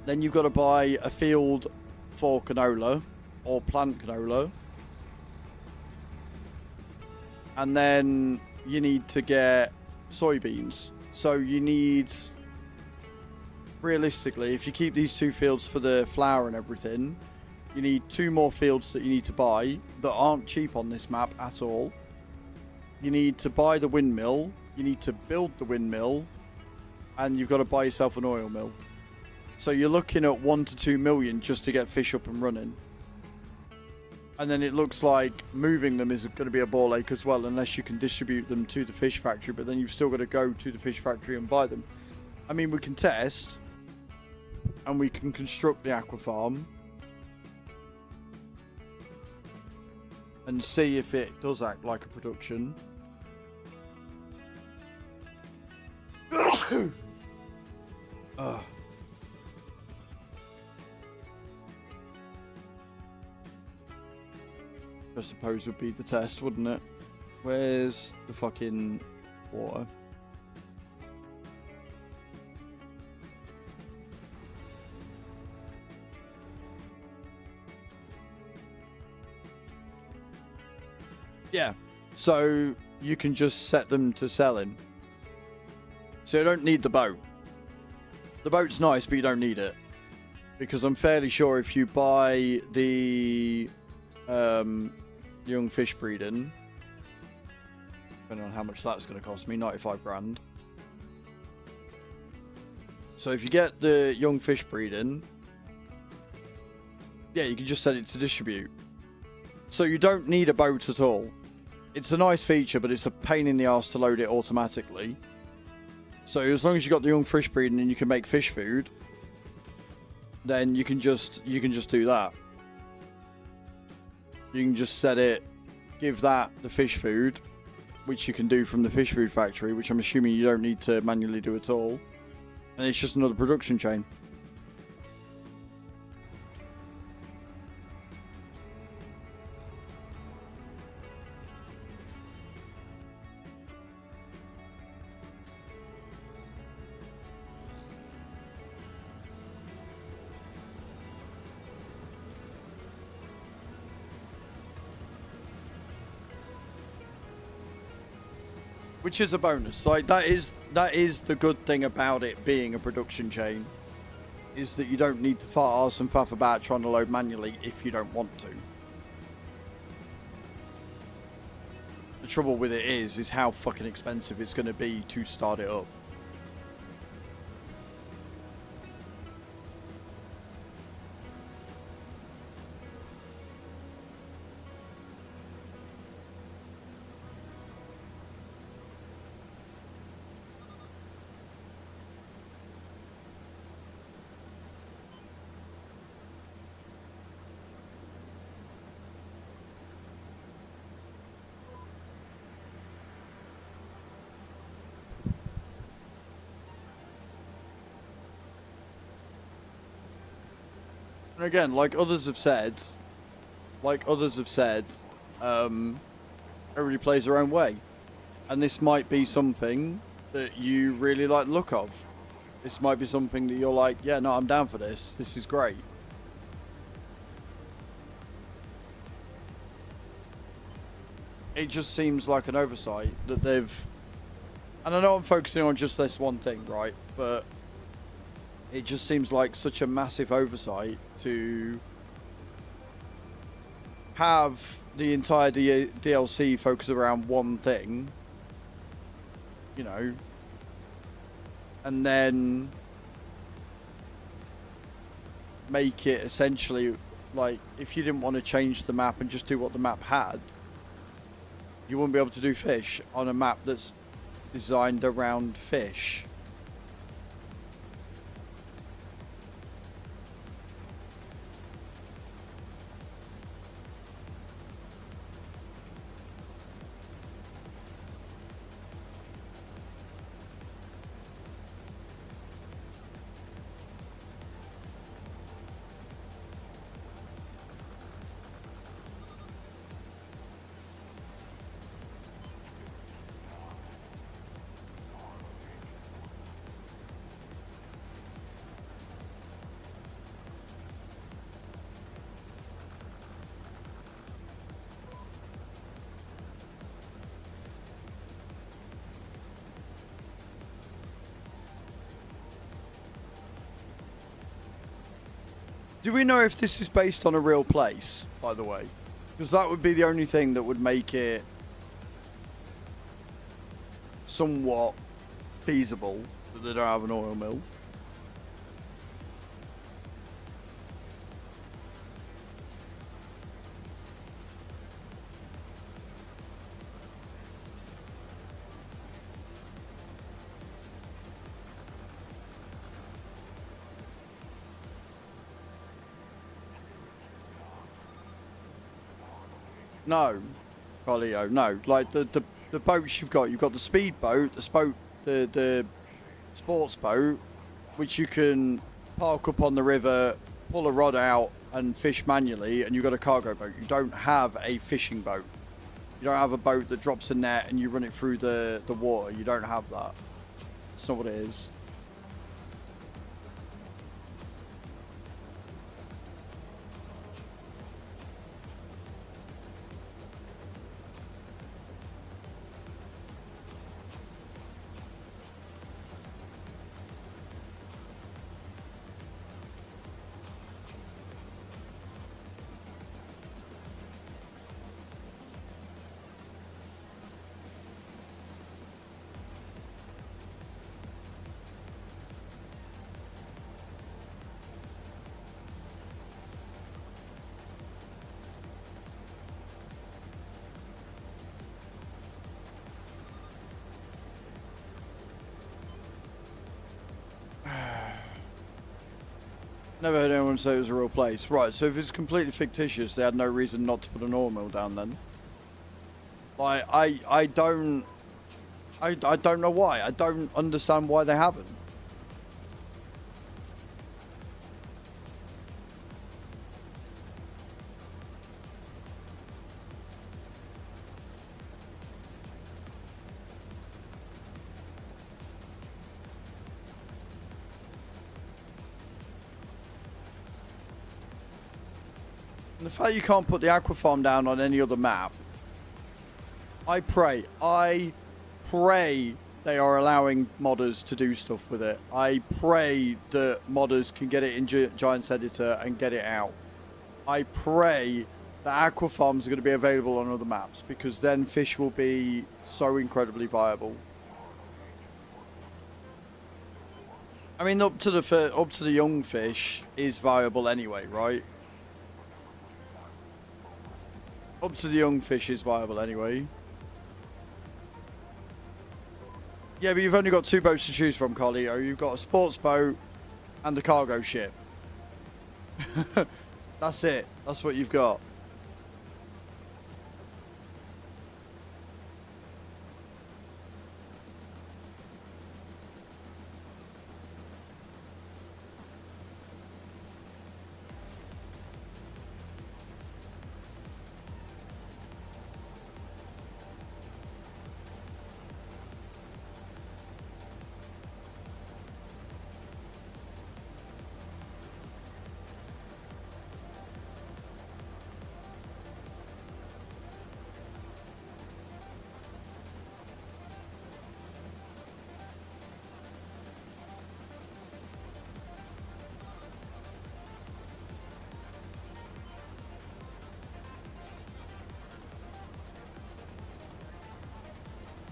Then you've got to buy a field for canola or plant canola. And then you need to get soybeans. So you need, realistically, if you keep these 2 fields for the flour and everything, you need 2 more fields that you need to buy that aren't cheap on this map at all. You need to buy the windmill, you need to build the windmill, and you've got to buy yourself an oil mill. So you're looking at 1 to 2 million just to get fish up and running. And then it looks like moving them is going to be a ball ache as well, unless you can distribute them to the fish factory, but then you've still got to go to the fish factory and buy them. I mean, we can test, and we can construct the aqua farm, and see if it does act like a production. I suppose would be the test, wouldn't it? Where's the fucking water? Yeah, so you can just set them to selling. So you don't need the boat. The boat's nice, but you don't need it. Because I'm fairly sure if you buy the young fish breeding, depending on how much that's going to cost me, 95 grand. So if you get the young fish breeding, yeah, you can just set it to distribute. So you don't need a boat at all. It's a nice feature, but it's a pain in the arse to load it automatically. So as long as you got the young fish breeding and you can make fish food, then you can just do that. You can just set it, give that the fish food, which you can do from the fish food factory, which I'm assuming you don't need to manually do at all. And it's just another production chain. Which is a bonus. Like that is the good thing about it being a production chain, is that you don't need to fart arse and faff about trying to load manually if you don't want to. The trouble with it is how fucking expensive it's going to be to start it up. And again, like others have said, everybody plays their own way. And this might be something that you really like the look of. This might be something that you're like, yeah, no, I'm down for this. This is great. It just seems like an oversight that they've... And I know I'm focusing on just this one thing, right? But it just seems like such a massive oversight to have the entire DLC focus around one thing, you know, and then make it essentially like if you didn't want to change the map and just do what the map had, you wouldn't be able to do fish on a map that's designed around fish. Do we know if this is based on a real place, by the way? Because that would be the only thing that would make it somewhat feasible that they don't have an oil mill. No, Carlio, no. Like the boats you've got the speedboat, the sports boat, which you can park up on the river, pull a rod out and fish manually, and you've got a cargo boat. You don't have a fishing boat. You don't have a boat that drops a net and you run it through the water. You don't have that. That's not what it is. Never heard anyone say it was a real place. Right, so if it's completely fictitious, they had no reason not to put an oil mill down then. Like, I don't know why. I don't understand why they haven't. And the fact you can't put the aqua farm down on any other map, I pray they are allowing modders to do stuff with it. I pray that modders can get it in Giants Editor and get it out. I pray that aqua farms are going to be available on other maps, because then fish will be so incredibly viable. I mean, up to the young fish is viable anyway, right? Up to the young fish is viable anyway. Yeah, but you've only got two boats to choose from, Carlito. You've got a sports boat and a cargo ship. That's it. That's what you've got.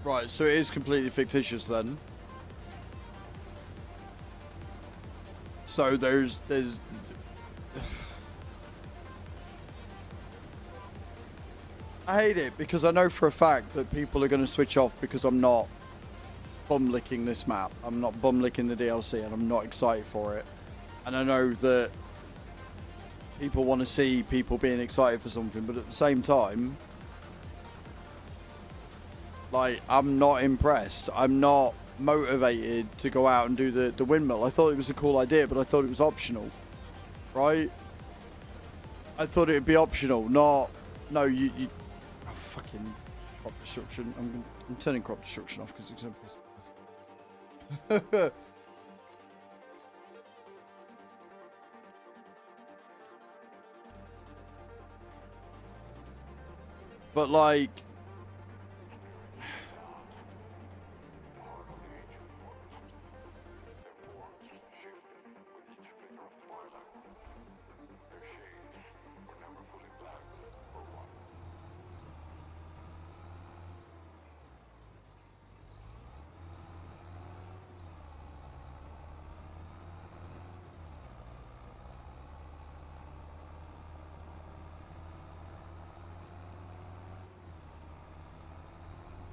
Right, so it is completely fictitious then. So there's I hate it because I know for a fact that people are going to switch off because I'm not bum licking this map. I'm not bum licking the DLC, and I'm not excited for it. And I know that people want to see people being excited for something, but at the same time, like, I'm not impressed. I'm not motivated to go out and do the windmill. I thought it was a cool idea, but I thought it was optional, right? I thought it would be optional, not no. You oh, fucking crop destruction. I'm turning crop destruction off because it's gonna piss me off. But like,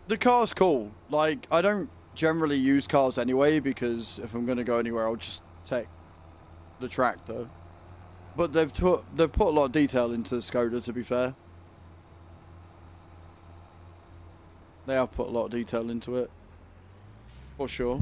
the car's cool. Like, I don't generally use cars anyway because if I'm gonna go anywhere, I'll just take the tractor. But they've put a lot of detail into the Skoda. To be fair, they have put a lot of detail into it, for sure.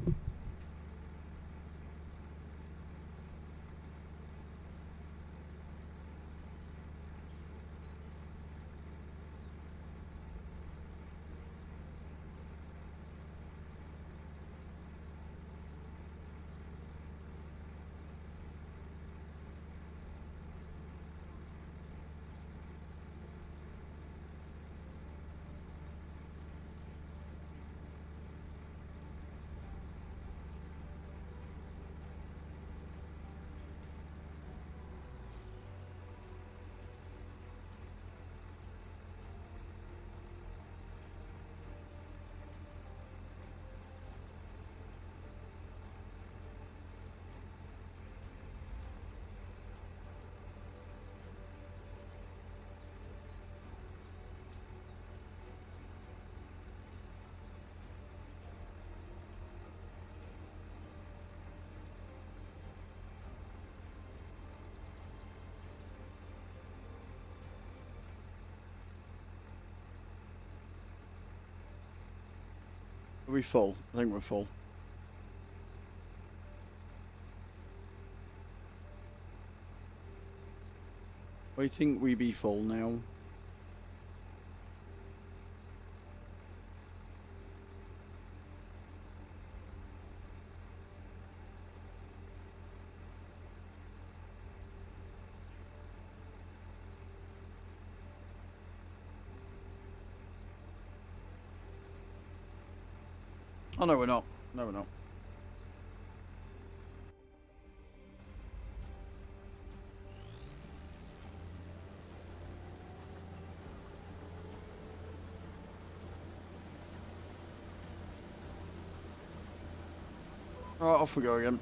Are we full? I think we're full. I think we be full now. Oh, no, we're not. No, we're not. Alright, off we go again.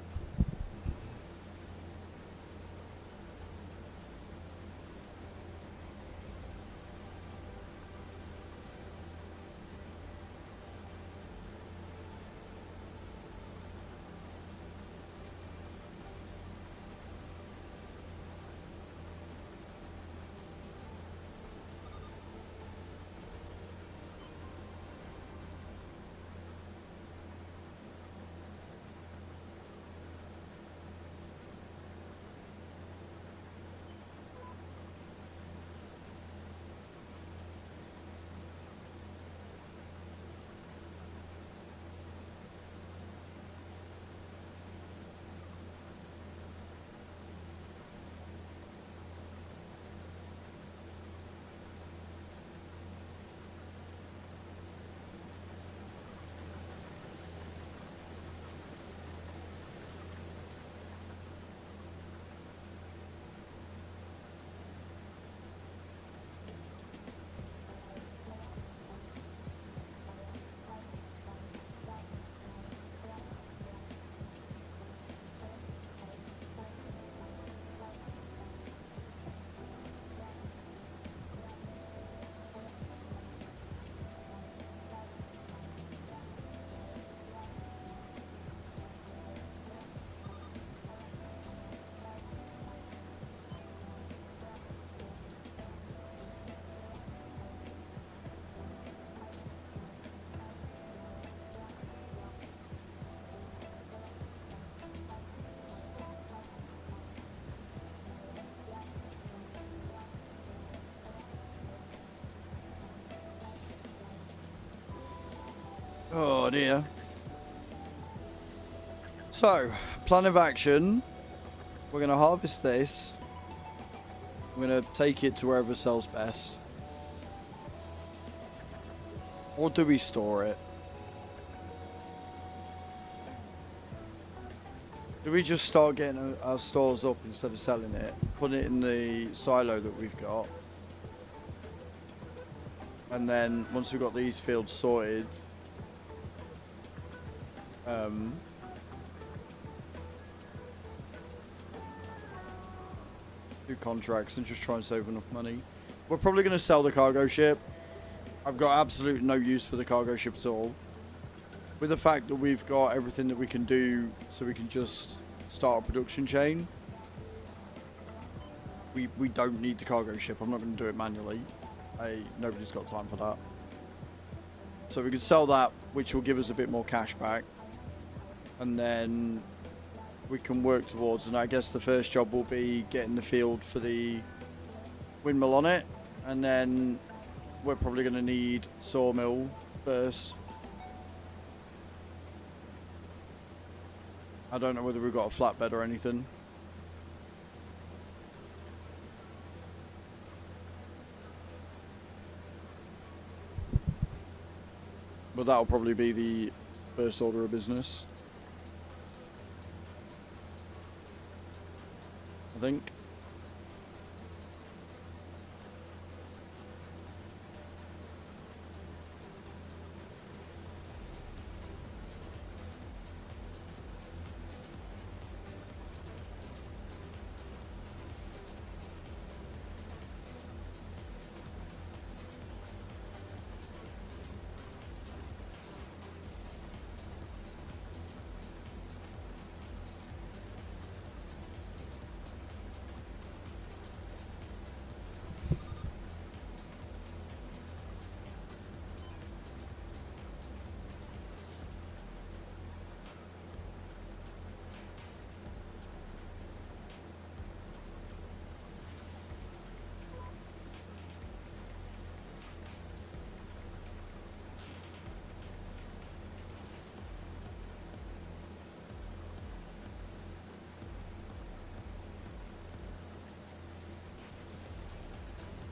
no idea. So, plan of action. We're going to harvest this. We're going to take it to wherever sells best. Or do we store it? Do we just start getting our stores up instead of selling it? Put it in the silo that we've got. And then once we've got these fields sorted, do contracts and just try and save enough money. We're probably going to sell the cargo ship. I've got absolute no use for the cargo ship at all. With the fact that we've got everything that we can do, so we can just start a production chain. We don't need the cargo ship. I'm not going to do it manually. Nobody's got time for that. So we can sell that, which will give us a bit more cash back. And then we can work towards, and I guess the first job will be getting the field for the windmill on it. And then we're probably going to need sawmill first. I don't know whether we've got a flatbed or anything. But that'll probably be the first order of business, I think.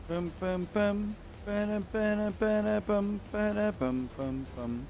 Bum bum bum, bana bana bana bum bana bum bum bum.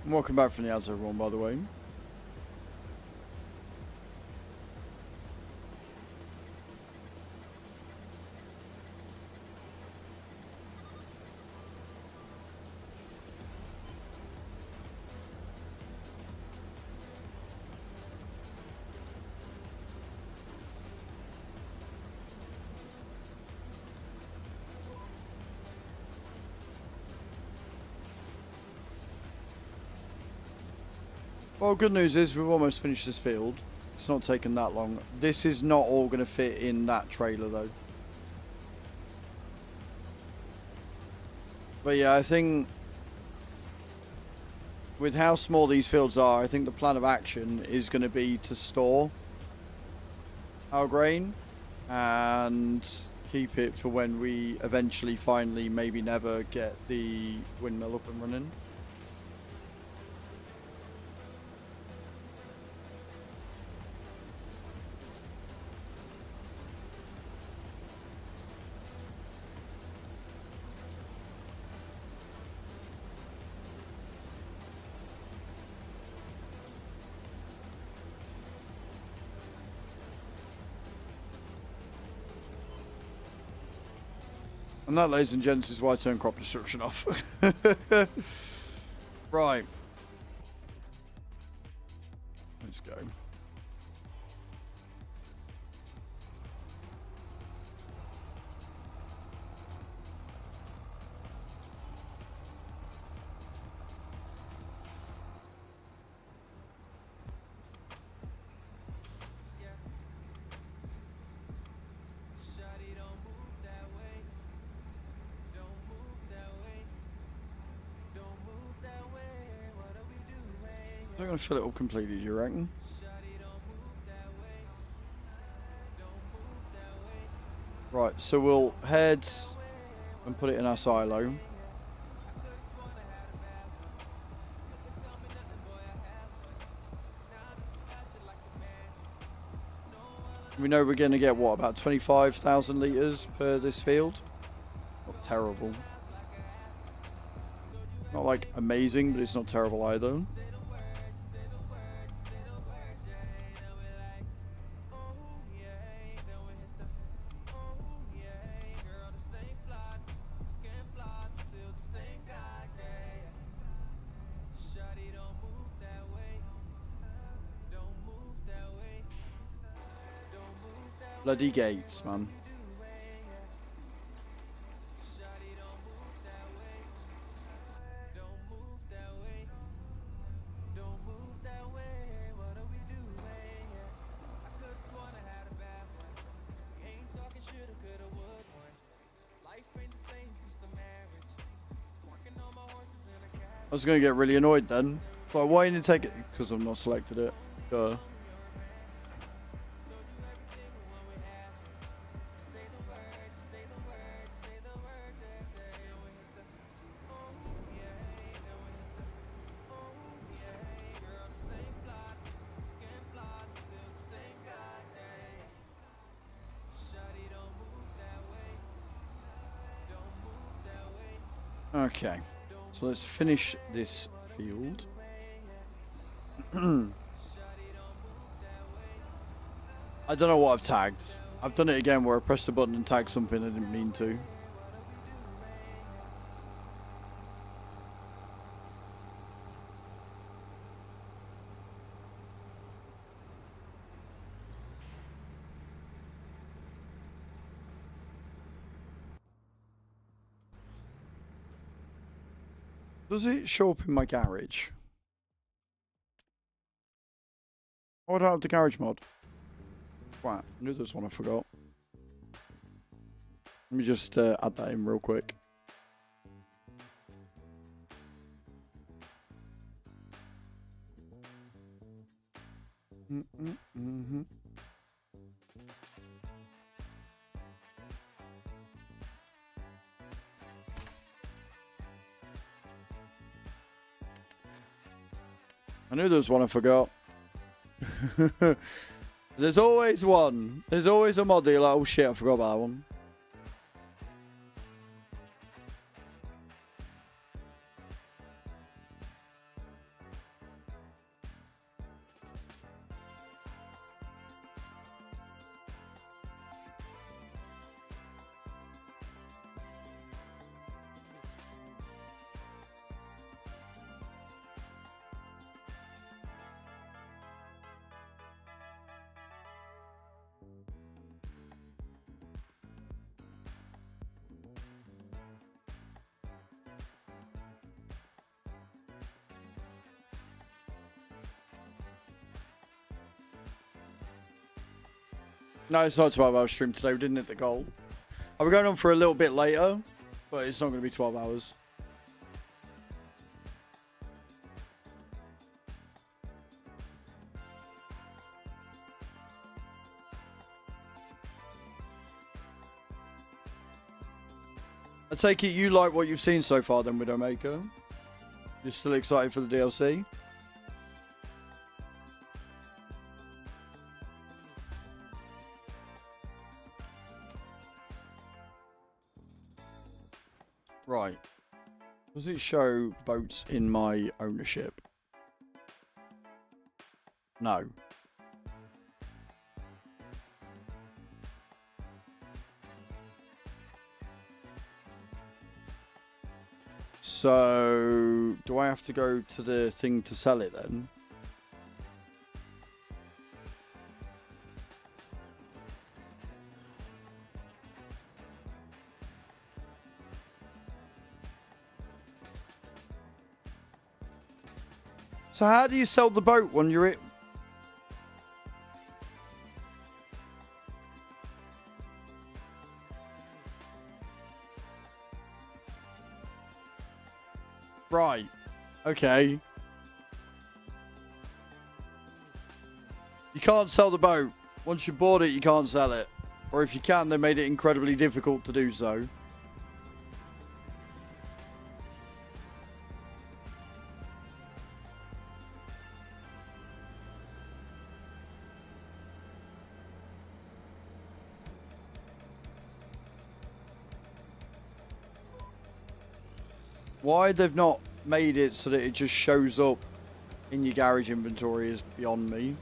Welcome back from the ads, everyone, by the way. Well, good news is we've almost finished this field. It's not taken that long. This is not all going to fit in that trailer, though. But yeah, I think with how small these fields are, I think the plan of action is going to be to store our grain and keep it for when we eventually, finally, maybe never get the windmill up and running. And that, ladies and gents, is why I turn crop destruction off. Right. Let's go. I'm going to fill it up completely, do you reckon? Right, so we'll head and put it in our silo. We know we're going to get, what, about 25,000 litres per this field? Not terrible. Not like amazing, but it's not terrible either. Bloody gates, man. I was going to get really annoyed then. Like, why didn't you take it? Because I've not selected it. Duh. Okay, so let's finish this field. I don't know what I've tagged. I've done it again where I pressed the button and tagged something I didn't mean to. Does it show up in my garage? Oh, I don't have the garage mod. Wow, I knew there was one I forgot. Let me just add that in real quick. I knew there was one I forgot. There's always one. There's always a mod that you're like, oh shit, I forgot about that one. No, it's not 12 hour stream today. We didn't hit the goal. We're going on for a little bit later, but it's not going to be 12 hours. I take it you like what you've seen so far then, Widowmaker? You're still excited for the DLC? Right. Does it show boats in my ownership? No. So, do I have to go to the thing to sell it then? So how do you sell the boat when you're it? Right. Okay. You can't sell the boat. Once you bought it, you can't sell it. Or if you can, they made it incredibly difficult to do so. Why they've not made it so that it just shows up in your garage inventory is beyond me.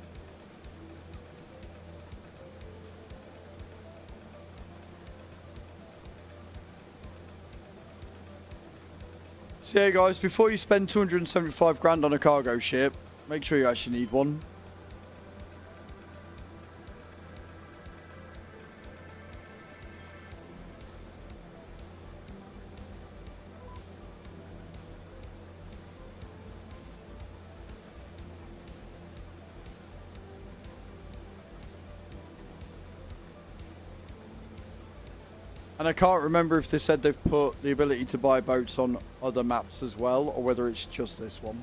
So yeah guys, before you spend 275 grand on a cargo ship, make sure you actually need one. And I can't remember if they said they've put the ability to buy boats on other maps as well, or whether it's just this one.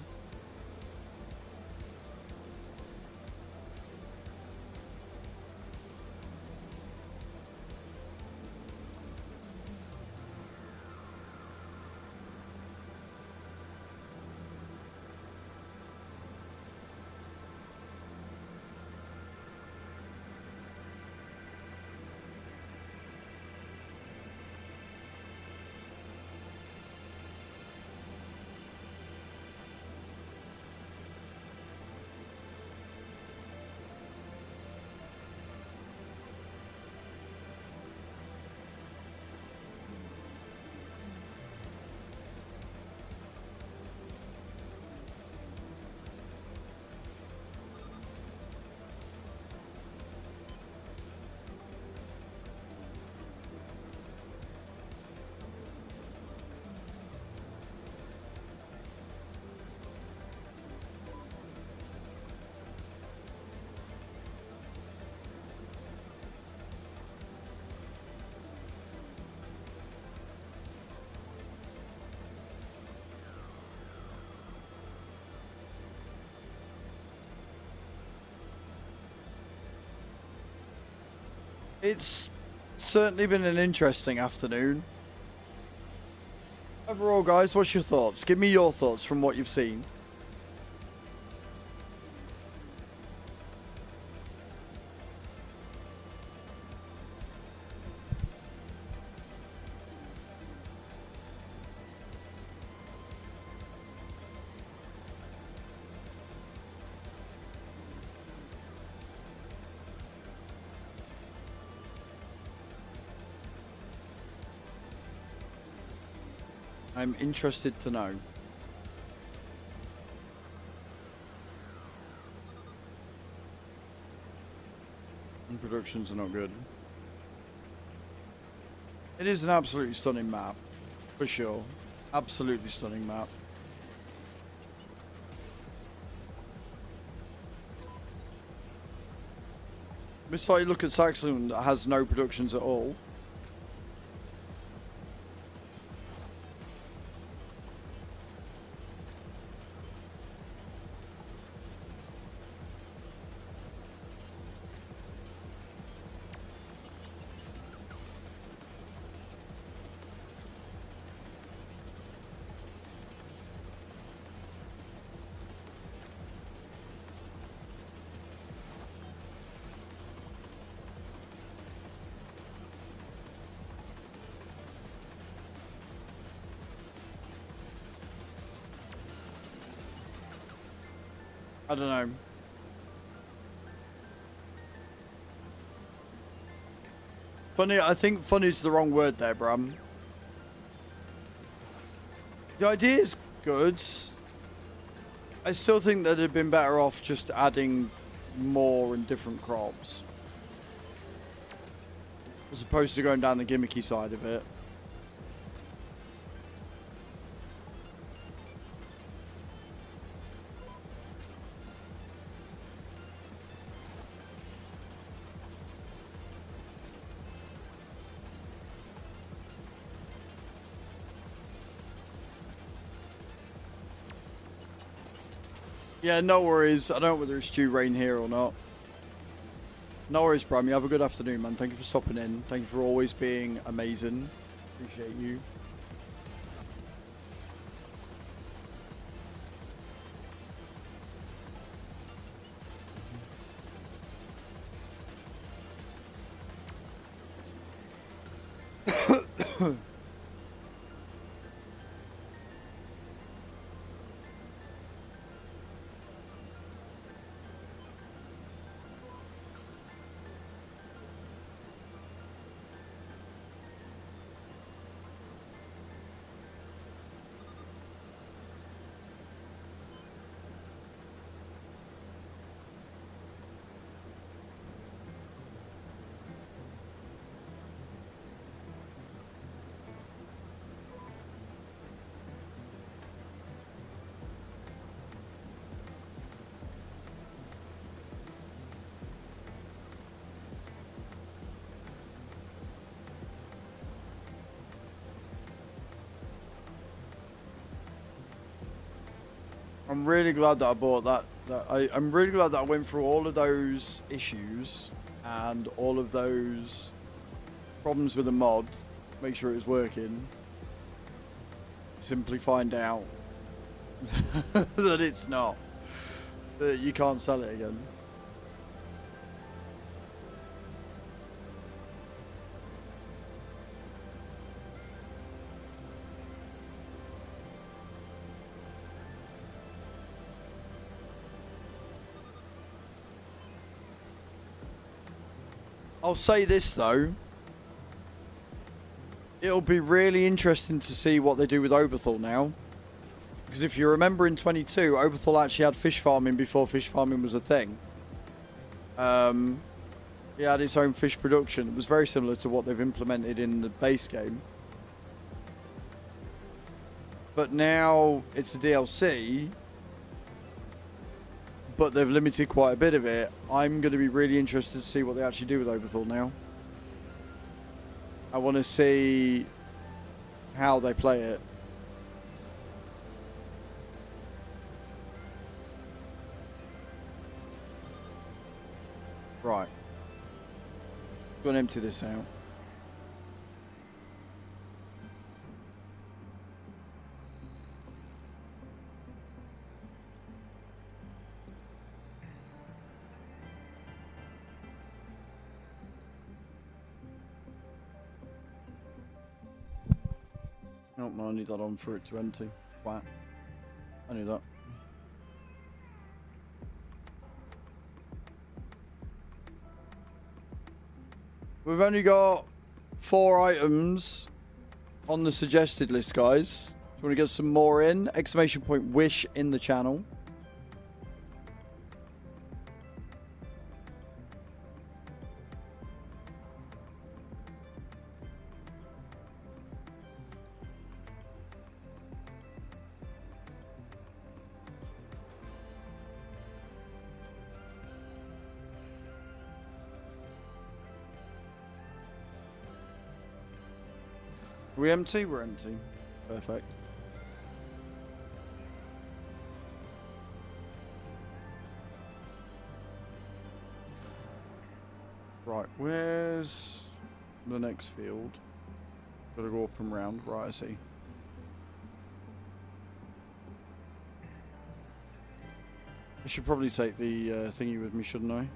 It's certainly been an interesting afternoon. Overall, guys, what's your thoughts? Give me your thoughts from what you've seen. I'm interested to know. And productions are not good. It is an absolutely stunning map, for sure. Absolutely stunning map. Besides, you look at Saxon that has no productions at all. I don't know. Funny, I think funny is the wrong word there, Bram. The idea is good. I still think that it'd been better off just adding more and different crops, as opposed to going down the gimmicky side of it. Yeah, no worries. I don't know whether it's due rain here or not. No worries, Bram. You have a good afternoon, man. Thank you for stopping in. Thank you for always being amazing. Appreciate you. I'm really glad that I bought that. I'm really glad that I went through all of those issues and all of those problems with the mod. Make sure it was working. Simply find out that it's not. That you can't sell it again. I'll say this though, it'll be really interesting to see what they do with Oberthal now, because if you remember in 22, Oberthal actually had fish farming before fish farming was a thing. He had its own fish production. It was very similar to what they've implemented in the base game, but now it's a DLC. But they've limited quite a bit of it. I'm going to be really interested to see what they actually do with Oberthal now. I want to see how they play it. Right. Go and empty this out. Nope, I need that on for it to empty. Wow. I knew that. We've only got 4 items on the suggested list, guys. Do you want to get some more in? Exclamation point wish in the channel. Are we empty? We're empty. Perfect. Right, where's the next field? Gotta go up and round. Right, I see. I should probably take the thingy with me, shouldn't I?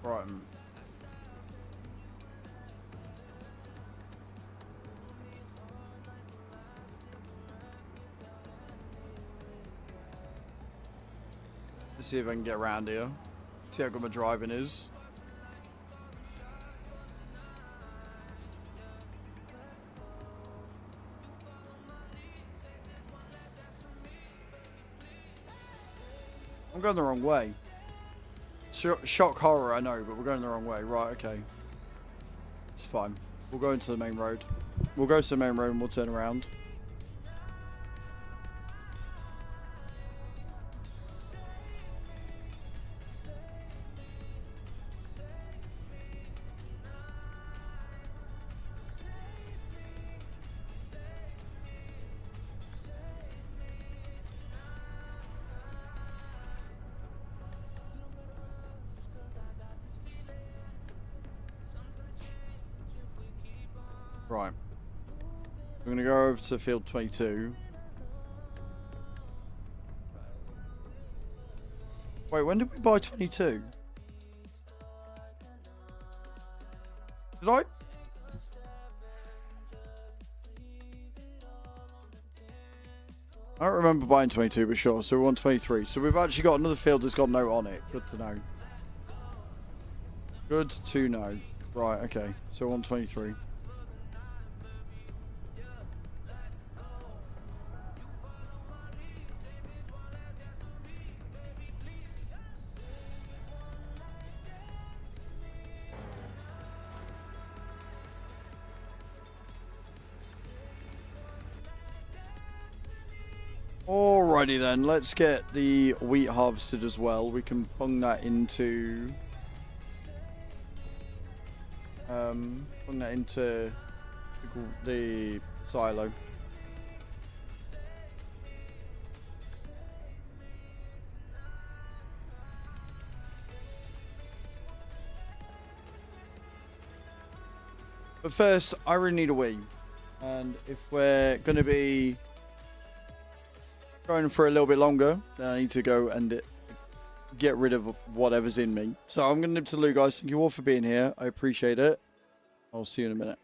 Right. See if I can get around here. See how good my driving is. I'm going the wrong way. Shock horror, I know, but we're going the wrong way. Right, okay. It's fine. We'll go into the main road. We'll go to the main road and we'll turn around. Right. I'm going to go over to field 22. Wait, when did we buy 22? Did I? I don't remember buying 22, but sure. So we're on 23. So we've actually got another field that's got no on it. Good to know. Good to know. Right, okay. So we're on 23. Alrighty then, let's get the wheat harvested as well. We can bung that into the silo. But first, I really need a wee. And if we're going to be going for a little bit longer, then I need to go and get rid of whatever's in me. So I'm going to nip to the loo, guys. Thank you all for being here. I appreciate it. I'll see you in a minute.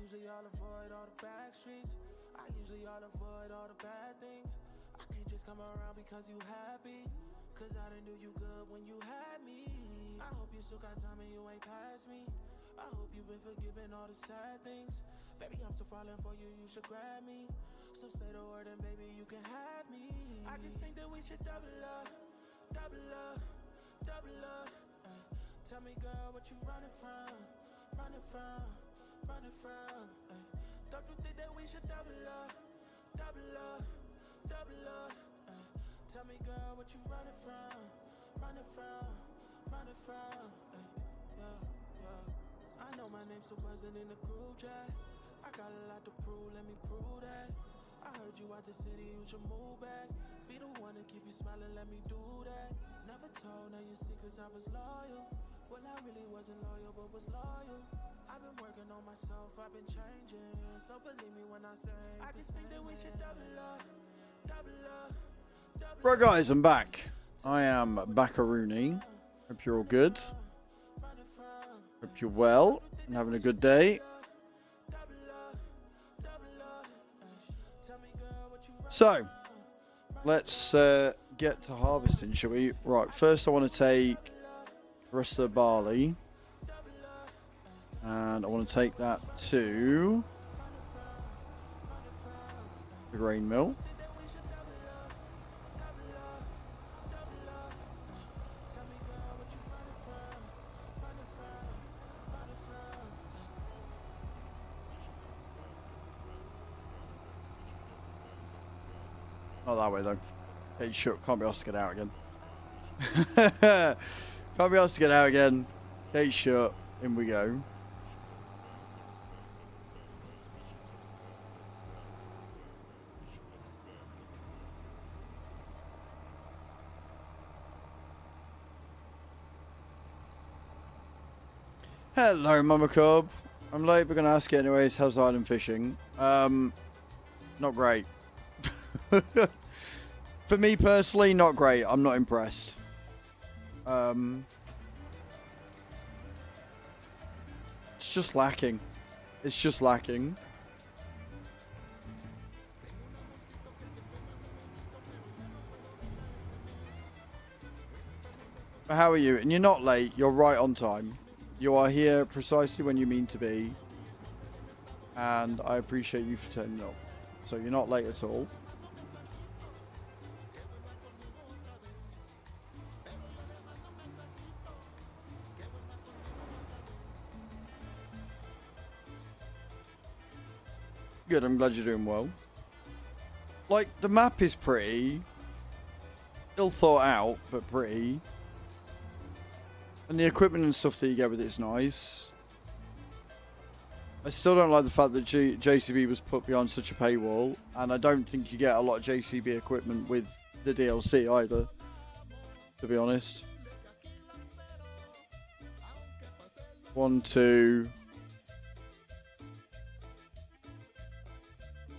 usually all avoid all the back streets. I usually all avoid all the bad things. I can't just come around because you happy. Cause I didn't do you good when you had me. I hope you still got time and you ain't past me. I hope you've been forgiving all the sad things. Baby, I'm so falling for you, you should grab me. So say the word and baby, you can have me. I just think that we should double up, double up, double up. Tell me, girl, what you running from, running from, running from. Don't you think that we should double up, double up, double up? Tell me, girl, what you running from, running from, running from. I know my name's still buzzing in the group chat. I got a lot to prove, let me prove that. I heard you out the city, you should move back. Be the one to keep you smiling, let me do that. Never told none of your secrets, I was loyal. Well, I really wasn't loyal, but was loyal. I've been working on myself, I've been changing. So believe me when I say I just think that we should double up, double up, double up. Right, guys, I'm back. I am Baccaroony. Hope you're all good. Hope you're well and having a good day. So, let's get to harvesting, shall we? Right, first I want to take the rest of the barley. And I want to take that to the grain mill. Not that way though. Hey, shook. Can't be asked to get out again. Can't be asked to get out again. Hey, shut. In we go. Hello, Mama Cub. I'm late, but gonna ask you anyways. How's island fishing? Not great. For me personally, not great. I'm not impressed. It's just lacking. It's just lacking. But how are you? And you're not late. You're right on time. You are here precisely when you mean to be. And I appreciate you for turning up. So you're not late at all. Good, I'm glad you're doing well. Like, the map is pretty. Ill thought out, but pretty. And the equipment and stuff that you get with it is nice. I still don't like the fact that JCB was put behind such a paywall. And I don't think you get a lot of JCB equipment with the DLC either, to be honest. 1, 2...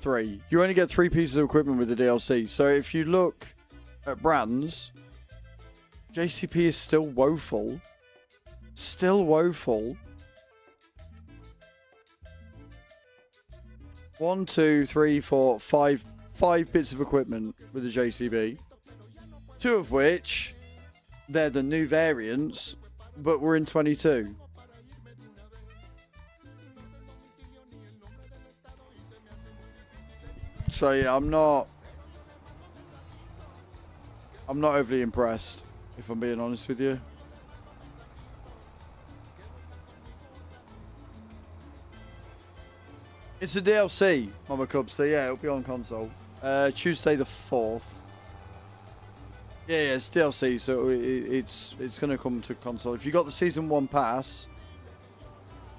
3. You only get 3 pieces of equipment with the DLC. So if you look at brands, JCP is still woeful. Still woeful. 1, 2, 3, 4, 5 bits of equipment with the JCB. 2 of which, they're the new variants, but we're in 22. So yeah, I'm not overly impressed, if I'm being honest with you. It's a DLC, Mama Cub, so yeah, it'll be on console. Tuesday the 4th. Yeah, it's DLC, so it's gonna come to console. If you got the Season 1 pass,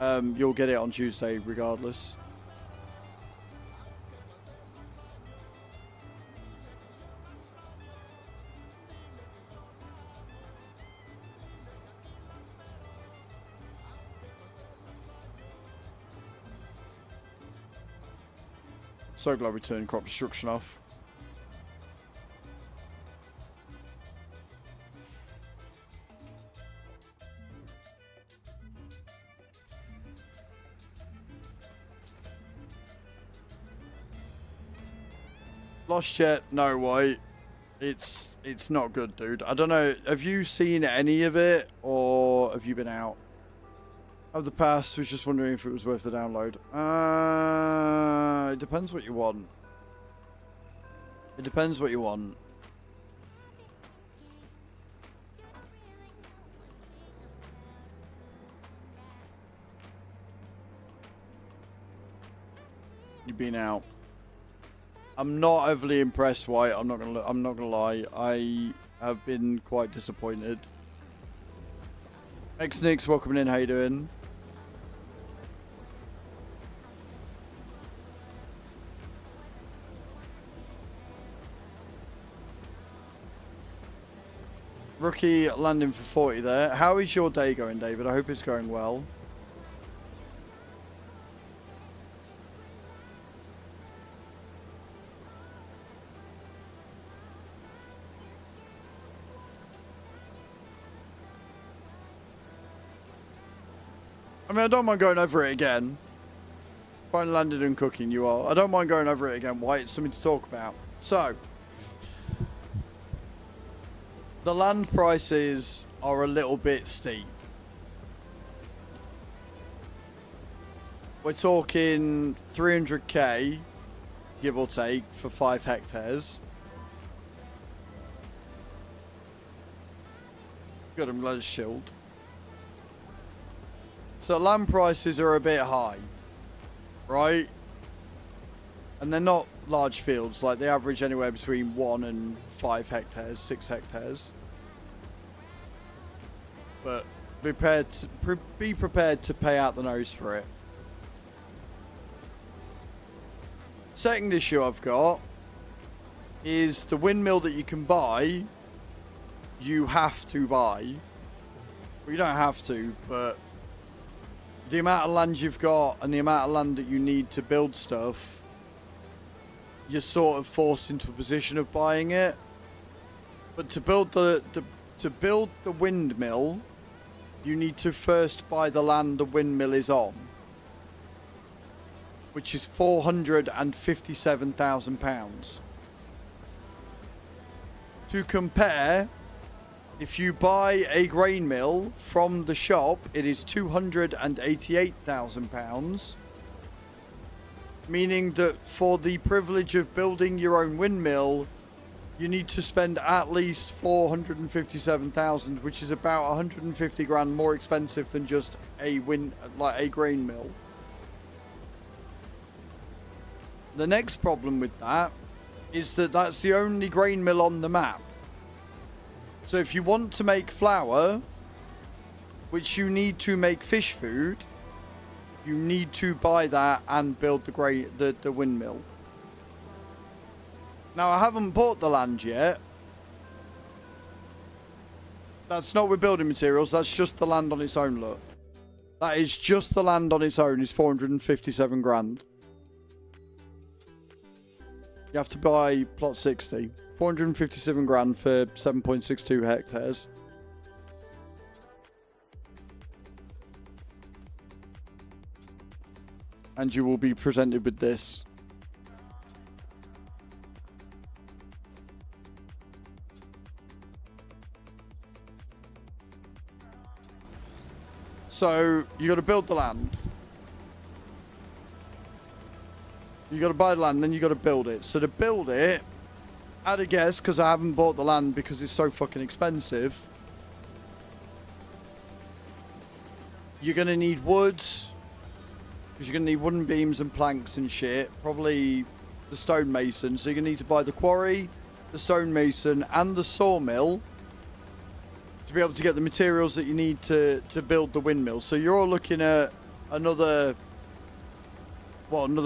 you'll get it on Tuesday regardless. So glad we turned crop destruction off. Lost yet? No, White. It's not good, dude. I don't know. Have you seen any of it, or have you been out of the past? Was just wondering if it was worth the download. It depends what you want. It depends what you want. You've been out. I'm not overly impressed, White. I'm not gonna lie. I have been quite disappointed. X-Nix, welcome in. How you doing? Rookie landing for 40 there. How is your day going, David? I hope it's going well. I mean, I don't mind going over it again. Fine landed and cooking, you are. I don't mind going over it again, White. It's something to talk about. So, the land prices are a little bit steep. We're talking 300k, give or take, for 5 hectares. Good, I'm glad it's chilled. So land prices are a bit high, right? And they're not large fields, like they average anywhere between 1 and 5 hectares, 6 hectares. But be prepared to pay out the nose for it. Second issue I've got is the windmill that you can buy, you have to buy. Well, you don't have to, but the amount of land you've got and the amount of land that you need to build stuff, you're sort of forced into a position of buying it. But to build the windmill, you need to first buy the land the windmill is on, which is £457,000. To compare, if you buy a grain mill from the shop, it is £288,000. Meaning that for the privilege of building your own windmill, you need to spend at least £457,000, which is about 150 grand more expensive than just a grain mill. The next problem with that is that that's the only grain mill on the map. So if you want to make flour, which you need to make fish food, you need to buy that and build the windmill. Now, I haven't bought the land yet. That's not with building materials, that's just the land on its own, look. That is just the land on its own, is 457 grand. You have to buy plot 60. 457 grand for 7.62 hectares. And you will be presented with this. So, you got to build the land. You got to buy the land, then you got to build it. So to build it, I'd a guess, because I haven't bought the land because it's so fucking expensive, you're going to need wood, because you're going to need wooden beams and planks and shit. Probably the stonemason. So you're going to need to buy the quarry, the stonemason, and the sawmill to be able to get the materials that you need to build the windmill. So you're all looking at another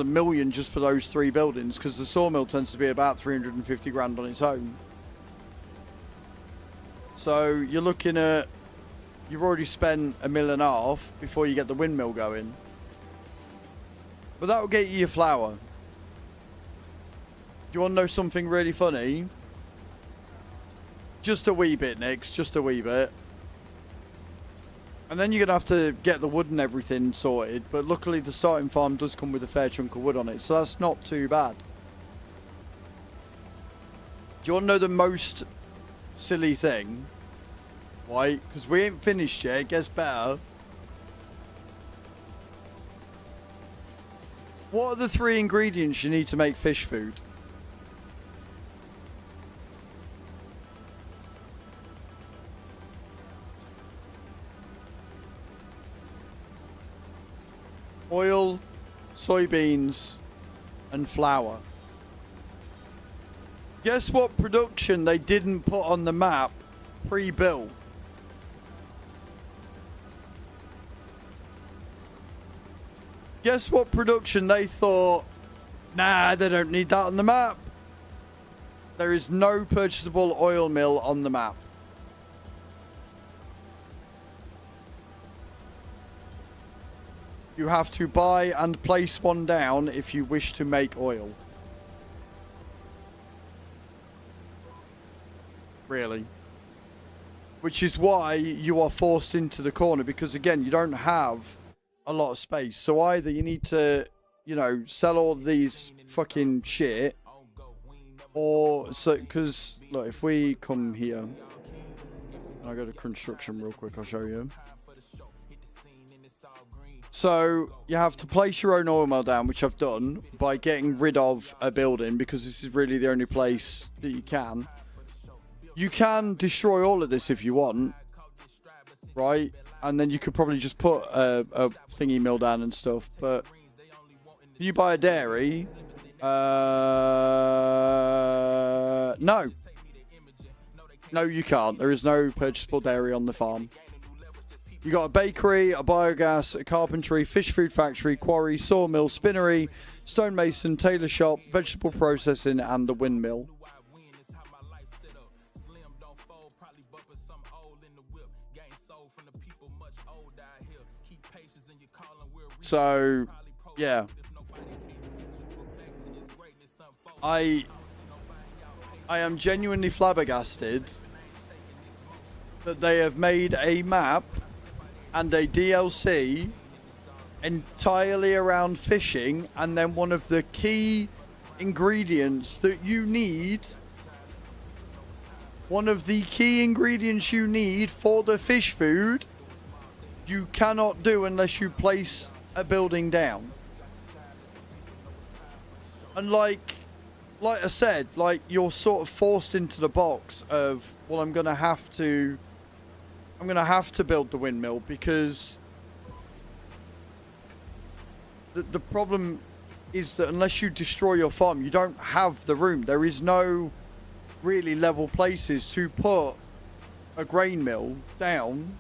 million just for those 3 buildings, because the sawmill tends to be about 350 grand on its own. So you're looking at, you've already spent $1.5 million before you get the windmill going. But that will get you your flour. Do you want to know something really funny? Just a wee bit, Nix, just a wee bit. And then you're going to have to get the wood and everything sorted. But luckily the starting farm does come with a fair chunk of wood on it. So that's not too bad. you want to know the most silly thing? Right? Because we ain't finished yet. It gets better. What are the 3 ingredients you need to make fish food? Oil, soybeans, and flour. Guess what production they didn't put on the map pre-built? Guess what production they thought, nah, they don't need that on the map? There is no purchasable oil mill on the map. You have to buy and place one down if you wish to make oil. Really. Which is why you are forced into the corner, because again, you don't have a lot of space. So either you need to, you know, sell all these fucking shit, or so, because look, if we come here, I'll go to construction real quick, I'll show you. So you have to place your own oil mill down, which I've done by getting rid of a building, because this is really the only place that you can. You can destroy all of this if you want, right? And then you could probably just put a thingy mill down and stuff. But you buy a dairy, no. No, you can't. There is no purchasable dairy on the farm. You got a bakery, a biogas, a carpentry, fish food factory, quarry, sawmill, spinnery, stonemason, tailor shop, vegetable processing, and the windmill. So, yeah. I am genuinely flabbergasted that they have made a map and a DLC entirely around fishing, and then one of the key ingredients that you need, one of the key ingredients you need for the fish food, you cannot do unless you place a building down. And like I said, like, you're sort of forced into the box of, well, I'm gonna have to build the windmill, because the problem is that unless you destroy your farm, you don't have the room. There is no really level places to put a grain mill down.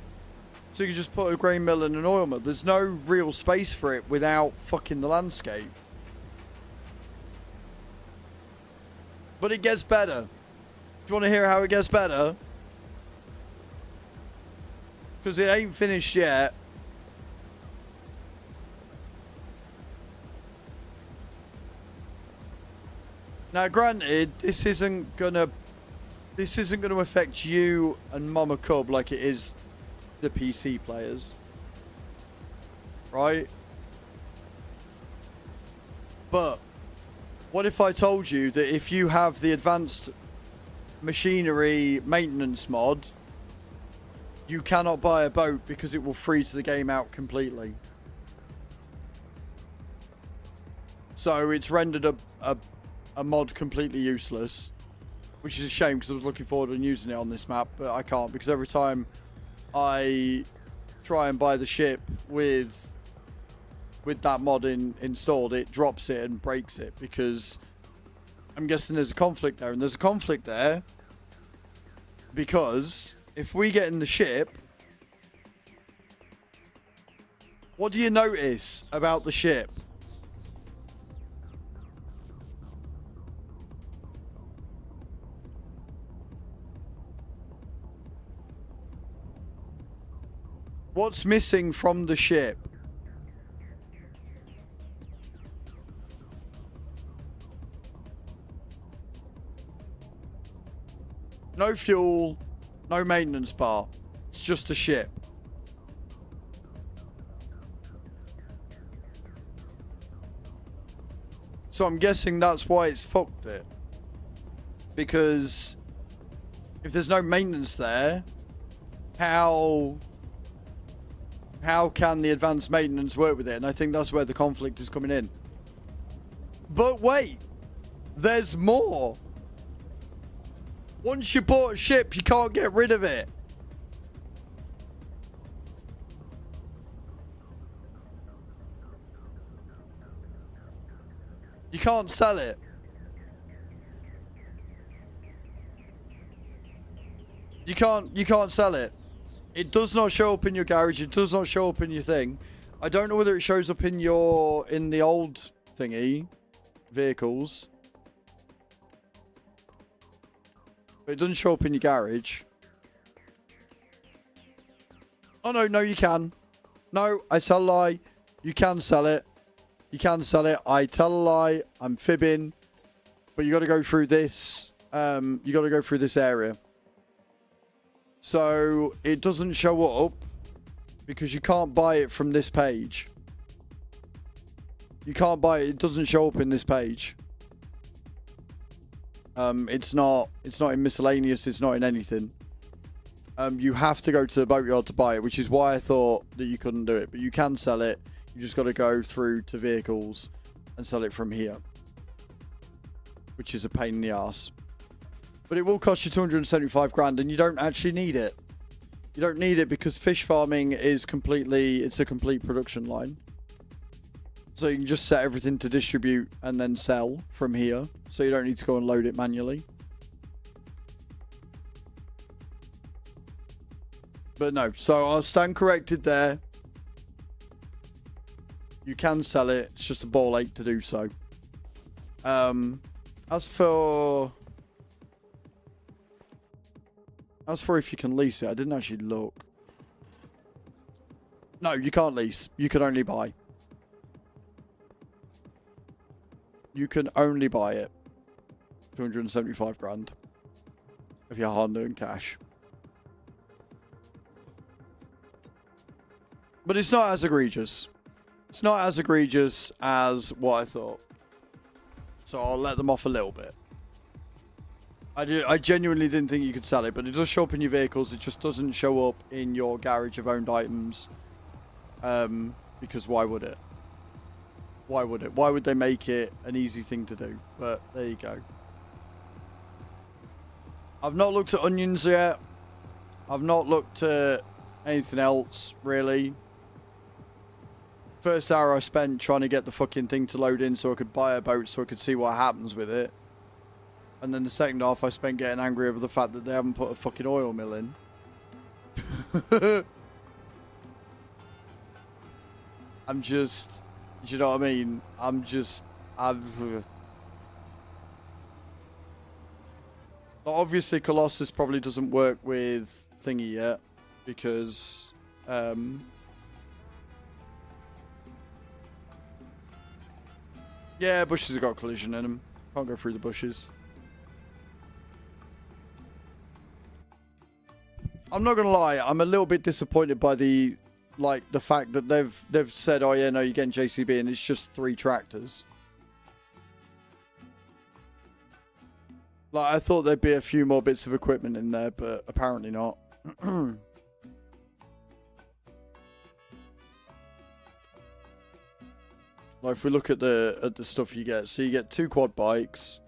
So you can just put a grain mill and an oil mill. There's no real space for it without fucking the landscape. But it gets better. Do you want to hear how it gets better? Because it ain't finished yet. Now, granted, this isn't gonna affect you and Mama Cub like it is the PC players, right? But what if I told you that if you have the advanced machinery maintenance mod, you cannot buy a boat because it will freeze the game out completely? So it's rendered a mod completely useless, which is a shame, because I was looking forward to using it on this map, but I can't, because every time I try and buy the ship with that mod installed, it drops it and breaks it, because I'm guessing there's a conflict there. And there's a conflict there because if we get in the ship, what do you notice about the ship? What's missing from the ship? No fuel, no maintenance bar. It's just a ship. So I'm guessing that's why it's fucked it. Because if there's no maintenance there, how can the advanced maintenance work with it? And I think that's where the conflict is coming in. But wait, there's more. Once you bought a ship, you can't get rid of it. You can't sell it. You can't sell it. It does not show up in your garage. It does not show up in your thing. I don't know whether it shows up in the old thingy vehicles. But it doesn't show up in your garage. Oh no, you can. No, I tell a lie. You can sell it. You can sell it. I tell a lie. I'm fibbing. But you got to go through this. You got to go through this area. So it doesn't show up because you can't buy it from this page. You can't buy it. It doesn't show up in this page. It's not in miscellaneous. It's not in anything. You have to go to the boatyard to buy it, which is why I thought that you couldn't do it. But you can sell it. You just got to go through to vehicles and sell it from here, which is a pain in the ass. But it will cost you 275 grand, and you don't actually need it. You don't need it because fish farming is it's a complete production line. So you can just set everything to distribute and then sell from here. So you don't need to go and load it manually. But no, so I'll stand corrected there. You can sell it. It's just a ball ache to do so. As for if you can lease it, I didn't actually look. No, you can't lease. You can only buy. You can only buy it. 275 grand. If you're hard-earned cash. But it's not as egregious. It's not as egregious as what I thought. So I'll let them off a little bit. I genuinely didn't think you could sell it, but it does show up in your vehicles. It just doesn't show up in your garage of owned items. Because why would it? Why would it? Why would they make it an easy thing to do? But there you go. I've not looked at onions yet. I've not looked at anything else, really. First hour I spent trying to get the fucking thing to load in so I could buy a boat so I could see what happens with it. And then the second half I spent getting angry over the fact that they haven't put a fucking oil mill in. I'm just... Do you know what I mean? Obviously Colossus probably doesn't work with thingy yet. Because... yeah, bushes have got collision in them. Can't go through the bushes. I'm not gonna lie, I'm a little bit disappointed by the fact that they've said, oh yeah, no, you're getting JCB and it's just 3 tractors. I thought there'd be a few more bits of equipment in there, but apparently not. If we look at the stuff you get, so you get 2 quad bikes,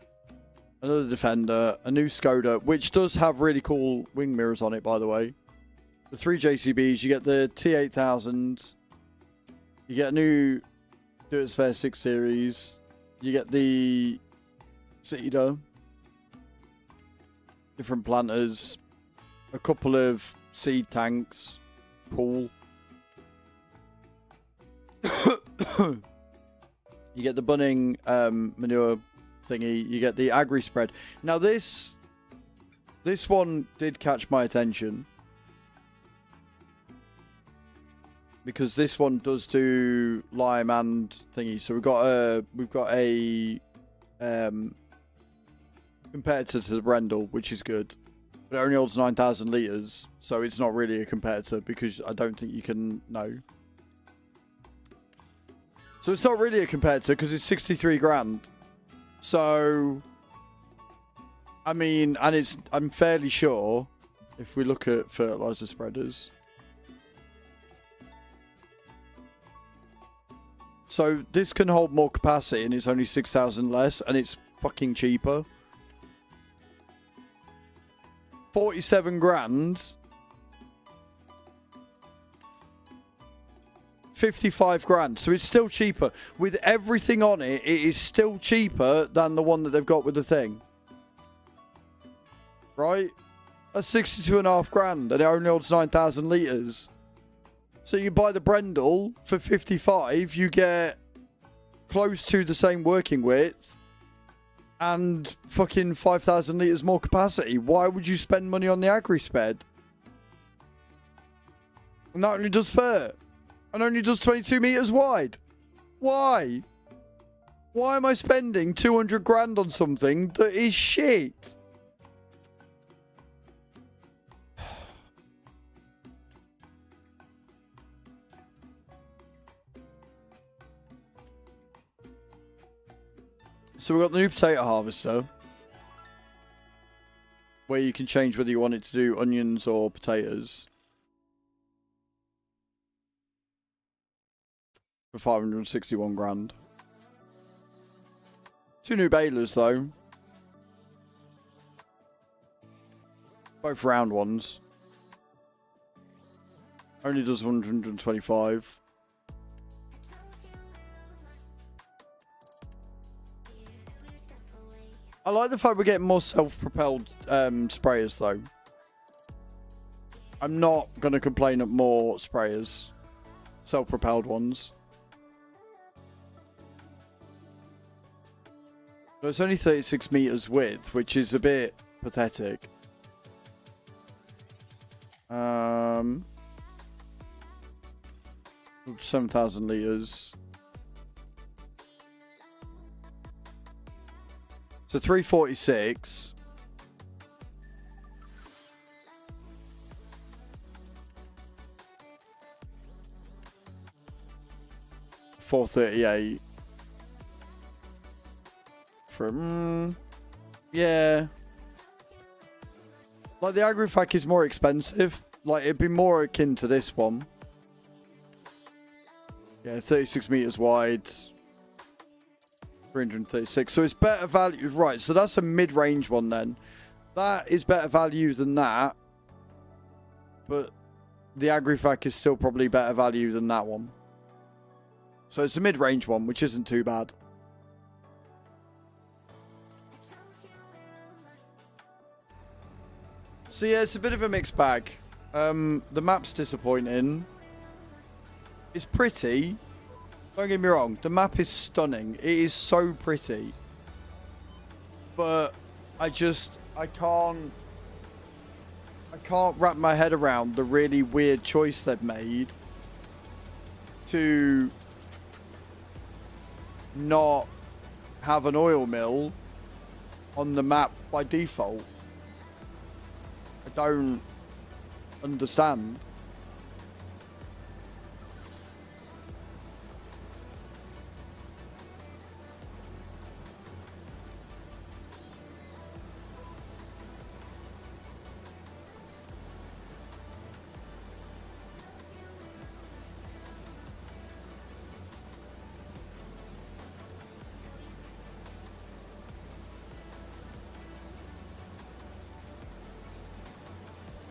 another Defender, a new Skoda, which does have really cool wing mirrors on it, by the way. The 3 JCBs, you get the T8000, you get a new Do It's Fair 6 Series, you get the Cedar, different planters, a couple of seed tanks, cool. You get the Bunning manure thingy. You get the Agri spread. Now this one did catch my attention because this one does do lime and thingy. So we've got a competitor to the Brendel, which is good, but it only holds 9,000 litres, so it's not really a competitor because I don't think you can know. So it's not really a competitor because it's 63 grand. So I mean, and I'm fairly sure if we look at fertilizer spreaders. So this can hold more capacity and it's only 6,000 less and it's fucking cheaper. 47 grand. 55 grand. So it's still cheaper. With everything on it, it is still cheaper than the one that they've got with the thing. Right? That's 62.5 grand and it only holds 9,000 litres. So you buy the Brendel for 55, you get close to the same working width and fucking 5,000 litres more capacity. Why would you spend money on the agri-sped? And that only does fur. And only does 22 metres wide. Why? Why am I spending 200 grand on something that is shit? So we've got the new potato harvester, where you can change whether you want it to do onions or potatoes. For 561 grand. 2 new balers though. Both round ones. Only does 125. I like the fact we're getting more self-propelled sprayers though. I'm not going to complain at more sprayers. Self-propelled ones. But it's only 36 meters width, which is a bit pathetic. 7,000 liters. So 346. $438. From yeah. Like the Agrifac is more expensive. Like it'd be more akin to this one. Yeah, 36 meters wide. 336. So it's better value. Right, so that's a mid-range one then. That is better value than that. But the Agrifac is still probably better value than that one. So it's a mid-range one, which isn't too bad. So yeah, it's a bit of a mixed bag. The map's disappointing. It's pretty. Don't get me wrong, the map is stunning. It is so pretty. But I can't wrap my head around the really weird choice they've made to not have an oil mill on the map by default. I don't understand.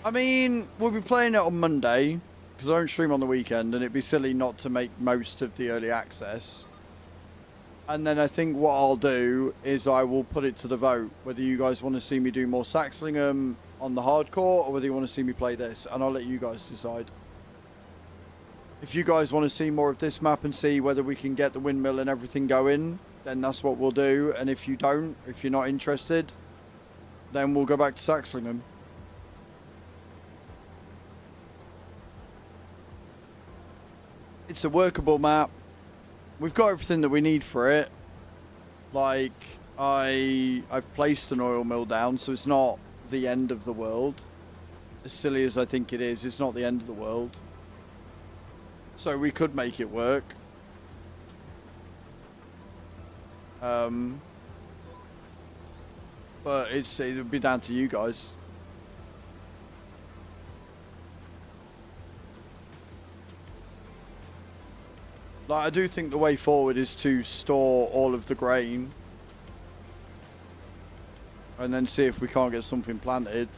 I mean, we'll be playing it on Monday, because I don't stream on the weekend, and it'd be silly not to make most of the early access. And then I think what I'll do is I will put it to the vote, whether you guys want to see me do more Saxlingham on the hardcore, or whether you want to see me play this, and I'll let you guys decide. If you guys want to see more of this map and see whether we can get the windmill and everything going, then that's what we'll do. And if you don't, if you're not interested, then we'll go back to Saxlingham. It's a workable map. We've got everything that we need for it. Like, I've placed an oil mill down, so it's not the end of the world. As silly as I think it is, it's not the end of the world. So we could make it work. But it'll be down to you guys. Like, I do think the way forward is to store all of the grain and then see if we can't get something planted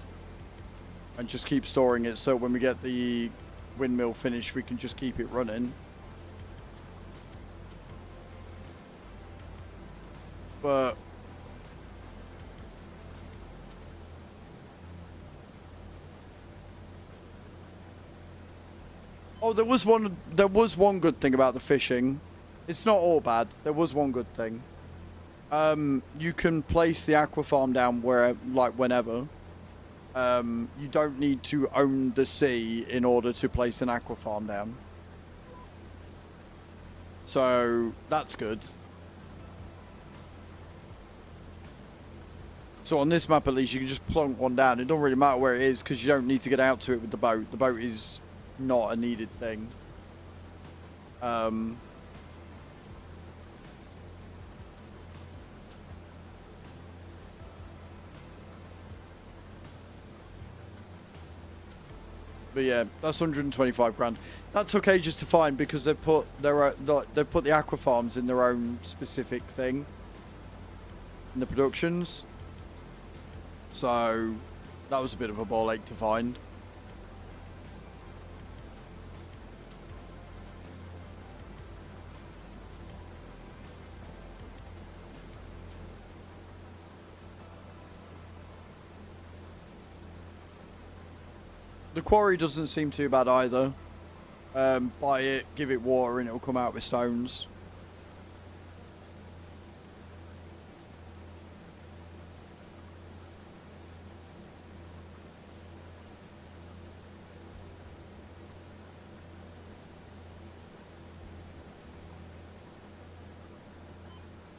and just keep storing it, so when we get the windmill finished we can just keep it running. But oh, there was one good thing about the fishing. It's not all bad. There was one good thing. You can place the aqua farm down where, like, whenever. You don't need to own the sea in order to place an aqua farm down. So that's good. So on this map at least you can just plonk one down. It don't really matter where it is because you don't need to get out to it with the boat. The boat is not a needed thing. But yeah, that's 125 grand. That's okay just to find because they put the aqua farms in their own specific thing in the productions. So that was a bit of a ball ache to find. The quarry doesn't seem too bad either. Buy it, give it water, and it'll come out with stones.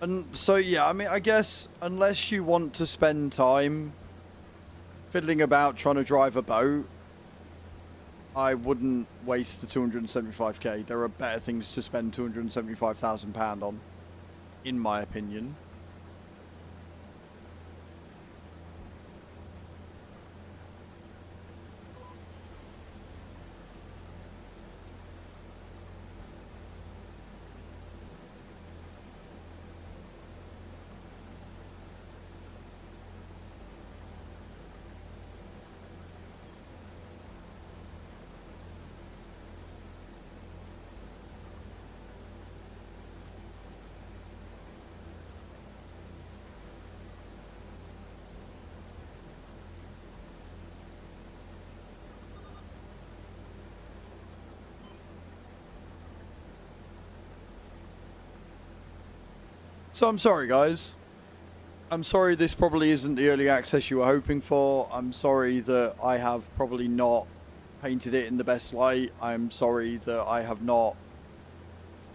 And so, yeah, I mean, I guess unless you want to spend time fiddling about trying to drive a boat, I wouldn't waste the 275k. There are better things to spend £275,000 on, in my opinion. So I'm sorry, guys. I'm sorry this probably isn't the early access you were hoping for. I'm sorry that I have probably not painted it in the best light. I'm sorry that I have not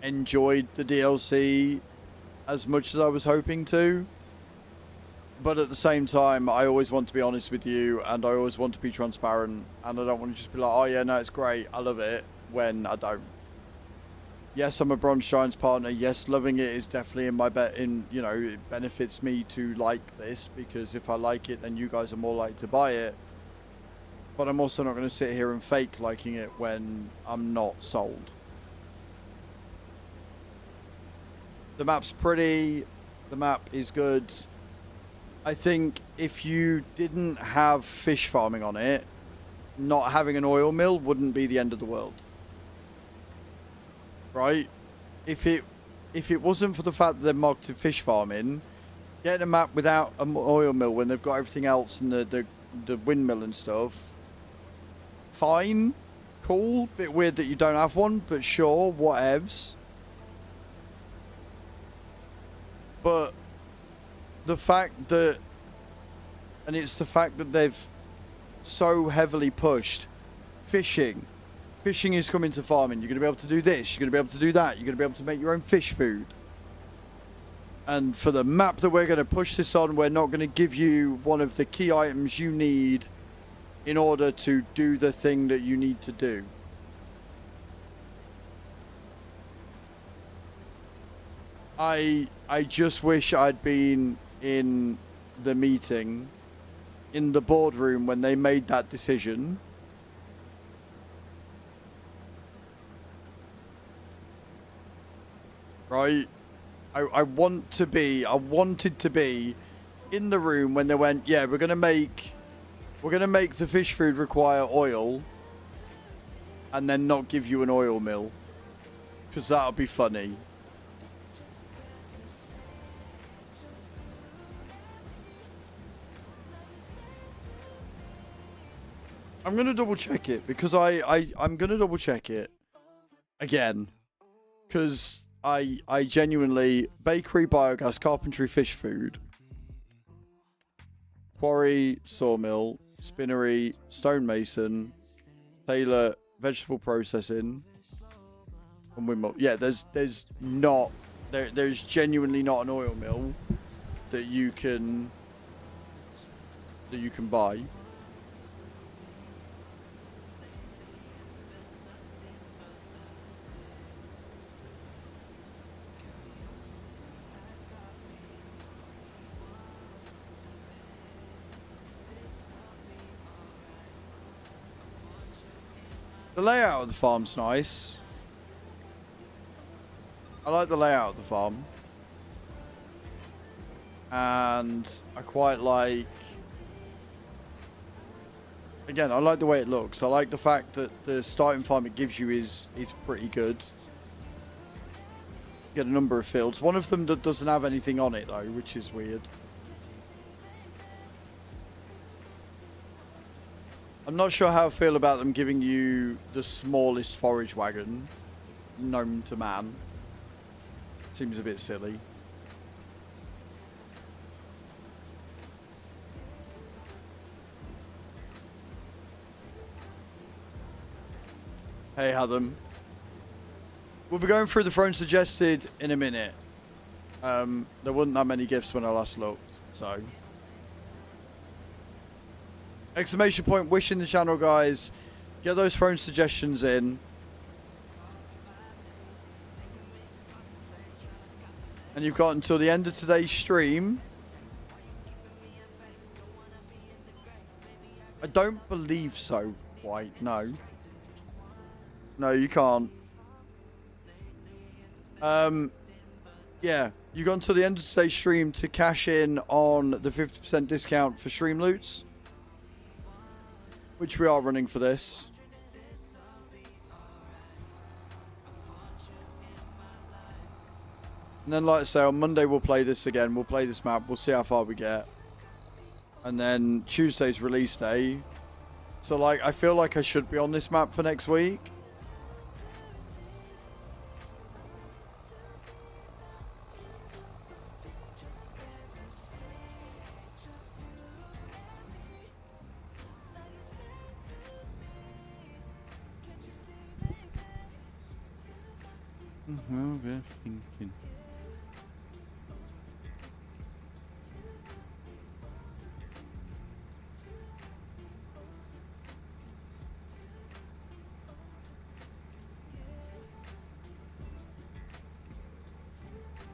enjoyed the DLC as much as I was hoping to. But at the same time, I always want to be honest with you, and I always want to be transparent, and I don't want to just be like, oh yeah, no, it's great, I love it, when I don't. Yes, I'm a Bronze Giants partner. Yes, loving it is definitely in my you know, it benefits me to like this, because if I like it, then you guys are more likely to buy it. But I'm also not going to sit here and fake liking it when I'm not sold. The map's pretty. The map is good. I think if you didn't have fish farming on it, not having an oil mill wouldn't be the end of the world. Right? If it wasn't for the fact that they're marketed fish farming, getting a map without an oil mill when they've got everything else and the windmill and stuff, fine, cool, bit weird that you don't have one, but sure, whatevs. But the fact that, and it's the fact that they've so heavily pushed fishing. Fishing is coming to farming. You're going to be able to do this. You're going to be able to do that. You're going to be able to make your own fish food. And for the map that we're going to push this on, we're not going to give you one of the key items you need in order to do the thing that you need to do. I just wish I'd been in the meeting in the boardroom when they made that decision. Right? I wanted to be in the room when they went, yeah, we're gonna make the fish food require oil and then not give you an oil mill. Because that'll be funny. I'm gonna double check it because I'm gonna double check it again. Because I genuinely bakery, biogas, carpentry, fish food, quarry, sawmill, spinnery, stonemason, tailor, vegetable processing, and windmill. Yeah, there's genuinely not an oil mill that you can buy. The layout of the farm's nice. I like the layout of the farm. And I quite like... Again, I like the way it looks. I like the fact that the starting farm it gives you is pretty good. You get a number of fields. One of them that doesn't have anything on it though, which is weird. I'm not sure how I feel about them giving you the smallest forage wagon known to man. Seems a bit silly. Hey, Adam. We'll be going through the throne suggested in a minute. There wasn't that many gifts when I last looked, so... Exclamation point, wish in the channel, guys. Get those throne suggestions in. And you've got until the end of today's stream. I don't believe so, White. No. No, you can't. Yeah. You got until the end of today's stream to cash in on the 50% discount for Streamloots, which we are running for this. And then, like I say, on Monday we'll play this again. We'll play this map. We'll see how far we get. And then Tuesday's release day. So, like, I feel like I should be on this map for next week. We're thinking.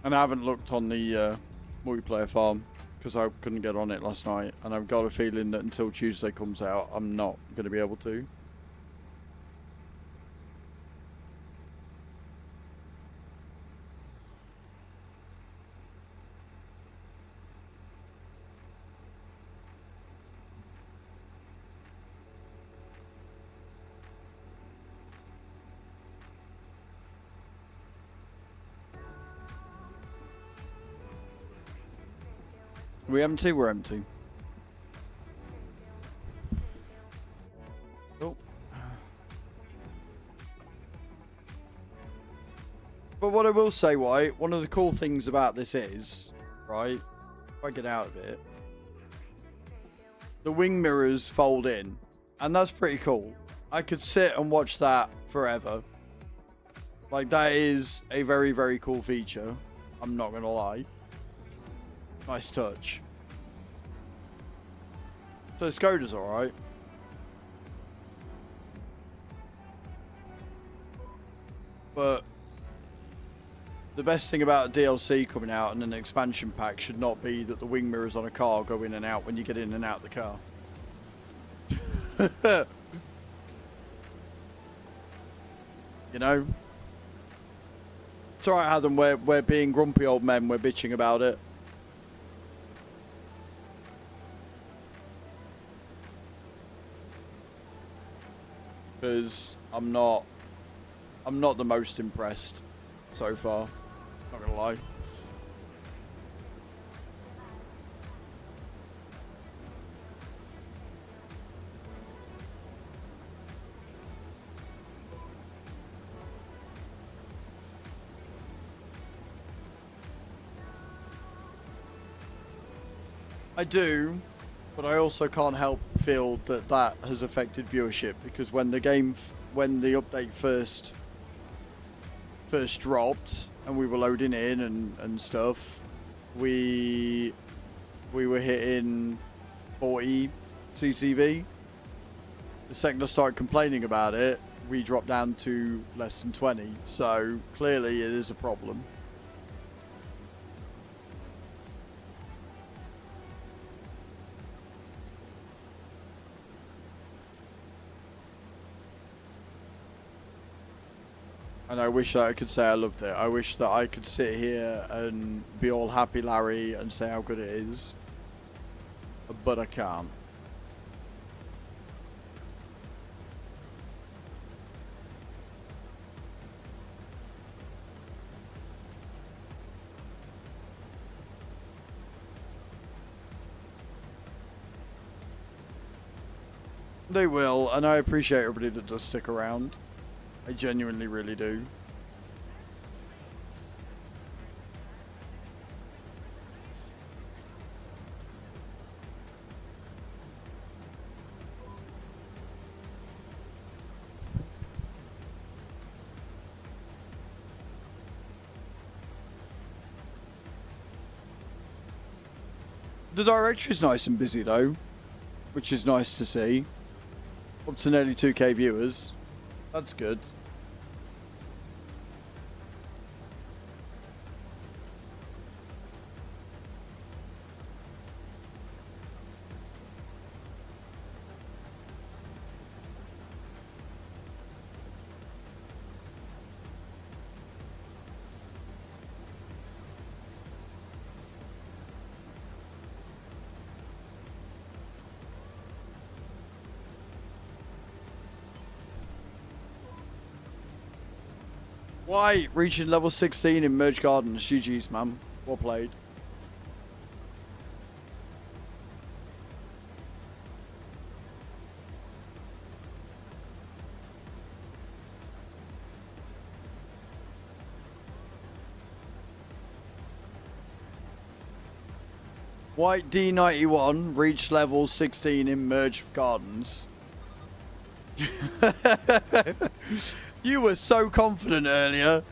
And I haven't looked on the multiplayer farm because I couldn't get on it last night, and I've got a feeling that until Tuesday comes out, I'm not going to be able to. We empty? We're empty. Oh. But what I will say, White, one of the cool things about this is, right, if I get out of it, the wing mirrors fold in. And that's pretty cool. I could sit and watch that forever. Like, that is a very, very cool feature. I'm not going to lie. Nice touch. So Skoda's alright. But The best thing about a DLC coming out and an expansion pack should not be that the wing mirrors on a car go in and out when you get in and out of the car. You know? It's alright, Adam, we're being grumpy old men, we're bitching about it. Because I'm not the most impressed so far. Not gonna lie. I do, but I also can't help feel that that has affected viewership, because when the update first dropped and we were loading in and stuff, we were hitting 40 CCV. The second I started complaining about it, we dropped down to less than 20. So clearly it is a problem. And I wish that I could say I loved it. I wish that I could sit here and be all happy Larry and say how good it is. But I can't. They will, and I appreciate everybody that does stick around. I genuinely really do. The directory's nice and busy though, which is nice to see. Up to nearly 2k viewers. That's good. Why? Reaching level 16 in Merge Gardens. GG's, man. Well played. White D91 reached level 16 in Merge Gardens. You were so confident earlier.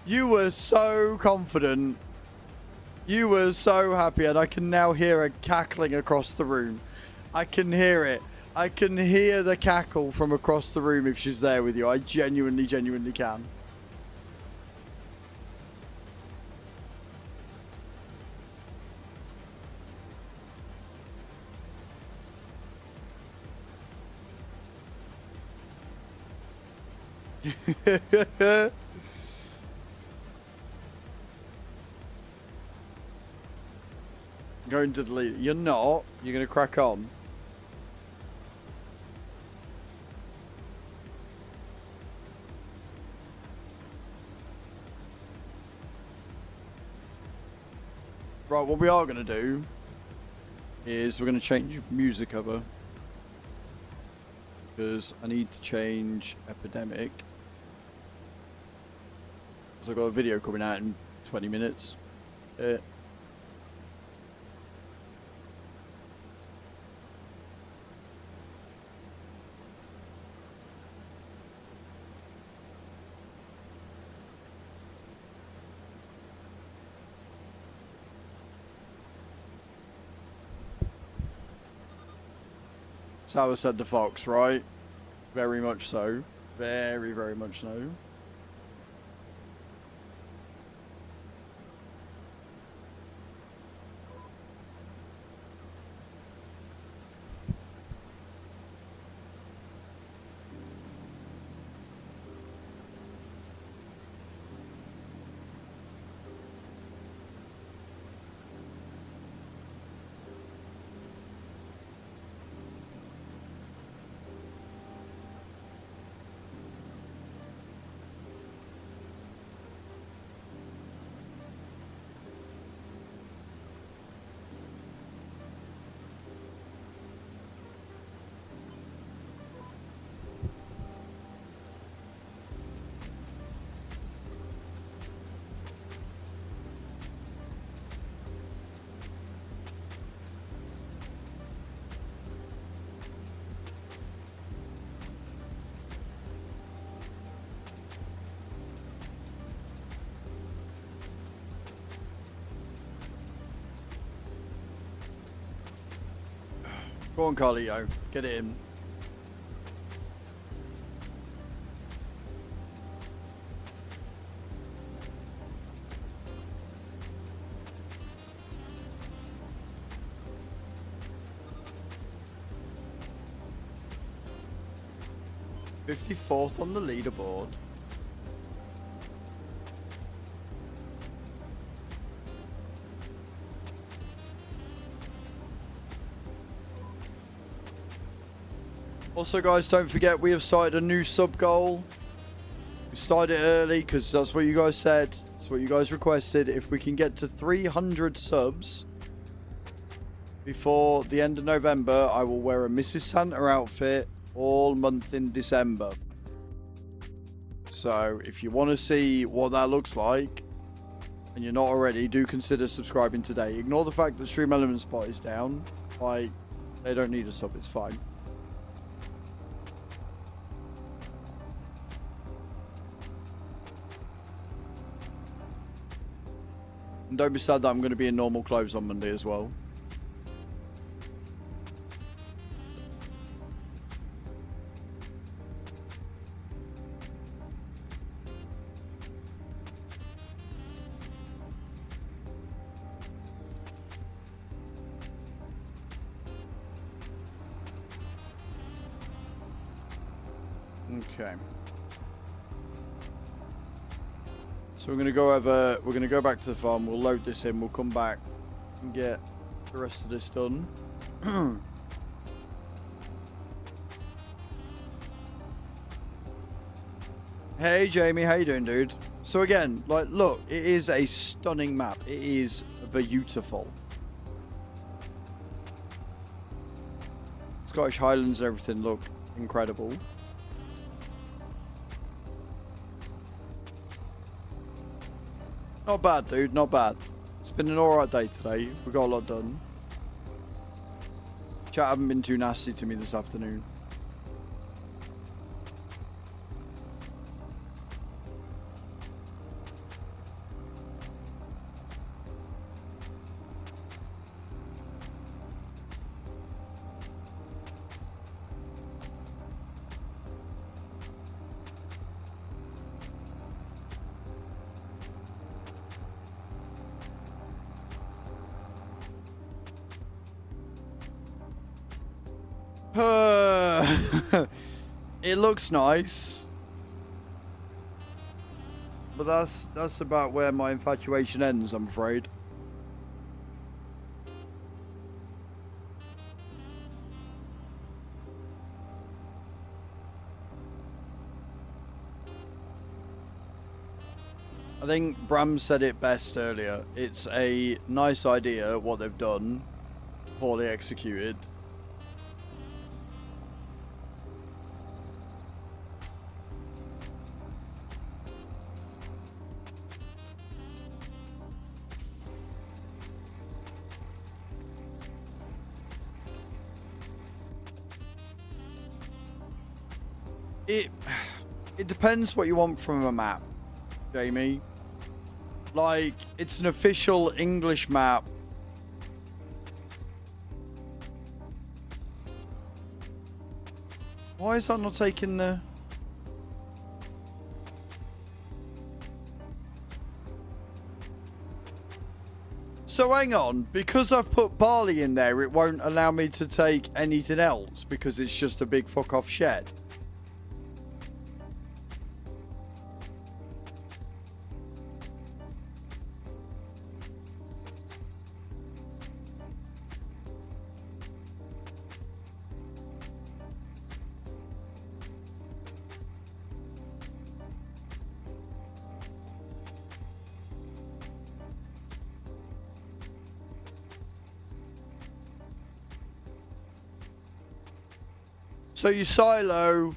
You were so confident. You were so happy, and I can now hear her cackling across the room. I can hear it. I can hear the cackle from across the room if she's there with you. I genuinely can. Going to delete it. You're not. You're going to crack on. Right, what we are going to do is we're going to change music cover. Because I need to change Epidemic. Because I've got a video coming out in 20 minutes. Tower said the fox, right? Very much so. Very, very much so. Go on, Carlito. Get it in. '54th on the leaderboard. Also, guys, don't forget we have started a new sub goal. We started it early because that's what you guys said. That's what you guys requested. If we can get to 300 subs before the end of November, I will wear a Mrs. Santa outfit all month in December. So if you want to see what that looks like and you're not already, do consider subscribing today. Ignore the fact that Stream Elements bot is down. Like, they don't need a sub, it's fine. And don't be sad that I'm going to be in normal clothes on Monday as well. Okay. So we're gonna go back to the farm, we'll load this in, we'll come back and get the rest of this done. Hey Jamie, how you doing, dude? So again, like, look, it is a stunning map. It is beautiful. Scottish Highlands and everything look incredible. Not bad, dude, not bad. It's been an alright day today. We got a lot done. Chat haven't been too nasty to me this afternoon. It looks nice, but that's about where my infatuation ends, I'm afraid. I think Bram said it best earlier. It's a nice idea what they've done, poorly executed. It depends what you want from a map, Jamie. Like, it's an official English map. Why is that not taking the... So hang on, because I've put barley in there, it won't allow me to take anything else because it's just a big fuck off shed. So your silo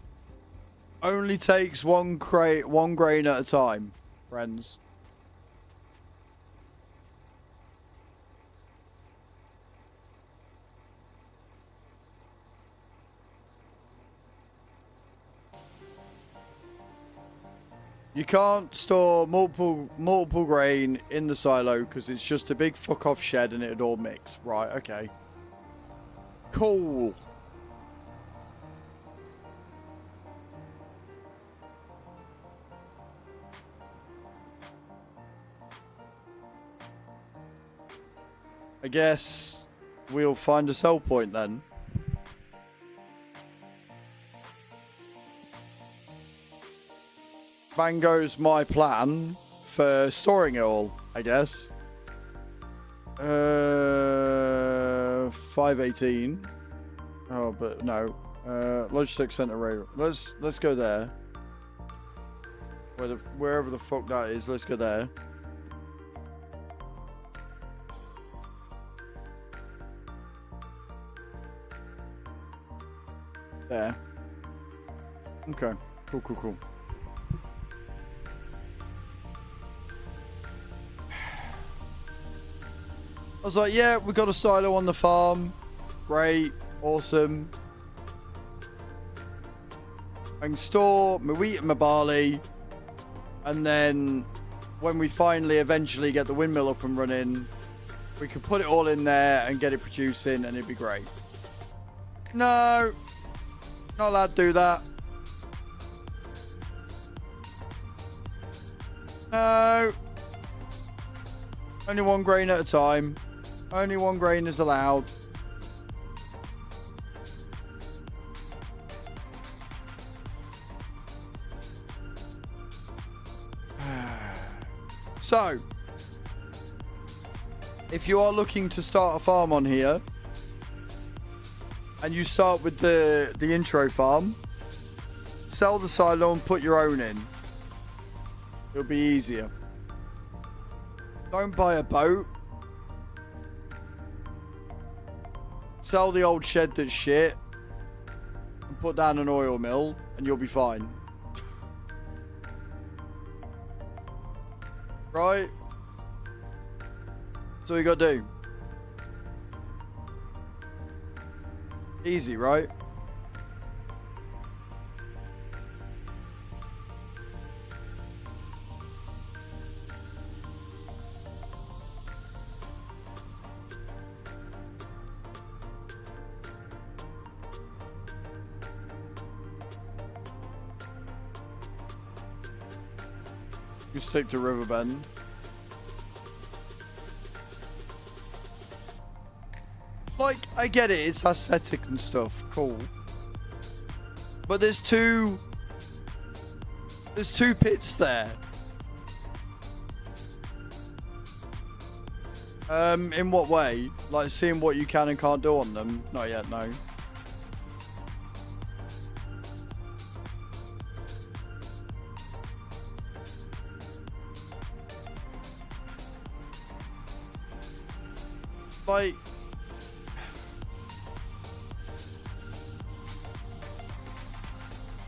only takes one grain at a time, friends. You can't store multiple grain in the silo because it's just a big fuck off shed and it'd all mix. Right, okay. Cool. I guess we'll find a sell point then. Bang goes my plan for storing it all, I guess. 518. Oh, but no. Logitech Center Radio. Let's go there. Wherever the fuck that is, let's go there. There. Okay. Cool. I was like, yeah, we got a silo on the farm. Great. Awesome. I can store my wheat and my barley. And then when we finally eventually get the windmill up and running, we can put it all in there and get it producing and it'd be great. No. Not allowed to do that. No. Only one grain at a time. Only one grain is allowed. So, if you are looking to start a farm on here, and you start with the intro farm, sell the silo and put your own in. It'll be easier. Don't buy a boat. Sell the old shed that's shit. And put down an oil mill and you'll be fine. Right? That's all you gotta do. Easy, right? You stick to Riverbend. Like, I get it, it's aesthetic and stuff, cool. But there's two pits there. In what way? Like seeing what you can and can't do on them? Not yet, no. Like,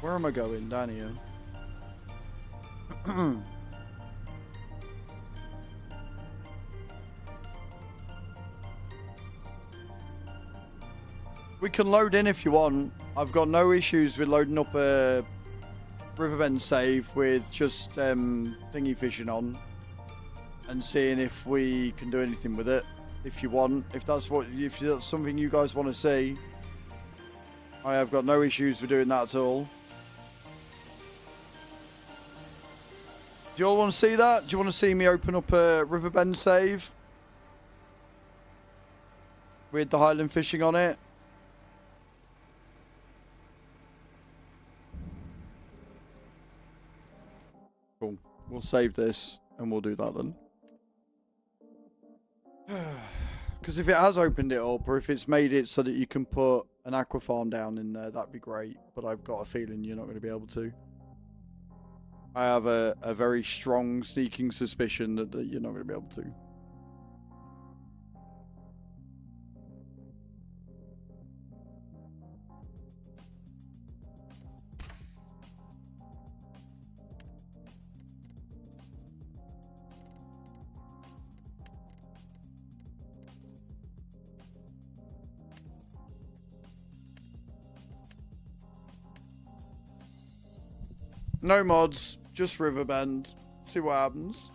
where am I going? Down here. We can load in if you want. I've got no issues with loading up a Riverbend save with just thingy fishing on and seeing if we can do anything with it. If you want, if that's something you guys want to see, I have got no issues with doing that at all. Do you all want to see that? Do you want to see me open up a Riverbend save with the Highland fishing on it? Cool. We'll save this and we'll do that then. Because if it has opened it up, or if it's made it so that you can put an aqua farm down in there, that'd be great. But I've got a feeling you're not going to be able to. I have a very strong sneaking suspicion that you're not going to be able to. No mods, just Riverbend. See what happens.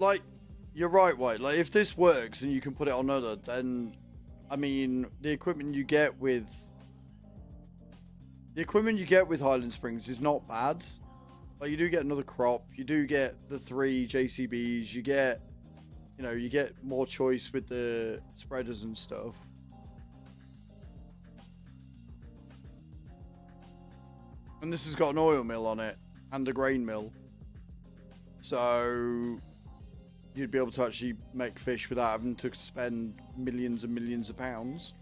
like, you're right, White. Like, if this works and you can put it on other, then, I mean, the equipment you get with Highland Springs is not bad. Like, you do get another crop. You do get the 3 JCBs. You get, you know, you get more choice with the spreaders and stuff. And this has got an oil mill on it and a grain mill. So you'd be able to actually make fish without having to spend millions and millions of pounds.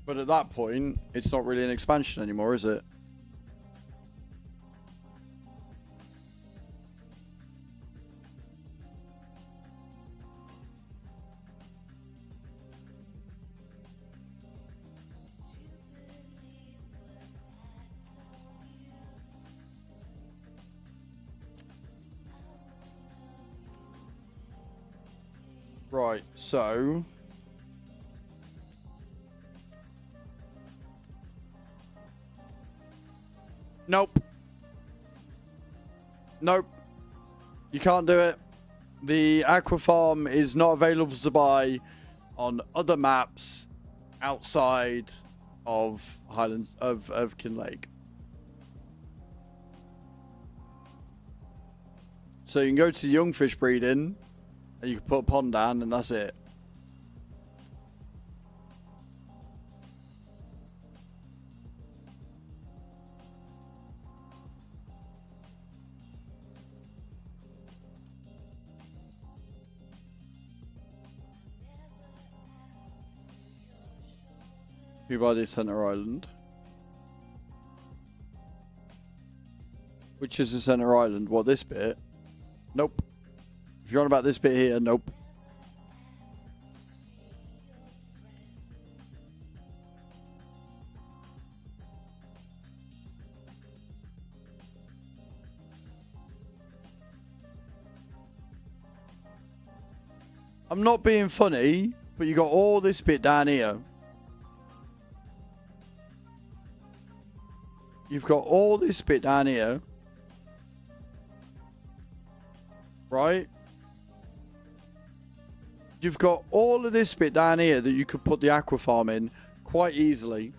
But at that point, it's not really an expansion anymore, is it? Right, so nope. Nope. You can't do it. The aqua farm is not available to buy on other maps outside of Highlands of Kinlake. So you can go to young fish breeding and you can put a pond down and that's it. You buy the Center Island. Which is the Center Island? What, this bit? Nope. If you're on about this bit here, nope. I'm not being funny, but you got all this bit down here. You've got all this bit down here. Right? You've got all of this bit down here that you could put the aqua farm in quite easily.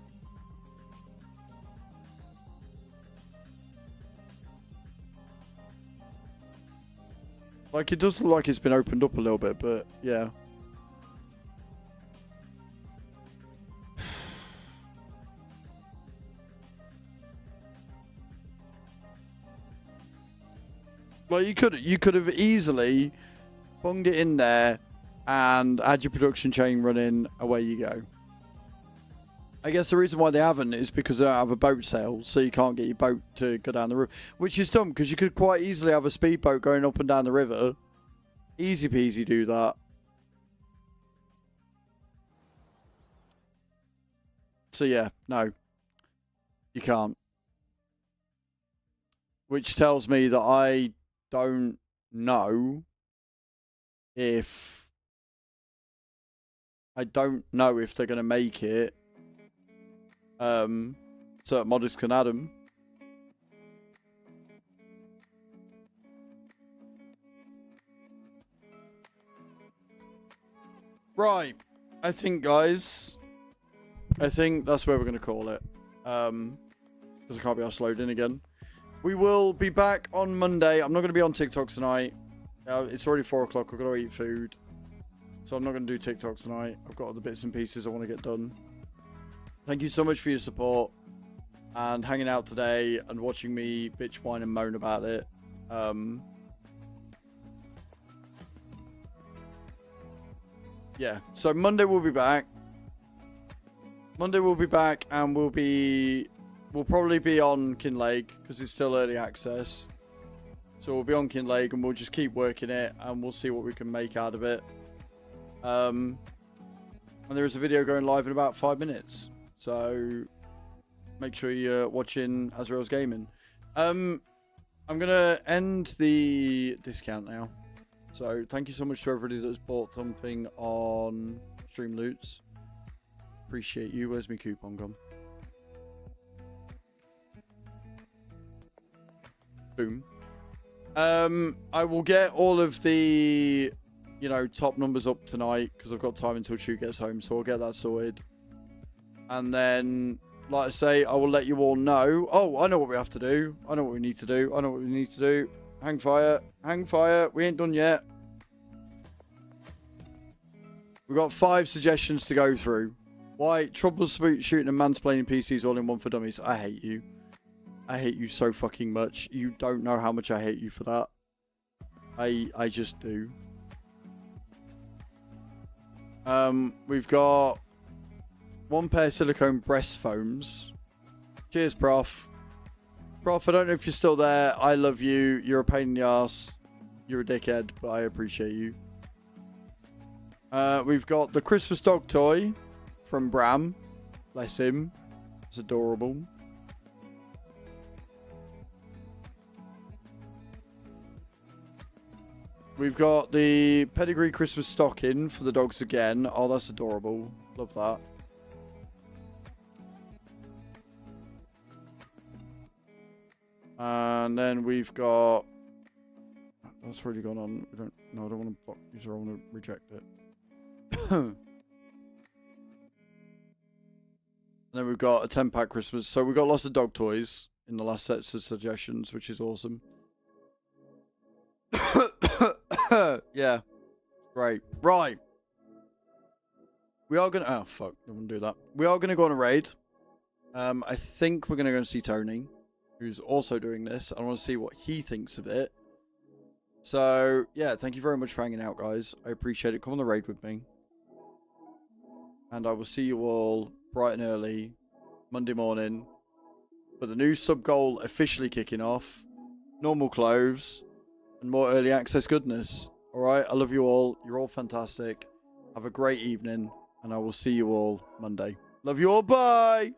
Like, it does look like it's been opened up a little bit, but yeah. Well, you could have easily bunged it in there and had your production chain running. Away you go. I guess the reason why they haven't is because they don't have a boat sail, so you can't get your boat to go down the river, which is dumb because you could quite easily have a speedboat going up and down the river. Easy peasy, do that. So yeah, no, you can't. Which tells me that I don't know if they're going to make it so that modders can add them. Right, I think, guys, that's where we're going to call it, because I can't be asked to load in again. We will be back on Monday. I'm not going to be on TikTok tonight. It's already 4 o'clock. I've got to eat food. So I'm not going to do TikTok tonight. I've got other bits and pieces I want to get done. Thank you so much for your support and hanging out today and watching me bitch, whine and moan about it. Yeah, so Monday we'll be back. And we'll probably be on Kinlake because it's still early access. So we'll be on Kinlake and we'll just keep working it and we'll see what we can make out of it. And there is a video going live in about 5 minutes. So make sure you're watching Azrael's Gaming. I'm going to end the discount now. So thank you so much to everybody that's bought something on Streamloots. Appreciate you. Where's my coupon gone? Boom. I will get all of the, you know, top numbers up tonight because I've got time until Chu gets home, so I'll get that sorted. And then, like I say, I will let you all know. Oh, I know what we have to do. I know what we need to do. I know what we need to do. Hang fire. Hang fire. We ain't done yet. We've got 5 suggestions to go through. Why? Troubleshooting and mansplaining PCs all in one for dummies. I hate you. I hate you so fucking much. You don't know how much I hate you for that. I just do. We've got 1 pair of silicone breast foams. Cheers, Prof. Prof, I don't know if you're still there. I love you. You're a pain in the ass. You're a dickhead, but I appreciate you. We've got the Christmas dog toy from Bram. Bless him. It's adorable. We've got the pedigree Christmas stocking for the dogs again. Oh, that's adorable. Love that. And then we've got... That's already gone on. We don't... No, I don't want to block user. I want to reject it. And then we've got a 10-pack Christmas. So we've got lots of dog toys in the last sets of suggestions, which is awesome. Yeah. Great. Right. We are going to... Oh, fuck. I wouldn't do that. We are going to go on a raid. I think we're going to go and see Tony, who's also doing this. I want to see what he thinks of it. So, yeah, thank you very much for hanging out, guys. I appreciate it. Come on the raid with me. And I will see you all bright and early Monday morning for the new sub goal officially kicking off. Normal clothes and more early access goodness. Alright, I love you all. You're all fantastic. Have a great evening. And I will see you all Monday. Love you all. Bye!